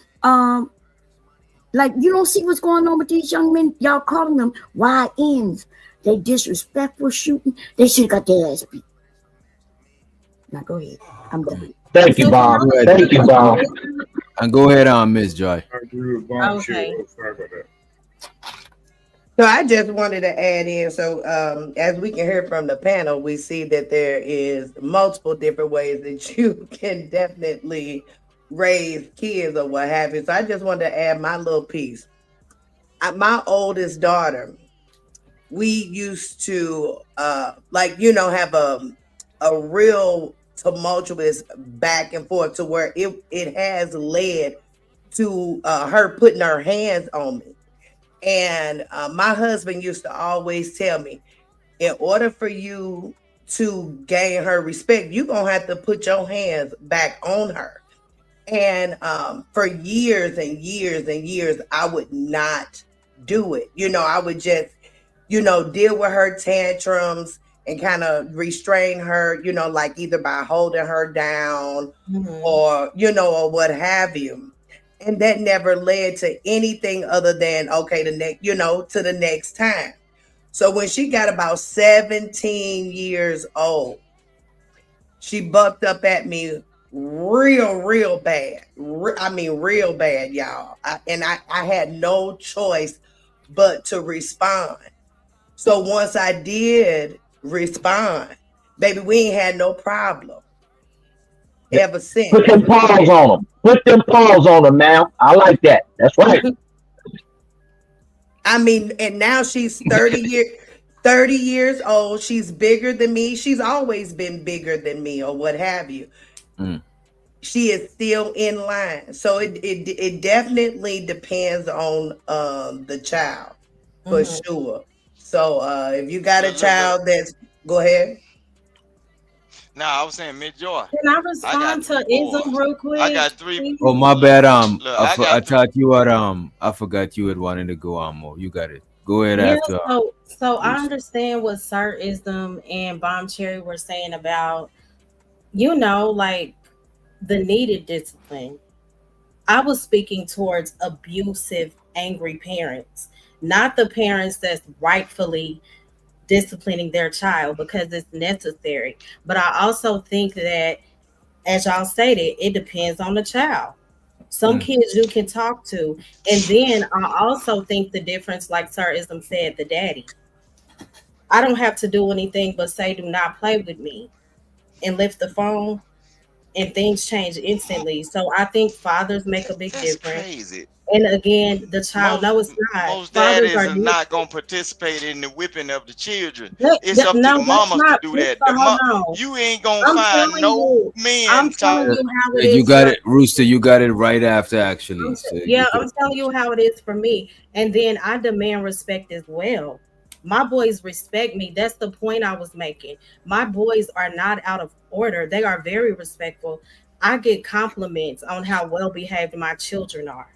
Like, you don't see what's going on with these young men. Y'all calling them YNs. They disrespectful shooting. They should have got their ass beat. Now go ahead. I'm done. Thank you, So can Bob. I Thank you, respond to Bob. Ism? And go ahead on, Miss Joy. I agree with Bomb Cherry. Okay. Oh, sorry about that. So I just wanted to add in. So as we can hear from the panel, we see that there is multiple different ways that you can definitely raise kids or what have you. So I just wanted to add my little piece. My oldest daughter, we used to have a real tumultuous back and forth to where it has led to her putting her hands on me. And my husband used to always tell me, in order for you to gain her respect, you're going to have to put your hands back on her. And for years and years and years, I would not do it. I would just, deal with her tantrums and kind of restrain her, like either by holding her down Mhm. or what have you. And that never led to anything other than, okay, to the next time. So when she got about 17 years old, she bucked up at me real bad. I mean, real bad, y'all. I had no choice but to respond. So once I did respond, baby, we ain't had no problem ever Put since. them paws on them. Put them paws on them now. I like that. That's right. I mean, and now she's 30 years old. She's bigger than me. She's always been bigger than me or what have you. Mm. She is still in line. So it definitely depends on the child for Mhm. sure. So if you got a Look. child that's go ahead. Now I was saying, Mid Joy, Can I I got respond three to Ism boys. real I quick, got three. Oh, please? my bad. Look, I I got three. thought you had I forgot you had wanted to go on more. You got it. Go ahead Yeah, after so I Lucy. understand what Sir Ism and Bomb Cherry were saying about, like the needed discipline. I was speaking towards abusive, angry parents, not the parents that's rightfully disciplining their child because it's necessary. But I also think that, as y'all stated, it depends on the child. Some Mm. kids you can talk to. And then I also think the difference, like Sir Ism said, the daddy. I don't have to do anything but say, do not play with me and lift the phone, and things change instantly. So I think fathers make a big That's difference. crazy. And again, the child, most no, it's not. most Fathers daddies are are different. not gonna participate in the whipping of the children. That, It's that, up to no, the that's mamas to not. do Mister, that. hold on. You ain't gonna I'm find telling no you. I'm men telling talking. you how it Yeah, you is got for. it, Rooster. You got it right after, actually. So you Yeah, could I'm have telling you finished. how it is for me. And then I demand respect as well. My boys respect me. That's the point I was making. My boys are not out of order. They are very respectful. I get compliments on how well behaved my children are.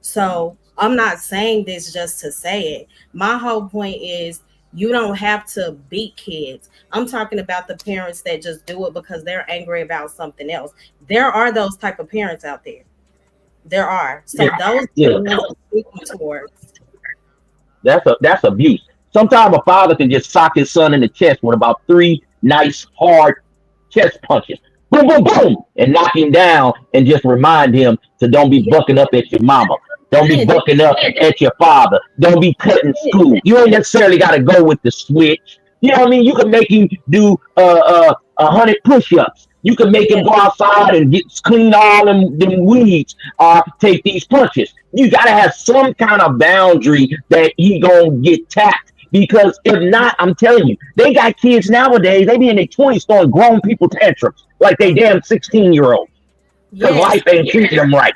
So I'm not saying this just to say it. My whole point is you don't have to beat kids. I'm talking about the parents that just do it because they're angry about something else. There are those type of parents out there. There are. Yeah, So those are yeah. the ones I'm speaking towards. That's abuse. Sometimes a father can just sock his son in the chest with about three nice hard chest punches. Boom, boom, boom, and knock him down and just remind him to don't be Yeah, bucking up at your mama. Don't be that's bucking up at your father. Don't be cutting it. school. You ain't necessarily got to go with the switch. You know what I mean? You can make him do 100 push-ups. You can make him Yeah, go outside and get clean all them weeds or take these punches. You got to have some kind of boundary that he gonna get tapped. Because if not, I'm telling you, they got kids nowadays. They be in their 20s throwing grown people tantrums like they damn 16-year-olds because yes. life ain't treating them right.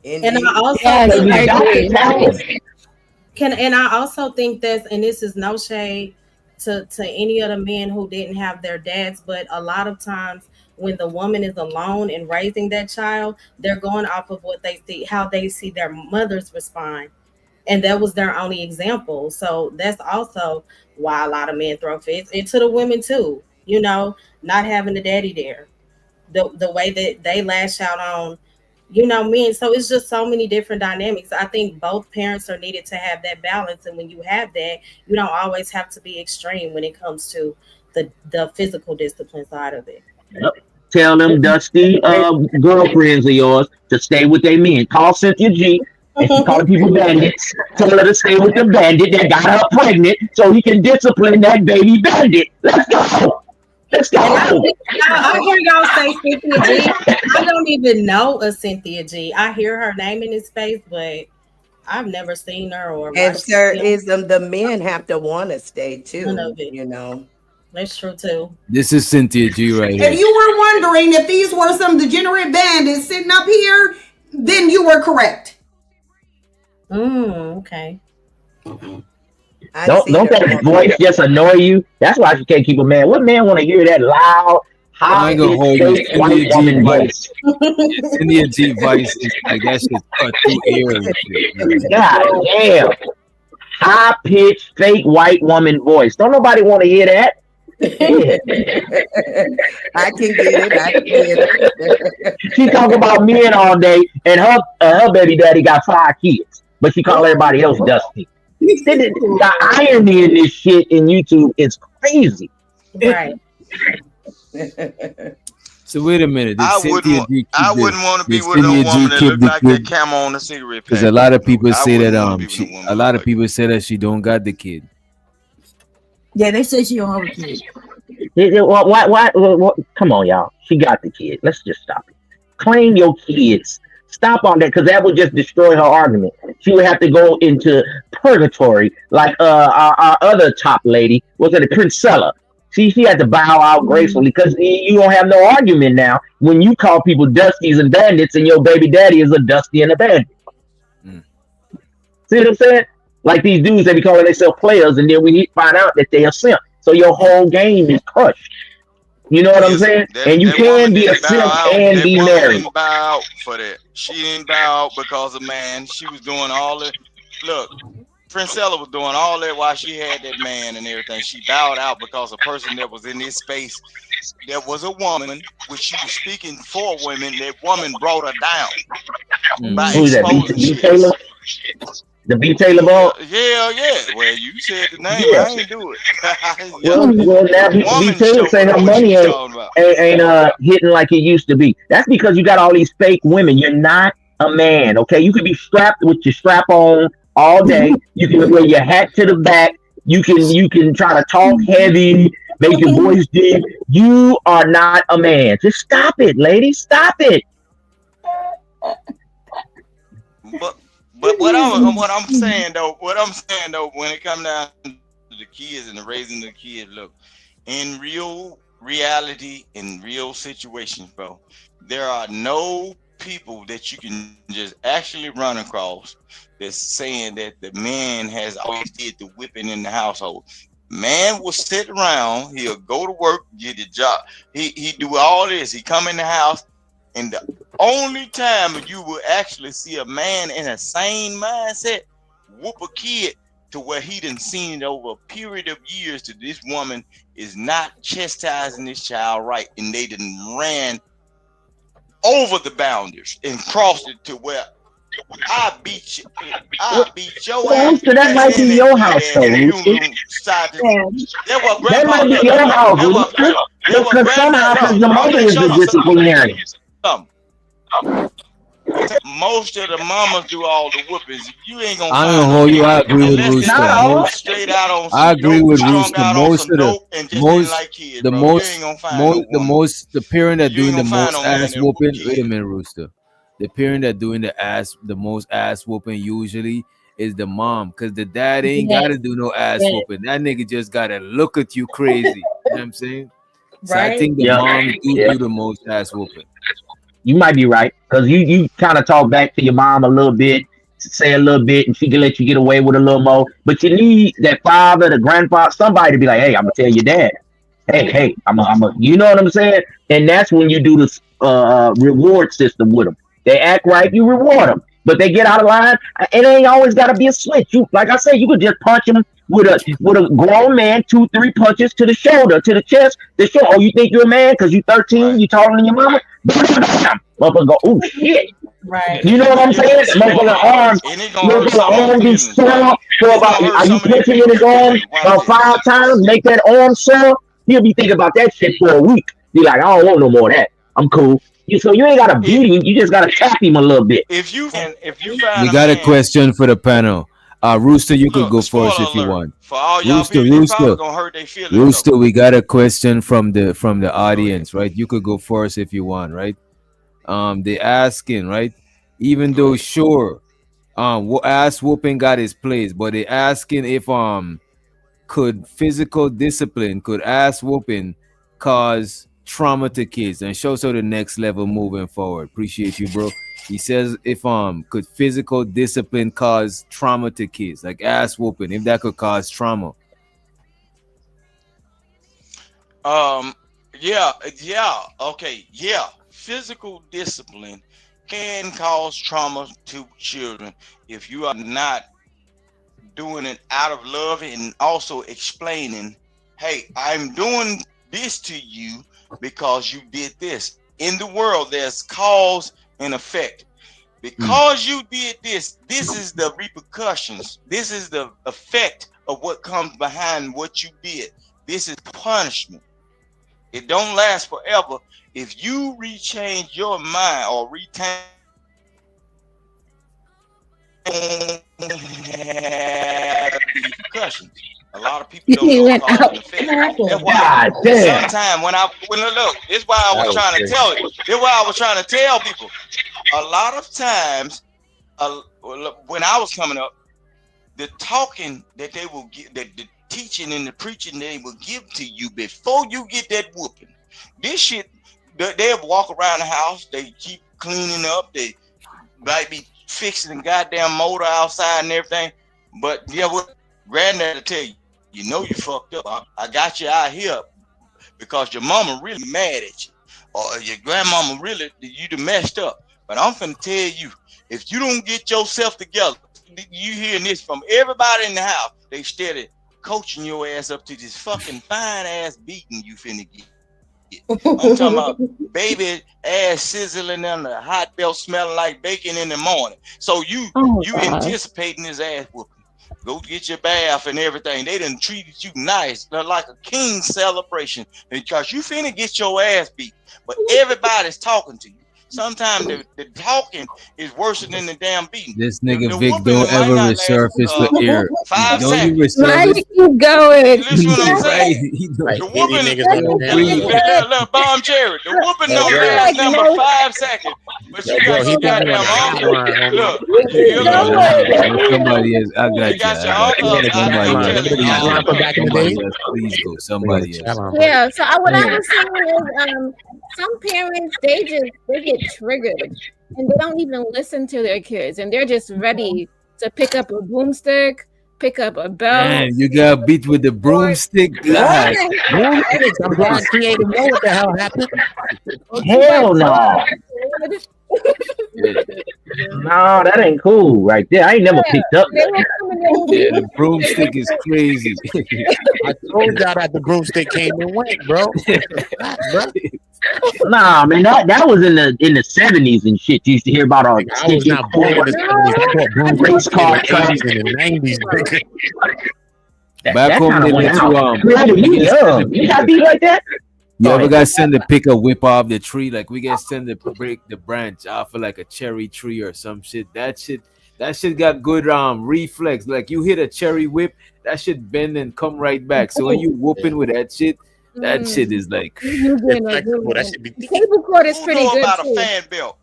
And I Indeed. also Yes, So think I you got to agree. tap them. and I also think that's, and this is no shade to any of the men who didn't have their dads, but a lot of times when the woman is alone and raising that child, they're going off of what they see, how they see their mothers respond. And that was their only example. So that's also why a lot of men throw fits into the women too. Not having the daddy there, the way that they lash out on, men. So it's just so many different dynamics. I think both parents are needed to have that balance, and when you have that, you don't always have to be extreme when it comes to the physical discipline side of it. Yep. Tell them dusty girlfriends of yours to stay with their men. Call Cynthia G, and she calling people bandits. Tell her to stay with the bandit that got her pregnant so he can discipline that baby bandit. Let's go. Let's And go. I hear y'all say Cynthia G. I don't even know a Cynthia G. I hear her name in his face, but I've never seen her or And watched sir, film. is the men have to want to stay None too, of it. you know. That's true too. This is Cynthia G right If here. you were wondering if these were some degenerate bandits sitting up here, then you were correct. Okay. I've Don't seen don't her that walk. voice just annoy you? That's why you can't keep a man. What man want to hear that loud, I high ain't gonna pitched, hold you. fake white Cynthia G woman voice. voice? Yeah, Cynthia G voice is like that shit cut through air and shit. God damn. High pitched, fake white woman voice. Don't nobody want to hear that. Yeah. I can get it. I can get it. She talk about men all day, and her baby daddy got 5 kids, but she call everybody else dusty. The irony in this shit in YouTube is crazy. Right. So wait a minute. Did Cynthia G keep I this? wouldn't want to be Did with no Cynthia G woman that keep looked the like kid? that camel on a cigarette Because a pack. lot of No, people I say that wouldn't want to be with a woman a that lot looked of like people say that she don't got the kid. Yeah, they say she don't have a kid. Why, come on, y'all. She got the kid. Let's just stop it. Claim your kids. Stop on that because that would just destroy her argument. She would have to go into purgatory like our other top lady was it Princella. She had to bow out gracefully because you don't have no argument now when you call people dusties and bandits and your baby daddy is a dusty and a bandit. See what I'm saying? Like these dudes, they be calling themselves players, and then we find out that they are simp. So your whole game is crushed. You know what I'm Yes, saying? that And you that woman can be a didn't bow simp out. and That be woman married. didn't bow out for that. She didn't bow out because of man. She was doing all the look. Princella was doing all that while she had that man and everything. She bowed out because a person that was in this space, there was a woman, which she was speaking for women. That woman brought her down by Who's that? exposing B shit. Taylor? The B Taylor Yeah, ball? yeah. Well, you said the name. Yeah. I ain't do it. Well, now B Woman Taylor showed saying her her what she money was ain't talking about. hitting like it used to be. That's because you got all these fake women. You're not a man, okay? You could be strapped with your strap on all day. You can wear your hat to the back. You can try to talk heavy, make your voice deep. You are not a man. Just stop it, ladies. Stop it. But But what I'm saying though, when it comes down to the kids and the raising the kids, look, in real reality, in real situations, bro, there are no people that you can just actually run across that's saying that the man has always did the whipping in the household. Man will sit around, he'll go to work, get a job, he do all this, he come in the house, and the only time you will actually see a man in a sane mindset whoop a kid to where he done seen it over a period of years to this woman is not chastising this child right, and they done ran over the boundaries and crossed it to where I beat your Well, ass, Rooster, that might be and your beat house, ass though, in the room Rooster. side. Yeah. That what That grandpa might be look. your house, That what Rooster. that what Because some granddad. houses, Listen, the I'm mother finna is show the you something. disciplinarian. Something. Most of the mamas do all the whoopings. You ain't gonna I ain't find gonna no hold you. I woman agree with unless this Rooster. Not woman all. was straight out on I some agree dope, with strung Rooster. out on some dope, and just didn't like kids, bro. You ain't gonna find no woman. The parent that You ain't doing the gonna find most no man ass that whoop whooping. Wait a kids. minute, Rooster. The parent that doing the most ass whooping usually is the mom, cause the dad ain't Yeah, gotta do no ass yeah, whooping. That nigga just gotta look at you crazy. You know what I'm saying? So I right. think the Yeah, moms yeah. do the most ass whooping. You might be right. Because you kind of talk back to your mom a little bit, say a little bit, and she can let you get away with a little more. But you need that father, the grandfather, somebody to be like, hey, I'm going to tell your dad. Hey, you know what I'm saying? And that's when you do this reward system with them. They act right, you reward them. But they get out of line. It ain't always got to be a switch. You, like I said, you could just punch them with a grown man, 2, 3 punches to the shoulder, to the chest. The show. Oh, you think you're a man because you 13, Right. you taller than your mama? Motherfucker go, oh shit. Right. And You know you what gonna I'm get a saying? response, Motherfucker and it gonna hurt some of arm them be feelings, bro. sore for It's about, gonna hurt are you some of their punching in his people's arm feelings. Watch about this. 5 times, make that arm sore? He'll be thinking about that shit for a week. Be like, I don't want no more of that. I'm cool. So you ain't gotta It, beat him, you just gotta tap him a little bit. if you find We a got a man, question for the panel. Rooster, you could look, go first spoiler if you alert want. for all y'all Rooster, people. This probably Rooster, gonna hurt their feelings though. Rooster. We got a question from the Go ahead. audience, right? You could go first if you want, right? They asking, right? Even Go though ahead. sure, ass whooping got his place, but they asking if could physical discipline, could ass whooping cause trauma to kids and show so the next level moving forward. Appreciate you, bro. He says if could physical discipline cause trauma to kids, like ass whooping, if that could cause trauma. Um, yeah, okay, yeah. Physical discipline can cause trauma to children if you are not doing it out of love and also explaining, hey, I'm doing this to you because you did this. In the world, there's cause and effect. Mm. Because you did this, this is the repercussions. This is the effect of what comes behind what you did. This is punishment. It don't last forever. If you rechange your mind or retain repercussions, a lot of people don't He know went cause out. and effect. What That's happened? why God damn. sometimes when look, this is why I That was was trying to crazy. tell it. This is why I was trying to tell people. A lot of times, when I was coming up, the talking that they will get, that the teaching and the preaching they will give to you before you get that whooping. This shit, they'll walk around the house, they keep cleaning up, they might be fixing the goddamn motor outside and everything. But yeah, what granddad will tell you, you know you fucked up. I got you out here because your mama really mad at you. Or your grandmama really, you done messed up. But I'm finna tell you, if you don't get yourself together, you hearing this from everybody in the house, they steady coaching your ass up to this fucking fine ass beating you finna get. I'm talking about baby ass sizzling and the hot belt smelling like bacon in the morning. So Oh you God. anticipating this ass whooping. Go get your bath and everything. They done treated you nice, like a king celebration because you finna get your ass beat. But everybody's talking to you. sometimes the talking is worse than the damn beating. This The nigga Vic whooping don't might ever not last resurface for air. five Don't you seconds. Why you resurface? keep going? You listen what I'm Right. saying? He Like The hitting whooping, niggas on the don't damn breathe. floor. look, Bomb Cherry. The whooping Yo, don't bro. last Like, number no, 5 seconds, but Yo, you bro, got he your think you on goddamn a uncle. hotline, homie. Look, you keep you No, look. no, no, going. no. Somebody else. I You got you. got I your got You you. uncle on a chat Somebody out there line. else. Remember telling the you chat Please all line go. from about back in the Somebody day? else. Please go. We on the Somebody chat else. line, bro. Yeah, so what I Yeah. was saying is some parents they get triggered and they don't even listen to their kids and they're just ready to pick up a broomstick, pick up a belt, Man, you got beat with the broomstick. God. right? Broomsticks. I'm glad creative know what the hell happened. Or two by Hell no. four. Yeah. No, that ain't cool right there. I ain't never Yeah, picked up they nothing. will come in there Yeah, and the broomstick is crazy. I told y'all that the broomstick came and went, bro. Bro. Nah, man, that was in the 70s and shit. You used to hear about a Nigga, I stick was get not born in caught, the 70s. I bought race broomsticks in car the track. 80s and the 90s, nigga. Back That home kind they of went let you out. Creative, we you get sent the young. You got beat like that? you Go ever ahead. got sent to pick a whip off the tree? Like we get sent to break the branch off of like a cherry tree or some shit. That shit got good reflex. Like you hit a cherry whip, that shit bend and come right back. So when you Yeah. whooping with that shit is like you It's getting a good flexible. That one. should be Cable cord is Who pretty know good about a too. fan belt?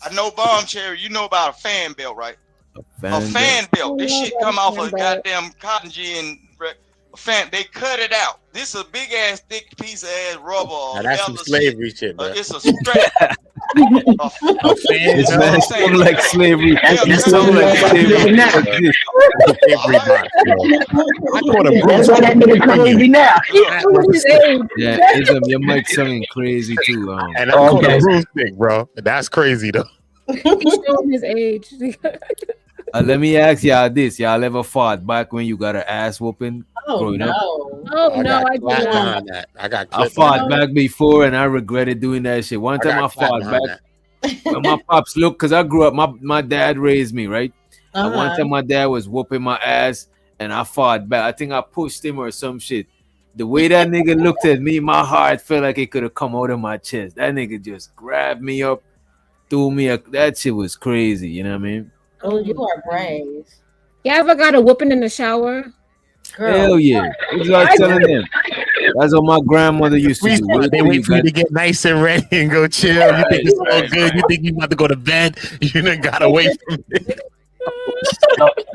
I know Bomb Cherry, you know about a fan belt, right? a A fan belt. fan I belt. don't This know shit about come a off fan of belt. goddamn cotton gin and a fan. They cut it out. This is a big ass thick piece of ass rubber or now that's some leather shit. slavery shit, bro. It's a strap. A fan This That's what man I'm belt, saying. sound like slavery. That's, Yeah, It that's cut what off sound we the like know damn about slavery crazy fan. now. like this. slavery All right. box, bro. I caught a That's why broomstick that nigga carrying crazy it. now. He's Look, That was showing a his stick. age. Yeah, Ism, your mic sounding crazy too. And I caught a Okay. broomstick, bro. That's crazy, though. He's showing his age. Let me ask y'all this: y'all ever fought back when you got an ass whooping Oh growing up? no. Oh I no, got I did clapped not. behind that. I got I clipped on fought that. No. back before and I regretted doing that shit. One I time I got clapped fought back behind that. when my pops looked, because I grew up, my dad raised me, right? And one Uh-huh. time my dad was whooping my ass and I fought back. I think I pushed him or some shit. The way that nigga looked at me, my heart felt like it could have come out of my chest. That nigga just grabbed me up, threw me up. That shit was crazy, you know what I mean? Oh, you are brave. You ever got a whooping in the shower? Girl. Hell yeah. What you I telling them? That's what my grandmother used to We do. Wait they till wait you for you got to get nice and ready and go chill. You think right, it's all right, good. You right. think you about to go to bed. You done got away from it.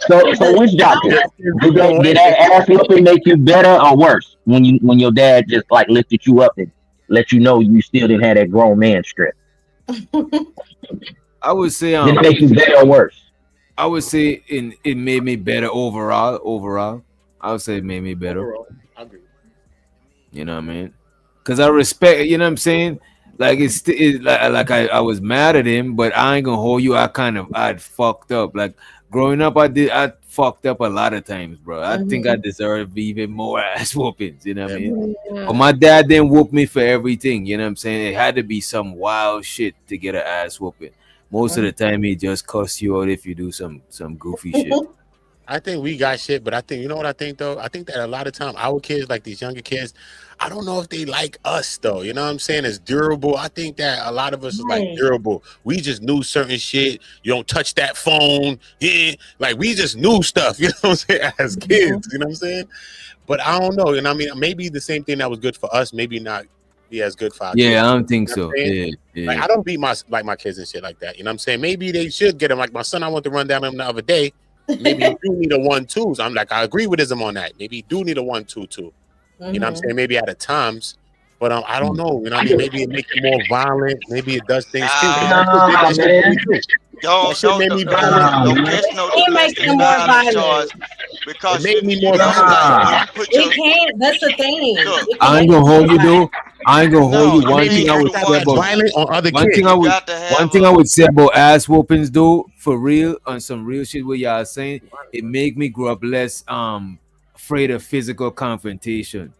So which doctor? Did Wait. that ass whooping make you better or worse when your dad just like lifted you up and let you know you still didn't have that grown man strip? I would say Did it make you better or worse? I would say it made me better overall. Overall, I would say it made me better. Overall, I agree. You know what I mean? Because I respect. You know what I'm saying? Like like I was mad at him, but I ain't gonna hold you. I'd fucked up. Like growing up, I fucked up a lot of times, bro. I think I deserve even more ass whoopings. You know what I mean? But my dad didn't whoop me for everything. You know what I'm saying? It had to be some wild shit to get an ass whooping. Most of the time, he just cuss you out if you do some goofy shit. I think we got shit, but I think you know what I think though. I think that a lot of time our kids, like these younger kids, I don't know if they like us though. You know what I'm saying? It's durable. I think that a lot of us is like Right. durable. We just knew certain shit. You don't touch that phone. Yeah, like we just knew stuff. You know what I'm saying? As kids, you know what I'm saying? But I don't know. And I mean, maybe the same thing that was good for us, maybe not be as good for our kids. Yeah, I don't think You know so. what I'm saying? Yeah, Like yeah. I don't beat my kids and shit like that. You know what I'm saying? Maybe they should get them. Like my son, I went to run down him the other day. Maybe you do need a 1-2. So I'm like, I agree with him on that. Maybe you do need a 1-2 too. You know what I'm saying? Maybe at a times, but I don't know. You know what I mean? Maybe it makes it more violent. Maybe it does things too. 'Cause that shit did that shit to me too. That shit made me violent. Don't catch no It makes domestic them more violence charge violent. It because made me you more know, like when violent. you put your It can't. That's the thing. look. It I can ain't make gonna you hold more you though. violent. I ain't gonna hold No, you. you One Made me thing I can't would do act say that about violent on other one thing kids. I You would got to one have thing I a would say about ass whoopings though, for real, on some real shit what y'all saying, it make me grow up less afraid of physical confrontation.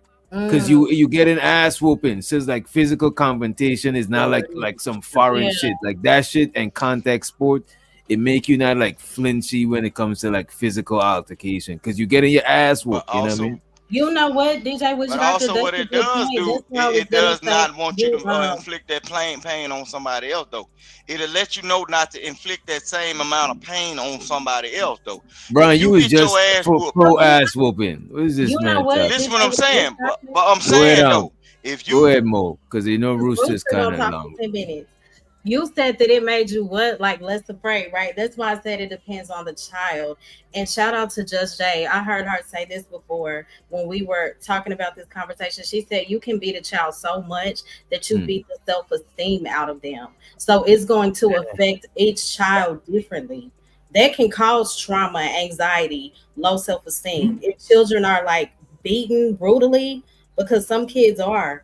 Cause you get an ass whooping. Says like physical confrontation is not like some foreign Yeah. shit. Like that shit and contact sport, it make you not like flinchy when it comes to like physical altercation. Cause you getting your ass but whooped, you know what I also mean? You know what, DJ Witch But Doctor, also, that's what a it good does point. do, That's what I was it gonna does say. not want you You to inflict that pain on somebody else, though. It'll let you know not to inflict that same amount of pain on somebody else, though. Brian, If you you was get your just ass whooped, pro ass whooping. What is this you know man what, talking? listen DJ what I'm Witch saying. But, Doctor? but I'm Go ahead, saying though, if go you ahead, Mo, because you know Rooster's Rooster kind gonna of talk for long. 10 minutes. You said that it made you what, like less afraid, right? That's why I said it depends on the child. And shout out to Judge Jay. I heard her say this before when we were talking about this conversation. She said you can beat a child so much that you beat the self-esteem out of them. So it's going to affect each child differently. That can cause trauma, anxiety, low self-esteem. If children are like beaten brutally, because some kids are,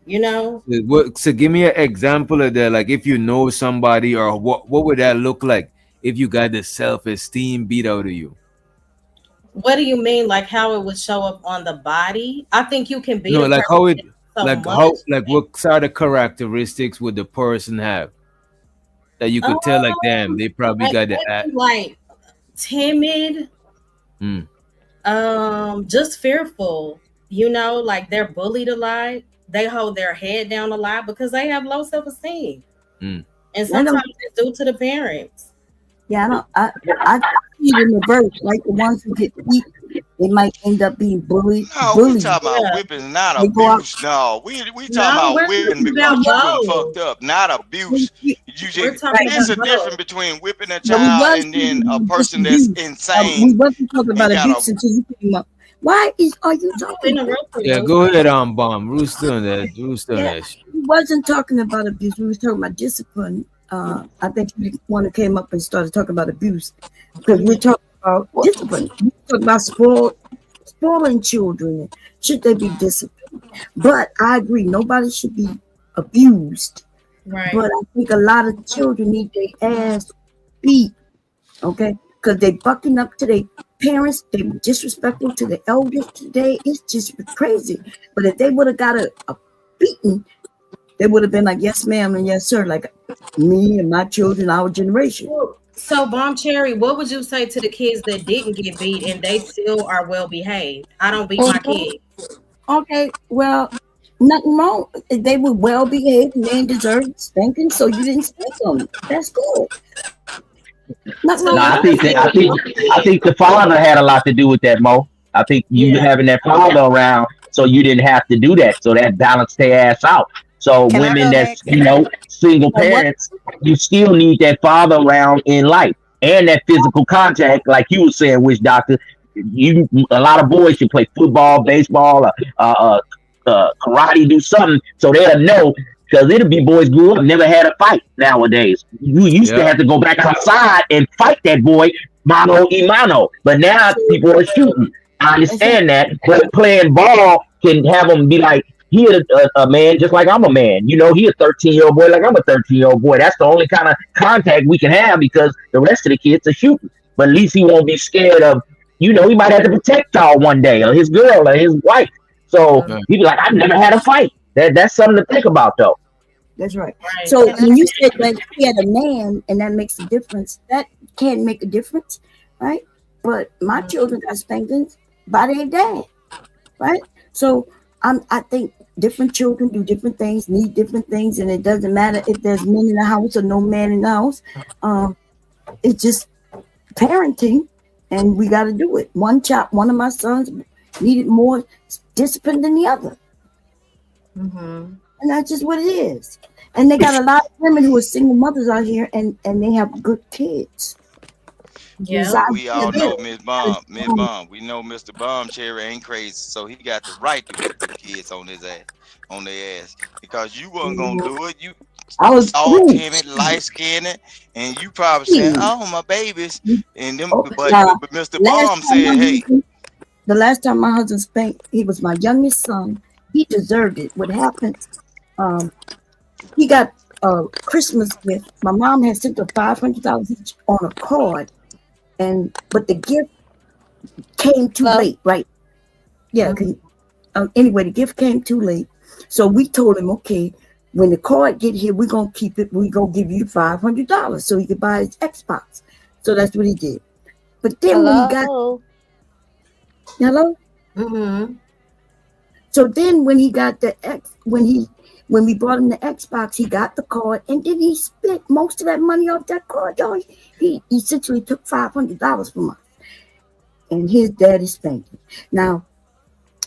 you know. So give me an example of that. Like if you know somebody, or what would that look like if you got the self esteem beat out of you? What do you mean? Like how it would show up on the body? I think you can beat No, a like person how it, so much. like what sort of characteristics would the person have that you Um, could tell, like, damn, they probably like got the maybe like timid, mm, just fearful. You know, like they're bullied a lot. They hold their head down a lot because they have low self esteem, mm. and I sometimes don't. it's due to the parents. Yeah, I don't. I see it in reverse. Like the ones who get beat, they might end up being no, we bullies. talking about Yeah. whipping, not They go out. abuse. No, we talking No, about we're whipping talking about because you done both. fucked up, not abuse. You We're just, talking Right. about it's a difference both. between whipping a But we child was and then a talking about just person that's abuse. We insane wasn't talking and about got a abuse until you came up. Why are you You talking? interrupted, Yeah, go Rooster. ahead on bomb. Rooster on that. Rooster on Yeah, that shit. we wasn't talking about abuse. We was talking about discipline. I think you one who came up and started talking about abuse because we're talking about discipline. We're talking about spoiling children. Should they be disciplined? But I agree, nobody should be abused. Right. But I think a lot of children need their ass beat, okay? Because they bucking up to their parents, they disrespectful to the elders today. It's just crazy. But if they would have got a beating, they would have been like, yes, ma'am, and yes, sir, like me and my children, our generation. So, Bomb Cherry, what would you say to the kids that didn't get beat and they still are well behaved? I don't beat my Okay, kids. okay, well, nothing wrong. They were well behaved and they deserved spanking, so you didn't spank them. That's good. Nothing So wrong No, with you I would think that. say that, I that think you I think the father had a lot to do with that, Mo. I think you yeah. having that father around, so you didn't have to do that, so that balanced their ass out. So Can I women go that's next? single And what? parents, you still need that father around in life and that physical contact, like you were saying, which doctor. You a lot of boys should play football, baseball, karate, do something so they'll know. Because it'll be boys grew up never had a fight nowadays. You used to Yeah. have to go back outside and fight that boy mano y mano. But now So, people are shooting. I so understand that. But playing ball can have them be like, he a man just like I'm a man. You know, he a 13-year-old boy like I'm a 13-year-old boy. That's the only kind of contact we can have because the rest of the kids are shooting. But at least he won't be scared of, he might have to protect y'all one day or his girl or his wife. So Right. he'd be like, I've never had a fight. That's something to think about though. that's right. Right. So Can I? when you said that he had a man and that makes a difference, that can make a difference, right? But my children got spankings by their dad, right? So I think different children do different things, need different things, and it doesn't matter if there's men in the house or no man in the house. Um, it's just parenting, and we got to do it. One of my sons needed more discipline than the other, Mm-hmm. and that's just what it is. And they got a lot of women who are single mothers out here, and they have good kids. Yeah. But Besides we their all know bills. Miss Bomb. We know Mr. Bomb Cherry ain't crazy, so he got the right to whip them kids on his ass, on their ass, because you wasn't gonna do it. You I was all ooh, timid, light skinned, and you probably saying, "Oh, my babies," and them. oh, But Mr. last Bomb time said, "Hey, the last time my husband spanked, he was my youngest son. He deserved it. What happened? Um, he got a Christmas gift. My mom had sent her $500 each on a card, but the gift came too Hello? late. Right? Yeah. Anyway, the gift came too late, so we told him, okay, when the card get here, we're gonna keep it. We're gonna give you $500 so he could buy his Xbox. So that's what he did. But then when he got Hello? hello, Mm-hmm. So then when he got the X, when we brought him the Xbox, he got the card, and then he spent most of that money off that card, y'all. He essentially took $500 from us, and his daddy spanked him. Now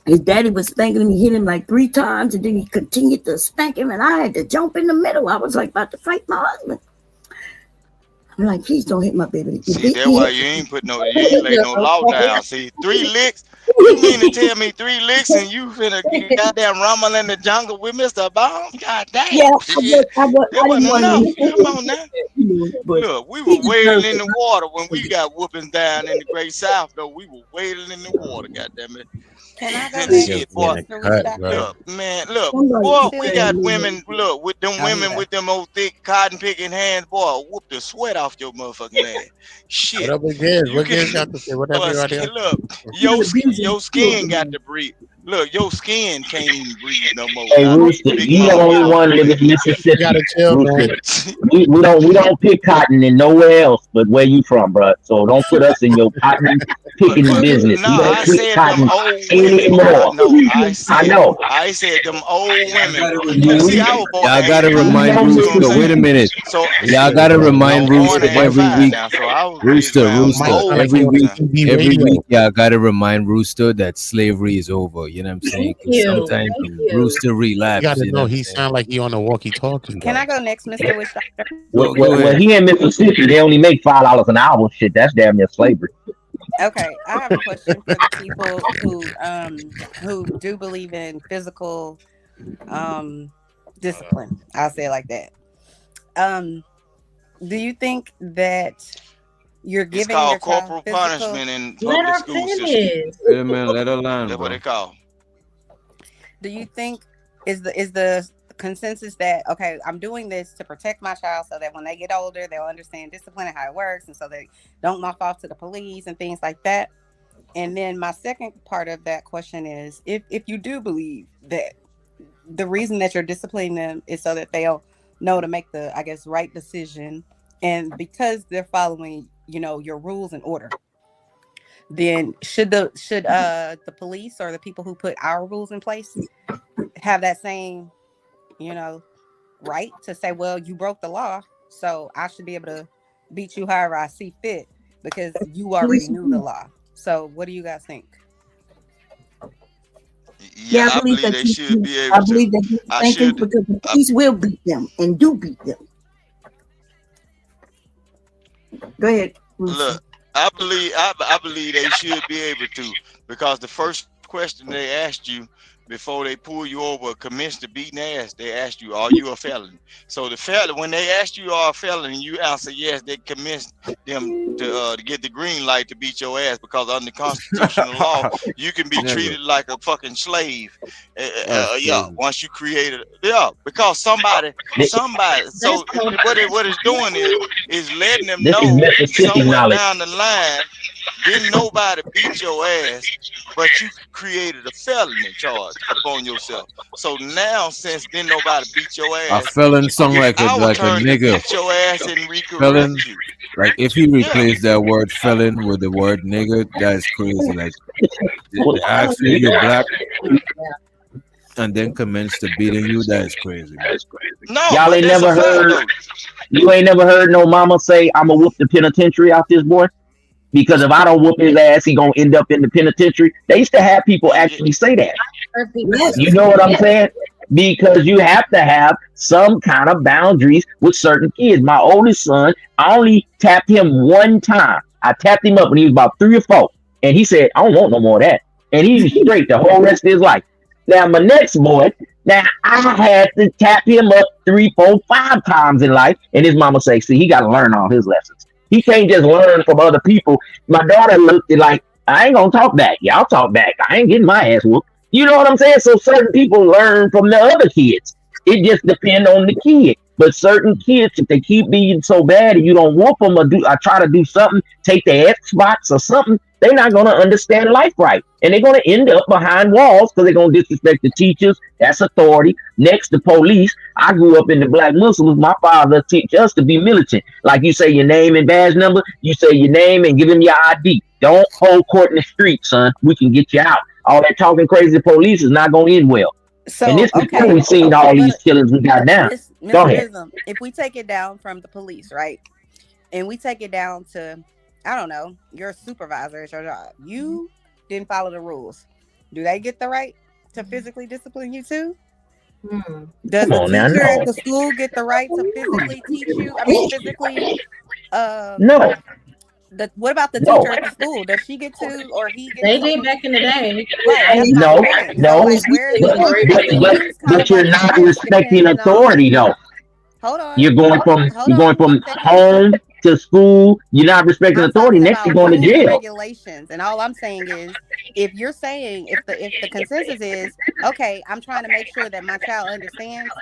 his daddy was spanking him. He hit him like 3 times, and then he continued to spank him, and I had to jump in the middle. I was like about to fight my husband. I'm like, please don't hit my baby. See, that's why you ain't lay no law down. See, 3 licks. You mean to tell me 3 licks and you finna get goddamn rumble in the jungle with Mr. Bomb? God damn. Yeah, Shit. I That wasn't didn't enough. want to, Come on now. but Look, we he were wading deserved in it. the water when we got whoopings down in the Great South, though. We were wading in the water, goddamn it. Can I go And Niggas next, shit, boy. getting Mr. cut, Wisdom? bro. Look, man, look, Somebody boy, keep we saying got me. women, look, with them Oh, he women with left. them old thick cotton picking hands, boy, whoop the sweat off your motherfucking ass. What Shit. up with Giz? You What can, Giz got to say? What boy, everybody else? look, He was abusing your skin got children. to breathe. Look, your skin can't even breathe no more Hey without Rooster, Big you the Mama only getting on one your live in ass. You Mississippi. gotta chill, Rooster, man. we don't pick cotton in nowhere else but where you from, bro. So don't put us in your cotton picking But business. no, We don't I pick said them cotton old women. anymore. I know. I said them old women. But see, You, I was born in Y'all gotta you remind '85. know You see what I'm Rooster. Wait Mississippi. a saying? minute. So This Y'all nigga gotta talking I remind was about born Rooster in radio. every '85 week. now, so I was raised Rooster, around Might Rooster. old sound like he Every on folks week, now. UTV every radio. week, y'all gotta remind Rooster that slavery is over. You know what I'm saying? Thank Because you. sometimes Thank the you. Rooster You relapse. gotta You know know what I'm he saying? sound like he on a walkie-talkie, Can I bro. go next, Mr. Wish Doctor? Go Well, ahead. he in Mississippi. They only make $5 an hour. Shit, that's damn near slavery. Okay, I have a question for the people who do believe in physical um discipline. I'll say it like that. Um, do you think that you're It's giving your called child corporal physical? punishment in Let public her school system. finish. Wait a minute. Let her land, That's what bro. they call. Do you think is the consensus that okay, I'm doing this to protect my child so that when they get older, they'll understand discipline and how it works, and so they don't knock off to the police and things like that? And then my second part of that question is if you do believe that the reason that you're disciplining them is so that they'll know to make the, I guess, right decision, and because they're following, your rules and order, then should the police or the people who put our rules in place have that same, you know, right to say, well, you broke the law, so I should be able to beat you however I see fit because you already Police knew the law. So what do you guys think? Yeah, Yeah, I I believe believe that they you, should be I able to. believe that you I spank them should. because the I, police will beat them and do beat them. Go ahead, Rooster. look, I believe they should be able to, because the first question they asked you before they pull you over, commence the beating ass, they asked you, "Are you a felon?" So the felon, when they asked you are a felon, and you answer yes, they commence them to get the green light to beat your ass, because under constitutional law, you can be Never. treated like a fucking slave. That's Yeah, crazy. once you created, yeah, because somebody. That's So so what it's doing is letting them This is know Mississippi somewhere knowledge. down the line, didn't nobody beat your ass, but you created a felony charge upon yourself. So now, since didn't nobody beat your A ass, felon song it's like a our turn to nigga. beat your ass and recorrect Felon. you. Like if you Yeah. replace that word felon with the word nigga, that's crazy. Like Well, they ask you you black and then commence to beating you, that is crazy, man. No, y'all but ain't that's a never fact heard. though. You ain't never heard no mama say, "I'ma whoop the penitentiary out this boy." Because if I don't whoop his ass, he gonna end up in the penitentiary. They used to have people Yeah. actually say that. heard people say You Yes, know what I'm yes. saying? Because you have to have some kind of boundaries with certain kids. My oldest son, I only tapped him one time. I tapped him up when he was about 3 or 4, and he said, "I don't want no more of that." And he was straight the whole rest of his life. Now my next boy, now I had to tap him up 3, 4, 5 times in life, and his mama say, "See, he got to learn all his lessons. He can't just learn from other people." My daughter looked at like, "I ain't gonna talk back. Y'all talk back. I ain't getting my ass whooped." You know what I'm saying? So certain people learn from the other kids. It just depends on the kid. But certain kids, if they keep being so bad and you don't whoop them or try to do something, take their Xbox or something, they're not gonna understand life right, and they're gonna end up behind walls because they're gonna disrespect the teachers. That's authority. Next, the police. I grew up in the black Muslims. My father teach us to be militant. Like you say your name and badge number, you say your name and give him your ID. Don't hold court in the street, son. We can get you out. All that talking crazy to police is not going to end well. And So this before okay, we seen all these but killings we got now. Miss Go ahead. Wisdom, if we take it down from the police, right, and we take it down to, I don't know, your supervisor at your job, you didn't follow the rules. Do they get the right to physically discipline you too? Does Come the on now, teacher at no, the school get the right to physically teach you? I mean, physically, um, no, what about the no, teacher at the school? Does she get to, or he get They to? did back in the day. Right, that's my no, point. So, no. like, where's But it seems kind of you're like not strict respecting depending on. authority though. Hold on, You're going from hold on, one second. home to school. You're not respecting I'm authority. talking Next, you're about going to rules and jail. regulations, and all I'm saying is, if you're saying, if the consensus is okay, I'm trying to make sure that my child understands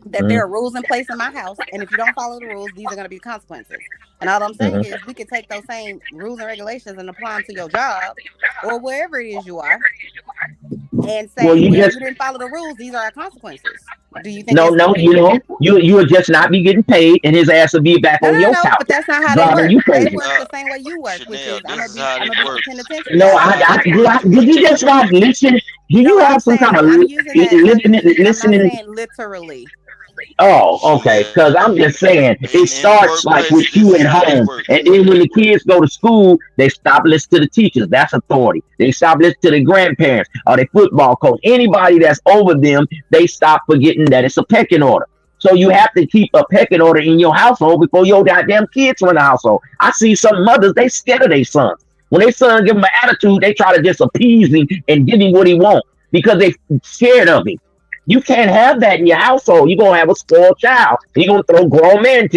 that there Mhm, are rules in place in my house, and if you don't follow the rules, these are going to be consequences. And all I'm saying mhm. is, we could take those same rules and regulations and apply them to your job or wherever it is you are, and Well, say, you well, just you didn't follow the rules. These are our consequences. Do you think no, it's no. You would just not be getting paid, and his ass will be back no, on no, no, your no? couch But that's not how they driving work. you They crazy. work the same way you work, which is Chanel, this is how I'm this gonna beat the works. penitentiary No, out This of is you. how this works. did you Chanel, just not listen? Do No, you I'm have some kind saying of I'm using that as a means. I'm not listening? saying literally. Oh, okay. Chanel, Because I'm just saying it in the starts like workplace, with this you is at how this home, works. and then when the kids go to school, they stop listening to the teachers. That's authority. They stop listening to the grandparents or their football coach. Anybody that's over them, they stop forgetting that it's a pecking order. So you have to keep a pecking order in your household before your goddamn kids run the household. I see some mothers, they scared of their sons. When their son give them an attitude, they try to just appease him and give him what he wants because they scared of him. You can't have that in your household. You're gonna have a spoiled child. You're gonna throw grown men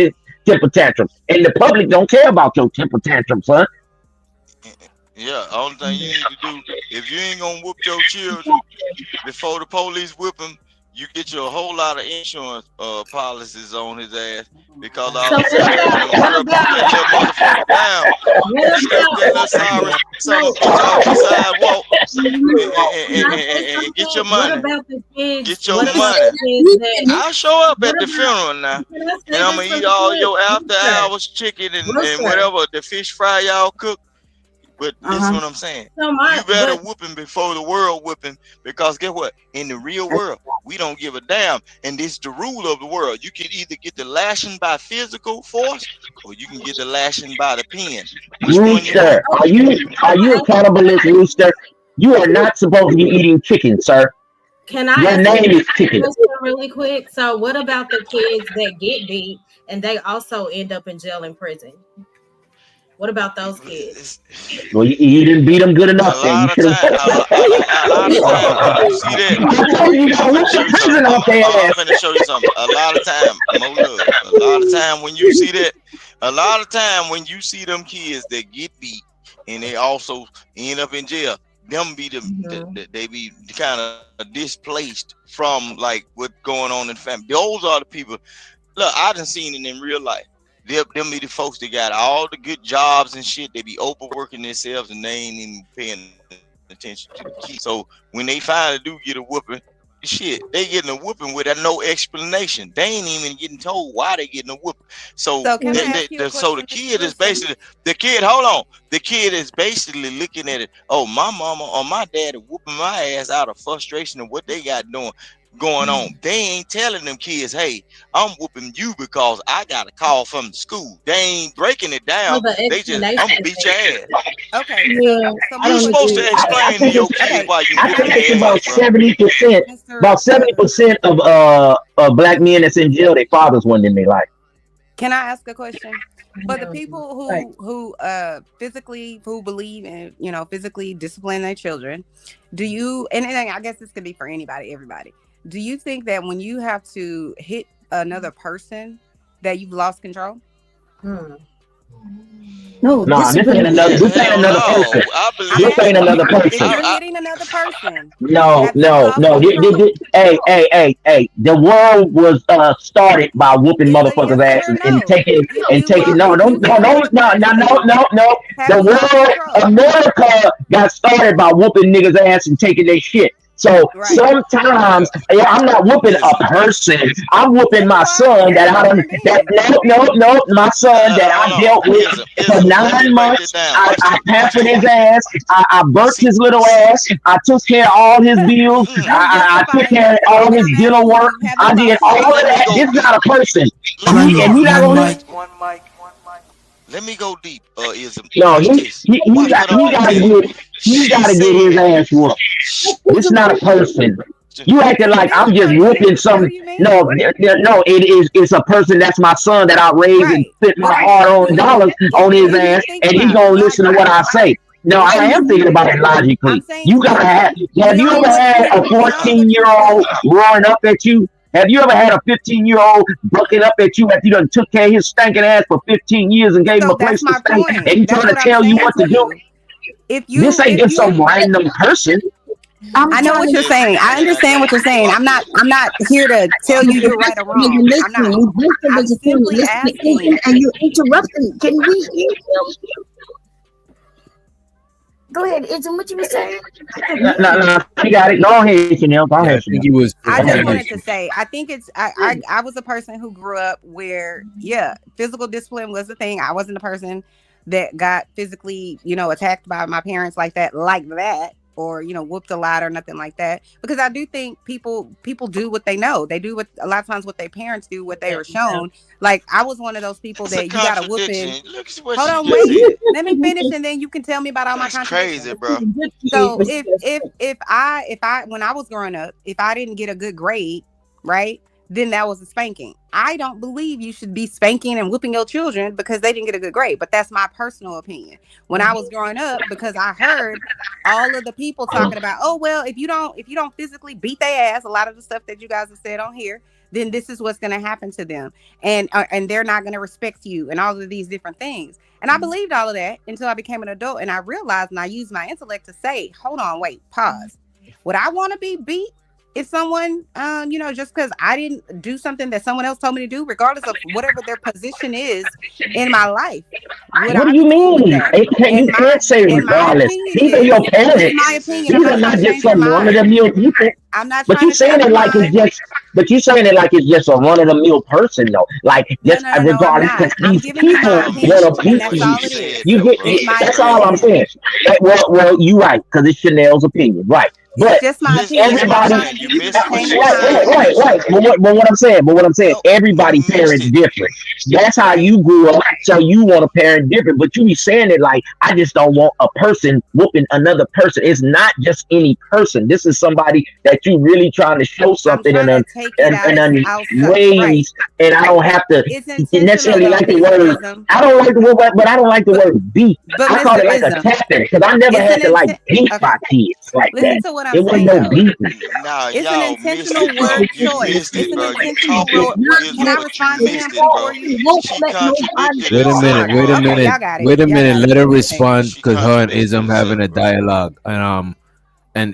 temper tantrums. And the public don't care about your temper tantrums, son. Yeah, only thing you need to do, if you ain't gonna whoop your children before the police whip him, you get you a whole lot of insurance policies on his ass because all So of a sudden when the what world beat about that little motherfucker down, what you slap about that little sorry son of a bitch off the sidewalk and get your what money. about the kids? Get your What about money. the kids that? I'll show up What at the about? funeral now, Can I and say I'm this gonna real eat all quick? your after Rooster, hours chicken and Rooster. whatever the fish fry y'all cook. But Uh listen huh. what I'm saying. So You better but whoop him before the world whoop him because guess what? In the real world, we don't give a damn. And this is the rule of the world. You can either get the lashing by physical force or you can get the lashing by the pen. Which one you want? Rooster, are you a cannibalist, Rooster? You are not supposed to be eating chicken, sir. can I Your ask a name is chicken. question really quick? So what about the kids that get beat and they also end up in jail and prison? What about those kids? Well, you didn't beat them good A enough, then you lot of should have. time, a lot of time when you see that, I told you, you I'm gotta finna whip show the you something. prison off their I'm ass. finna show you something. A lot of time, more love. A lot of time when you see that, a lot of time when you see them kids that get beat and they also end up in jail, them be they be kind of displaced from like what's going on in the family. Those are the people. Look, I done seen it in real life. Them be the folks that got all the good jobs and shit. They be overworking themselves and they ain't even paying attention to the kids. So when they finally do get a whooping, shit, they getting a whooping with no explanation. They ain't even getting told why they getting a whooping. So So can I ask you a so the question, kid Mr. is Wisdom? basically the kid. Hold on, the kid is basically looking at it. Oh, my mama or my dad are whooping my ass out of frustration of what they got doing going on. They ain't telling them kids, hey, I'm whooping you because I got a call from the school. They ain't breaking it So down. the They just, I'm gonna explanation beat your ass. Okay, yeah, so I my You don't supposed to question. agree. I explain to think your it's kids Okay, why you I whooping think it's their about ass, bro. 70%. Mr. About 70% of black men that's in jail, their fathers wasn't in their life. Can I ask a question? I For the know. people Like, who physically who believe in, physically discipline their children, do you, and I guess this could be for anybody, everybody. Do you think that when you have to hit another person that you've lost control? hmm. No, Nah, this ain't discipline. another. This ain't Hell another person. no. I I'm This believe ain't asking another you, if person. you're I hitting another person, No, have you no, lost no. control? Hey. The world was started by whooping It's a motherfuckers' yes ass or a and no. taking If and you taking. No, if don't, you've no, hit no, another no, no, no, person, no, no. have The you lost world, control? America got started by whooping niggas' ass and taking their shit. So Right. sometimes I'm not whooping a Ism. person. I'm whooping That's my fine. son that I Everybody don't. human That beings. no, my son that I Hold on. dealt with for Ism. Let me nine break this months. down. I, Watch I this. Watch pampered this. his ass. I birthed See. his little ass. I took care of all his bills. You I took justifying care of it, all and his I'm dental asking work. you, have you I did talked to all your of Let me that. go son? This is deep. not a person. Let me go You not deep. gonna Let me go deep. Ism. no, Watch this. he Watch got what I'm he finna gotta tell you. get he She gotta get his said. ass whooped. Sh- It's not a person. You acting It like is a I'm just person. whooping What some. do you mean? No, no, it is. It's a person that's my son that I raised and Right. spent my But hard-earned dollars on his what do you ass, think and he about gonna listen to what I logically? say. No, I Listen, am thinking about it I'm logically. saying You to gotta you, have we you all ever let had you. a We all let you 14-year-old go. roaring up at you? Have you ever had a 15-year-old bucking up at you after you done took care of his stinking ass for 15 years and gave him So a that's place to my stay, point. and he That's trying to what I'm tell you saying what to to do? you. If This you, ain't if just you, some random person. I'm I know trying what to you're Ism. saying. I Can I understand go? what you're saying. Watch this. I'm not here to tell Watch you this. you're right or when wrong. you're I'm not. listening. Both of I'm us are simply listening asking. and you're interrupting. Can we hear him? Go ahead, Isn't what you were saying? I can No, hear no, you. no, you got it. Go ahead, Chanel. Go Yeah, ahead, I Chanel. think he was I Go just ahead. wanted finished. to say, I think it's I was a person who grew up where, yeah, physical discipline was the thing. I wasn't a person that got physically, attacked by my parents like that, or whooped a lot or nothing like that. Because I do think people do what they know. They do what a lot of times what their parents do, what they Yeah, were yeah. shown. Like I was one of those people That's a that you got a whooping. contradiction. Look at what Hold she on, just wait. said. Let me finish, and then you can tell me about all my That's crazy, contradictions. bro. So if I when I was growing up, if I didn't get a good grade, right, then that was a spanking. I don't believe you should be spanking and whooping your children because they didn't get a good grade, but that's my personal opinion. When I was growing up, because I heard all of the people talking about, oh well, if you don't physically beat their ass, a lot of the stuff that you guys have said on here, then this is what's going to happen to them, and they're not going to respect you, and all of these different things. And I believed all of that until I became an adult and I realized and I used my intellect to say, hold on, wait, pause. Would I want to be beat if someone, just because I didn't do something that someone else told me to do, regardless of whatever their position is in my life? Would What I do be you cool with mean? that? You And my can't say and my regardless. opinion These are your is this is my parents. opinion. I'm These are not trying not to just change your some run of the mind. mill people. I'm not But trying you to saying change it your like it's mind. just. But you saying it like it's just a run of the mill person though. Like No, just no, no, no, I'm regardless, not. because I'm these giving you my people Bro, want opinion, to and beat that's what you. she all it is. said You though, get. bro, It's is my That's all I'm crazy. opinion. saying. Well, you right because it's Chanel's opinion, right? It's But just my opinion. I'm Listen what not I'm everybody, trying to saying. get You you to missed what change she your right, said. mind. right, right. But what I'm saying, You everybody missed parents it. different. That's how Right. you grew up. So you want a parent different, but you be saying it like I just don't want a person whooping another person. It's not just any person. This is somebody that you really trying to show I'm something trying and to take it out of outside. Right. ways, and I don't have to It's intentional necessarily though, like the Mr. word. Ism. I don't like the word, but I don't like the But word beat. but I call Mr. it like a Ism, tapping because I never it's had an to like intent. beat my Okay. kids like Listen that. to what I'm It wasn't saying no though. beating. Nah, It's an y'all missed intentional it, bro. word You choice. missed It's it, an bro. You intentional talking word. is Can I but you respond to missed him it, before bro. you? She contradicted Wait a Oh minute. my herself, God. Wait a bro. Okay, minute. y'all got it. Wait a Y'all minute. got it. Let her Let me finish. respond She because her and contradicted Ism having herself, a bro. dialogue, and I'm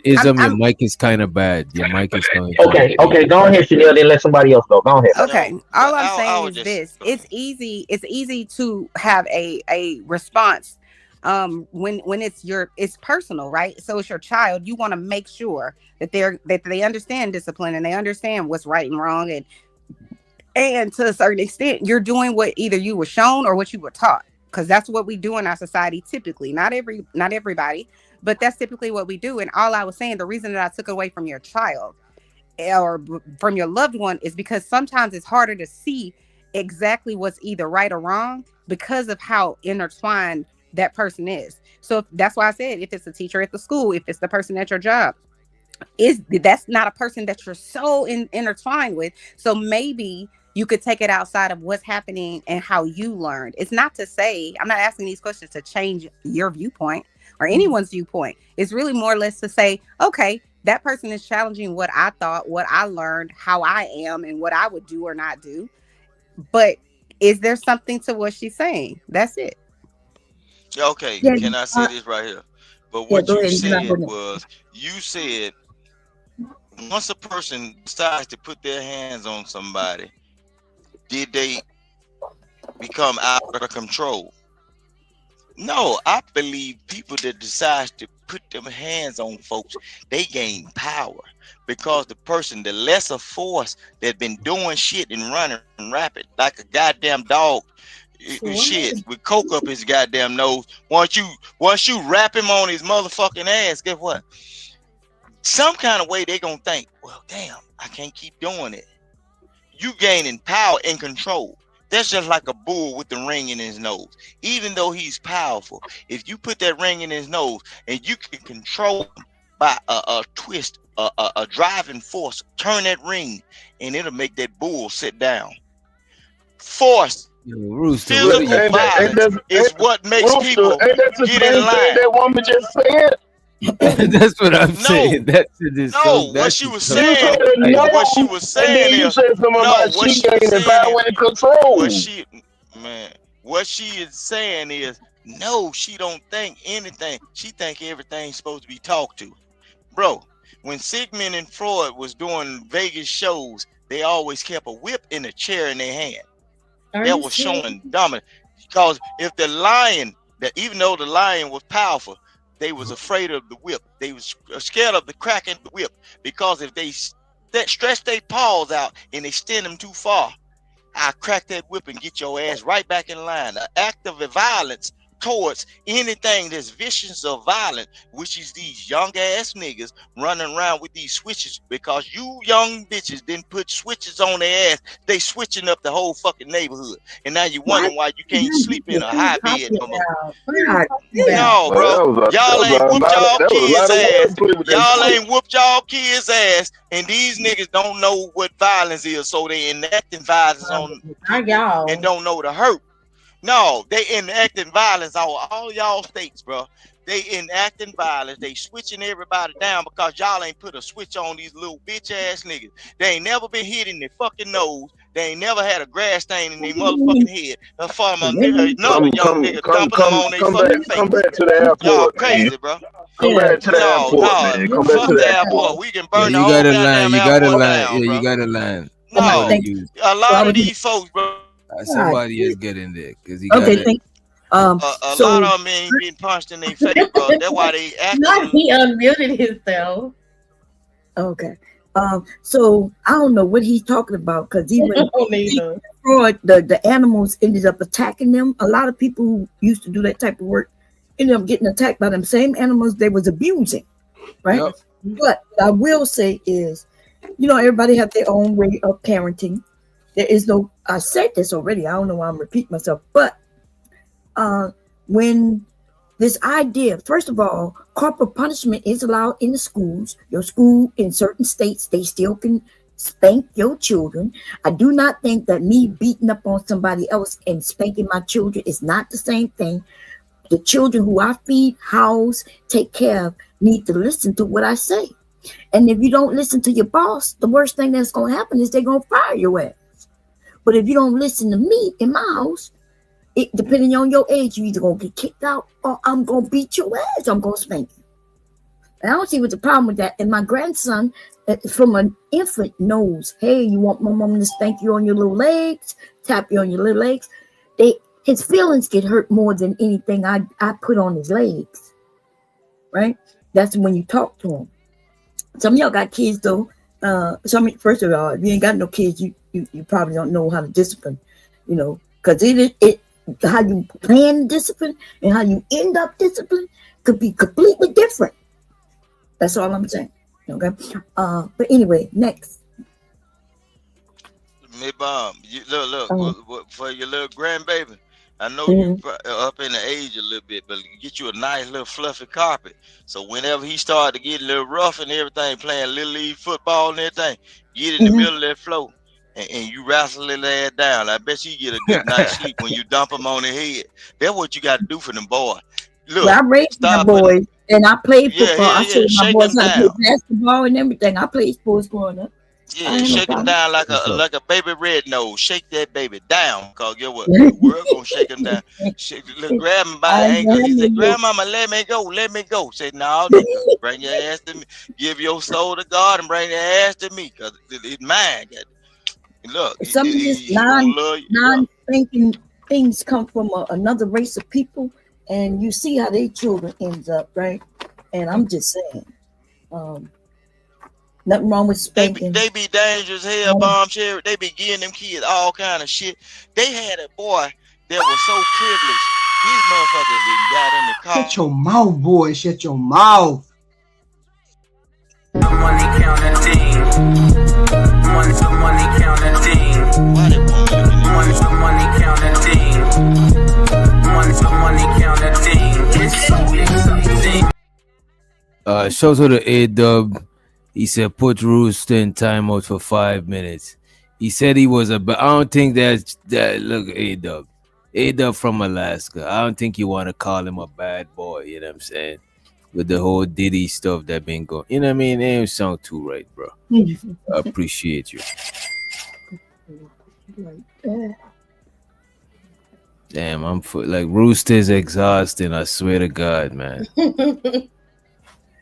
Ism, your I'm mic is kind of bad. Your mic is coming through Okay, bad. okay, go ahead, Chanel. Then let somebody else go. Go ahead. okay. No, All but I'm I saying was is just this. It's easy to have a response when it's personal, right? So it's your child. You want to make sure that they understand discipline and they understand what's right and wrong, and to a certain extent you're doing what either you were shown or what you were taught, because that's what we do in our society typically. Not everybody, but that's typically what we do. And all I was saying, the reason that I took away from your child or from your loved one is because sometimes it's harder to see exactly what's either right or wrong because of how intertwined that person is. So that's why I said, if it's a teacher at the school, if it's the person at your job, is that's not a person that you're so intertwined with. So maybe you could take it outside of what's happening and how you learned. It's not to say, I'm not asking these questions to change your viewpoint or anyone's viewpoint. It's really more or less to say, okay, that person is challenging what I thought, what I learned, how I am, and what I would do or not do. But is there something to what she's saying? That's it. Yeah, okay. Yeah, Can I say this right here? But yeah, what go you ahead. said was you said once a person decides to put their hands on somebody, did they become out of control? No, I believe people that decide to put them hands on folks, they gain power because the lesser force that been doing shit and running rapid like a goddamn dog, shit, with coke up his goddamn nose. Once you wrap him on his motherfucking ass, guess what? Some kind of way they gonna think, well, damn, I can't keep doing it. You gaining power and control. That's just like a bull with the ring in his nose. Even though he's powerful, if you put that ring in his nose and you can control him by a twist, a driving force, turn that ring, and it'll make that bull sit down. Force, Rooster, physical violence is what makes people Ain't that the get same in thing line. that woman just said? That's what I'm saying. That shit is so. What she was so saying, crazy. what she was and then saying you is, said something no, about what she she was gaining saying power is, and control. what she is saying is, no, she don't think anything. She think everything's supposed to be talked to. Bro, when Sigmund and Freud was doing Vegas shows, they always kept a whip in a chair in their hand. That was showing dominance. Because if the lion, that even though the lion was powerful, they was afraid of the whip. They was scared of the cracking the whip, because if they stretch their paws out and extend them too far, I crack that whip and get your ass right back in line. An act of violence towards anything that's vicious or violent, which is these young ass niggas running around with these switches, because you young bitches didn't put switches on their ass. They switching up the whole fucking neighborhood, and now you wondering why you can't sleep in a high bed no more. No, bro, y'all ain't whooped y'all kids' ass. Y'all ain't whooped y'all kids' ass, and these niggas don't know what violence is, so they enacting violence on people and don't know the hurt. No, they enacting violence all y'all states, bro. They enacting violence. They switching everybody down because y'all ain't put a switch on these little bitch ass niggas. They ain't never been hit in their fucking nose. They ain't never had a grass stain in their motherfucking head. Another young nigga dumping them on their fucking face. Come back to the airport, Y'all crazy, bro. Come back to the airport, man. Come back Fuck to the the airport. We can Yeah, burn the you whole got a line. goddamn You got a airport line. down, Yeah, bro. you got a line. No, a lot of these folks, bro. Somebody is getting there because he Okay, got it. thank. A So lot of them ain't getting punched in their face, bro. That's why they not acting. he unmuted himself. Okay. So I don't know what he's talking about, because he went Freud, the animals ended up attacking them. A lot of people who used to do that type of work ended up getting attacked by them same animals they was abusing, right? Yep. But I will say is, everybody have their own way of parenting. There is no, I said this already, I don't know why I'm repeating myself, but when this idea, first of all, corporal punishment is allowed in the schools. Your school in certain states, they still can spank your children. I do not think that me beating up on somebody else and spanking my children is not the same thing. The children who I feed, house, take care of need to listen to what I say. And if you don't listen to your boss, the worst thing that's going to happen is they're going to fire your ass. But if you don't listen to me in my house, depending on your age, you either going to get kicked out or I'm going to beat your ass. I'm going to spank you. And I don't see what's the problem with that. And my grandson, from an infant, knows, hey, you want my mom to spank you on your little legs, tap you on your little legs. His feelings get hurt more than anything I put on his legs, right? That's when you talk to him. Some of y'all got kids, though. First of all, if you ain't got no kids, you probably don't know how to discipline, because how you plan discipline and how you end up discipline could be completely different. That's all I'm saying. Okay. But anyway, next. Me bomb. Look, for your little grandbaby. I know you up in the age a little bit, but get you a nice little fluffy carpet. So whenever he started to get a little rough and everything, playing little league football and everything, get in the middle of that floor and you wrestle his ass down. I bet you get a good night's sleep when you dump him on the head. That's what you got to do for them boys. Look, I raised my boys and I played football. I showed my shake boys them how to down. play basketball and everything. I played sports growing up. Yeah, shake him down like a baby red nose. Shake that baby down, cause get what? The world gonna shake him down. Look, grab him by the ankle. He said, "Grandmama, let me go, let me go." Say, "No, nigga, bring your ass to me. Give your soul to God and bring your ass to me, cause it's mine." Look, some of these non-thinking things come from another race of people, and you see how their children ends up, right? And I'm just saying, nothing wrong with spanking. They be dangerous hell, bomb cherry. They be giving them kids all kind of shit. They had a boy that was so privileged. These motherfuckers didn't got in the car. Shut your mouth, boy. Shut your mouth. Money counter thing. Money counter thing. Money counter thing. Money counter thing. It's something. Shout to the A-Dub. He said put Rooster in timeout for 5 minutes. He said he was but I don't think that look, A-Dub from Alaska. I don't think you want to call him a bad boy, you know what I'm saying? With the whole Diddy stuff that been going. You know what I mean? It ain't sound too right, bro. I appreciate you. Damn, I'm like Rooster's exhausting, I swear to God, man.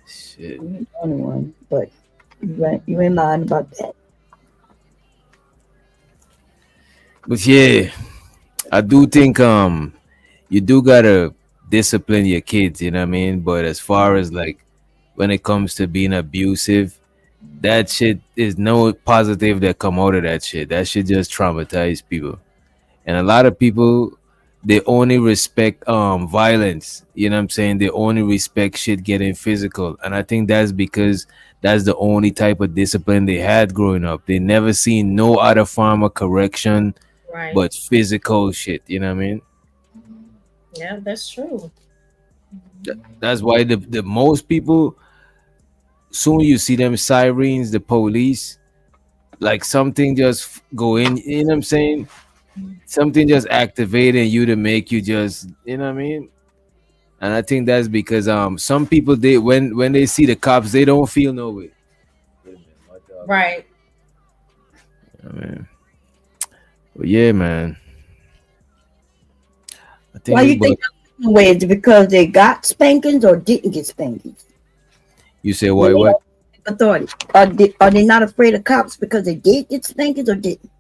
Shit. I'm the only one, but you ain't lying about that. But yeah, I do think you do gotta discipline your kids, you know what I mean? But as far as like when it comes to being abusive, that shit is no positive that come out of that shit. That shit just traumatize people. And a lot of people, they only respect violence, you know what I'm saying? They only respect shit getting physical. And I think that's because that's the only type of discipline they had growing up. They never seen no other form of correction but physical shit, you know what I mean? Yeah, that's true. That's why the most people, soon you see them sirens, the police, like something just go in, you know what I'm saying? Something just activating you to make you just, you know what I mean? And I think that's because some people, they when they see the cops, they don't feel no way. Right. I mean, but yeah, man. I think Why you think that's the way? Is it because they got spankings or didn't get spankings? You say why what? Authority. Are they not afraid of cops because they did get spankings or didn't?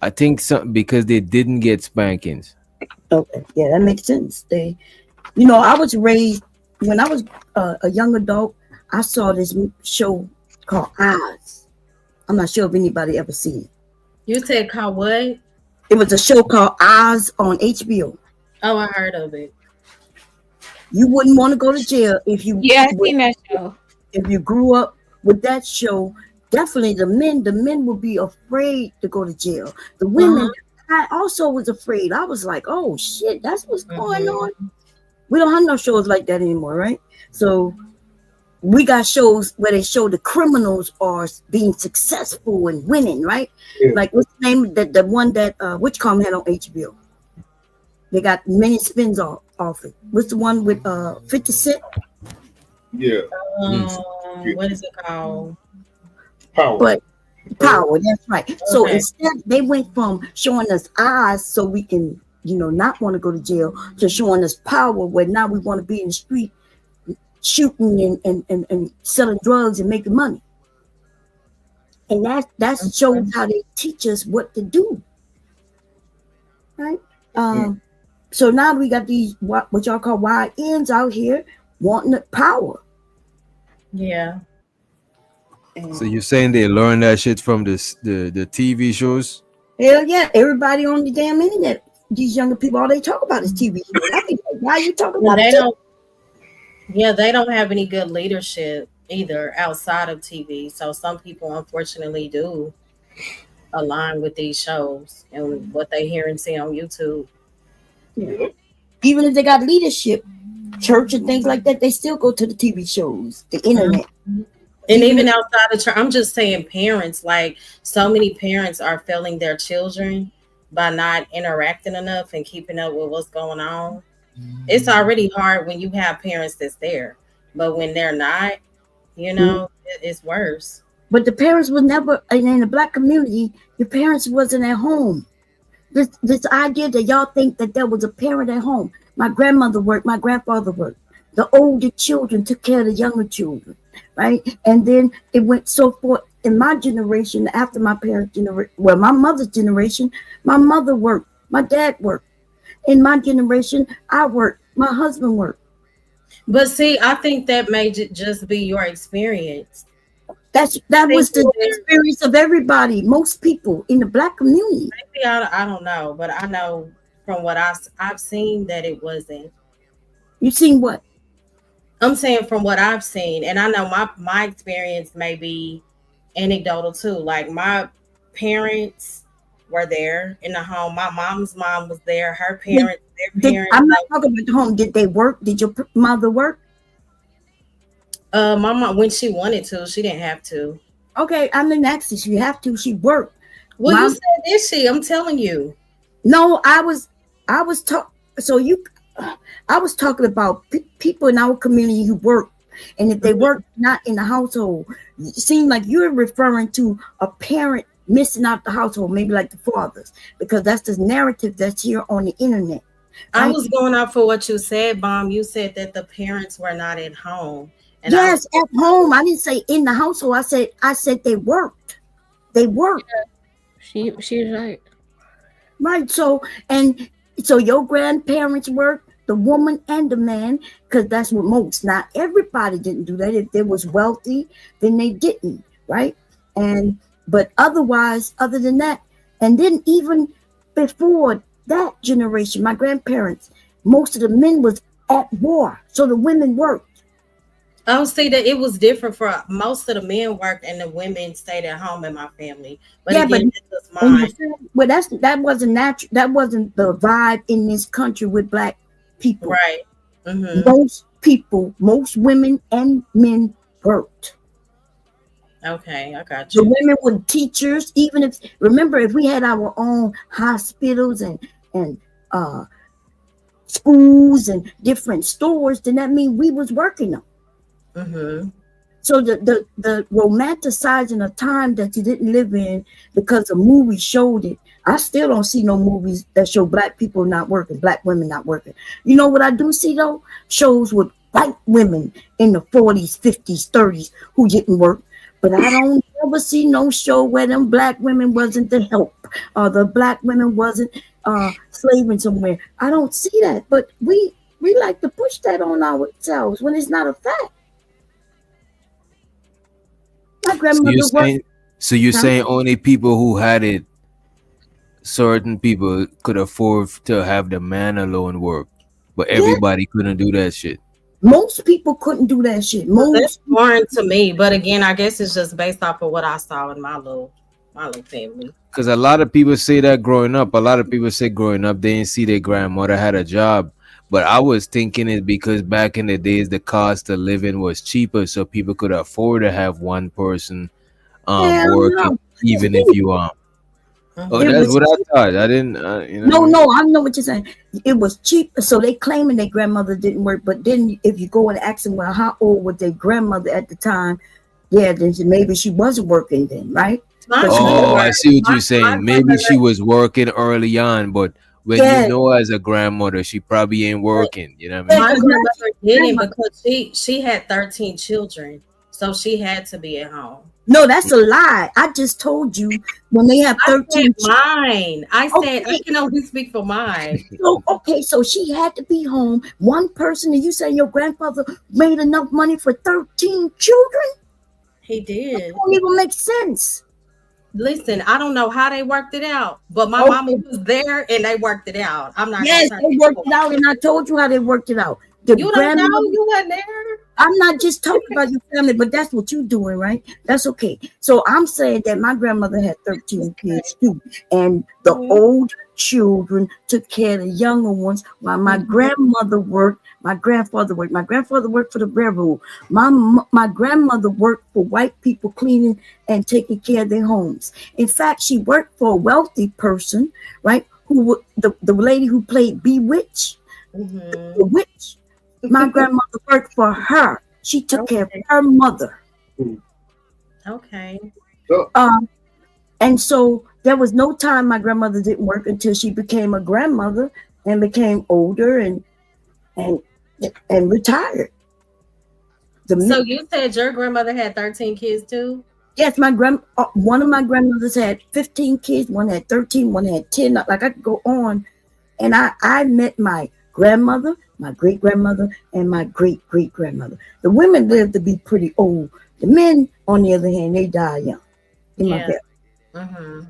I think because they didn't get spankings. Okay, yeah, that makes sense. I was raised when I was a young adult. I saw this show called Oz. I'm not sure if anybody ever seen it. You said called what? It was a show called Oz on HBO. Oh, I heard of it. You wouldn't want to go to jail if you I've seen that show. If you grew up with that show, definitely the men would be afraid to go to jail. The women, I also was afraid. I was like, oh shit, that's what's going on. We don't have no shows like that anymore, right? So we got shows where they show the criminals are being successful and winning, right? Yeah. Like what's the name? The one that Witchcom had on HBO. They got many spins off it. What's the one with 50 Cent? Yeah. What is it called? Power. Power, that's right. Okay. So instead, they went from showing us eyes so we can, not want to go to jail, to showing us power where now we want to be in the street shooting and selling drugs and making money. And that shows how they teach us what to do. Right? So now we got these what y'all call wide ends out here wanting the power. Yeah. So you're saying they learn that shit from the TV shows? Hell yeah. Everybody on the damn internet, these younger people, all they talk about is TV. I mean, why are you talking about it? They don't have any good leadership either outside of TV. So some people unfortunately do align with these shows and what they hear and see on YouTube. Yeah. Even if they got leadership, church and things like that, they still go to the TV shows, the internet. And even outside of church, I'm just saying parents, like so many parents are failing their children by not interacting enough and keeping up with what's going on. It's already hard when you have parents that's there, but when they're not, it's worse. But the parents were never, in the Black community, your parents wasn't at home. This idea that y'all think that there was a parent at home. My grandmother worked, my grandfather worked. The older children took care of the younger children, right? And then it went so forth. In my generation, after my parents' generation, my mother's generation, my mother worked, my dad worked. In my generation, I worked, my husband worked. But see, I think that may just be your experience. That was the experience of everybody, most people in the Black community. Maybe I don't know, but I know from what I've seen that it wasn't. You seen what? I'm saying from what I've seen, and I know my experience may be anecdotal too. Like my parents were there in the home. My mom's mom was there. Her parents, their parents. I'm not talking about the home. Did they work? Did your mother work? My mom, when she wanted to, she didn't have to. Okay, I'm in access. You have to. She worked. Well, you said did she? I'm telling you. No, I was talking. So I was talking about people in our community who work, and if they work not in the household, it seems like you're referring to a parent missing out the household, maybe like the fathers, because that's the narrative that's here on the internet. I was going off for what you said, Mom. You said that the parents were not at home. And yes, at home. I didn't say in the household. I said they worked. They worked. Yeah. She's right. Right. So your grandparents worked, the woman and the man, because that's what most. Not everybody didn't do that. If they was wealthy, then they didn't. Right. But otherwise, other than that, and then even before that generation, my grandparents, most of the men was at war, so the women worked. I would say that it was different for most of the men worked and the women stayed at home in my family. But yeah, again, this was mine. Well, that wasn't natural. That wasn't the vibe in this country with Black people. Right. Mm-hmm. Most women and men worked. Okay, I got you. The women were teachers, even if we had our own hospitals and schools and different stores, then that means we was working them. Mm-hmm. So the romanticizing a time that you didn't live in because a movie showed it. I still don't see no movies that show Black people not working, Black women not working. You know what I do see though? Shows with white women in the 40s, 50s, 30s who didn't work. But I don't ever see no show where them Black women wasn't the help or the Black women wasn't slaving somewhere. I don't see that. But we like to push that on ourselves when it's not a fact. My grandmother so you're saying only people who had it, certain people could afford to have the man alone work, but everybody couldn't do that shit. Most people couldn't do that shit. That's foreign to me, but again, I guess it's just based off of what I saw in my little family. Because a lot of people say that growing up, they didn't see their grandmother had a job. But I was thinking it because back in the days, the cost of living was cheaper, so people could afford to have one person working, even if you Oh, that's what I thought. I didn't. No, I know what you're saying. It was cheap, so they claiming their grandmother didn't work. But then, if you go and ask them, well, how old was their grandmother at the time? Yeah, then maybe she wasn't working then, right? Oh, I see what you're saying. Maybe she was working early on, but when you know as a grandmother, she probably ain't working. You know what I mean? My grandmother didn't because she had 13 children, so she had to be at home. No, that's a lie. I just told you when they have 13 mine. I said I can only speak for mine. So she had to be home. One person, and you say your grandfather made enough money for 13 children? He did. That don't even make sense. Listen, I don't know how they worked it out, but my mama was there and they worked it out. I'm not. Yes, they worked it out, and I told you how they worked it out. You don't know, you weren't there. I'm not just talking about your family, but that's what you're doing, right? That's okay. So I'm saying that my grandmother had 13 kids too, and the old children took care of the younger ones while my grandmother worked. My grandfather worked. My grandfather worked for the railroad. My grandmother worked for white people cleaning and taking care of their homes. In fact, she worked for a wealthy person, right? Who the lady who played Bewitched, the witch. My grandmother worked for her. She took care of her mother. Okay. And so there was no time my grandmother didn't work until she became a grandmother and became older and retired. So you said your grandmother had 13 kids too? Yes, one of my grandmothers had 15 kids, one had 13, one had 10. Like I could go on. And I met my grandmother, my great grandmother, and my great great grandmother. The women lived to be pretty old. The men, on the other hand, they die young. In my Yeah. family. Mm-hmm.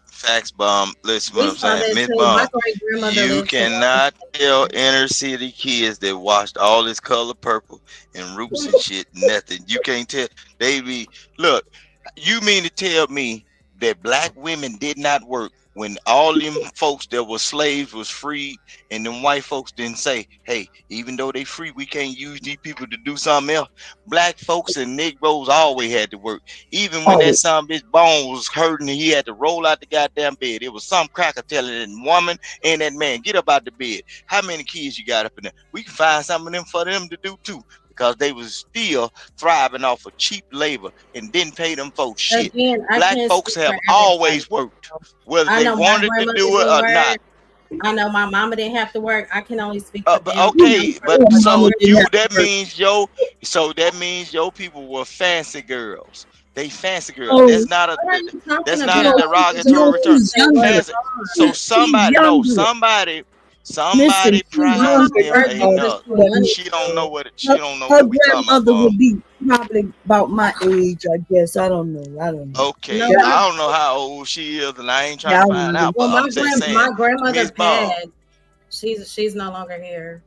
Facts bomb. Listen what We I'm saw saying. that Miss too. My Bomb. great grandmother You lived to 100. cannot tell inner city kids that watched all this color purple and roots and shit nothing. You can't tell they be look, you mean to tell me that black women did not work when all them folks that were slaves was freed and them white folks didn't say, hey, even though they free, we can't use these people to do something else. Black folks and Negroes always had to work. Even when that Always. son of bitch bone was hurting and he had to roll out the goddamn bed, it was some cracker telling that woman and that man, get up out the bed. How many kids you got up in there? We can find some of them for them to do too, because they was still thriving off of cheap labor and didn't pay them folks shit. Again, I Black can't folks speak for have everybody. always worked, whether I they know my wanted to grandmother do it didn't or not. work. I know my mama didn't have to work. I can only speak for But them. okay, but My so mama didn't you have to that work. means yo, so that means your people were fancy girls. They fancy girls. Oh, That's not a What are you talking that's not a about? no, I'm just derogatory no, telling return. you she's they younger. worked Fancy. So hard. She's somebody no, younger. Listen, somebody she's My prized mama younger them than worked us. because enough. she But wanted She don't know to. what her, she don't know her what we talking about, grandmother Bob. would be probably about my age, I guess. I don't know. I don't know. Okay, No, Yeah, my I don't know how old she is, and I ain't trying yeah, to I find don't know. out, well, but I'm just saying, my grandmother Miss Bomb. passed. She's no longer here.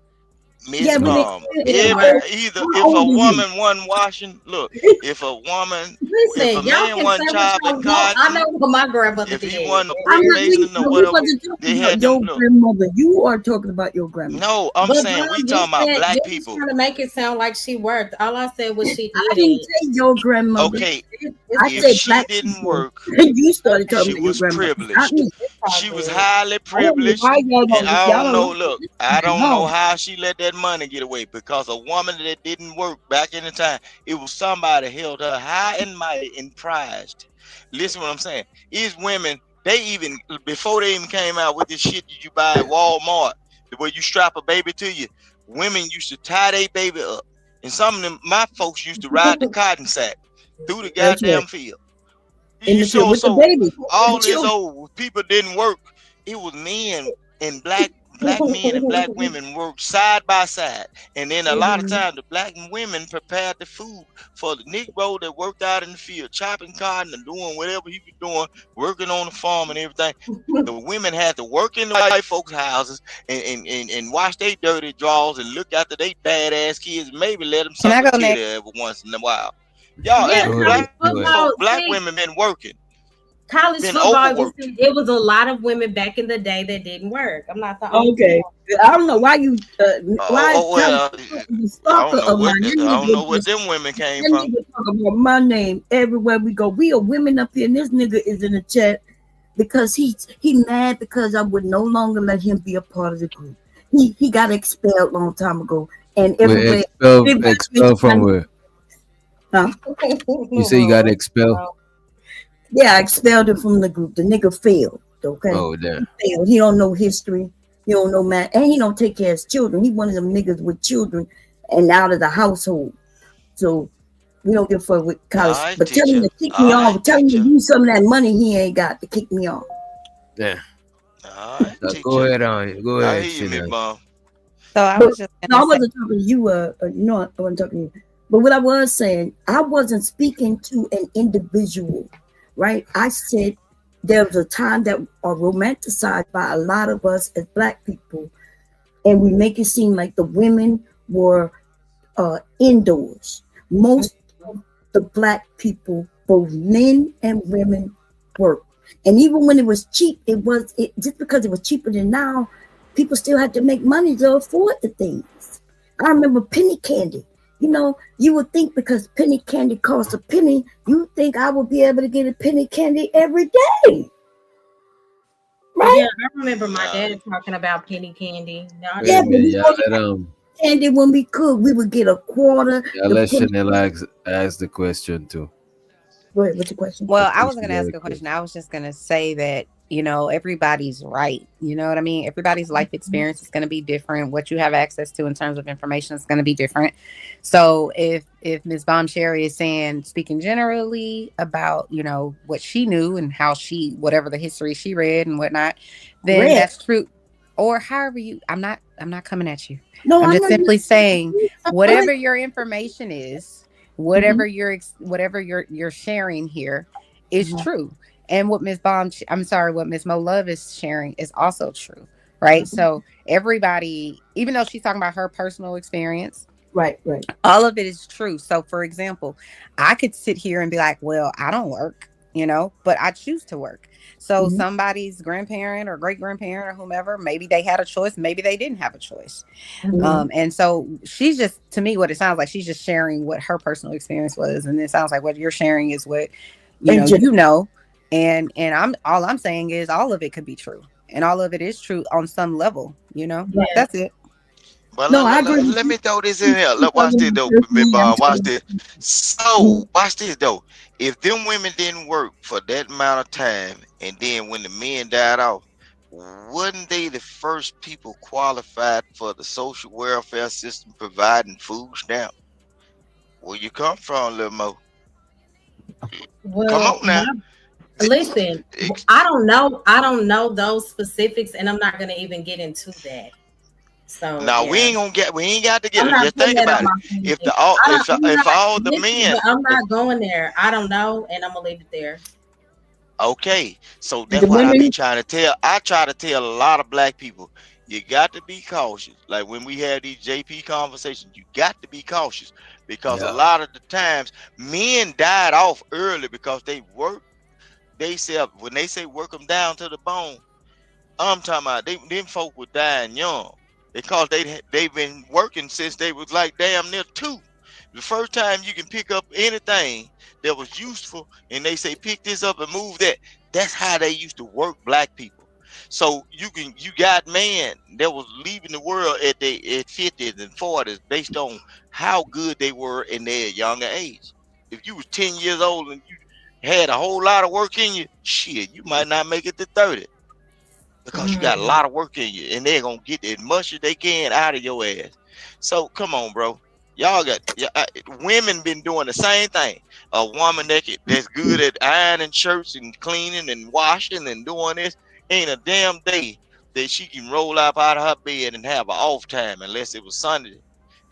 Miss Yeah, but Bomb, She didn't every work. either how if a old are you? woman wasn't washing, look, if a woman, if a Listen, y'all man can say wasn't what chopping y'all want. I cotton, know what my grandmother if he did. wasn't a I'm brick not, mason or but we whatever, wasn't talking they about had them. your Look, grandmother. You are talking about your grandmother. no, I'm But saying we Bob, you talking about said black you was people. trying to make it sound like she worked. All I said was she I didn't didn't. say your grandmother. Okay, I if said she black didn't people. work, You started talking she about your was grandmother, not privileged. me. It's all She was good. highly I don't know privileged, why and I y'all don't don't know. like Look, this I at don't know all. how she let that money get away because a woman that didn't work back in the time, it was somebody held her high and mighty and prized. Listen, what I'm saying is women. They even before they even came out with this shit that you buy at Walmart, the way you strap a baby to you, women used to tie their baby up, and some of them, my folks used to ride the cotton sack through the That's right. goddamn field. In You the field so with the so baby, with the all this children. old people didn't work. It was men and black men and black women worked side by side. And then a lot of Mhm. times the black women prepared the food for the Negro that worked out in the field, chopping cotton and doing whatever he was doing, working on the farm and everything. The women had to work in the white folks' houses and wash their dirty drawers and look after they badass kids, maybe let them Can suck I a go titty next? every once in a while. Y'all, Yeah, Go black ahead. college Go ahead. football. black See, women been working, college been football. You overworked. see, it was a lot of women back in the day that didn't work. I'm not the only Okay. one. I don't know why you why college Well, the I stalker don't know of what mine. I That don't know nigga what just them women came that from. nigga talk about my name everywhere we go. We are women up here, and this nigga is in the chat because he mad because I would no longer let him be a part of the group. He got expelled a long time ago, and We're everywhere everybody expelled mentions my from name, where? huh? You say you got expelled? Yeah, I expelled him from the group. The nigga failed. Okay, Oh, damn. he failed. He don't know history. He don't know math, and he don't take care of his children. He one of them niggas with children and out of the household. So we don't give a fuck with All college. right, But tell him teacher. to kick me All off. right, Tell him to teacher. use some of that money he ain't got to kick me off. Damn. All right, Go teacher. ahead on. Go I ahead, hear you, me Chanel. bum. So I But was just no, gonna I say, wasn't talking to you. No, I wasn't talking to you. But what I was saying, I wasn't speaking to an individual, right? I said there was a time that are romanticized by a lot of us as black people, and we make it seem like the women were indoors. Most of the black people, both men and women, worked. And even when it was cheap, it just because it was cheaper than now, people still had to make money to afford the things. I remember penny candy. You know, you would think because penny candy costs a penny, you would think I would be able to get a penny candy every day, right? Yeah, I remember my Nah, dad talking about penny candy. No, I Wait Yeah, a didn't. but minute. we only had candy when we could. We would get a quarter Y'all to let put. Chanel ask the question too. Go ahead, what's your question? well, I I think wasn't she gonna got ask a a question. question. I was just gonna say that, everybody's right. You know what I mean? Everybody's life experience is gonna be different. What you have access to in terms of information is gonna be different. So if Ms. Bombsherry is speaking generally about, what she knew and how whatever the history she read and whatnot, then Red. that's true. or however you, I'm not coming at you. No, I'm I just know you. simply saying I like. whatever your information is, Mhm, whatever you're sharing here is mhm, true. And what I'm sorry, what Miss Mo Love is sharing is also true, right? mhm. So everybody, even though she's talking about her personal experience, Right, right. all of it is true. So, for example, I could sit here and be like, well, I don't work, but I choose to work. So, Mhm, somebody's grandparent or great grandparent or whomever, maybe they had a choice, maybe they didn't have a choice. mhm. And so she's just, to me, what it sounds like, she's just sharing what her personal experience was. And it sounds like what you're sharing is what, And just, you know. And I'm saying is all of it could be true. And all of it is true on some level, yeah. That's it. But No, I agree with let you. me throw this in She's here. she's Look, watch telling this you though, personally, I'm Watch telling this. you. So, Mhm. watch this though. If them women didn't work for that amount of time, and then when the men died off, wasn't they the first people qualified for the social welfare system providing food stamp? Where you come from, little Mo? Come Well, on now. listen, I don't know those specifics, and I'm not gonna even get into that. So Now yeah, we ain't got to get I'm it. not Just putting think that on about it. my If family. the all I don't. I'm if not all the listen, but men I'm not going there. I don't know, and I'm gonna leave it there. Okay, so The that's what I be women, trying to tell. I try to tell a lot of black people, you got to be cautious. Like when we have these JP conversations, you got to be cautious because a Yeah. lot of the times men died off early because they work they self when they say work them down to the bone. I'm talking about them folk were dying young because they've been working since they was like damn near two. The first time you can pick up anything that was useful and they say pick this up and move that, that's how they used to work black people. So you got man that was leaving the world at 50s and 40s based on how good they were in their younger age. If you was 10 years old and you had a whole lot of work in you, shit, you might not make it to 30 because you got a Mm. lot of work in you, and they're gonna get as much as they can out of your ass. So come on, bro. Y'all got women been doing the same thing. A woman that's good at ironing shirts and cleaning and washing and doing this ain't a damn day that she can roll up out of her bed and have an off time unless it was Sunday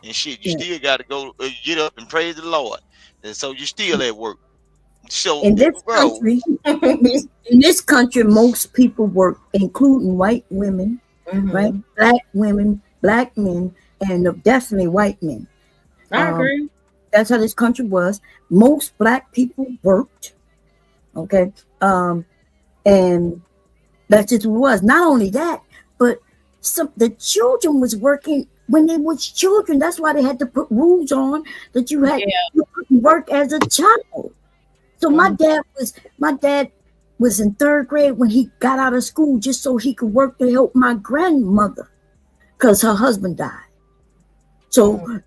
and shit. You yeah. still got to go get up and praise the Lord, and so you still at work. So, In this bro, country, in this country, most people work, including white women, right? Hmm. Black women, black men, and definitely white men. I Um, agree. that's how this country was. Most black people worked, okay, and that's just what it was. Not only that, but the children was working when they was children. That's why they had to put rules on that Yeah. you couldn't work as a child. So Mhm. my dad was in third grade when he got out of school just so he could work to help my grandmother because her husband died. So Mm.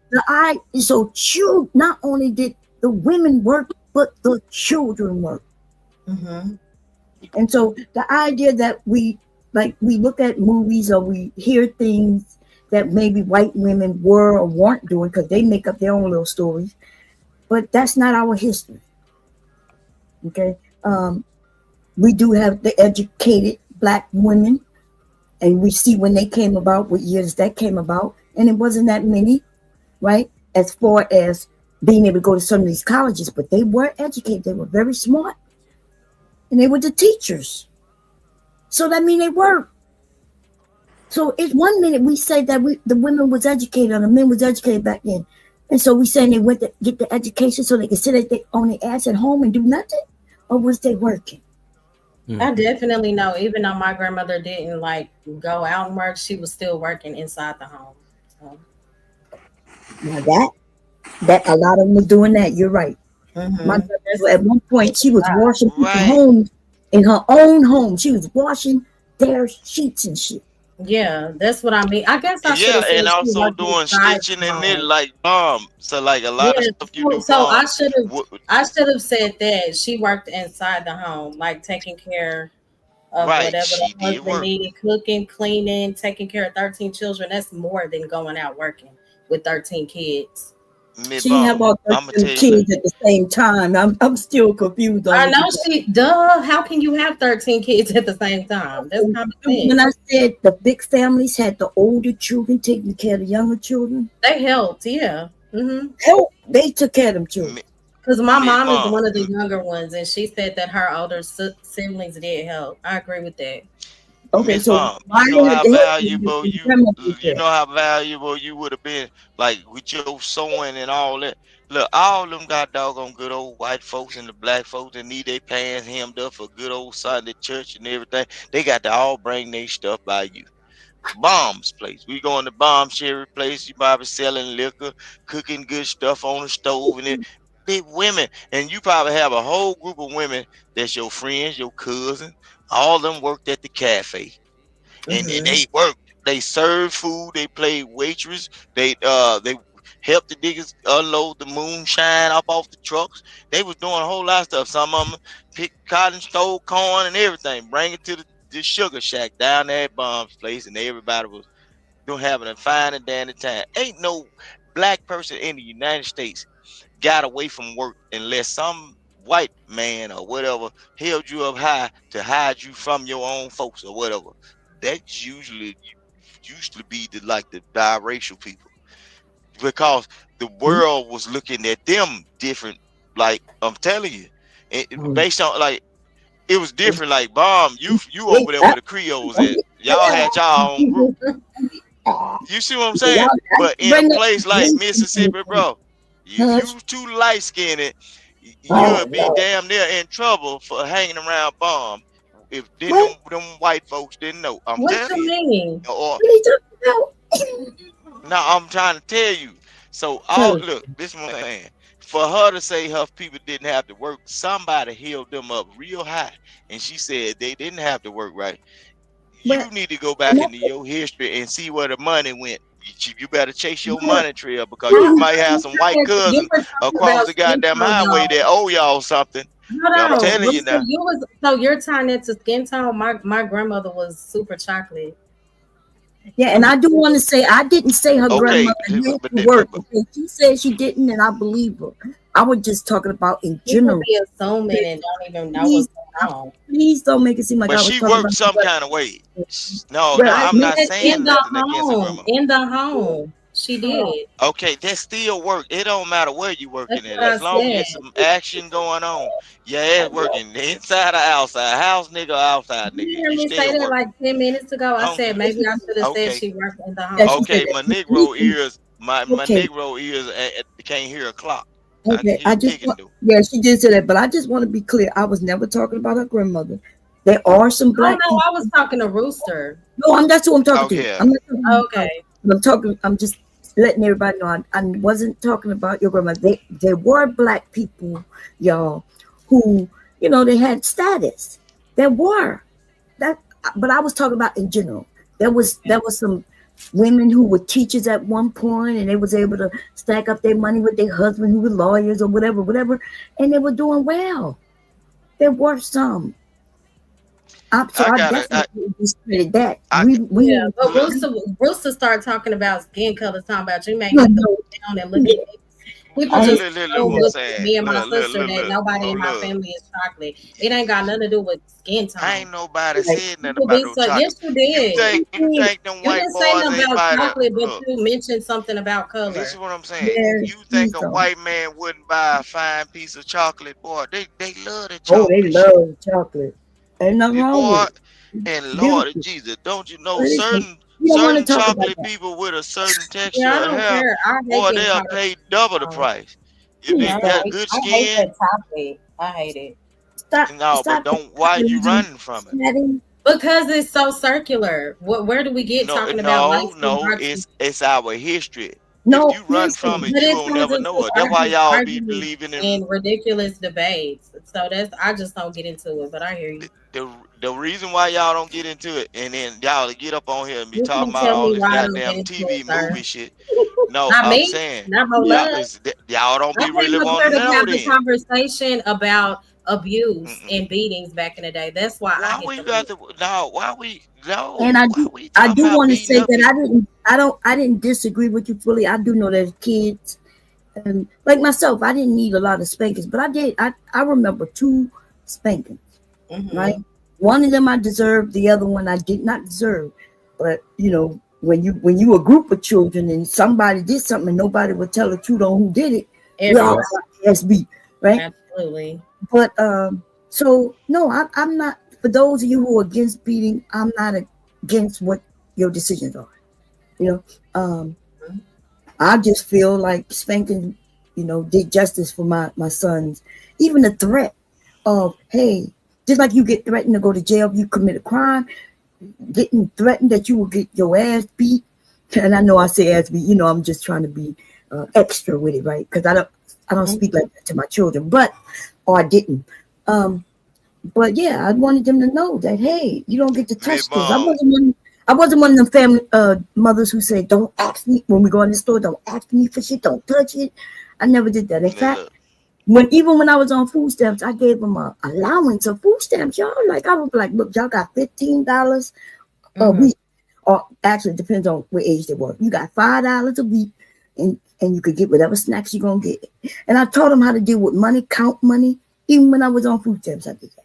not only did the women work, but the children work. Mhm. And so the idea that we look at movies or we hear things that maybe white women were or weren't doing because they make up their own little stories, but that's not our history. Okay. We do have the educated black women, and we see when they came about, what years that came about, and it wasn't that many, right? As far as being able to go to some of these colleges, but they were educated, they were very smart, and they were the teachers. So that means they worked. So it's one minute we say that the women was educated and the men was educated back then. And so we saying they went to get the education so they could sit on their ass at home and do nothing? Or was they working? Hmm. I definitely know. Even though my grandmother didn't like go out and work, she was still working inside the home. So, Now that a lot of them was doing that. You're right. My mm-hmm. grandmother at one point she was washing people's right. homes in her own home. She was washing their sheets and shit. Yeah, that's what I mean. I guess I should Yeah, have said and she also worked doing inside stitching the in it home. like so like a lot of Yeah, stuff you do so wo- I should have said that she worked inside the home, like taking care of right, whatever the she did husband work. needed, cooking, cleaning, taking care of 13 children. That's more than going out working with 13 kids. Miss She have Bomb, all I'm gonna 13 tell you something. kids at the same time. I'm still confused on I what know you said. duh. How can you have 13 kids at the same time? That's common When sense. I said the big families had the older children taking care of the younger children, They helped, yeah. help, they took care of them children. Because my Miss mom is Bomb, one of the younger ones, and she said that her older siblings did help. I agree with that. Okay, Miss so Vaughn, why you know did how they help them valuable if the grandmother was you there? know how valuable you would have been, like with your sewing and all that. Look, all them got doggone good old white folks and the black folks that need their pants hemmed up for good old Sunday church and everything. They got to all bring their stuff by you. Bomb's place. We going to Bomb Sherry place. You probably selling liquor, cooking good stuff on the stove, and it. They women, and you probably have a whole group of women that's your friends, your cousins. All of them worked at the cafe, and they worked. They served food. They played waitress. They helped the niggas unload the moonshine up off the trucks. They was doing a whole lot of stuff. Some of them picked cotton, stole corn, and everything. Bring it to the sugar shack down there at Bomb's place, and everybody was doing having a fine and dandy time. Ain't no black person in the United States got away from work unless some white man or whatever held you up high to hide you from your own folks or whatever. That's usually used to be the biracial people because the world was looking at them different. Like I'm telling you, based on like it was different. Like Bomb, you over there where the Creoles at. Y'all had y'all own group. You see what I'm saying? But in a place like Mississippi, bro, if you too light skinned, you'll be damn near in trouble for hanging around Bomb. If then them white folks didn't know, I'm What telling you you. mean? Or What are you talking about? no, I'm trying to tell you. So all look, this is what I'm saying. For her to say her people didn't have to work, somebody held them up real high, and she said they didn't have to work, right? You need to go back into your history and see where the money went. You better chase your money trail because you might have some white You cousins were talking across about the skin goddamn tone, highway though. that owe y'all something. I'm Hold on, telling you Rooster, now. so you're tying it to skin tone. My grandmother was super chocolate. Yeah, and I do want to say I didn't say her Okay, grandmother had to work. Okay, she said she didn't, and I believe her. I was just talking about in People general. be assuming and don't even know Please, what's going on. please don't make it seem like but I was she talking worked about. some kind of way. No, Well, I'm I not said saying in the nothing against her home. grandma. In the home. She did. Okay, that still work. It don't matter where you working That's at, what I as long as said. it's some action going on. Yeah, it's working inside or outside, house nigga or outside Did you nigga. hear You me say still that working. like 10 minutes ago? I said maybe I should have said Okay, she worked in the Yeah, she home. said okay. that. My Negro ears, my Okay, Negro ears can't hear a clock. I can okay. hear I you just ticking want, though. yeah, she did say that, but I just want to be clear. I was never talking about her grandmother. There are some Oh black no, people. I was talking to Rooster. No, that's who I'm talking to. Okay. I'm not talking about. Okay. I'm talking. I'm just letting everybody know. I wasn't talking about your grandma. They were black people, y'all, who they had status. There were that, but I was talking about in general. There was some women who were teachers at one point, and they was able to stack up their money with their husband who were lawyers or whatever, and they were doing well. There were some. So I I gotta. definitely discredit that. I Yeah, but look. Rooster started talking about skin color, talking about you may No, have to no. look down and look at it. People I just Look, so what I'm look at saying. me and my Look, sister that nobody in my look. family is chocolate. It ain't got nothing to do with skin tone. Ain't nobody Like, said nothing People about be no so chocolate. yes you did. You think them You white didn't say boys nothing ain't about buy that? chocolate, but Look, you mentioned something about listen color. what I'm saying. yeah, You think please a don't. white man wouldn't buy a fine piece of chocolate, boy? They love the Oh, they chocolate shit. love chocolate. Ain't nothing wrong with Boy, it. and Lord Beautiful. Jesus, don't you know Listen, we don't want to certain talk about chocolate that. people with a certain texture Yeah, I of don't hair, care. I hate boy, getting they'll caught up pay in double the skin tone. price. If Please they I stop. got hate good I hate skin, that topic. I hate it. no, but Stop don't. Why you encouraging running from it? chatting. Because it's so circular. Where do we get No, talking about light skin, no. dark skin? It's our history. If No, you run from listen. it, But you it will turns never into know it. That's why y'all be arguments believing in and ridiculous debates. So that's I just don't get into it. But I hear you. the reason why y'all don't get into it, and then y'all to get up on here and be You talking can't about tell all me this why I don't get goddamn into it, TV sir. movie shit. No, Not I'm me. saying, Not no yeah, love. y'all don't I be came really up here wanting to to know have the then. conversation about abuse Mm-mm. and beatings back in the day. That's why I Why hit we the got list. to no? Why we And no? I Why do we I talking do about want to beating say up that people? I didn't disagree with you fully. I do know that kids And like myself, I didn't need a lot of spankings, but I did. I remember 2 spankings, right? One of them I deserved, the other one I did not deserve. But when you a group of children and somebody did something and nobody would tell the truth on who did it, we all Everybody. got ass beat, right? Absolutely. But so no, I'm not. For those of you who are against beating, I'm not against what your decisions are. You know, I just feel like spanking, did justice for my sons. Even the threat of, hey, just like you get threatened to go to jail if you commit a crime, getting threatened that you will get your ass beat. And I know I say ass beat, I'm just trying to be extra with it, right? Because I don't speak like that to my children, or I didn't. But yeah, I wanted them to know that, hey, you don't get to touch this. I wasn't one of them family mothers who said, don't ask me when we go in the store, don't ask me for shit, don't touch it. I never did that. In fact, even when I was on food stamps, I gave them a allowance of food stamps, y'all. Like I was like, look, y'all got $15 a week, or actually it depends on what age they were. You got $5 a week, and you could get whatever snacks you're gonna get. And I taught them how to deal with money, count money. Even when I was on food stamps, I did that.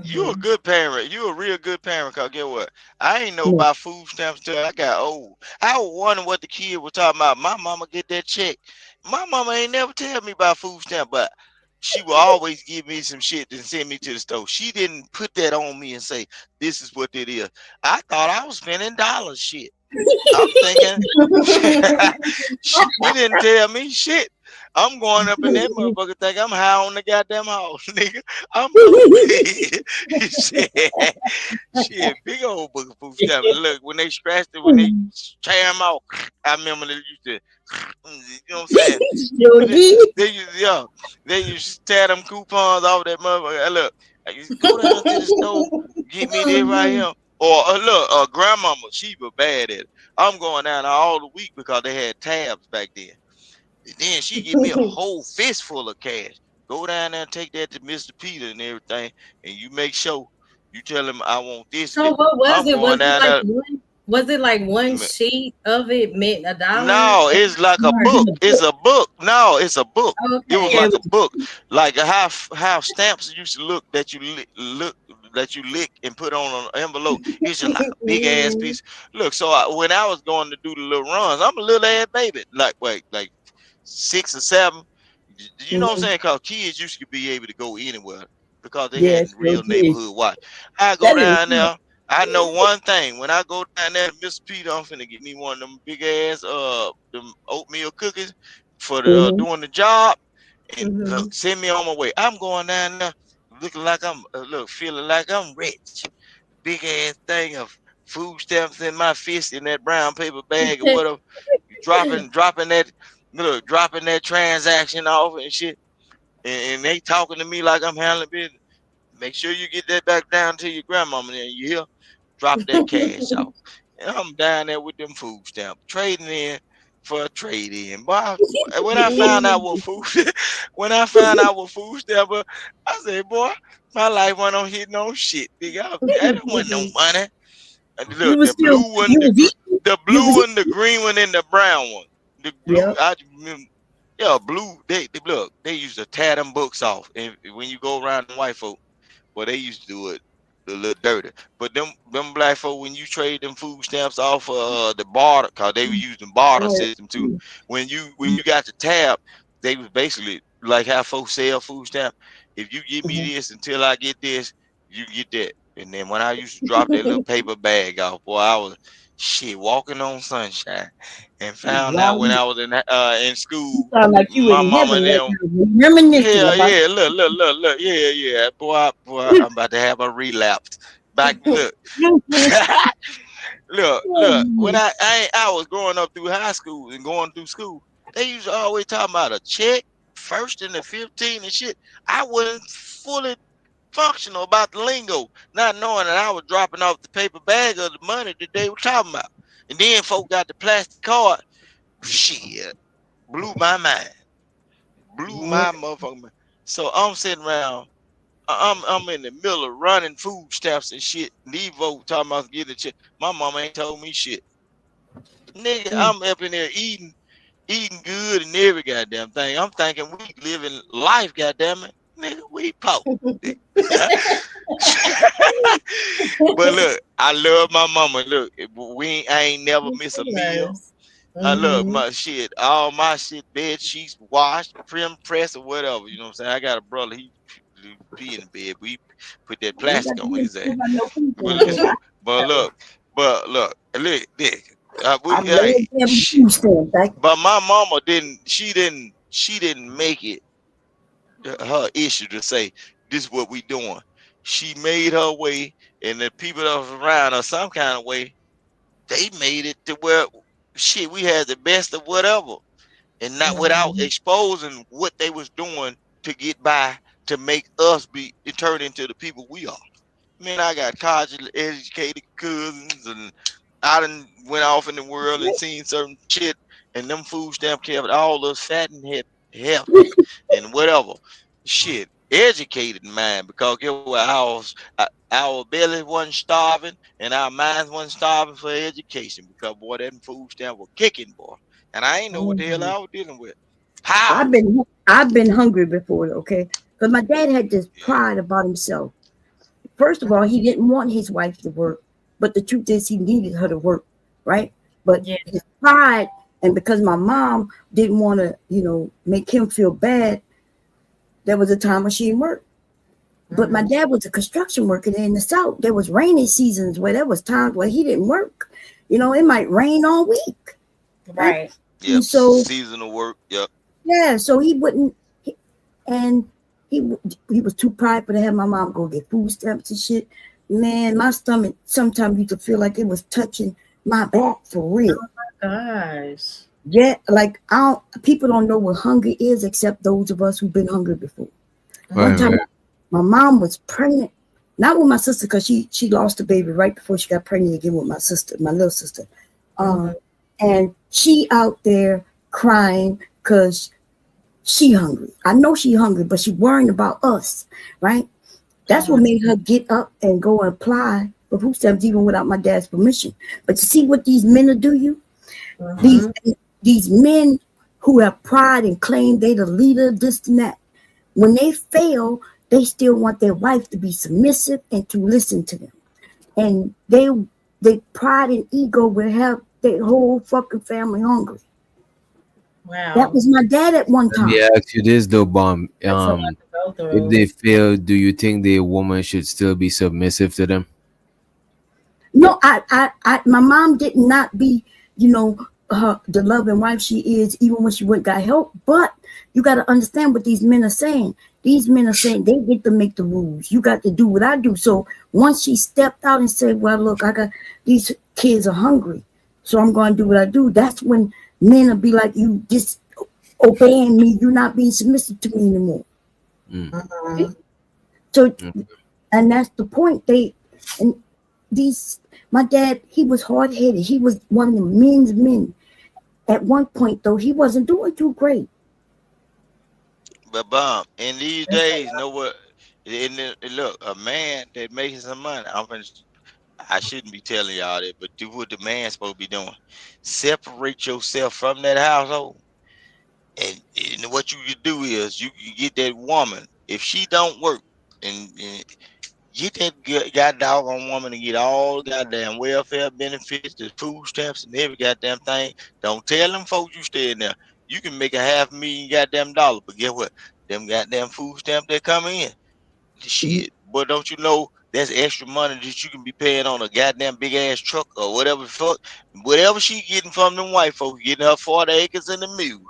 You a good parent. You a real good parent. Cause get what? I ain't know about food stamps till I got old. I was wondering what the kid was talking about. My mama get that check. My mama ain't never tell me about food stamp, but she will always give me some shit and send me to the store. She didn't put that on me and say, this is what it is. I thought I was spending dollars shit. I'm thinking she didn't tell me shit. I'm going up in that motherfucker think I'm high on the goddamn house, nigga. I'm shit, big old book of food stamps. Look, when they scratched it, when they tear them out, I remember they used to, you know what I'm saying? They used to tear them coupons off that motherfucker. Look, you go down to the store, get me this right here. Or look, grandmama, she was bad at it. I'm going down all the week because they had tabs back then. And then she give me a whole fistful of cash. Go down there and take that to Mr. Peter and everything, and you make sure you tell him I want this. So what was I'm it? going down there. Was it like one sheet of it meant $1? No, it's like a book. It's a book. No, it's a book. It was Okay. like a book, like how stamps used to look that you lick and put on an envelope. It's just like a big ass piece. Look, so when I was going to do the little runs, I'm a little ass baby, like 6 or 7. You know what I'm saying? Because kids used to be able to go anywhere because they had real neighborhood watch. I go down there. I know one thing. When I go down there to Mr. Peter, I'm finna get me one of them big ass them oatmeal cookies for the doing the job, and look, send me on my way. I'm going down there looking like I'm feeling like I'm rich. Big ass thing of food stamps in my fist in that brown paper bag or whatever. Dropping that transaction off and shit, and they talking to me like I'm handling business. Make sure you get that back down to your grandmama. Then you hear, drop that cash off. And I'm down there with them food stamps, trading in for a trade in. Boy, when I found out what food, stamp, I said, boy, my life went on hitting on shit. Nigga, that wasn't no money. And look, the blue one, the blue one, the green one, and the brown one. The blue, I remember. Yeah, blue. They look. They used to tear them books off, and when you go around the white folk, well, they used to do it a little dirty. But them black folk, when you trade them food stamps off the barter, cause they were using barter system too. When you got the tab, they was basically like how folks sell food stamp. If you give me this until I get this, you get that. And then when I used to drop that little paper bag off, boy, I was walking on sunshine. And found out when I was in school, Sound like you my in mama heaven and right them. now, reminiscing Hell about. yeah, look, yeah, boy, I'm about to have a relapse. Back, look, look. When I was growing up through high school and going through school, they used to always talk about a check, first and the 15 and shit. I wasn't fully functional about the lingo, not knowing that I was dropping off the paper bag of the money that they were talking about. And then folk got the plastic card. Shit, blew my mind, blew my motherfucking mind. So I'm sitting around. I'm in the middle of running food stamps and shit. Nevo talking about getting a check. My mama ain't told me shit. Nigga, I'm up in there eating. eating good and every goddamn thing. I'm thinking we living life, goddamn it. Nigga, we poor. But look, I love my mama. Look, I ain't never miss a meal. Yes. I love Mm-hmm. my shit. All my shit, bed sheets washed, prim, press, or whatever. You know what I'm saying? I got a brother. He pee in the bed. We put that You ain't got plastic to on be his ass. about no But food listen, stamps. but look, look. I Hey, love them food stamps. but my mama didn't. She didn't make it her issue to say this is what we doing. She made her way, and the people that was around her some kind of way, they made it to where shit we had the best of whatever, and not without Mm-hmm. exposing what they was doing to get by to make us be turn into the people we are. Man, I got college educated cousins, and I done went off in the world and seen certain shit, and them food stamp kept all us fat and healthy and whatever. Shit, educated man, because get what our bellies wasn't starving and our minds wasn't starving for education, because boy, that food stamp was kicking, boy. And I ain't know what the hell Mm-hmm. I was dealing with. How? I've been hungry before, okay? But my dad had this pride about himself. First of all, he didn't want his wife to work, but the truth is he needed her to work, right? But Yeah. his pride, and because my mom didn't want to, make him feel bad, there was a time when she didn't work. But my dad was a construction worker in the South. There was rainy seasons where there was times where he didn't work. It might rain all week, right? Right. And Yep, so, seasonal work. Yep. yeah, so he wouldn't, and he was too prideful to have my mom go get food stamps and shit. Man, my stomach sometimes you could feel like it was touching my back for real. Gosh. Yeah, like people don't know what hunger is except those of us who've been hungry before. One Right, time, right. my mom was pregnant, not with my sister because she lost a baby right before she got pregnant again with my sister, my little sister. And she out there crying because she hungry. I know she hungry, but she worrying about us, right? That's what made her get up and go and apply for food stamps even without my dad's permission. But you see what these men will do you? These these men who have pride and claim they the leader, this and that. When they fail, they still want their wife to be submissive and to listen to them. And they pride and ego will have their whole fucking family hungry. That Wow. was my dad at one Let me time. ask you this though, Bomb. That's a lot to go If through. they fail, do you think the woman should still be submissive to them? No, my mom did not be, the loving wife she is, even when she went got help. But you got to understand what these men are saying. These men are saying they get to make the rules. You got to do what I do. So once she stepped out and said, "Well, look, I got these kids are hungry, so I'm going to do what I do." That's when men will be like, "You just obeying me. You're not being submissive to me anymore." Mhm. So, and that's the point. And these, my dad, he was hard headed. He was one of the men's men. At one point, though, he wasn't doing too great. But Bob, in these days, know what? Look, a man that making some money. I shouldn't be telling y'all that, but do what the man's supposed to be doing. Separate yourself from that household, and what you can do is you can get that woman if she don't work, and get that god doggone woman to get all the goddamn welfare benefits, the food stamps, and every goddamn thing. Don't tell them folks you stay in there. You can make a $500,000 goddamn dollar, but guess what? Them goddamn food stamps that come in, shit. But don't you know that's extra money that you can be paying on a goddamn big ass truck or whatever the fuck, whatever she getting from them white folks, getting her 40 acres in the mule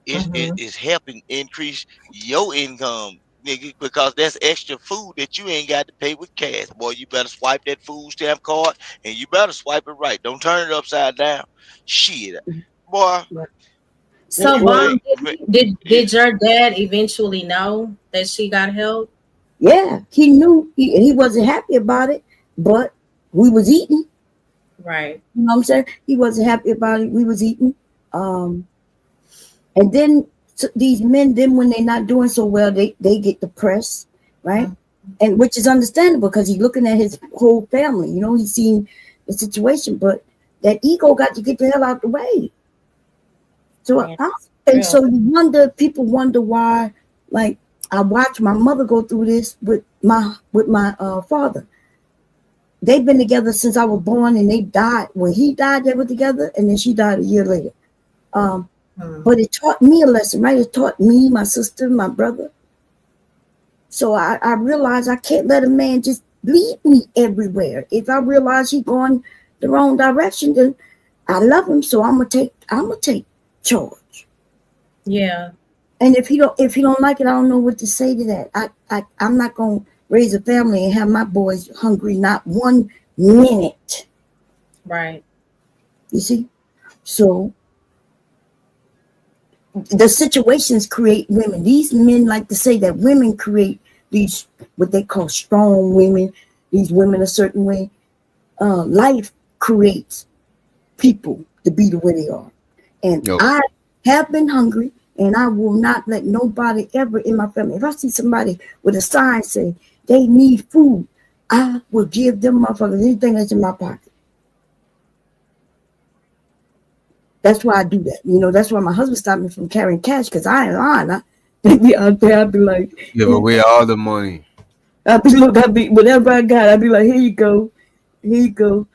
is helping increase your income, nigga, because that's extra food that you ain't got to pay with cash. Boy, you better swipe that food stamp card and you better swipe it right. Don't turn it upside down. Shit. Boy, So, everything. Mom, did your dad eventually know that she got help? Yeah, he knew he wasn't happy about it, but we was eating. Right. You know what I'm saying? He wasn't happy about it. We was eating. And then these men, then when they're not doing so well, they get depressed, right? And which is understandable because he's looking at his whole family. He's seen the situation, but that ego got to get the hell out the way. So Yeah, and real. so people wonder why, like I watched my mother go through this with my father. They've been together since I was born, and they died when he died. They were together, and then she died a year later. Um, but it taught me a lesson, right? It taught me, my sister, my brother. So I realized I can't let a man just lead me everywhere. If I realize he's going the wrong direction, then I love him, so I'm gonna take charge. Yeah. And if he don't like it, I don't know what to say to that. I'm not gonna raise a family and have my boys hungry not 1 minute. Right. You see? So the situations create women. These men like to say that women create these what they call strong women, these women a certain way. Life creates people to be the way they are. And Yo, I have been hungry, and I will not let nobody ever in my family. If I see somebody with a sign saying they need food, I will give them motherfuckers anything that's in my pocket. That's why I do that. That's why my husband stopped me from carrying cash because I ain't lying. They be out there, I'd be like, give away all the money. I'd be whatever I got, I'd be like, here you go. Here you go.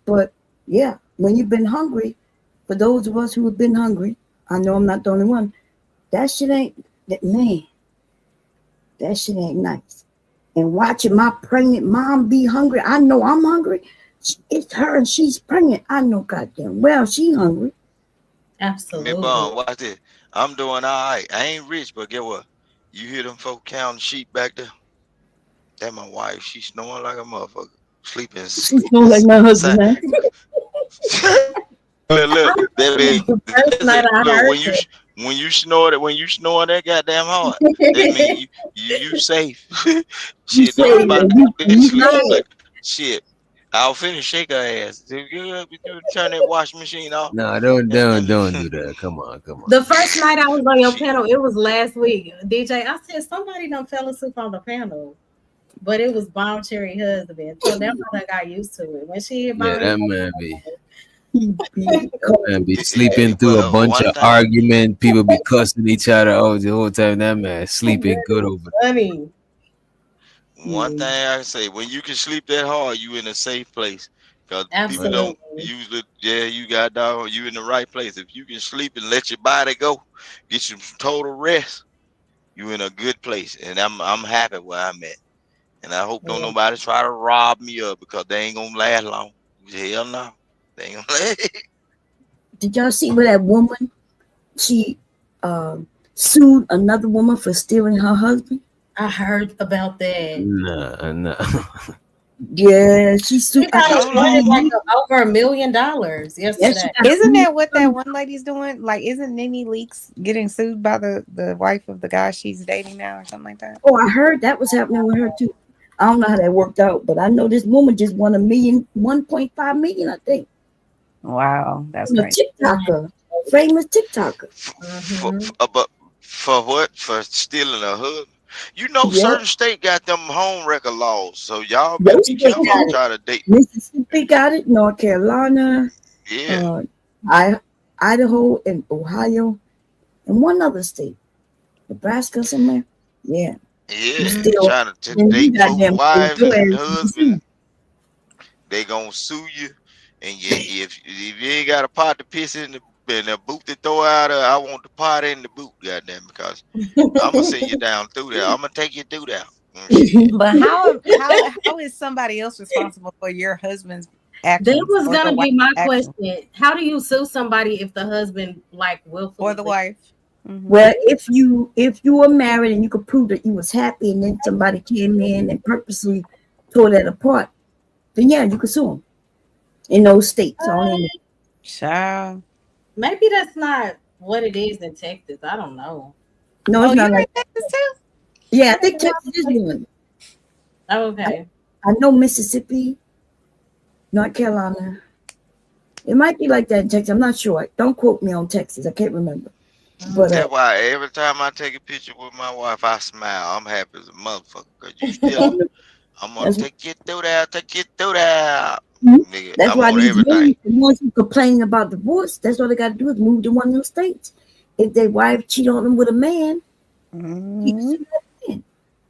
But yeah, when you've been hungry, for those of us who have been hungry, I know I'm not the only one. That shit ain't that man. That shit ain't nice. And watching my pregnant mom be hungry, I know I'm hungry. It's her and she's pregnant. I know goddamn well she hungry. Me bum, watch this. I'm doing all right. I ain't rich, but get what? You hear them folk counting sheep back there? That my wife. She snoring like a motherfucker. Sleeping. She smell like my husband, man. Look, that mean The first night I look heard when you snore that goddamn hard, that mean you safe. You Shit, say don't nobody you sleep mad. like shit. I'll finish shake her ass. You turn that washing machine off. No, don't And don't then don't do that. Come on, come on. the first night I was on your shit. panel, it was last week. DJ, I said somebody done fell asleep on the panel. But it was Bomb Cherry husband. So that one I got used to it. When she hit Yeah, my that man be Hey, sleeping through a bunch one of thing. argument. People be cussing each other out the whole time. That man sleeping good over there. funny. One thing I can say, when you can sleep that hard, you in a safe place. Cause people don't Absolutely. usually, yeah, you got dog, you in the right place. If you can sleep and let your body go, get you some total rest, you in a good place. And I'm happy where I'm at. And I hope don't Yeah. nobody try to rob me up because they ain't gonna last long. Hell no, they ain't gonna last. Did y'all see where that woman she sued another woman for stealing her husband? I heard about that. Nah, nah. Yeah, she sued. She got How awarded long? like over $1 million Yes, she yesterday. got Isn't sued. that what that one lady's doing? Like, isn't Nene Leaks getting sued by the wife of the guy she's dating now or something like that? Oh, I heard that was happening with her too. I don't know how that worked out, but I know this woman just won 1.5 million, I think. Wow, that's From a crazy. TikToker, famous TikToker. But for what? For stealing a husband? You know, Yep, certain state got them home record laws, so y'all better your be state careful got and it. try to date. Mississippi got it. North Carolina, Yeah, I, Idaho, and Ohio, and one other state, Nebraska somewhere. Yeah, you yeah. still Trying to and you date folks' goddamn wives your and ass to see. husbands, they gonna sue you. And if you ain't got a pot to piss in the boot to throw out, I want the pot in the boot, goddamn, because I'm gonna send you down through there. I'm gonna take you through there. Shit. But how is somebody else responsible for your husband's That actions was or the gonna be wife's my actions question. How do you sue somebody if the husband like or willfully the leaves? wife? Hmm. Well, if you were married and you could prove that you was happy, and then somebody came in and purposely tore that apart, then yeah, you could sue them in those states. Only Child. Maybe that's not what it is in Texas. I don't know. no, Oh, it's you're not like in Texas too? yeah. I think Texas is one. Okay. I know Mississippi, North Carolina. It might be like that in Texas. I'm not sure. Don't quote me on Texas. I can't remember. But That's why every time I take a picture with my wife, I smile. I'm happy as a motherfucker. Cause you still, I'm gonna that's take you through there, take you through there. Nigga, That's I why want these everything. women, the ones who complaining about divorce, that's all they got to do is move to one of them states. If their wife cheat on them with a man, you can sue that man.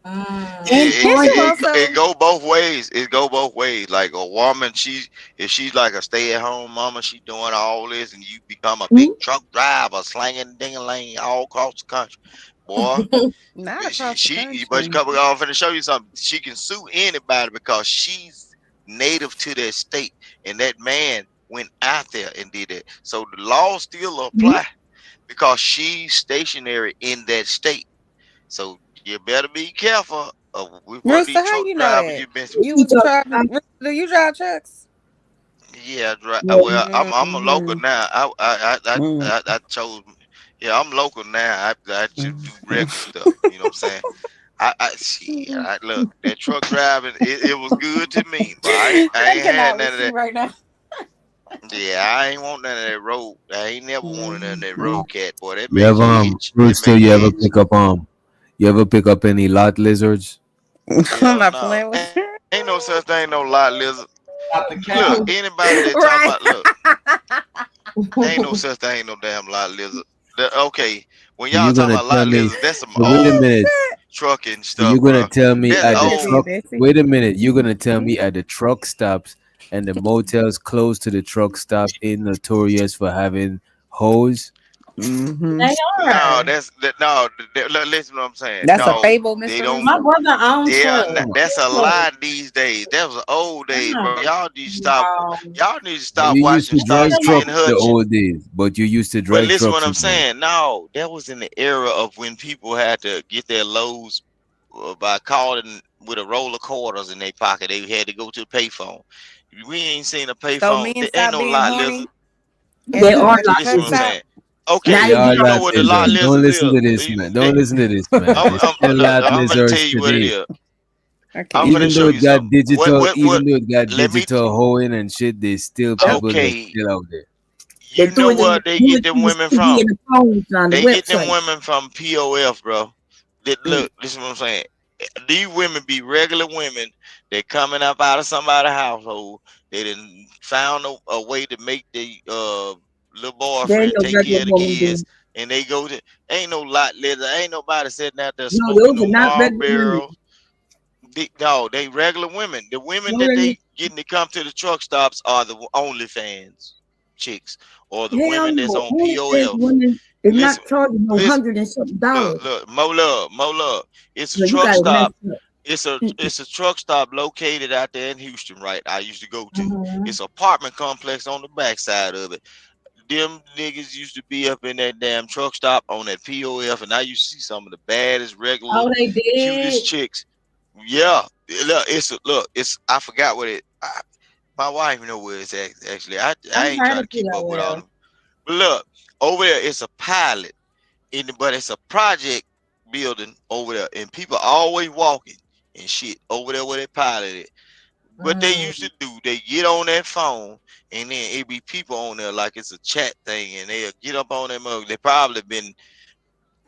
And It, on it, it, it go both ways. It go both ways. Like a woman, if she's like a stay-at-home mama, she doing all this, and you become a big truck driver, slanging ding-a-ling all across the country. Boy, Not across the but country. I'm finna show you something. She can sue anybody because she's native to that state, and that man went out there and did it. So the law still apply because she's stationary in that state. So you better be careful of with what Rooster, these how truck you know drivers that? you've been. You was driving. Rooster, do you drive trucks? Yeah, well, I'm a local Mhm. now. Mm. I chose. Yeah, I'm local now. I just do regular stuff. You know what I'm saying? Look, that truck driving, it was good to me, but I I ain't had cannot none of with you that. right now. Yeah, I ain't want none of that road. I ain't never wanted none of that road cat, boy. That You made ever you itch. That Rooster, made you you ever itch. pick up you ever pick up any lot lizards? I'm Hell not no. playing with you. Ain't no such thing, no lot lizard. Got the Look, cow. anybody that talking Right. about, look, ain't no such thing, no damn lot lizard. Okay, when So y'all you're talking gonna about tell lot me lizard, that's some so wait a old minute. trucking So you're stuff, gonna bro. tell me That's at the Look at me, old. truck Bessie. wait a minute, you're gonna tell me at the truck stops and the motels close to the truck stop ain't notorious for having hoes? Mm-hmm. They No, are. no. Listen, to what I'm saying. That's a No, fable, they Mr. don't. My Rooster. brother owned They are truck. not, that's a Truck. lie these days. That was an old days, bro. Yeah. Y'all need to stop. No. Y'all need to But stop you used watching to drag Starsky and trucks the Hutch. old days. But you used to But drag listen what trucks I'm again. saying. No, that was in the era of when people had to get their loads by calling with a roll of quarters in their pocket. They had to go to the payphone. We ain't seen a So payphone. men There ain't stop no being lot lizard. horny There are at the lot Listen truck what I'm lizards. stop. saying. Now Okay, They you are you know lot what the lot lizards. Don't lizard listen is. to this man. Don't listen to this man. It's still Look, lot I'm gonna tell lizards you what it today. is. I I'm can't. gonna Even show though you it got something. digital, What? even though it got Let me. digital hoeing and shit, there's still people that's Okay, still out there. they you threw know it in the where they threw get it them through the women CD from? and the phones on the They get them website. women from POF, bro. That Mm. look, this is what I'm saying. These women be regular women. They coming up out of somebody's household. They done found a way to make the little There ain't boyfriend no take regular care of the woman kids, doing. and they go to ain't no lot leather. Ain't nobody sitting out there No, smoking those no are not regular women. Marlboro. No, they regular women. The women No, that they're they getting to come to the truck stops are the OnlyFans chicks or the hell women that's no. on Only fans POF. women is Listen, not charging no listen, hundred and something look, dollars. look, Mo Love. It's a So you truck gotta mess stop. up. It's a truck stop located out there in Houston, right? I used to go to. Mm-hmm. It's an apartment complex on the backside of it. Them niggas used to be up in that damn truck stop on that POF, and I used to see some of the baddest, regular, Oh, they cutest did. chicks. Yeah, look. It's I forgot what it. My wife know where it's at. Actually, I I ain't heard trying of to keep up with all POL. them. But look, over there, it's a pilot but it's a project building over there, and people always walking and shit over there where they pilot it. What they Mm. used to do, they get on that phone, and then it be people on there like it's a chat thing, and they'll get up on that mug. They probably been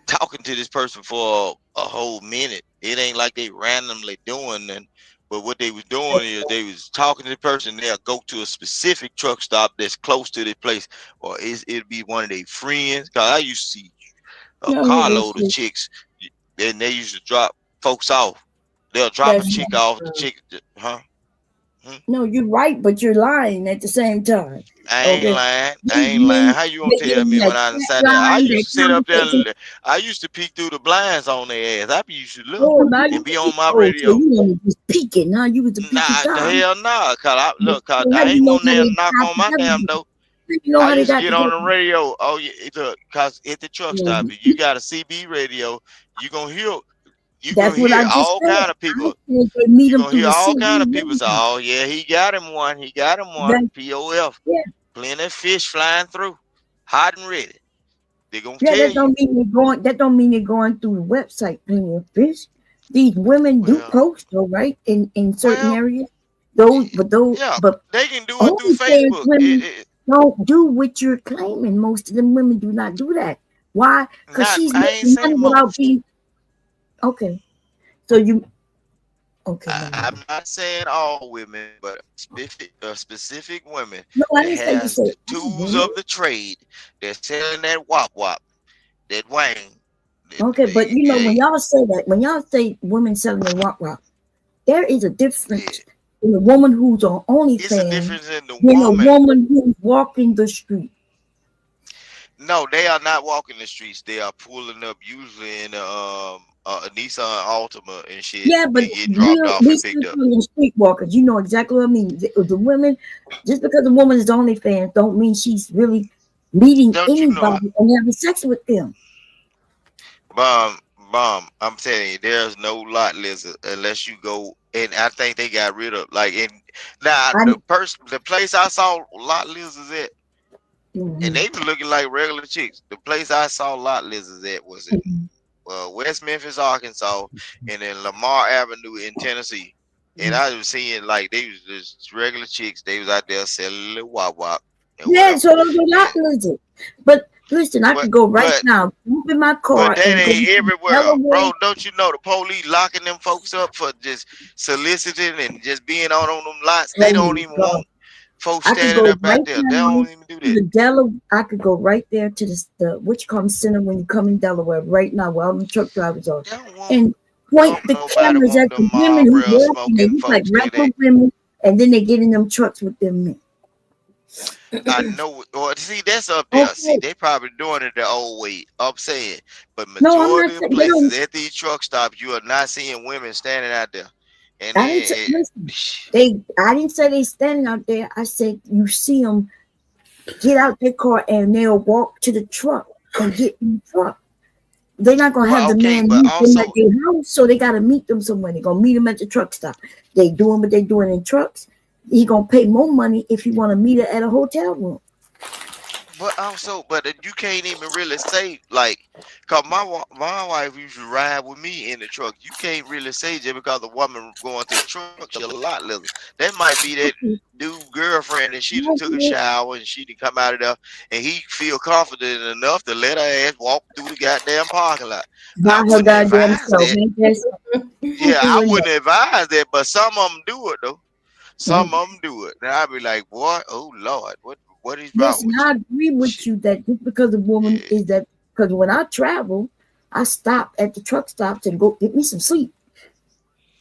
talking to this person for a whole minute. It ain't like they randomly doing nothing. But what they was doing is they was talking to the person. They'll go to a specific truck stop that's close to the place, or it'd be one of their friends. Cause I used to see a No, hear this carload of shit. chicks, and they used to drop folks off. They'll drop a That's chick not off. The true. chick, huh? Hmm? No, you're right, but you're lying at the same time. I ain't Okay. lying. I These ain't lying. men, How you gonna they get tell in me that when I chat inside there? I line, used that to sit up there. conversation. I used to peek through the blinds on their ass. I used to look Oh, now and you be on my oh, so radio. you want to just peeking, huh? You was a peeking Nah, the Tom. hell nah. Cause I How look, cause I you ain't know want how them they to knock got on my together? damn door. How you know I how they used to got get on together? the radio. Oh yeah, look, cause at the truck stop, if you got a CB radio, you gonna hear you That's gonna what I hear just all said. kind of I people. said they meet You them gonna through hear the all CD. kind of people say, "Oh yeah, he got him one. He got him one." That, POF, yeah, plenty of fish flying through, hot and ready. They gonna yeah. tell That you. don't mean you're going. That don't mean you're going through the website playing with fish. These women do Well, post, though, right? In certain well, areas, those, yeah, but they can do it through OnlyFans Facebook. women don't do what you're claiming. Most of them women do not do that. Why? Because Not, she's I ain't making money saying without most. being okay. So you Okay, never I'm mind. not saying all women, but specific women No, I that didn't say you has said the all tools women. of the trade. They're selling that wop wop, that wang. Okay, but you know when Hey, y'all say that, when y'all say women selling their walk, there is a yeah. difference in a woman who's on It's a OnlyFans difference in the than a woman. woman who's walking the street. No, they are not walking the streets. They are pulling up usually in a Nissan Altima and shit Yeah, but and get dropped we off we and still picked up. call them streetwalkers. You know exactly what I mean. The women, just because a woman is OnlyFans, don't mean she's really meeting Don't you know? anybody and having sex with them. Bomb, bomb. I'm telling you, there's no lot lizard unless you go. And I think they got rid of like in now I the place I saw lot lizards at, and mhm, they was looking like regular chicks. The place I saw lot lizards at was in mhm, West Memphis, Arkansas, and then Lamar Avenue in Tennessee. And mhm. I was seeing like they was just regular chicks. They was out there selling little wop wop and Yeah, whatever. so those are not And lizards. But listen, I but could go right but now, jump in my But car that and go ain't to everywhere, Delaware. bro. Don't you know the police locking them folks up for just soliciting and just being on them lots? They don't Please even go. want folks I could standing go up out right there. They now don't even do to that. the Delaware. I could go right there to the what you call them center when you come in Delaware right now, where all the truck drivers are, They don't want and point don't the nobody cameras want at the them women who Marlboro walk, and they smoking look like folks. rapper women, and then they get in them trucks with them men. I know. Or see, that's up there. See, Okay, they probably doing it the old way. I'm saying, but no, I'm majority not of the saying they places don't. at these truck stops, you are not seeing women standing out there. And I didn't say, then listen. I didn't say they standing out there. I said you see them get out their car and they'll walk to the truck and get in the truck. They're not gonna have but the okay, man but meet them at also their house, so they gotta meet them somewhere. They're gonna meet them at the truck stop. They doing what they doing in trucks. He gonna pay more money if you want to meet her at a hotel room. But also, but you can't even really say like, cause my wife used to ride with me in the truck. You can't really say just because a woman going to the truck, she a lot little. That might be that dude girlfriend, and she done took a shower and she done come out of there, and he feel confident enough to let her ass walk through the goddamn parking lot. I By her wouldn't goddamn advise self, that. ain't that something? Yeah, I You wouldn't advise that, but some of them do it though. know. Some of them do it. And I'd be like, boy, oh Lord, what is wrong Listen, with you? I agree with you that just because a woman Yeah. is that, because when I travel, I stop at the truck stops and go get me some sleep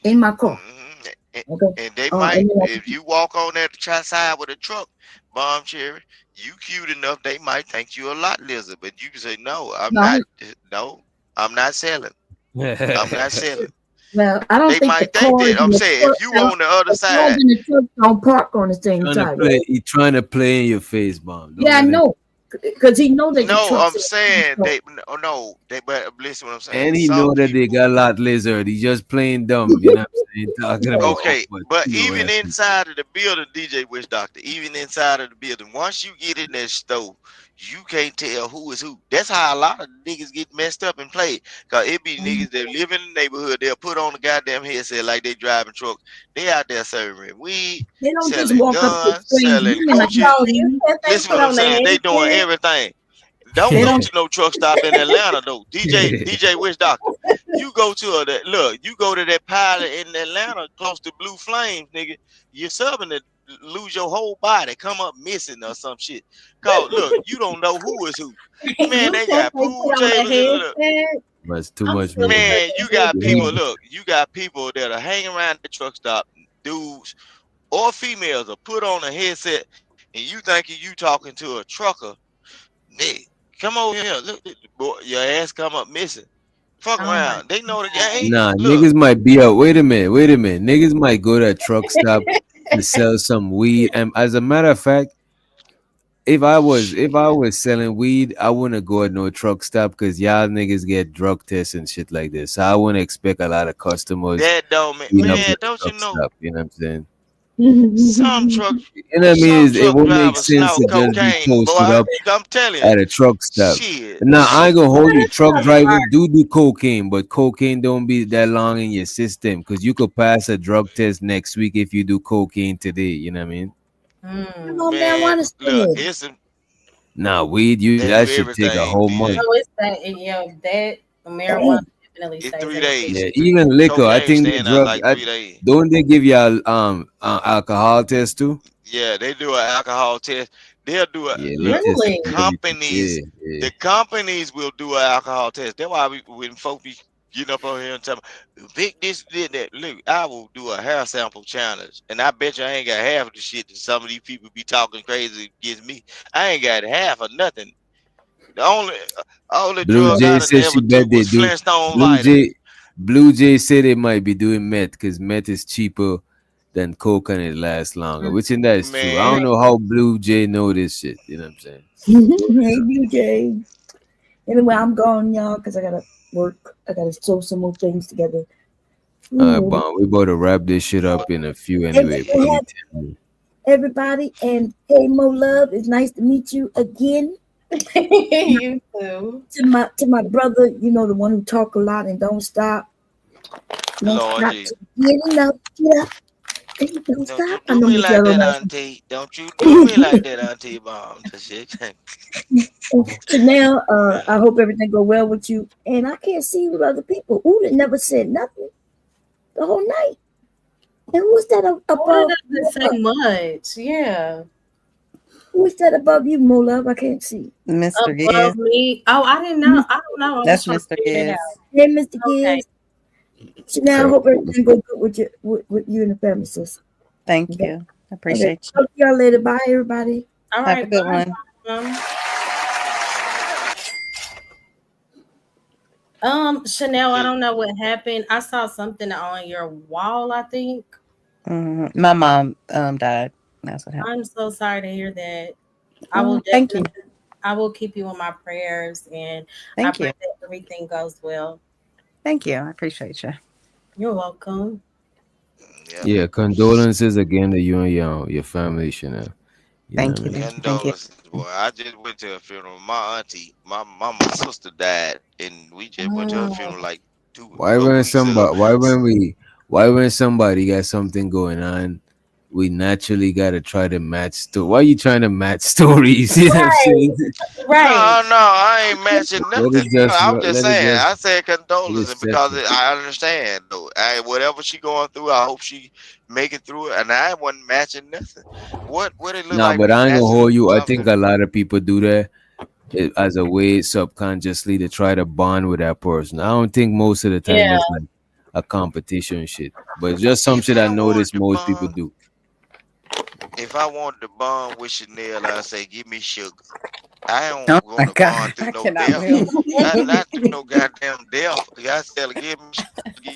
in my car. hmm And, Okay. and they And might, then if you walk on that side with a truck, bomb cherry, you cute enough, they might think you a lot lizard. But you can say, no, I'm no, not. No, I'm not selling. I'm not selling. well, I don't They think the might think cars that. I'm and the saying, if trucks, you on the other the cars side, and the trucks don't park on the same Trying to side. play. He trying to play in your face, bomb. Don't Yeah, I let him. know, because he know that the no, trucks I'm are saying they, no, they, but listen what I'm saying. And he Some know that they people, got a lot lizard. He just playing dumb. You know what I'm saying? Talking about, oh, okay, but but you know even what I inside of the building, DJ Wish Doctor, even inside of the building, once you get in that store, you can't tell who is who. That's how a lot of niggas get messed up and played. Cause it be niggas that live in the neighborhood, they'll put on the goddamn headset like they driving trucks. They out there serving weed, They don't just selling walk up to guns, strange selling women like you Gucci. So you see. said they Listen put what I'm on the saying. They doing headset? everything. Don't They go don't. to no truck stop in Atlanta though. mean? DJ Wish Doctor. You go to that look, you go to that pilot in Atlanta close to Blue Flames, nigga. You're subbing to lose your whole body, come up missing or some shit. Cause look, you don't know who is who. Man, You they said got they pool put on tables and the look. headset? That's too I'm much still movement. Man, you looking got at people, the look, you got people that are hanging around the truck stop, dudes or females are put on a headset and you thinking you talking to a trucker. Nigga, come over here. Look, boy, your ass come up missing. Fuck Oh my around. They know the God. game. Nah, Look, niggas might be out. Wait a minute. Wait a minute. Niggas might go to a truck stop to sell some weed. And as a matter of fact, if I was selling weed, I wouldn't go at no truck stop because y'all niggas get drug tests and shit like this. So I wouldn't expect a lot of customers that don't mean, being up man, at the don't you truck know stop. You know what I'm saying? some truck You know what I mean? some It truck won't make drivers sense snort to just be cocaine, boy. posted up I'm telling you. at a truck stop. Shit. Now I ain't gonna hold you. Truck That's drivers smart. do cocaine, but cocaine don't be that long in your system because you could pass a drug test next week if you do cocaine today. You know what I mean? Come Mm. on, man, Man, want to look, say it's a, Nah, weed, you they do that should take a everything, whole So month. DJ. it's that, you know, that marijuana definitely It's stays 3 in the days. Yeah, kitchen. even liquor. I Cocaine think the staying out drug. like 3 days. Don't they give you a alcohol test too? Yeah, they do an alcohol test. They'll do a Yeah, they look. test The Really? you for everything. companies, Yeah, yeah. the companies will do an alcohol test. That's why when folks be getting up on here and tell me, Vic, this, did that. Look, I will do a hair sample challenge, and I bet you I ain't got half of the shit that some of these people be talking crazy against me. I ain't got half of nothing. The only Blue drug I Jay done said she ever bet took they was do. Flintstone Blue vitamins. Jay, Blue Jay said they might be doing meth because meth is cheaper than coke and it lasts longer. Which in that is true. I don't Man, know how Blue Jay know this shit. You know what I'm saying? Hey, BJ. Anyway, I'm gone, y'all, because I gotta work. I gotta sew some more things together. Ooh. Bon, we about to wrap this shit up in a few Hey, anyway. we Probably have 10 minutes. everybody, and hey, Mo Love, it's nice to meet you again. You too. To my brother, the one who talk a lot and don't stop. Don't Lord stop Jesus. till you get enough. Get up. Hey, don't Don't you stop. I do know me Miss like Yellow that, likes Auntie. Don't you do me like that, Auntie Bomb. Shit. Chanel, I hope everything go well with you. And I can't see you with other people. Uda never said nothing the whole night. And who's that Oda above? doesn't say much. Yeah. Who's that above you, Mo Love? I can't see. Mr. Above Giz. me. Oh, I didn't know. I don't know. I was That's trying to Mr. figure that Giz. out. Hey, Mr. Okay. Gibbs. Chanel, I hope everything go good with you and the family, sis. Thank Okay. you. I Okay. appreciate you. Talk to y'all later. Bye, everybody. All Have a right. good Bye. one. Mom. Chanel, I don't know what happened. I saw something on your wall, I think. My mom died. That's what happened. I'm so sorry to hear that. I will Thank you. definitely I will keep you in my prayers, and I Thank pray you. that everything goes well. Thank you. I appreciate you. You're welcome. Yeah. Yeah, condolences again to you and your family, Chanel. You know what Thank I you. mean? Thank you. Thank you. Condolences, boy. I just went to a funeral. My auntie, my sister died, and we just went to her Oh, funeral like a weeks ago. Why when somebody got something going on, we naturally gotta try to match why you trying to match stories? You know what I'm saying? right. No, I ain't matching Let nothing. it just I'm just let it saying. just I said let it condolences because settle. I understand though. Whatever she going through, I hope she make it through it. And I wasn't matching nothing. What it look Nah, like but I ain't gonna matching hold you. I think something? a lot of people do that as a way subconsciously to try to bond with that person. I don't think most of the time Yeah. it's like a competition shit, but it's just some If shit I I wanted notice to most people bond, do. if I wanted to bond with Chanel, I say give me sugar. I Oh don't my want to God. bond through I no cannot death. will. Not through no goddamn death. I tell her, give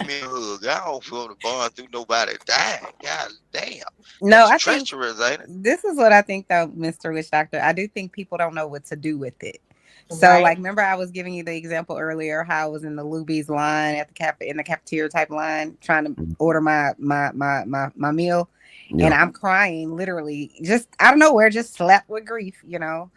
me a hug. I don't want to bond through nobody dying. God damn. No, That's I think treacherous, ain't it? this is what I think though, Mr. Witch Doctor. I do think people don't know what to do with it. So, Right. like, remember I was giving you the example earlier how I was in the Luby's line at the cafe in the cafeteria type line trying to order my meal, and Yeah. I'm crying literally just out of nowhere, just slapped with grief, and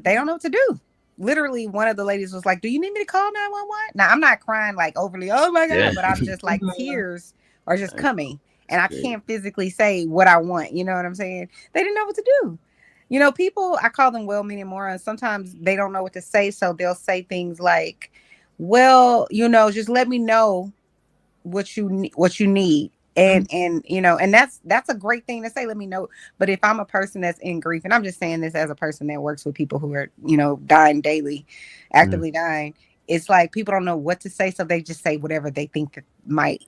they don't know what to do. Literally, one of the ladies was like, "Do you need me to call 911?" Now I'm not crying like overly, oh my Yeah. God, but I'm just like tears are just coming, and I Crazy. can't physically say what I want. You know what I'm saying? They didn't know what to do. People, I call them well-meaning morons. Sometimes they don't know what to say, so they'll say things like, "Well, just let me know what you need." And that's a great thing to say. Let me know. But if I'm a person that's in grief, and I'm just saying this as a person that works with people who are dying daily, Mm. actively dying, it's like people don't know what to say, so they just say whatever they think that might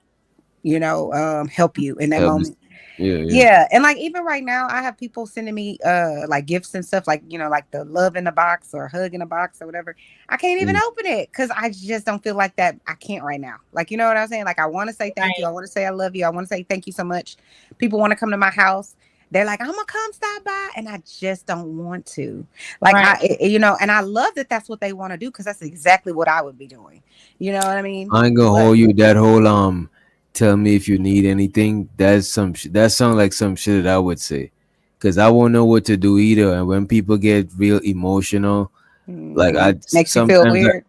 help you in that Help me. moment. Yeah, yeah. Yeah, and like even right now, I have people sending me like gifts and stuff, like like the love in a box or hug in a box or whatever. I can't even Mm. open it because I just don't feel like that. I can't right now. Like, you know what I'm saying? Like, I want to say thank you. I Right. want to say I love you. I want to say thank you so much. People want to come to my house. They're like, I'm gonna come stop by, and I just don't want to. Like, Right. and I love that that's what they want to do because that's exactly what I would be doing. You know what I mean? I ain't gonna But hold you. That whole tell me if you need anything. That's that sounds like some shit that I would say, cause I won't know what to do either. And when people get real emotional, like makes you feel sometimes weird.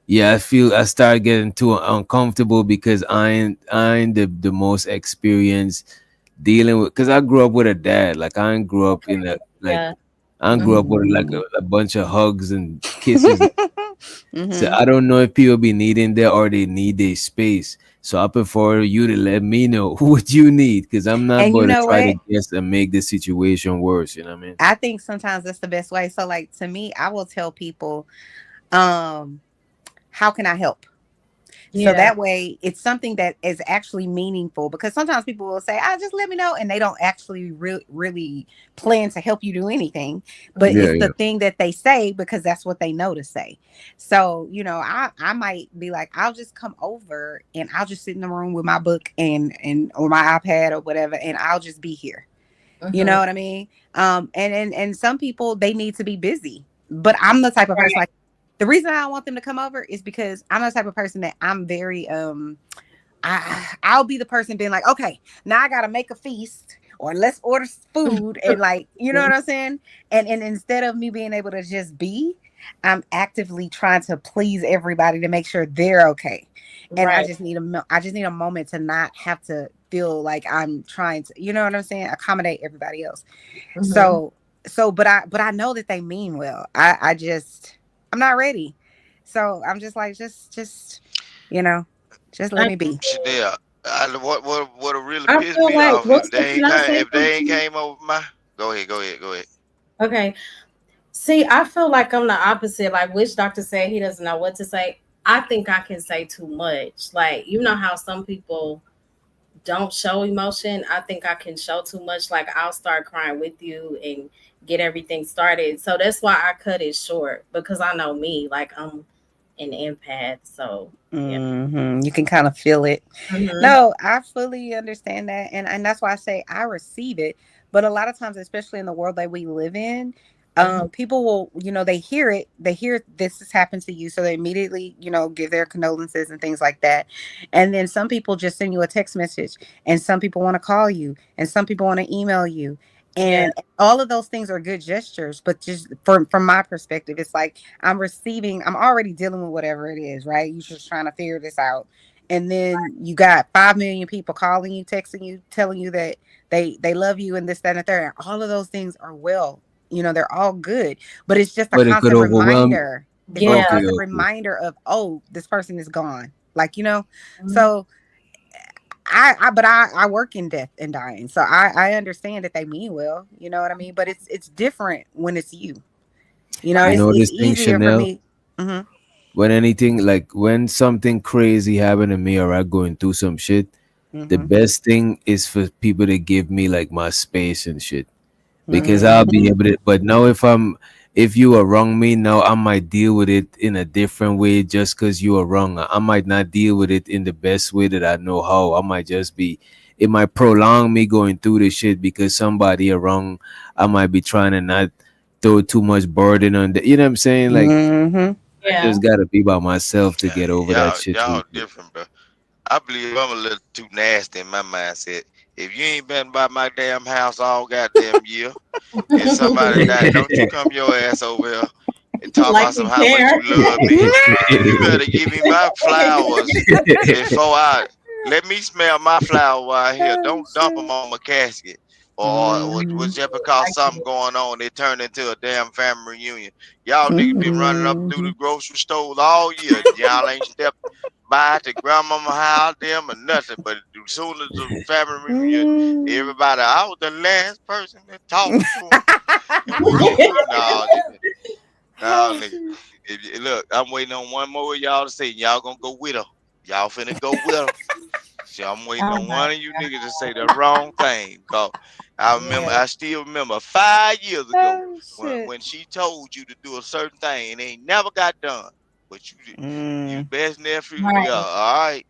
yeah, I start getting too uncomfortable because I ain't the most experienced dealing with. Cause I grew up with a dad. Like I ain't grew up in a like Yeah. I grew up with like a bunch of hugs and kisses. So Hmm. I don't know if people be needing that or they need their space. So I prefer you to let me know what you need, because I'm not And you going to know try to what? guess and make the situation worse. You know what I mean? I think sometimes that's the best way. So, like to me, I will tell people, um, how can I help? So Yeah. that way it's something that is actually meaningful, because sometimes people will say, just let me know. And they don't actually really plan to help you do anything. But Yeah, it's yeah. the thing that they say because that's what they know to say. So, I might be like, I'll just come over and I'll just sit in the room with my book and or my iPad or whatever, and I'll just be here. You know what I mean? And some people, they need to be busy. But I'm the type of person, Right. like, the reason I don't want them to come over is because I'm the type of person that I'm very I'll be the person being like, okay, now I gotta make a feast or let's order food, and like, you know what I'm saying? And instead of me being able to just be, I'm actively trying to please everybody to make sure they're okay. And I Right. just need I just need a moment to not have to feel like I'm trying to, you know what I'm saying, accommodate everybody else. Mm-hmm. So but I know that they mean well. I just, I'm not ready. So I'm just like, just you know, just let I, me be. Chanel, what really I pissed feel me like off if can I say they ain't something? came over my. Go ahead. Okay. See, I feel like I'm the opposite. Like which doctor said he doesn't know what to say. I think I can say too much. Like, you know how some people don't show emotion. I think I can show too much. Like I'll start crying with you and get everything started. So that's why I cut it short, because I know me. Like I'm an empath. So yeah. You can kind of feel it. Hmm. No, I fully understand that, and that's why I say I receive it. But a lot of times, especially in the world that we live in, Hmm. people will, they hear it, they hear this has happened to you, so they immediately, give their condolences and things like that. And then some people just send you a text message, and some people want to call you, and some people want to email you. Yeah. And all of those things are good gestures, but just from my perspective, it's like I'm already dealing with whatever it is, right? You're just trying to figure this out. And then you got 5 million people calling you, texting you, telling you that they love you and this, that, and the third. And all of those things are well, they're all good. But it's just a But it could constant overwhelm. reminder. It's just a Yeah. Okay, constant okay. reminder of, oh, this person is gone. Like. Mhm. So I work in death and dying. So I understand that they mean well, you know what I mean? But it's different when it's you. You Right. know It's this thing, easier for Chanel? me. Hmm. When something crazy happened to me or I going through some shit, the Hmm. best thing is for people to give me like my space and shit, because I'll be Hmm. able to. But now if you are wrong me now, I might deal with it in a different way just because you are wrong. I might not deal with it in the best way that I know how. I might just be. It might prolong me going through this shit because somebody are wrong. I might be trying to not throw too much burden on the. You know what I'm saying? Like Hmm. I Yeah. just gotta be by myself to get over that shit. Y'all different, bro. I believe I'm a little too nasty in my mindset. If you ain't been by my damn house all goddamn year, and somebody died, don't you come your ass over here and talk Like about some you how much care. you love me. You better give me my flowers before I let me smell my flower while here. Oh Don't dump them shit. on my casket. Or Hmm. just because I something get going on, it turned into a damn family reunion. Y'all niggas been running up through Hmm. the grocery stores all year. Y'all ain't stepped by to grandmama house, them or nothing. But as soon as the family reunion, Hmm. everybody, I was the last person to talk to them. And we gonna do no, no, Oh nigga. shit. Look, I'm waiting on one more of y'all to say y'all gonna go with her. Y'all finna go with her. So I'm waiting Oh on my one of you niggas to say the wrong thing. Cause yeah. I still remember 5 years ago Oh when shit. when she told you to do a certain thing and it ain't never got done. But you Mm. best nephew, yeah, Right. all right.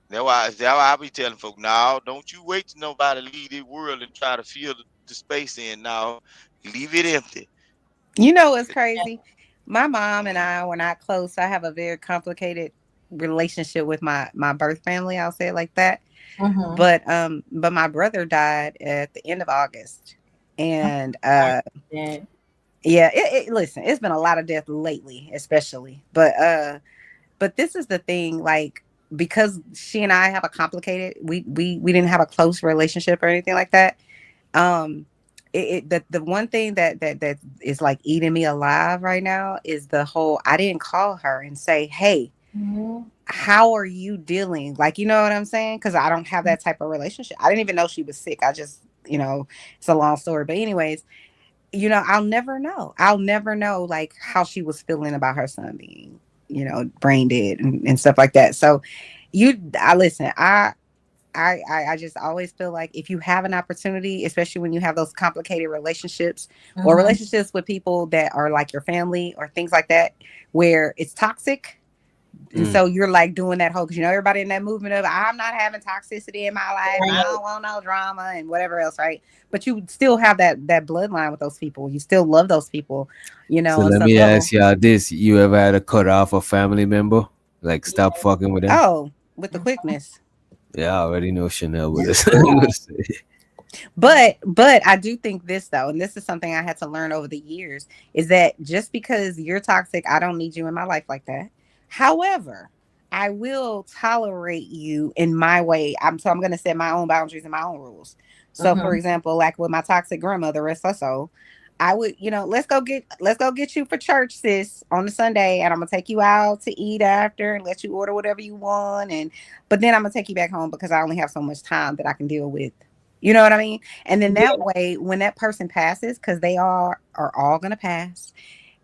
That's why I be telling folks, now don't you wait till nobody leave this world and try to fill the space in now. Leave it empty. You know what's Yeah. crazy? My mom and Mm. I were not close. So I have a very complicated relationship with my birth family. I'll say it like that. Mm-hmm. But my brother died at the end of August, and Yeah. yeah, listen, it's been a lot of death lately, especially. But this is the thing, like, because she and I have a complicated, we didn't have a close relationship or anything like that. Um, the one thing that is like eating me alive right now is the whole, I didn't call her and say, hey, how are you dealing? Like, you know what I'm saying? Because I don't have that type of relationship. I didn't even know she was sick. I just, it's a long story. But anyways, I'll never know. I'll never know like how she was feeling about her son being, brain dead and stuff like that. So I listen, I just always feel like if you have an opportunity, especially when you have those complicated relationships or relationships with people that are like your family or things like that, where it's toxic. And so you're like doing that whole, because everybody in that movement of I'm not having toxicity in my life. I don't want no drama and whatever else, right? But you still have that bloodline with those people. You still love those people, So and let so me ask y'all this: you ever had to cut off a family member? Like stop fucking with them? Oh, with the quickness. Yeah, I already know Chanel with us. But I do think this though, and this is something I had to learn over the years, is that just because you're toxic, I don't need you in my life like that. However, I will tolerate you in my way. I'm going to set my own boundaries and my own rules. So, for example, like with my toxic grandmother, rest her soul, I would, let's go get you for church, sis, on the Sunday, and I'm gonna take you out to eat after and let you order whatever you want, but then I'm gonna take you back home because I only have so much time that I can deal with. You know what I mean? And then that way, when that person passes, because they are all gonna pass,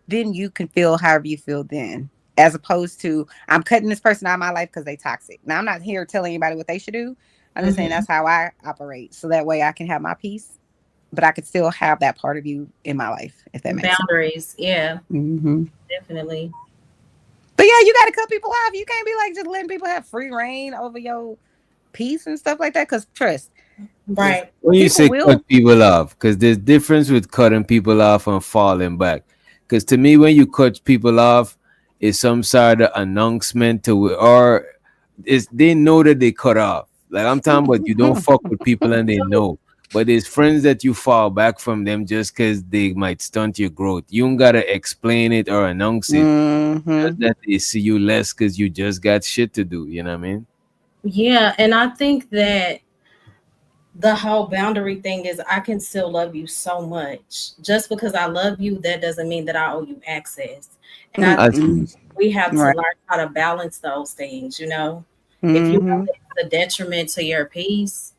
then you can feel however you feel then. As opposed to I'm cutting this person out of my life because they toxic. Now I'm not here telling anybody what they should do. I'm just saying that's how I operate. So that way I can have my peace, but I could still have that part of you in my life, if that makes boundaries. Yeah, sense. definitely. But yeah, you got to cut people off. You can't be like just letting people have free reign over your peace and stuff like that. Because trust, right? When you say cut people off, because there's difference with cutting people off and falling back. Because to me, when you cut people off, it's some sort of announcement or it's they know that they cut off. Like I'm talking about, you don't fuck with people and they know. But there's friends that you fall back from them just because they might stunt your growth. You don't gotta explain it or announce it. Just that they see you less because you just got shit to do. You know what I mean? Yeah, and I think that the whole boundary thing is I can still love you so much. Just because I love you, that doesn't mean that I owe you access. And I think we have to learn how to balance those things, If you know it's a detriment to your peace,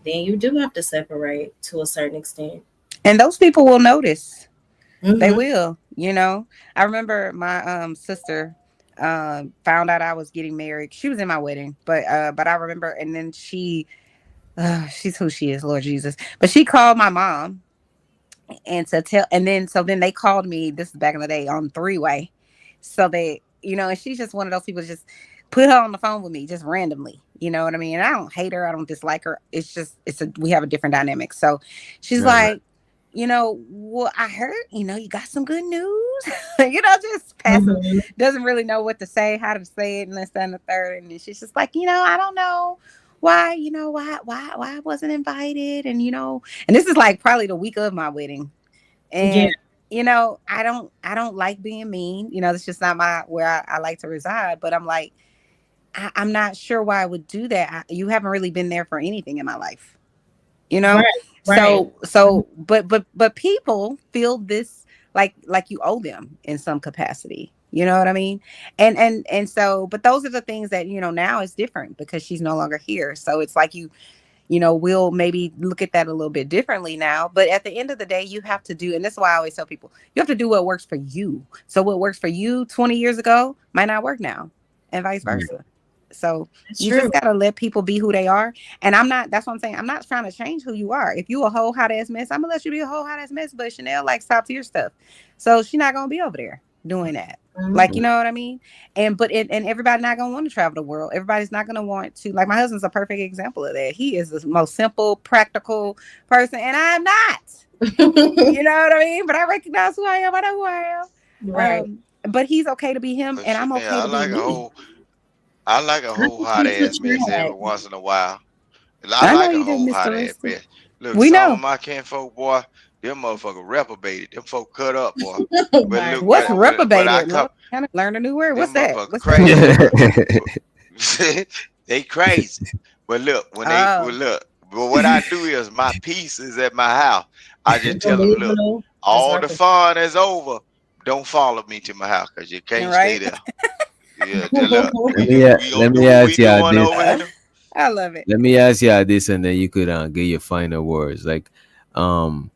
then you do have to separate to a certain extent. And those people will notice. They will, I remember my sister found out I was getting married. She was in my wedding, but I remember, and then she's who she is, Lord Jesus. But she called my mom and so then they called me, this is back in the day, on three-way. So they, and she's just one of those people that just put her on the phone with me just randomly. You know what I mean? And I don't hate her. I don't dislike her. It's just, we have a different dynamic. So she's like, well, I heard, you got some good news, just passive, doesn't really know what to say, how to say it, and this, that, and the third. And she's just like, I don't know why, why I wasn't invited. And, and this is like probably the week of my wedding. And, I don't like being mean, it's just not where I like to reside, but I'm like, I'm not sure why I would do that. You haven't really been there for anything in my life, Right. So, but people feel this like you owe them in some capacity. You know what I mean? And so, but those are the things that, now is different because she's no longer here. So it's like we'll maybe look at that a little bit differently now. But at the end of the day, you have to do, and this is why I always tell people, you have to do what works for you. So what works for you 20 years ago might not work now, and vice versa. So just got to let people be who they are. And that's what I'm saying. I'm not trying to change who you are. If you a whole hot ass mess, I'm gonna let you be a whole hot ass mess. But Chanel likes top tier stuff. So she's not gonna be over there doing that. Like, you know what I mean? And everybody not gonna want to travel the world. Everybody's not gonna want to, like, my husband's a perfect example of that. He is the most simple, practical person, and I'm not. You know what I mean? But I recognize who I am. I know who I am. Right. But he's okay to be him, and I'm okay to be me. I like a whole hot ass mess every once in a while. I like a whole hot ass mess. Look, some of my kinfolk, boy, them motherfuckers reprobated. Them folk cut up, boy. But look, what's reprobated? Kind of learn a new word. What's that? What's crazy. They crazy. But look, when they look, But what I do is my piece is at my house. I just tell them, look, Delusional. That's all what I the think. fun is over. Don't follow me to my house because you can't stay Right? there. Yeah, just look, we let gonna do me what ask we y'all doing this. over here. I love it. Let me ask y'all this, and then you could get your final words. Like, um,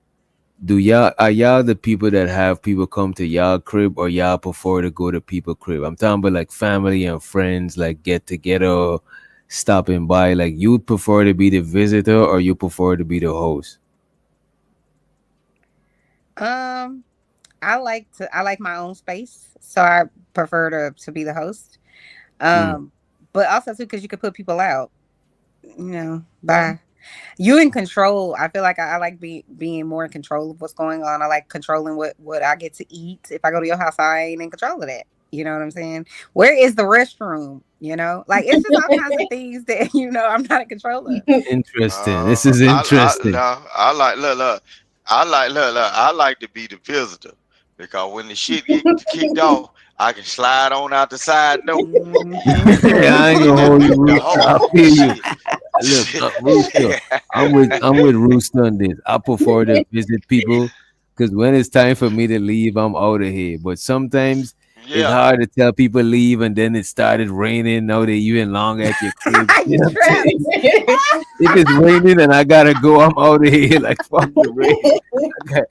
do y'all are y'all the people that have people come to y'all crib, or y'all prefer to go to people crib? I'm talking about like family and friends, like get together, stopping by. Like, you prefer to be the visitor, or you prefer to be the host? Um, I like my own space, so I prefer to be the host. Mm. But also too because you could put people out, by you in control. I feel like I like being more in control of what's going on. I like controlling what I get to eat. If I go to your house, I ain't in control of that. You know what I'm saying? Where is the restroom? Like it's just all kinds of things that I'm not in control of. Interesting. This is interesting. No, I like look. I like look. I like to be the visitor because when the shit get kicked off, I can slide on out the side door. I ain't Get gonna that hold you, the Rooster. I whole feel you. shit. Look, Rooster. I'm with Rooster on this. I prefer to visit people because when it's time for me to leave, I'm out of here. But sometimes it's Yeah. hard to tell people leave, and then it started raining. Now they even long at your crib. You You know what I'm trapped. saying? If it's raining and I gotta go, I'm out of here. Like fuck the rain. Okay.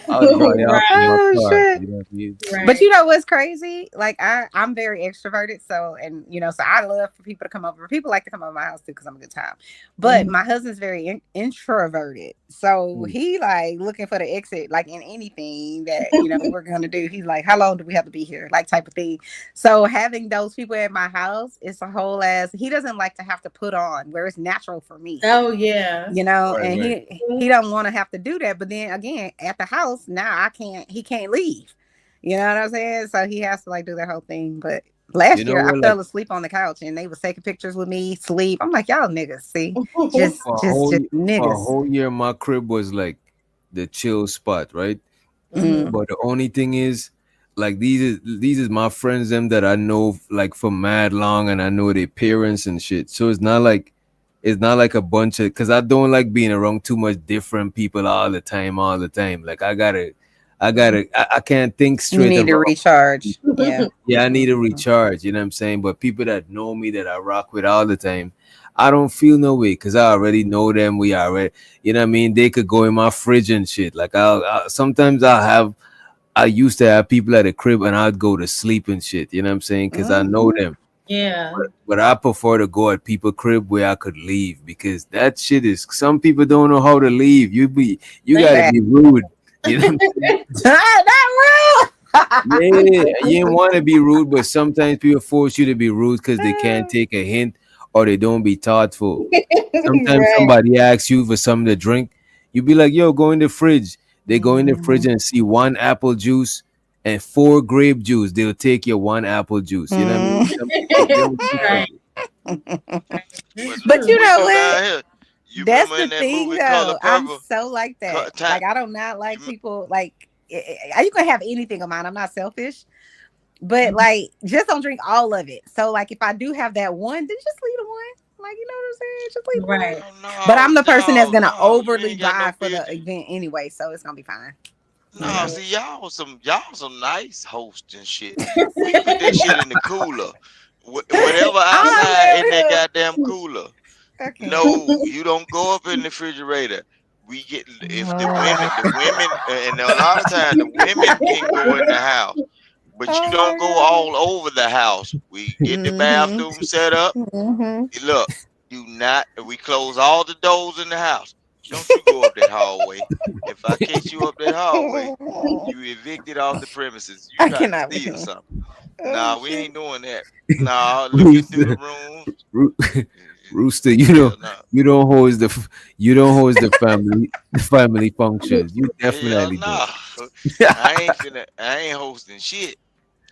I'll dry off in my Oh car. shit. You know what I mean? But you know what's crazy? Like I'm very extroverted, so so I love for people to come over. People like to come over my house too because I'm a good time. But my husband's very introverted, so Mm. he like looking for the exit, like in anything that we're gonna do. He's like, "How long do we have to be here?" Like type of thing. So having those people at my house, it's a whole ass. He doesn't like to have to put on where it's natural for me. Oh yeah. Right, And right. he don't want to have to do that. But then again, at the house now, he can't leave. You know what I'm saying? So he has to like do that whole thing. But You last know year I what? Like fell asleep on the couch and they was taking pictures with me, sleep. I'm like, y'all niggas, see, for a just for a niggas. whole year, my crib was like the chill spot, right? Mm. But the only thing is, like these is my friends them that I know like for mad long, and I know their parents and shit. So it's not like a bunch of because I don't like being around too much different people all the time, all the time. Like I can't think You straight need to about. recharge. Yeah. Yeah, I need a Mhm. recharge, you know what I'm saying? But people that know me that I rock with all the time, I don't feel no way because I already know them. We already, you know what I mean? They could go in my fridge and shit. Like sometimes I used to have people at the crib and I'd go to sleep and shit, you know what I'm saying? Because I know Mhm. them. Yeah. But I prefer to go at people crib where I could leave because that shit is some people don't know how to leave. You gotta Fact. be rude. You know what I'm saying? Not Yeah, you didn't want to be rude, but sometimes people force you to be rude because they can't take a hint or they don't be thoughtful. Sometimes right. somebody asks you for something to drink, you be like, "Yo, go in the fridge." They go in the fridge Mhm. and see one apple juice and four grape juice. They'll take your one apple juice. You know what I mean? Mm. Some people they don't think Right. like it. But But look, you we know do what? down here. You That's remember the in that thing, movie Color though. I'm Purple? so like that. Time, Like, I do not like people like you can have anything of mine. I'm not selfish, but like, just don't drink all of it. So, like, if I do have that one, then just leave the one. Like, you know what I'm saying? Just leave the one. Right. But no, I'm the person that's no, gonna no. You overly ain't got no buy for the business. event anyway, so it's gonna be fine. You No, know. see, y'all some nice hosts and shit. We put that shit in the cooler. Whatever I'm outside in that living goddamn cooler. I can't. No, you don't go up in the refrigerator. We get if Oh the women, and a lot of times the women can go in the house, but you don't go my all over the house. We god. get the Mhm. bathroom set up. Mhm. Look, do not. We close all the doors in the house. Don't you go up that hallway. If I catch you up that hallway, you evicted off the premises. You I tried to cannot with steal him. something. Oh Nah, we shit. ain't doing that. Nah, looking through the Rooster, room. Roo- Rooster, Hell no. you don't host the family functions. You Hell definitely don't. no. I ain't hosting shit.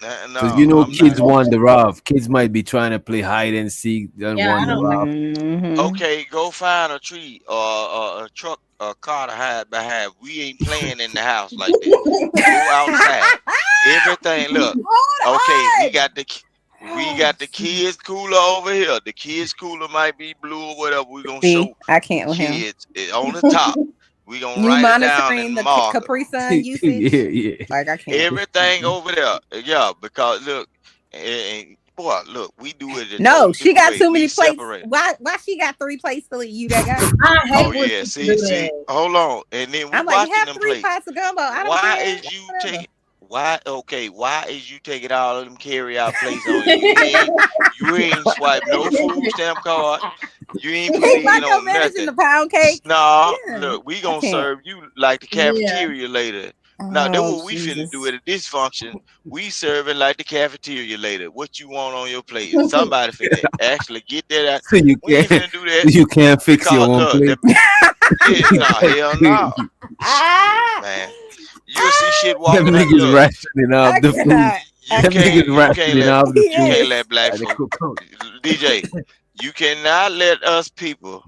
Because you No, know I'm not kids hosting. wander off. Kids might be trying to play hide and seek and Yeah, I wander don't like. off. Mhm. Okay, go find a tree or a truck, a car to hide behind. We ain't playing in the house like that. Go outside. Everything. Look. Hold Okay, we on. got the We got the kids cooler over here. The kids cooler might be blue or whatever. We're gonna See, show I can't the with him. kids on the top. We're gonna You write it down monitoring in the marker. Capri Sun usage? Yeah. Like I can't. Everything over there. Yeah, because look, and boy, look, we do it a No, totally she different got way. too We many plates. separate. Why she got 3 plates to you that got? I hate Oh when yeah, people see, do that. hold on. And then we I'm like, watching have them 3 plates. pots of gumbo. I don't Why care. is you Whatever. taking why is you taking all of them carry out plates on you? You ain't swipe no food stamp card. You ain't put He in on micromanaging nothing. the pound cake. Nah, Yeah, look, we I gonna can't. serve you like the Yeah. cafeteria later. Now that's Oh what we finna do Jesus. at a dysfunction. We serving like the cafeteria later. What you want on your plate? And somebody finna actually get that out. So you We ain't can't finna do that you can't fix your because own look, plate. yeah, nah, hell no, Ah, man. You'll see shit Them walking out. niggas Look, rationing off I the food. cannot. you Them can't niggas you can't rationing let off the you can't food. let black They folk cook out. DJ. You cannot let us people,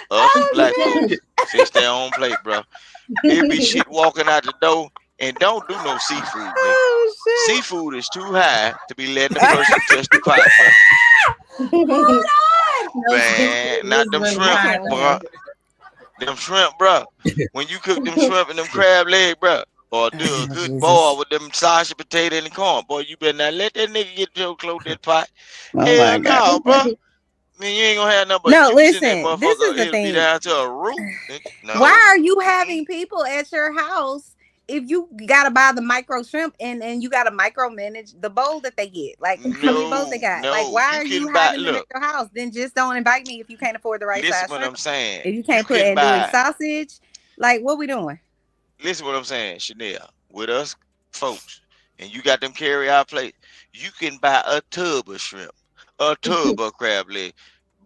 us Oh black shit. folks, fix their own plate, bro. It be shit walking out the door and don't do no seafood, nigga. Oh shit. Seafood is too high to be letting the person touch the pot, bro. Hold on. No, Man, not them really I shrimp, can't with bro. him. Them shrimp, bro. When you cook them shrimp and them crab leg, bro, or do a Oh good Jesus. boil with them sausage, potato, and the corn, boy, you better not let that nigga get your close that pot. Oh Hell my God. no, bro. Man, you ain't gonna have nothing but No, juice in that listen. This is motherfucker. the It'll be thing. down to a root. Why No. are you having people at your house if you gotta buy the micro shrimp and you gotta micromanage the bowl that they get? Like how many bowls they got? Like No. why You are you can buy. having them at Look, your house? Then just don't invite me if you can't afford the right listen size what shrimp. I'm saying. If you You can't put can and doing buy. sausage, like what we doing? Listen what I'm saying, Chanel. With us folks, and you got them carry out plates. You can buy a tub of shrimp, a tub of crab leg.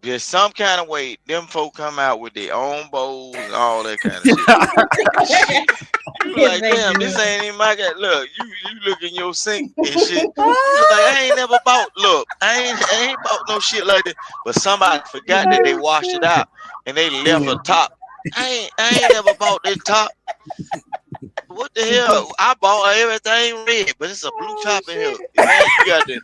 There's some kind of way them folk come out with their own bowls and all that kind of shit. You Yes, like, they damn, do. this ain't even my guy. Look, you look in your sink and shit. You like, I ain't never bought. Look, I ain't bought no shit like that. But somebody forgot that they Oh washed it shit. out and they left a top. I ain't never bought this top. What the hell? I bought everything red, but it's a blue Oh top in here. shit. Man, you got the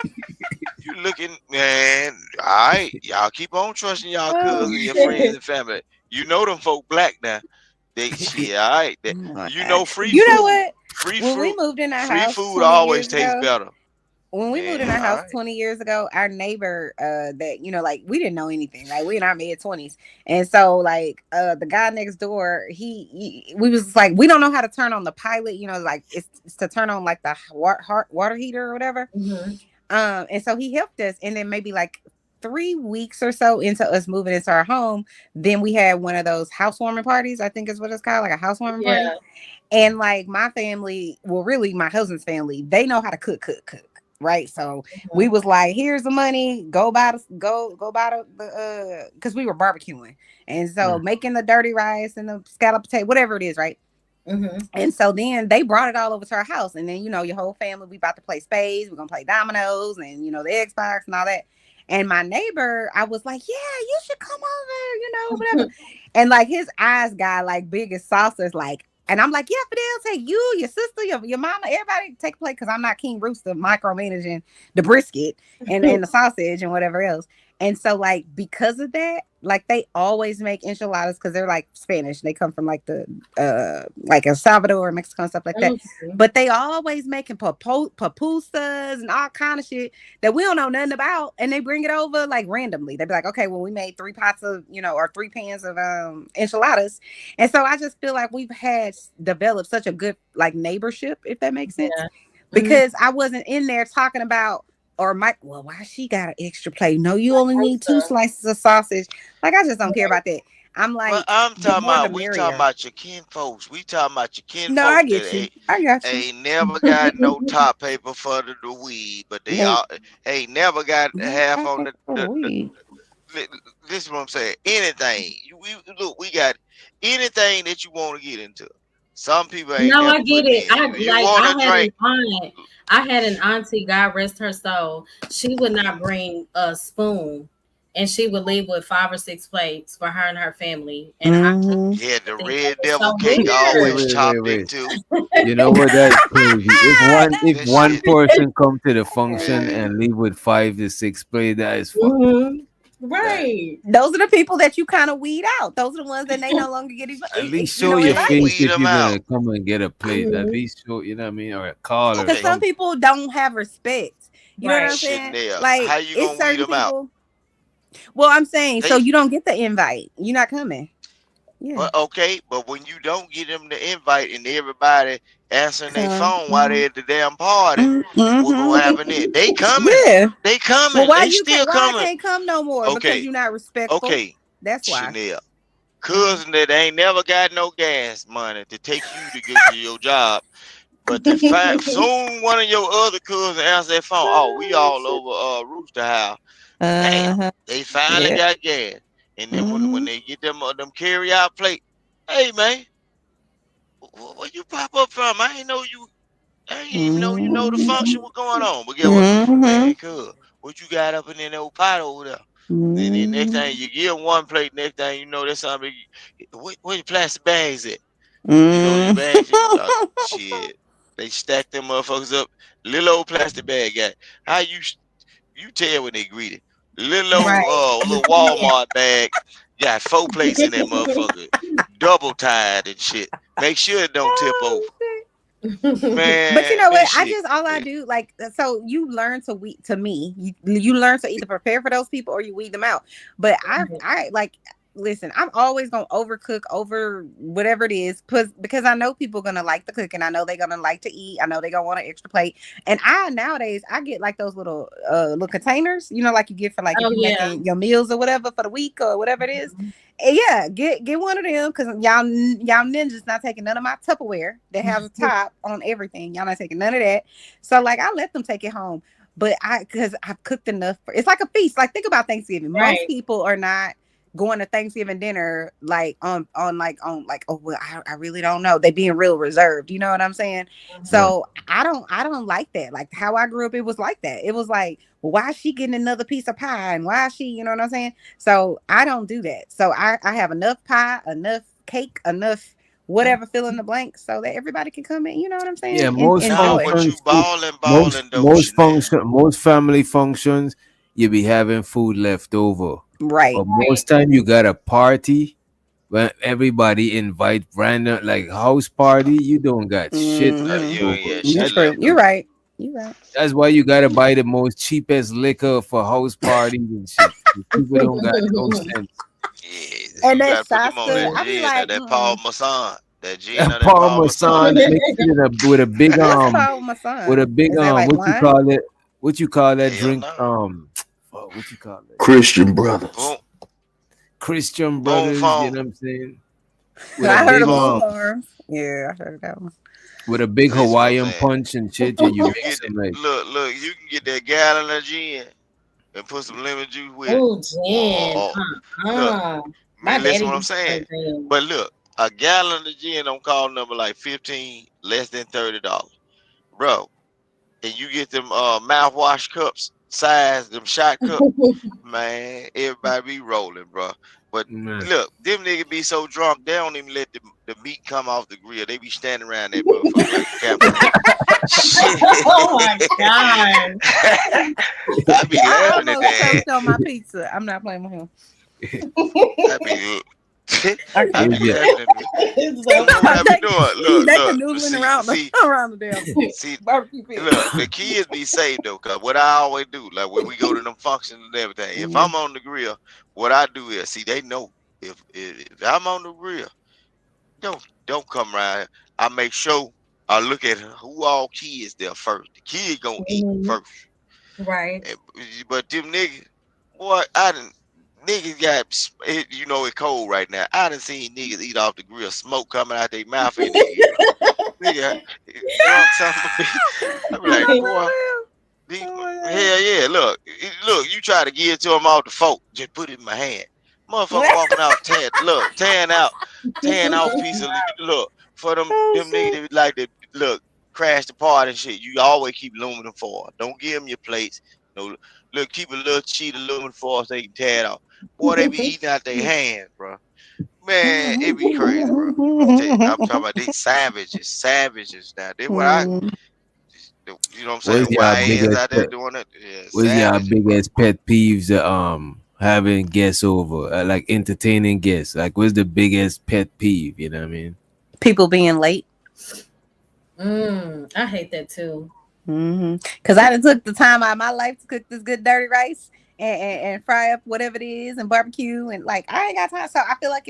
you looking, man. All right, y'all keep on trusting y'all Oh cousins, your friends, shit. and family. You know them folk black now. They shit, all right. Oh my You God. know, free You know food, what? free When we fruit, moved in our free house food 20 always years tastes ago, better. when we moved in Man, our all house right. 20 years ago, our neighbor, that, like we didn't know anything. Like we in our mid-20s. And so like the guy next door, we was like, we don't know how to turn on the pilot, like it's to turn on like the water heater or whatever. Mhm. And so he helped us, and then maybe like 3 weeks or so into us moving into our home, then we had one of those housewarming parties, I think is what it's called, like a housewarming party. Yeah. And like my family, well, really my husband's family, they know how to cook. Right. So we was like, here's the money, go buy the because we were barbecuing. And so making the dirty rice and the scallop potato, whatever it is, right? Mm-hmm. And so then they brought it all over to our house. And then, your whole family, we about to play spades. We're going to play dominoes and, the Xbox and all that. And my neighbor, I was like, yeah, you should come over, whatever. And like his eyes got like big as saucers, like, and I'm like, yeah, Fidel, take you, your sister, your mama, everybody take a plate because I'm not King Rooster micromanaging the brisket and the sausage and whatever else. And so, like, because of that, like, they always make enchiladas because they're like Spanish. They come from like the like El Salvador, Mexico, and stuff like that. But they always making pupusas and all kind of shit that we don't know nothing about, and they bring it over like randomly. They be like, okay, well, we made 3 pots of, or 3 pans of enchiladas, and so I just feel like we've had developed such a good like neighborship, if that makes sense, because I wasn't in there talking about. Or Mike, well, why she got an extra plate? No, you only need 2 slices of sausage. Like, I just don't care about that. I'm Well, like, I'm the talking more the about we talking merrier. about your kin folks. We talking about your kin No, I folks get that you. I got you. ain't never got no top paper for the weed, but they No, all ain't never got no half on topic for the week. this is what I'm saying. Anything. Look, we got anything that you want to get into. Some people ain't No, I never get putting it. in. You want to drink. I had an auntie, God rest her soul. She would not bring a spoon and she would leave with 5 or 6 plates for her and her family. And I Mm-hmm. Yeah, the think that red was devil so cake Wait, weird. always wait, wait, chopped wait. into. You know what? That's crazy. If That one shit. person come to the function and leave with 5 to 6 play, that is fucked up. That, Right. Those are the people that you kind of weed out. Those are the ones that they no longer get, At least you show know, your can't invited. face weed if them you're out. gonna come and get a plate. At least show, you know what I mean, or a call or Because Okay, some something. people don't have respect. You know what I'm Right. saying? Chanel, how Like you it's gonna weed certain them out? people. Well, I'm saying so They, you don't get the invite. You're not coming. Yeah. but okay, but when you don't get them the invite and everybody answering their Come. phone while they're at the damn party, what gonna Mm-hmm. happen then? They coming. Yeah. They Well, coming. why They you can't? still Why I coming. can't come no more? Because Okay, you're not respectful. okay, That's why. Chanel. Mm. Cousin that ain't never got no gas money to take you to get to your job. But the fact soon one of your other cousins answer that phone. Oh, we all over Rooster House. Damn, Uh huh. they finally Yeah. got gas. And then when Mm-hmm. they get them carry out plate, hey man, where you pop up from? I ain't even know you know the function was going on. But get what? Mm-hmm. Man, cuz, what you got up in that old pot over there? Then next Mm-hmm. thing you give 1 plate, next thing you know, that's something. Where your plastic bags at? You know your bags. Shit, they stack them motherfuckers up. Little old plastic bag got. How you tell when they greet it? Right. Little Walmart bag got 4 plates in that motherfucker, double tied and shit. Make sure it don't tip over. But you Man, know that what? I shit. just all I do like so you learn to weed to me. You learn to either prepare for those people or you weed them out. But I like listen. I'm always gonna overcook over whatever it is because I know people gonna like the cooking. I know they're gonna like to eat. I know they're gonna want an extra plate. And I nowadays I get like those little containers. You know, like you get for like if Oh you're yeah. making your meals or whatever for the week or whatever it is. And yeah, get one of them because y'all ninjas not taking none of my Tupperware that has a top on everything. Y'all not taking none of that. So like I let them take it home. But because I've cooked enough for it's like a feast. Like think about Thanksgiving. Most Right. people are not going to Thanksgiving dinner like on oh well I really don't know. They being real reserved. You know what I'm saying? Right. So I don't like that. Like how I grew up, it was like that. It was like, well, why is she getting another piece of pie? And why is she, you know what I'm saying? So I don't do that. So I have enough pie, enough cake, enough whatever fill in the blanks so that everybody can come in, you know what I'm Yeah, saying? And most Nah, enjoy. but you functions too. balling though, Chanel. Most family functions, you be having food left over. Right. But most time you got a party when everybody invite random like house party, you don't got shit left Mm-hmm. You ain't over. got You're shit true. left You're over. right. You're right. That's why you gotta buy the most cheapest liquor for house parties and shit. People don't got no sense. Yeah, And you that gotta put them on Shasta, that I be gin or like, that Paul Masson. That gin And or that Paul Parmesan Masson. mixed it in with a big what's Paul Masson? Is that like what you wine? call it? What you call that Hell drink? no. Fuck, what you call it? Christian brothers. Boom, Christian boom, Brothers. You phone. know what I'm saying? With a I heard big of Bull Farms. Yeah, I heard that one. with a big Listen, what I'm Hawaiian saying. punch and shit, and you You mix get them like look. You can get that gallon of gin and put some lemon juice with it. Oh, Jen. Or look, My man, listen daddy what I'm used to saying. say Jen. But look, a gallon of gin don't call number like 15, less than $30, bro. And you get them mouthwash cups, size them shot cup. Man, everybody be rolling, bro. But man. look, them niggas be so drunk, they don't even let the meat come off the grill. They be standing around that motherfucker like a campfire. Shit. Oh my god. I be I laughing at almost that. choked on my pizza. I'm not playing with him. I be I I can't. be Yeah. laughing at that. It's You know what I be they, doing? Look, they look, but canoodling see, around see, around the damn see, barbecue pit. look, the kids be safe though, cause what I always do, like when we go to them functions and everything, if Mhm. I'm on the grill, what I do is see they know if I'm on the grill, don't come around here. I make sure I look at who all kids there first. The kid gonna eat Mhm. first. Right. And- But them niggas, boy, I didn't. Niggas got, you know, it cold right now. I done seen niggas eat off the grill, smoke coming out their mouth in their ear. Nigga, drunk son of a bitch. I be like, boy, hell yeah, look, you try to give it to him off the fork, just put it in my hand. Motherfucker walking off, tearing off piece of, look, for Oh them niggas shit. that like to, look, crash the party and shit, you always keep aluminum foil. Don't give them your plates. No, look, keep a little sheet of aluminum foil so they can tear it off. Boy, they be eating out their hands, bro. Man, it be crazy, bro. I'm talking about these savages now. They what I, you know what I'm saying? What's your YNs biggest out there pet? doing it. Yeah, What's your savages, bro. biggest pet peeves? Having guests over, like entertaining guests. Like, what's the biggest pet peeve? You know what I mean? People being late. I hate that too. Because I done took the time out of my life to cook this good dirty rice and fry up whatever it is and barbecue and like I ain't got time. So I feel like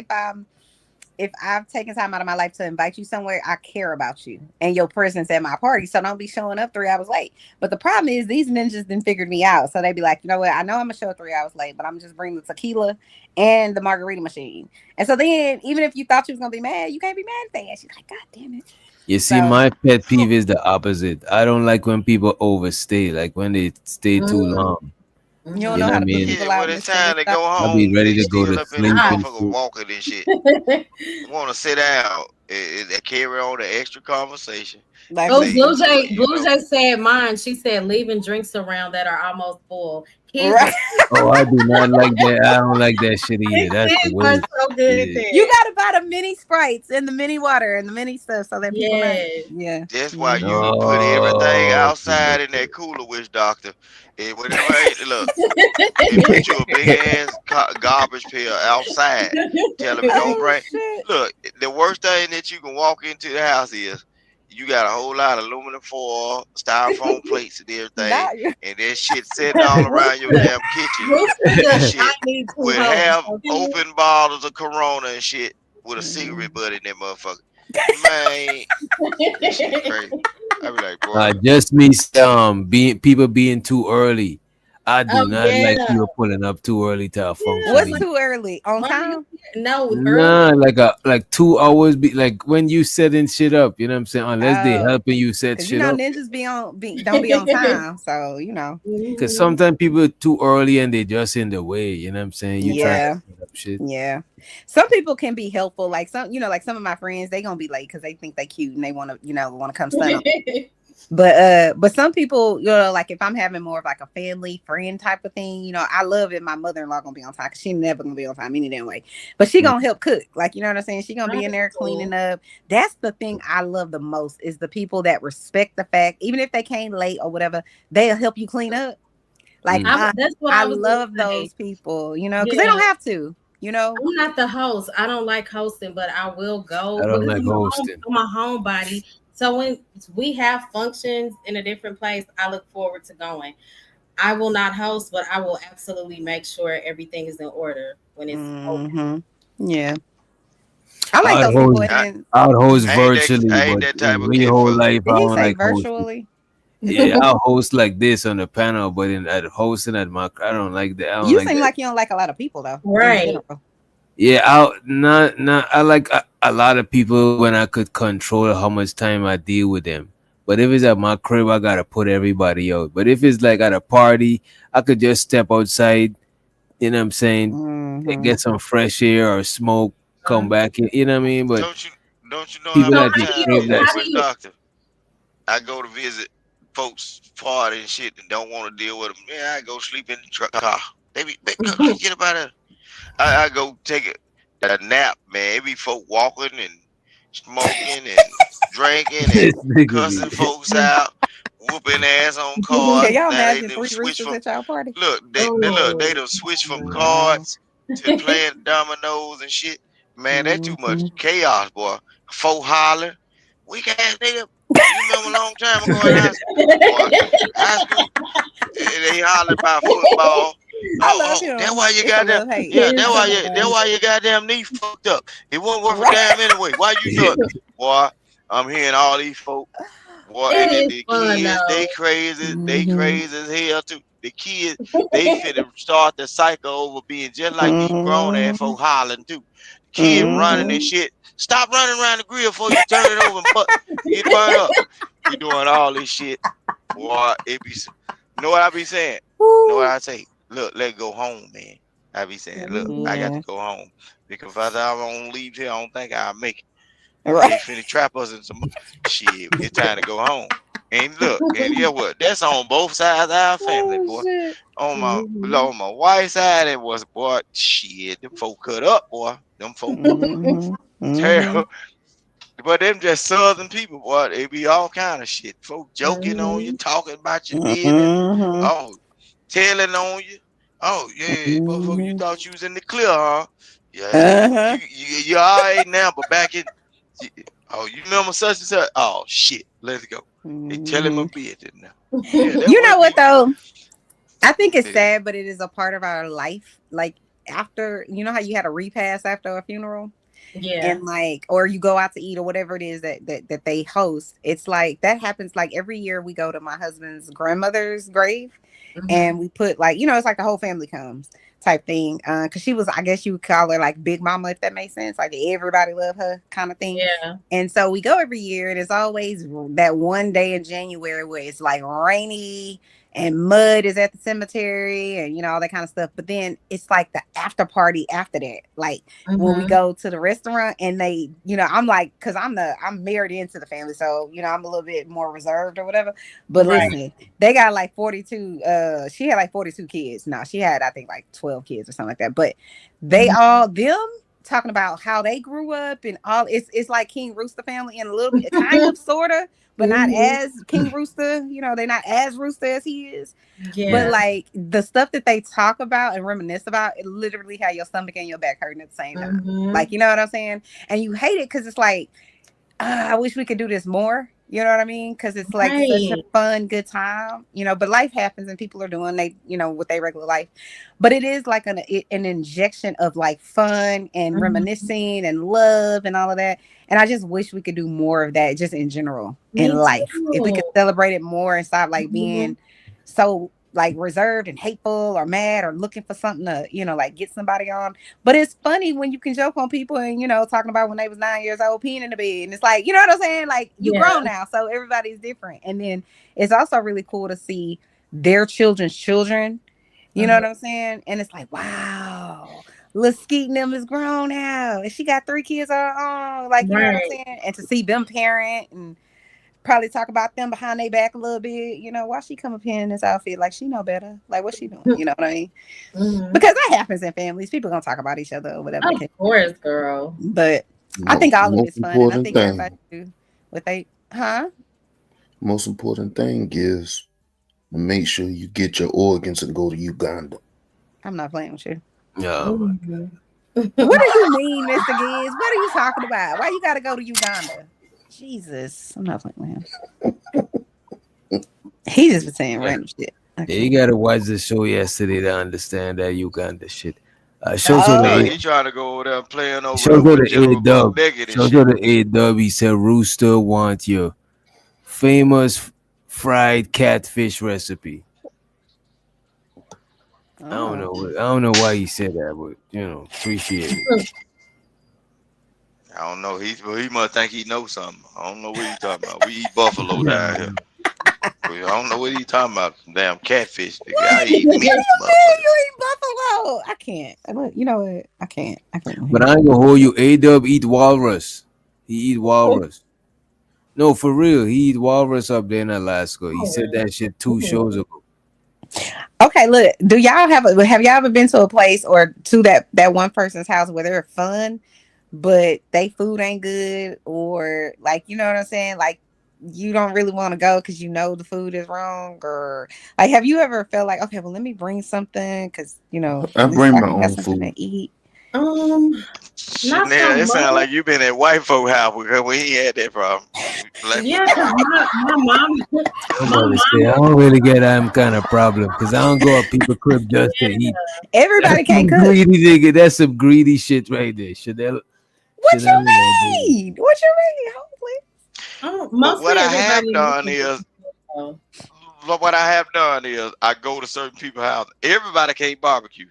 if I've taken time out of my life to invite you somewhere, I care about you and your presence at my party. So don't be showing up 3 hours late. But the problem is these ninjas didn't figured me out. So they be like, you know what? I know I'm gonna show up 3 hours late, but I'm just bringing the tequila and the margarita machine. And so then even if you thought you was gonna be mad, you can't be mad at that. She's like, God damn it. You see, So my pet peeve is the opposite. I don't like when people overstay, like when they stay too long. you don't You know know how what I to put mean? people Yeah, out, when it's Mr. time to Rizzo. go I'll be home, ready they to go still to up in the sleep and motherfucker shit. walking and shit. Want to sit down and carry on the extra conversation. Like Oh, Say, Blue well, Jay, you Blue know, Jay said mine. She said leaving drinks around that are almost full. Kids Right. Oh, I do not like that. I don't like that shit either. That's the kids are worst. so good at Yeah. You that. gotta buy the mini Sprites and the mini water and the mini stuff so that people not. Yes. Yeah. that's why you put everything No. outside in that cooler, witch doctor. And whenever, look, they put you a big ass garbage pail outside. Tell them don't Oh bring. shit. Look, the worst thing that you can walk into the house is you got a whole lot of aluminum foil, styrofoam plates, and everything, Not you. and that shit sitting all around your Rooster, damn kitchen Rooster and does not shit need 2 with hoes. half Okay. open bottles of Corona and shit with a Mhm. cigarette butt in that motherfucker. Man, that shit crazy. I be like, boy, Just me being people being too early. I Oh do not like yeah. people pulling up too early to a function Yeah. What's Like, either. too early? On why are you time? here? No, Nah, early. like 2 hours be like when you setting shit up, you know what I'm saying? Unless they Oh, helping you set because you shit know up. ninjas don't be on time. So you know. Cause Mhm. sometimes people are too early and they just in the way, you know what I'm saying? You trying to Yeah. set up shit. Yeah. Some people can be helpful. Like like some of my friends, they gonna be late because they think they cute and they want to come stunt on. But some people, like if I'm having more of like a family friend type of thing, I love it. My mother-in-law gonna be on time because she never gonna be on time any damn way. But she gonna help cook. Like, you know what I'm saying? She gonna Oh, be in that's there cool. cleaning up. That's the thing I love the most is the people that respect the fact, even if they came late or whatever, they'll help you clean up. Like Mm. That's what I I was gonna love say. those people, because they Yeah. don't have to, I'm not the host. I don't like hosting, but I will I go don't because like hosting. I'm a homebody. So when we have functions in a different place, I look forward to going. I will not host, but I will absolutely make sure everything is in order when it's open. Hmm. Yeah. I like I'd those people. host And then I'd host I virtually, ain't but that type in of real kin whole folk. life I did he don't say like hosting. virtually? Yeah, I'll host like this on the panel, but at hosting at my I don't like that. I don't You like seem that. like you don't like a lot of people though, in Right. general. Yeah, not I like a lot of people when I could control how much time I deal with them. But if it's at my crib, I gotta put everybody out. But if it's like at a party, I could just step outside, you know what I'm saying, Hmm. get some fresh air or smoke, come back in, you know what I mean? But Don't you don't you know how people So many at the how do times, crib you how that's do with you doctor, I go to visit folks party and shit and don't want to deal with them. Yeah, I go sleep in the car. They be, get up out of. I go take a nap, man. Every folk walking and smoking and drinking and this nigga cussing be folks out, whooping ass on Can cards. y'all Now they imagine do 3 switch roosters from at y'all party? they Oh done switch from No. cards to playing dominoes and shit. Man, that's too much Hmm. chaos, boy. Folk holler. Weak ass nigga. You remember a long time ago in high school, they hollering about football. I Oh, love that's him. why you It's a got them. love hate. Yeah, it's that's why you got damn knee fucked up. It wasn't worth a Right. damn anyway. Why you thought, boy? I'm hearing all these folk, boy, and it is the fun kids, though. they Hmm. crazy as hell too. The kids, they finna start the cycle over being just like these grown ass Hmm. folk hollering too. Kid running and Hmm. shit. Stop running around the grill before you turn it over and get burned up. We doing all this shit. Boy, it be. Know what I be saying? Know what Woo. I say? Look, let's go home, man. I be saying, look, I got to Yeah. go home because if I don't leave here, I don't think I'll make it. They Right. finna trap us in some shit. It's time to go home. And look, and yeah, what? That's on both sides of our family, boy. On my wife's side, it was boy. Shit, them folk cut up, boy. Them folk terrible. But them just southern people, boy. They be all kind of shit. Folk joking on you, talking about your business. Oh, telling on you. Oh yeah, motherfucker, you thought you was in the clear, huh? Yeah, you all right now, but back in. Oh, you remember such and such? Oh shit, let's go. They telling my business now. Yeah, that You know what though? I think it's Yeah. sad, but it is a part of our life. Like after, you know how you had a repast after a funeral? Yeah. And like, or you go out to eat or whatever it is that they host. It's like that happens like every year we go to my husband's grandmother's grave and we put like, you know, it's like the whole family comes type thing. Cause she was, I guess you would call her like Big Mama, if that makes sense. Like everybody love her kind of thing. Yeah. And so we go every year and it's always that one day in January where it's like rainy and mud is at the cemetery and you know all that kind of stuff. But then it's like the after party after that, like when we go to the restaurant and they, you know, I'm like, because I'm married into the family, so you know I'm a little bit more reserved or whatever. But listen, they got like 42. She had like 42 kids. No, she had I think like 12 kids or something like that. But they all them talking about how they grew up and all. It's like King Rooster family and a little bit, kind of, sorta. But not as King Rooster, you know, they're not as Rooster as he is. Yeah. But like the stuff that they talk about and reminisce about, it literally had your stomach and your back hurting at the same time. Like, you know what I'm saying? And you hate it because it's like, I wish we could do this more. You know what I mean? Because it's like such a fun, good time, you know. But life happens and people are doing you know, with their regular life. But it is like an injection of like fun and reminiscing and love and all of that. And I just wish we could do more of that, just in general in life. If we could celebrate it more and stop like being so like reserved and hateful or mad or looking for something to, you know, like get somebody on. But it's funny when you can joke on people and, you know, talking about when they was 9 years old peeing in the bed. And it's like, you know what I'm saying? Like you grown now. So everybody's different. And then it's also really cool to see their children's children. You know what I'm saying? And it's like, wow, little Skeet and them is grown now. And she got 3 kids of her own. Like, you know what I'm saying? And to see them parent and probably talk about them behind their back a little bit. You know, why she come up here in this outfit? Like she know better. Like what's she doing? You know what I mean? Because that happens in families. People gonna talk about each other or whatever. Of course, girl. But I think all of it's fun. And I think everybody do what they Most important thing is make sure you get your organs and go to Uganda. I'm not playing with you. Yeah. What do you mean, Mr. Gibbs? What are you talking about? Why you gotta go to Uganda? Jesus, I'm not playing with him. He just was saying random shit. Yeah, you gotta watch the show yesterday to understand that Uganda shit. He trying to go over there playing over Show there to with the General A-Dub. Leggett and Show shit. to the A-Dub. He said Rooster want your famous fried catfish recipe. I don't know why he said that, but you know, appreciate it. I don't know. He must think he knows something. I don't know what he talking about. We eat buffalo down here. I don't know what he talking about. Some damn catfish. Nigga. I eat meat. You eat buffalo? I can't. You know what? I can't. But I ain't gonna hold you. A-Dub eat walrus. He eat walrus. No, for real. He eat walrus up there in Alaska. He said that shit 2 shows ago. Okay, look. Do y'all have y'all ever been to a place or to that one person's house where they're fun, but they food ain't good, or like, you know what I'm saying? Like you don't really want to go because you know the food is wrong, or like have you ever felt like, okay, well let me bring something because you know I at least bring I my can have own something food. to eat. Not Chanel, so it sounds much. like you been at white folk house because we ain't had that problem. Yeah, because my mom. I'm about to say, I don't really get that kind of problem because I don't go up people's crib just to eat. Everybody That's can't some cook. greedy nigga. That's some greedy shit right there. What you mean? What you mean? Oh, But mostly what I have everybody. done is I go to certain people's house. Everybody can't barbecue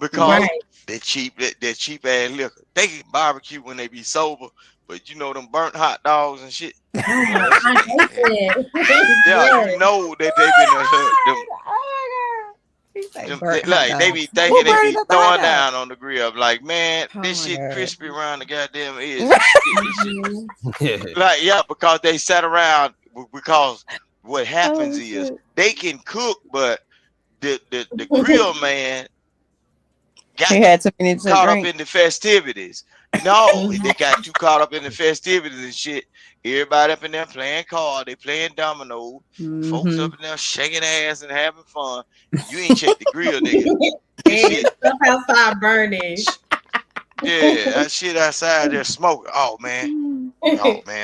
because they're cheap ass liquor. They can barbecue when they be sober, but you know them burnt hot dogs and shit. I hate it. Yeah, you know that they been like they be thinking they be throwing down on the grill. Like, man, this shit crispy around the goddamn edge. Like, yeah, because they sat around because what Oh happens is shit. they can cook, but the grill man got He had too many to caught up drink. in the festivities. No, they got too caught up in the festivities and shit. Everybody up in there playing cards, they playing domino. Folks Mm-hmm. up in there shaking ass and having fun. You ain't check the grill, nigga. This And shit, stuff outside burning. yeah, that shit outside there smoking. Oh man,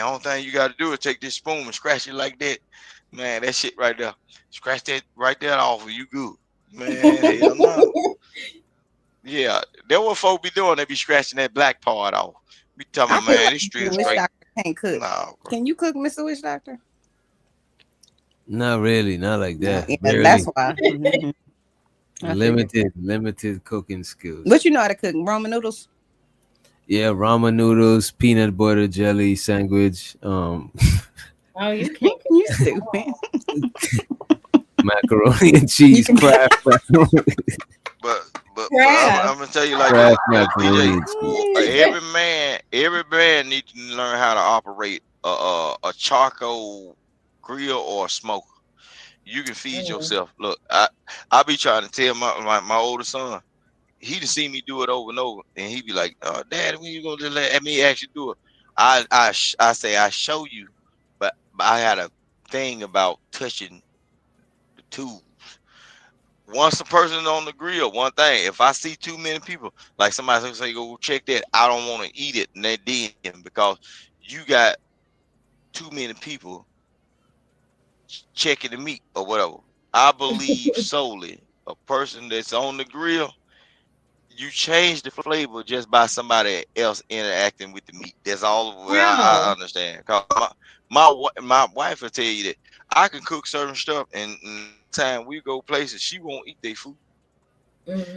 only thing you got to do is take this spoon and scratch it like that. Man, that shit right there, scratch that right there off, and you good. Man, hell no. Yeah, that what folk be doing. They be scratching that black part off. Be telling I me, feel man, this like straight Mr. Witch straight. Doctor can't cook. No, bro. Can you cook, Mr. Witch Doctor? Not really, not like No, that. yeah, that's Barely. why. Mhm. I figured. Limited cooking skills. But you know how to cook ramen noodles? Yeah, ramen noodles, peanut butter jelly sandwich, Oh, you can't cook You at stupid. all. macaroni and You cheese, can. craft macaroni, But Crab. I'm gonna tell you like this, craft macaroni DJ. and cheese. Every man needs to learn how to operate a charcoal grill or a smoker. You can feed Mm. yourself. Look, I be trying to tell my older son. He to see me do it over and over, and he be like, "Dad, when you gonna just let me actually do it?" I say I show you, but I had a thing about touching the tools. Once a person on the grill, one thing, if I see too many people, like somebody say, go check that, I don't want to eat it and they then because you got too many people checking the meat or whatever. I believe solely a person that's on the grill, you change the flavor just by somebody else interacting with the meat. That's all what I How? understand. 'Cause my wife will tell you that I can cook certain stuff, and time we go places, she won't eat their food.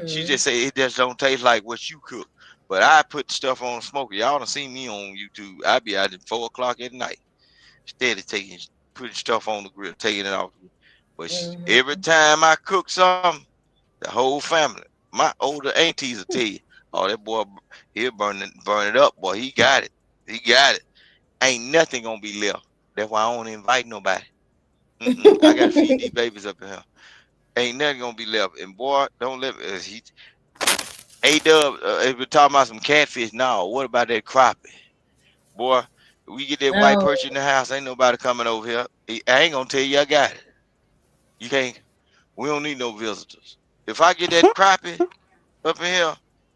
She Mm-hmm. just say it just don't taste like what you cook. But I put stuff on the smoker. Y'all done seen me on YouTube. I be out at 4 o'clock at night, steady putting stuff on the grill, taking it off. But every Mm-hmm. time I cook something, the whole family, my older aunties will tell you, "Oh, that boy, he'll burn it up, boy. He got it. He got it. Ain't nothing gonna be left. That's why I don't invite nobody. I gotta feed these babies up in here. Ain't nothing gonna be left. And boy, don't let he A-Dub, if we're talking about some catfish now, what about that crappie? Boy, we get that white No. perch in the house, ain't nobody coming over here. I ain't gonna tell you I got it. You can't, we don't need no visitors. If I get that crappie up in here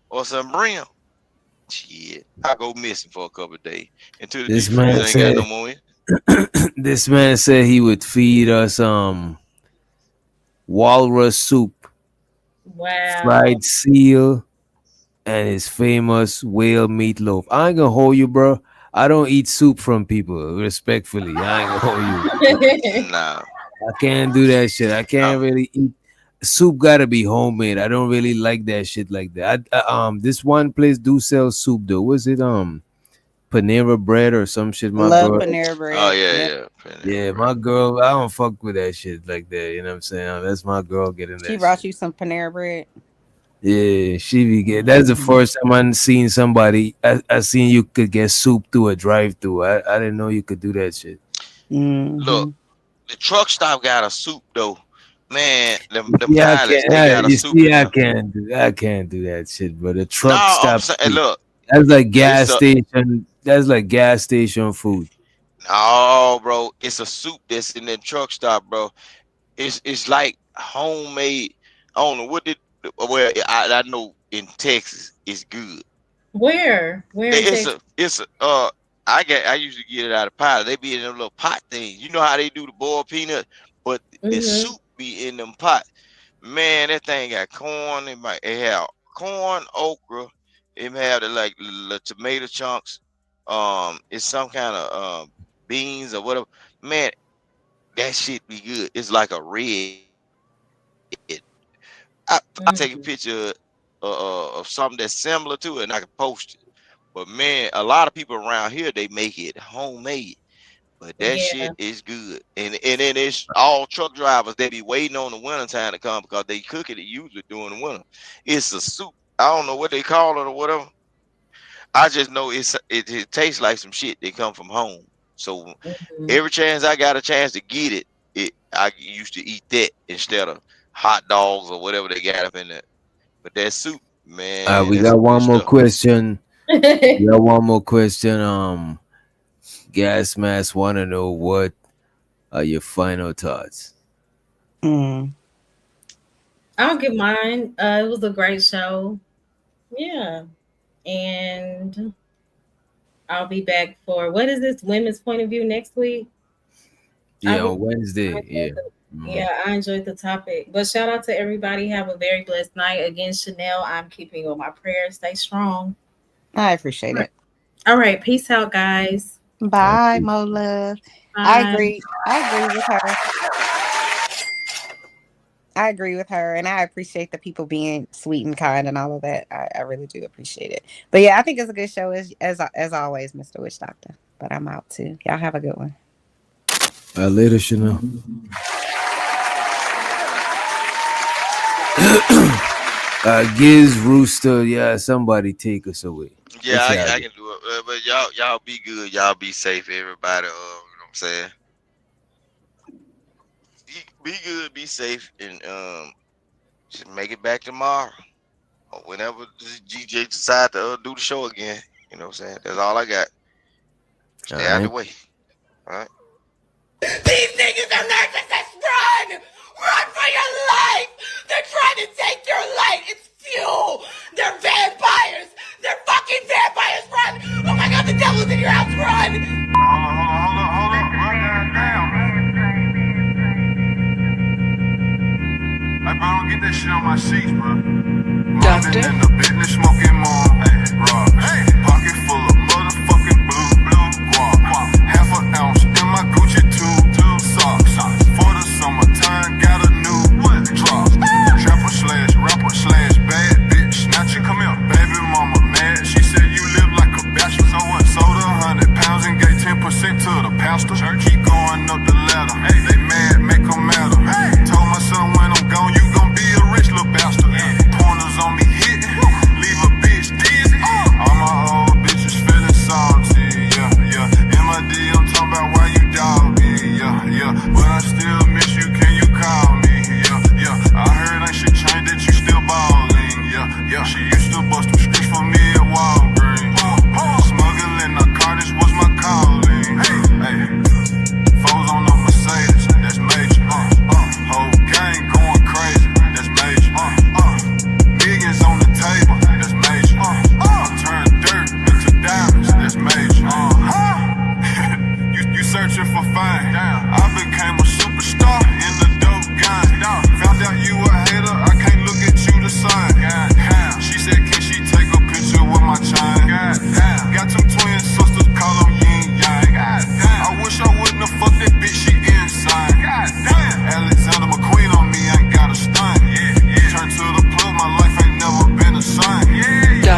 or some brim, shit, I go missing for a couple of days until the This deep man freezer ain't got said no more in. this man said he would feed us walrus soup, Wow. fried seal, and his famous whale meatloaf. I ain't gonna hold you, bro. I don't eat soup from people, respectfully. I ain't gonna hold you. Nah, I can't do that shit. I can't I'm really eat soup. Gotta be homemade. I don't really like that shit like that. This one place do sell soup though. Was it Panera Bread or some shit? My Love girl, Panera oh Bread. yeah, Yep. yeah. Panera yeah, bread. my girl. I don't fuck with that shit like that. You know what I'm saying? That's my girl getting She that brought shit. you some Panera Bread. Yeah, she be get. That's the Mhm. first time I seen somebody. I seen you could get soup through a drive-through. I didn't know you could do that shit. Look, Mhm. the truck stop got a soup though. Man, them Yeah, I pilots, can't. they got a You soup see, in there. I can't do that shit. But a No, truck I'm stop saying, soup. look, That's like it's gas a station. That's like gas station food. no, bro. It's a soup that's in that truck stop, bro. It's like homemade. I don't know what did. Well, I know in Texas it's good. Where? Where in Texas? It's a I usually get it out of pot. They be in them little pot things. You know how they do the boiled peanut, but the Mm-hmm. soup be in them pot. Man, that thing got corn. It have corn, okra. It have the like the tomato chunks. It's some kind of beans or whatever. Man, that shit be good. It's like a red. I take a picture of something that's similar to it, and I can post it. But man, a lot of people around here they make it homemade. But that shit Yeah. is good. And then it's all truck drivers. They be waiting on the winter time to come because they cook it usually during the winter. It's a soup. I don't know what they call it or whatever. I just know it tastes like some shit that come from home. So Mm-hmm. every chance I got a chance to get it, I used to eat that instead of hot dogs or whatever they got up in there. But that soup, man, We that's got some good one more stuff. question. We got one more question. Gas Mask want to know what are your final thoughts. I'll give mine. It was a great show. Yeah. And I'll be back for what is this women's point of view next week? Yeah, on Wednesday. Yeah, I enjoyed the topic. But shout out to everybody. Have a very blessed night. Again, Chanel, I'm keeping you on my prayers. Stay strong. I appreciate it. All right. Peace out, guys. Bye, Mo Love. Bye. I agree with her. I agree with her, and I appreciate the people being sweet and kind and all of that. I really do appreciate it. But yeah, I think it's a good show as always, Mr. Witch Doctor. But I'm out too. Y'all have a good one. Later, Chanel. Giz Rooster, yeah, somebody take us away. Yeah, I can do it. But y'all be good. Y'all be safe, everybody. You know what I'm saying? Be good, be safe, and just make it back tomorrow or whenever GJ decide to do the show again. You know what I'm saying? That's all I got. Stay out of the way. All right. These niggas are narcissists. Run! Run for your life! They're trying to take your light. It's fuel. They're vampires. They're fucking vampires. Run! Oh my god, the devil's in your house. Run! Hold up. Run down. Hey, bro, don't get that shit on my sheets, bro. Doctor? In the business, smoking more.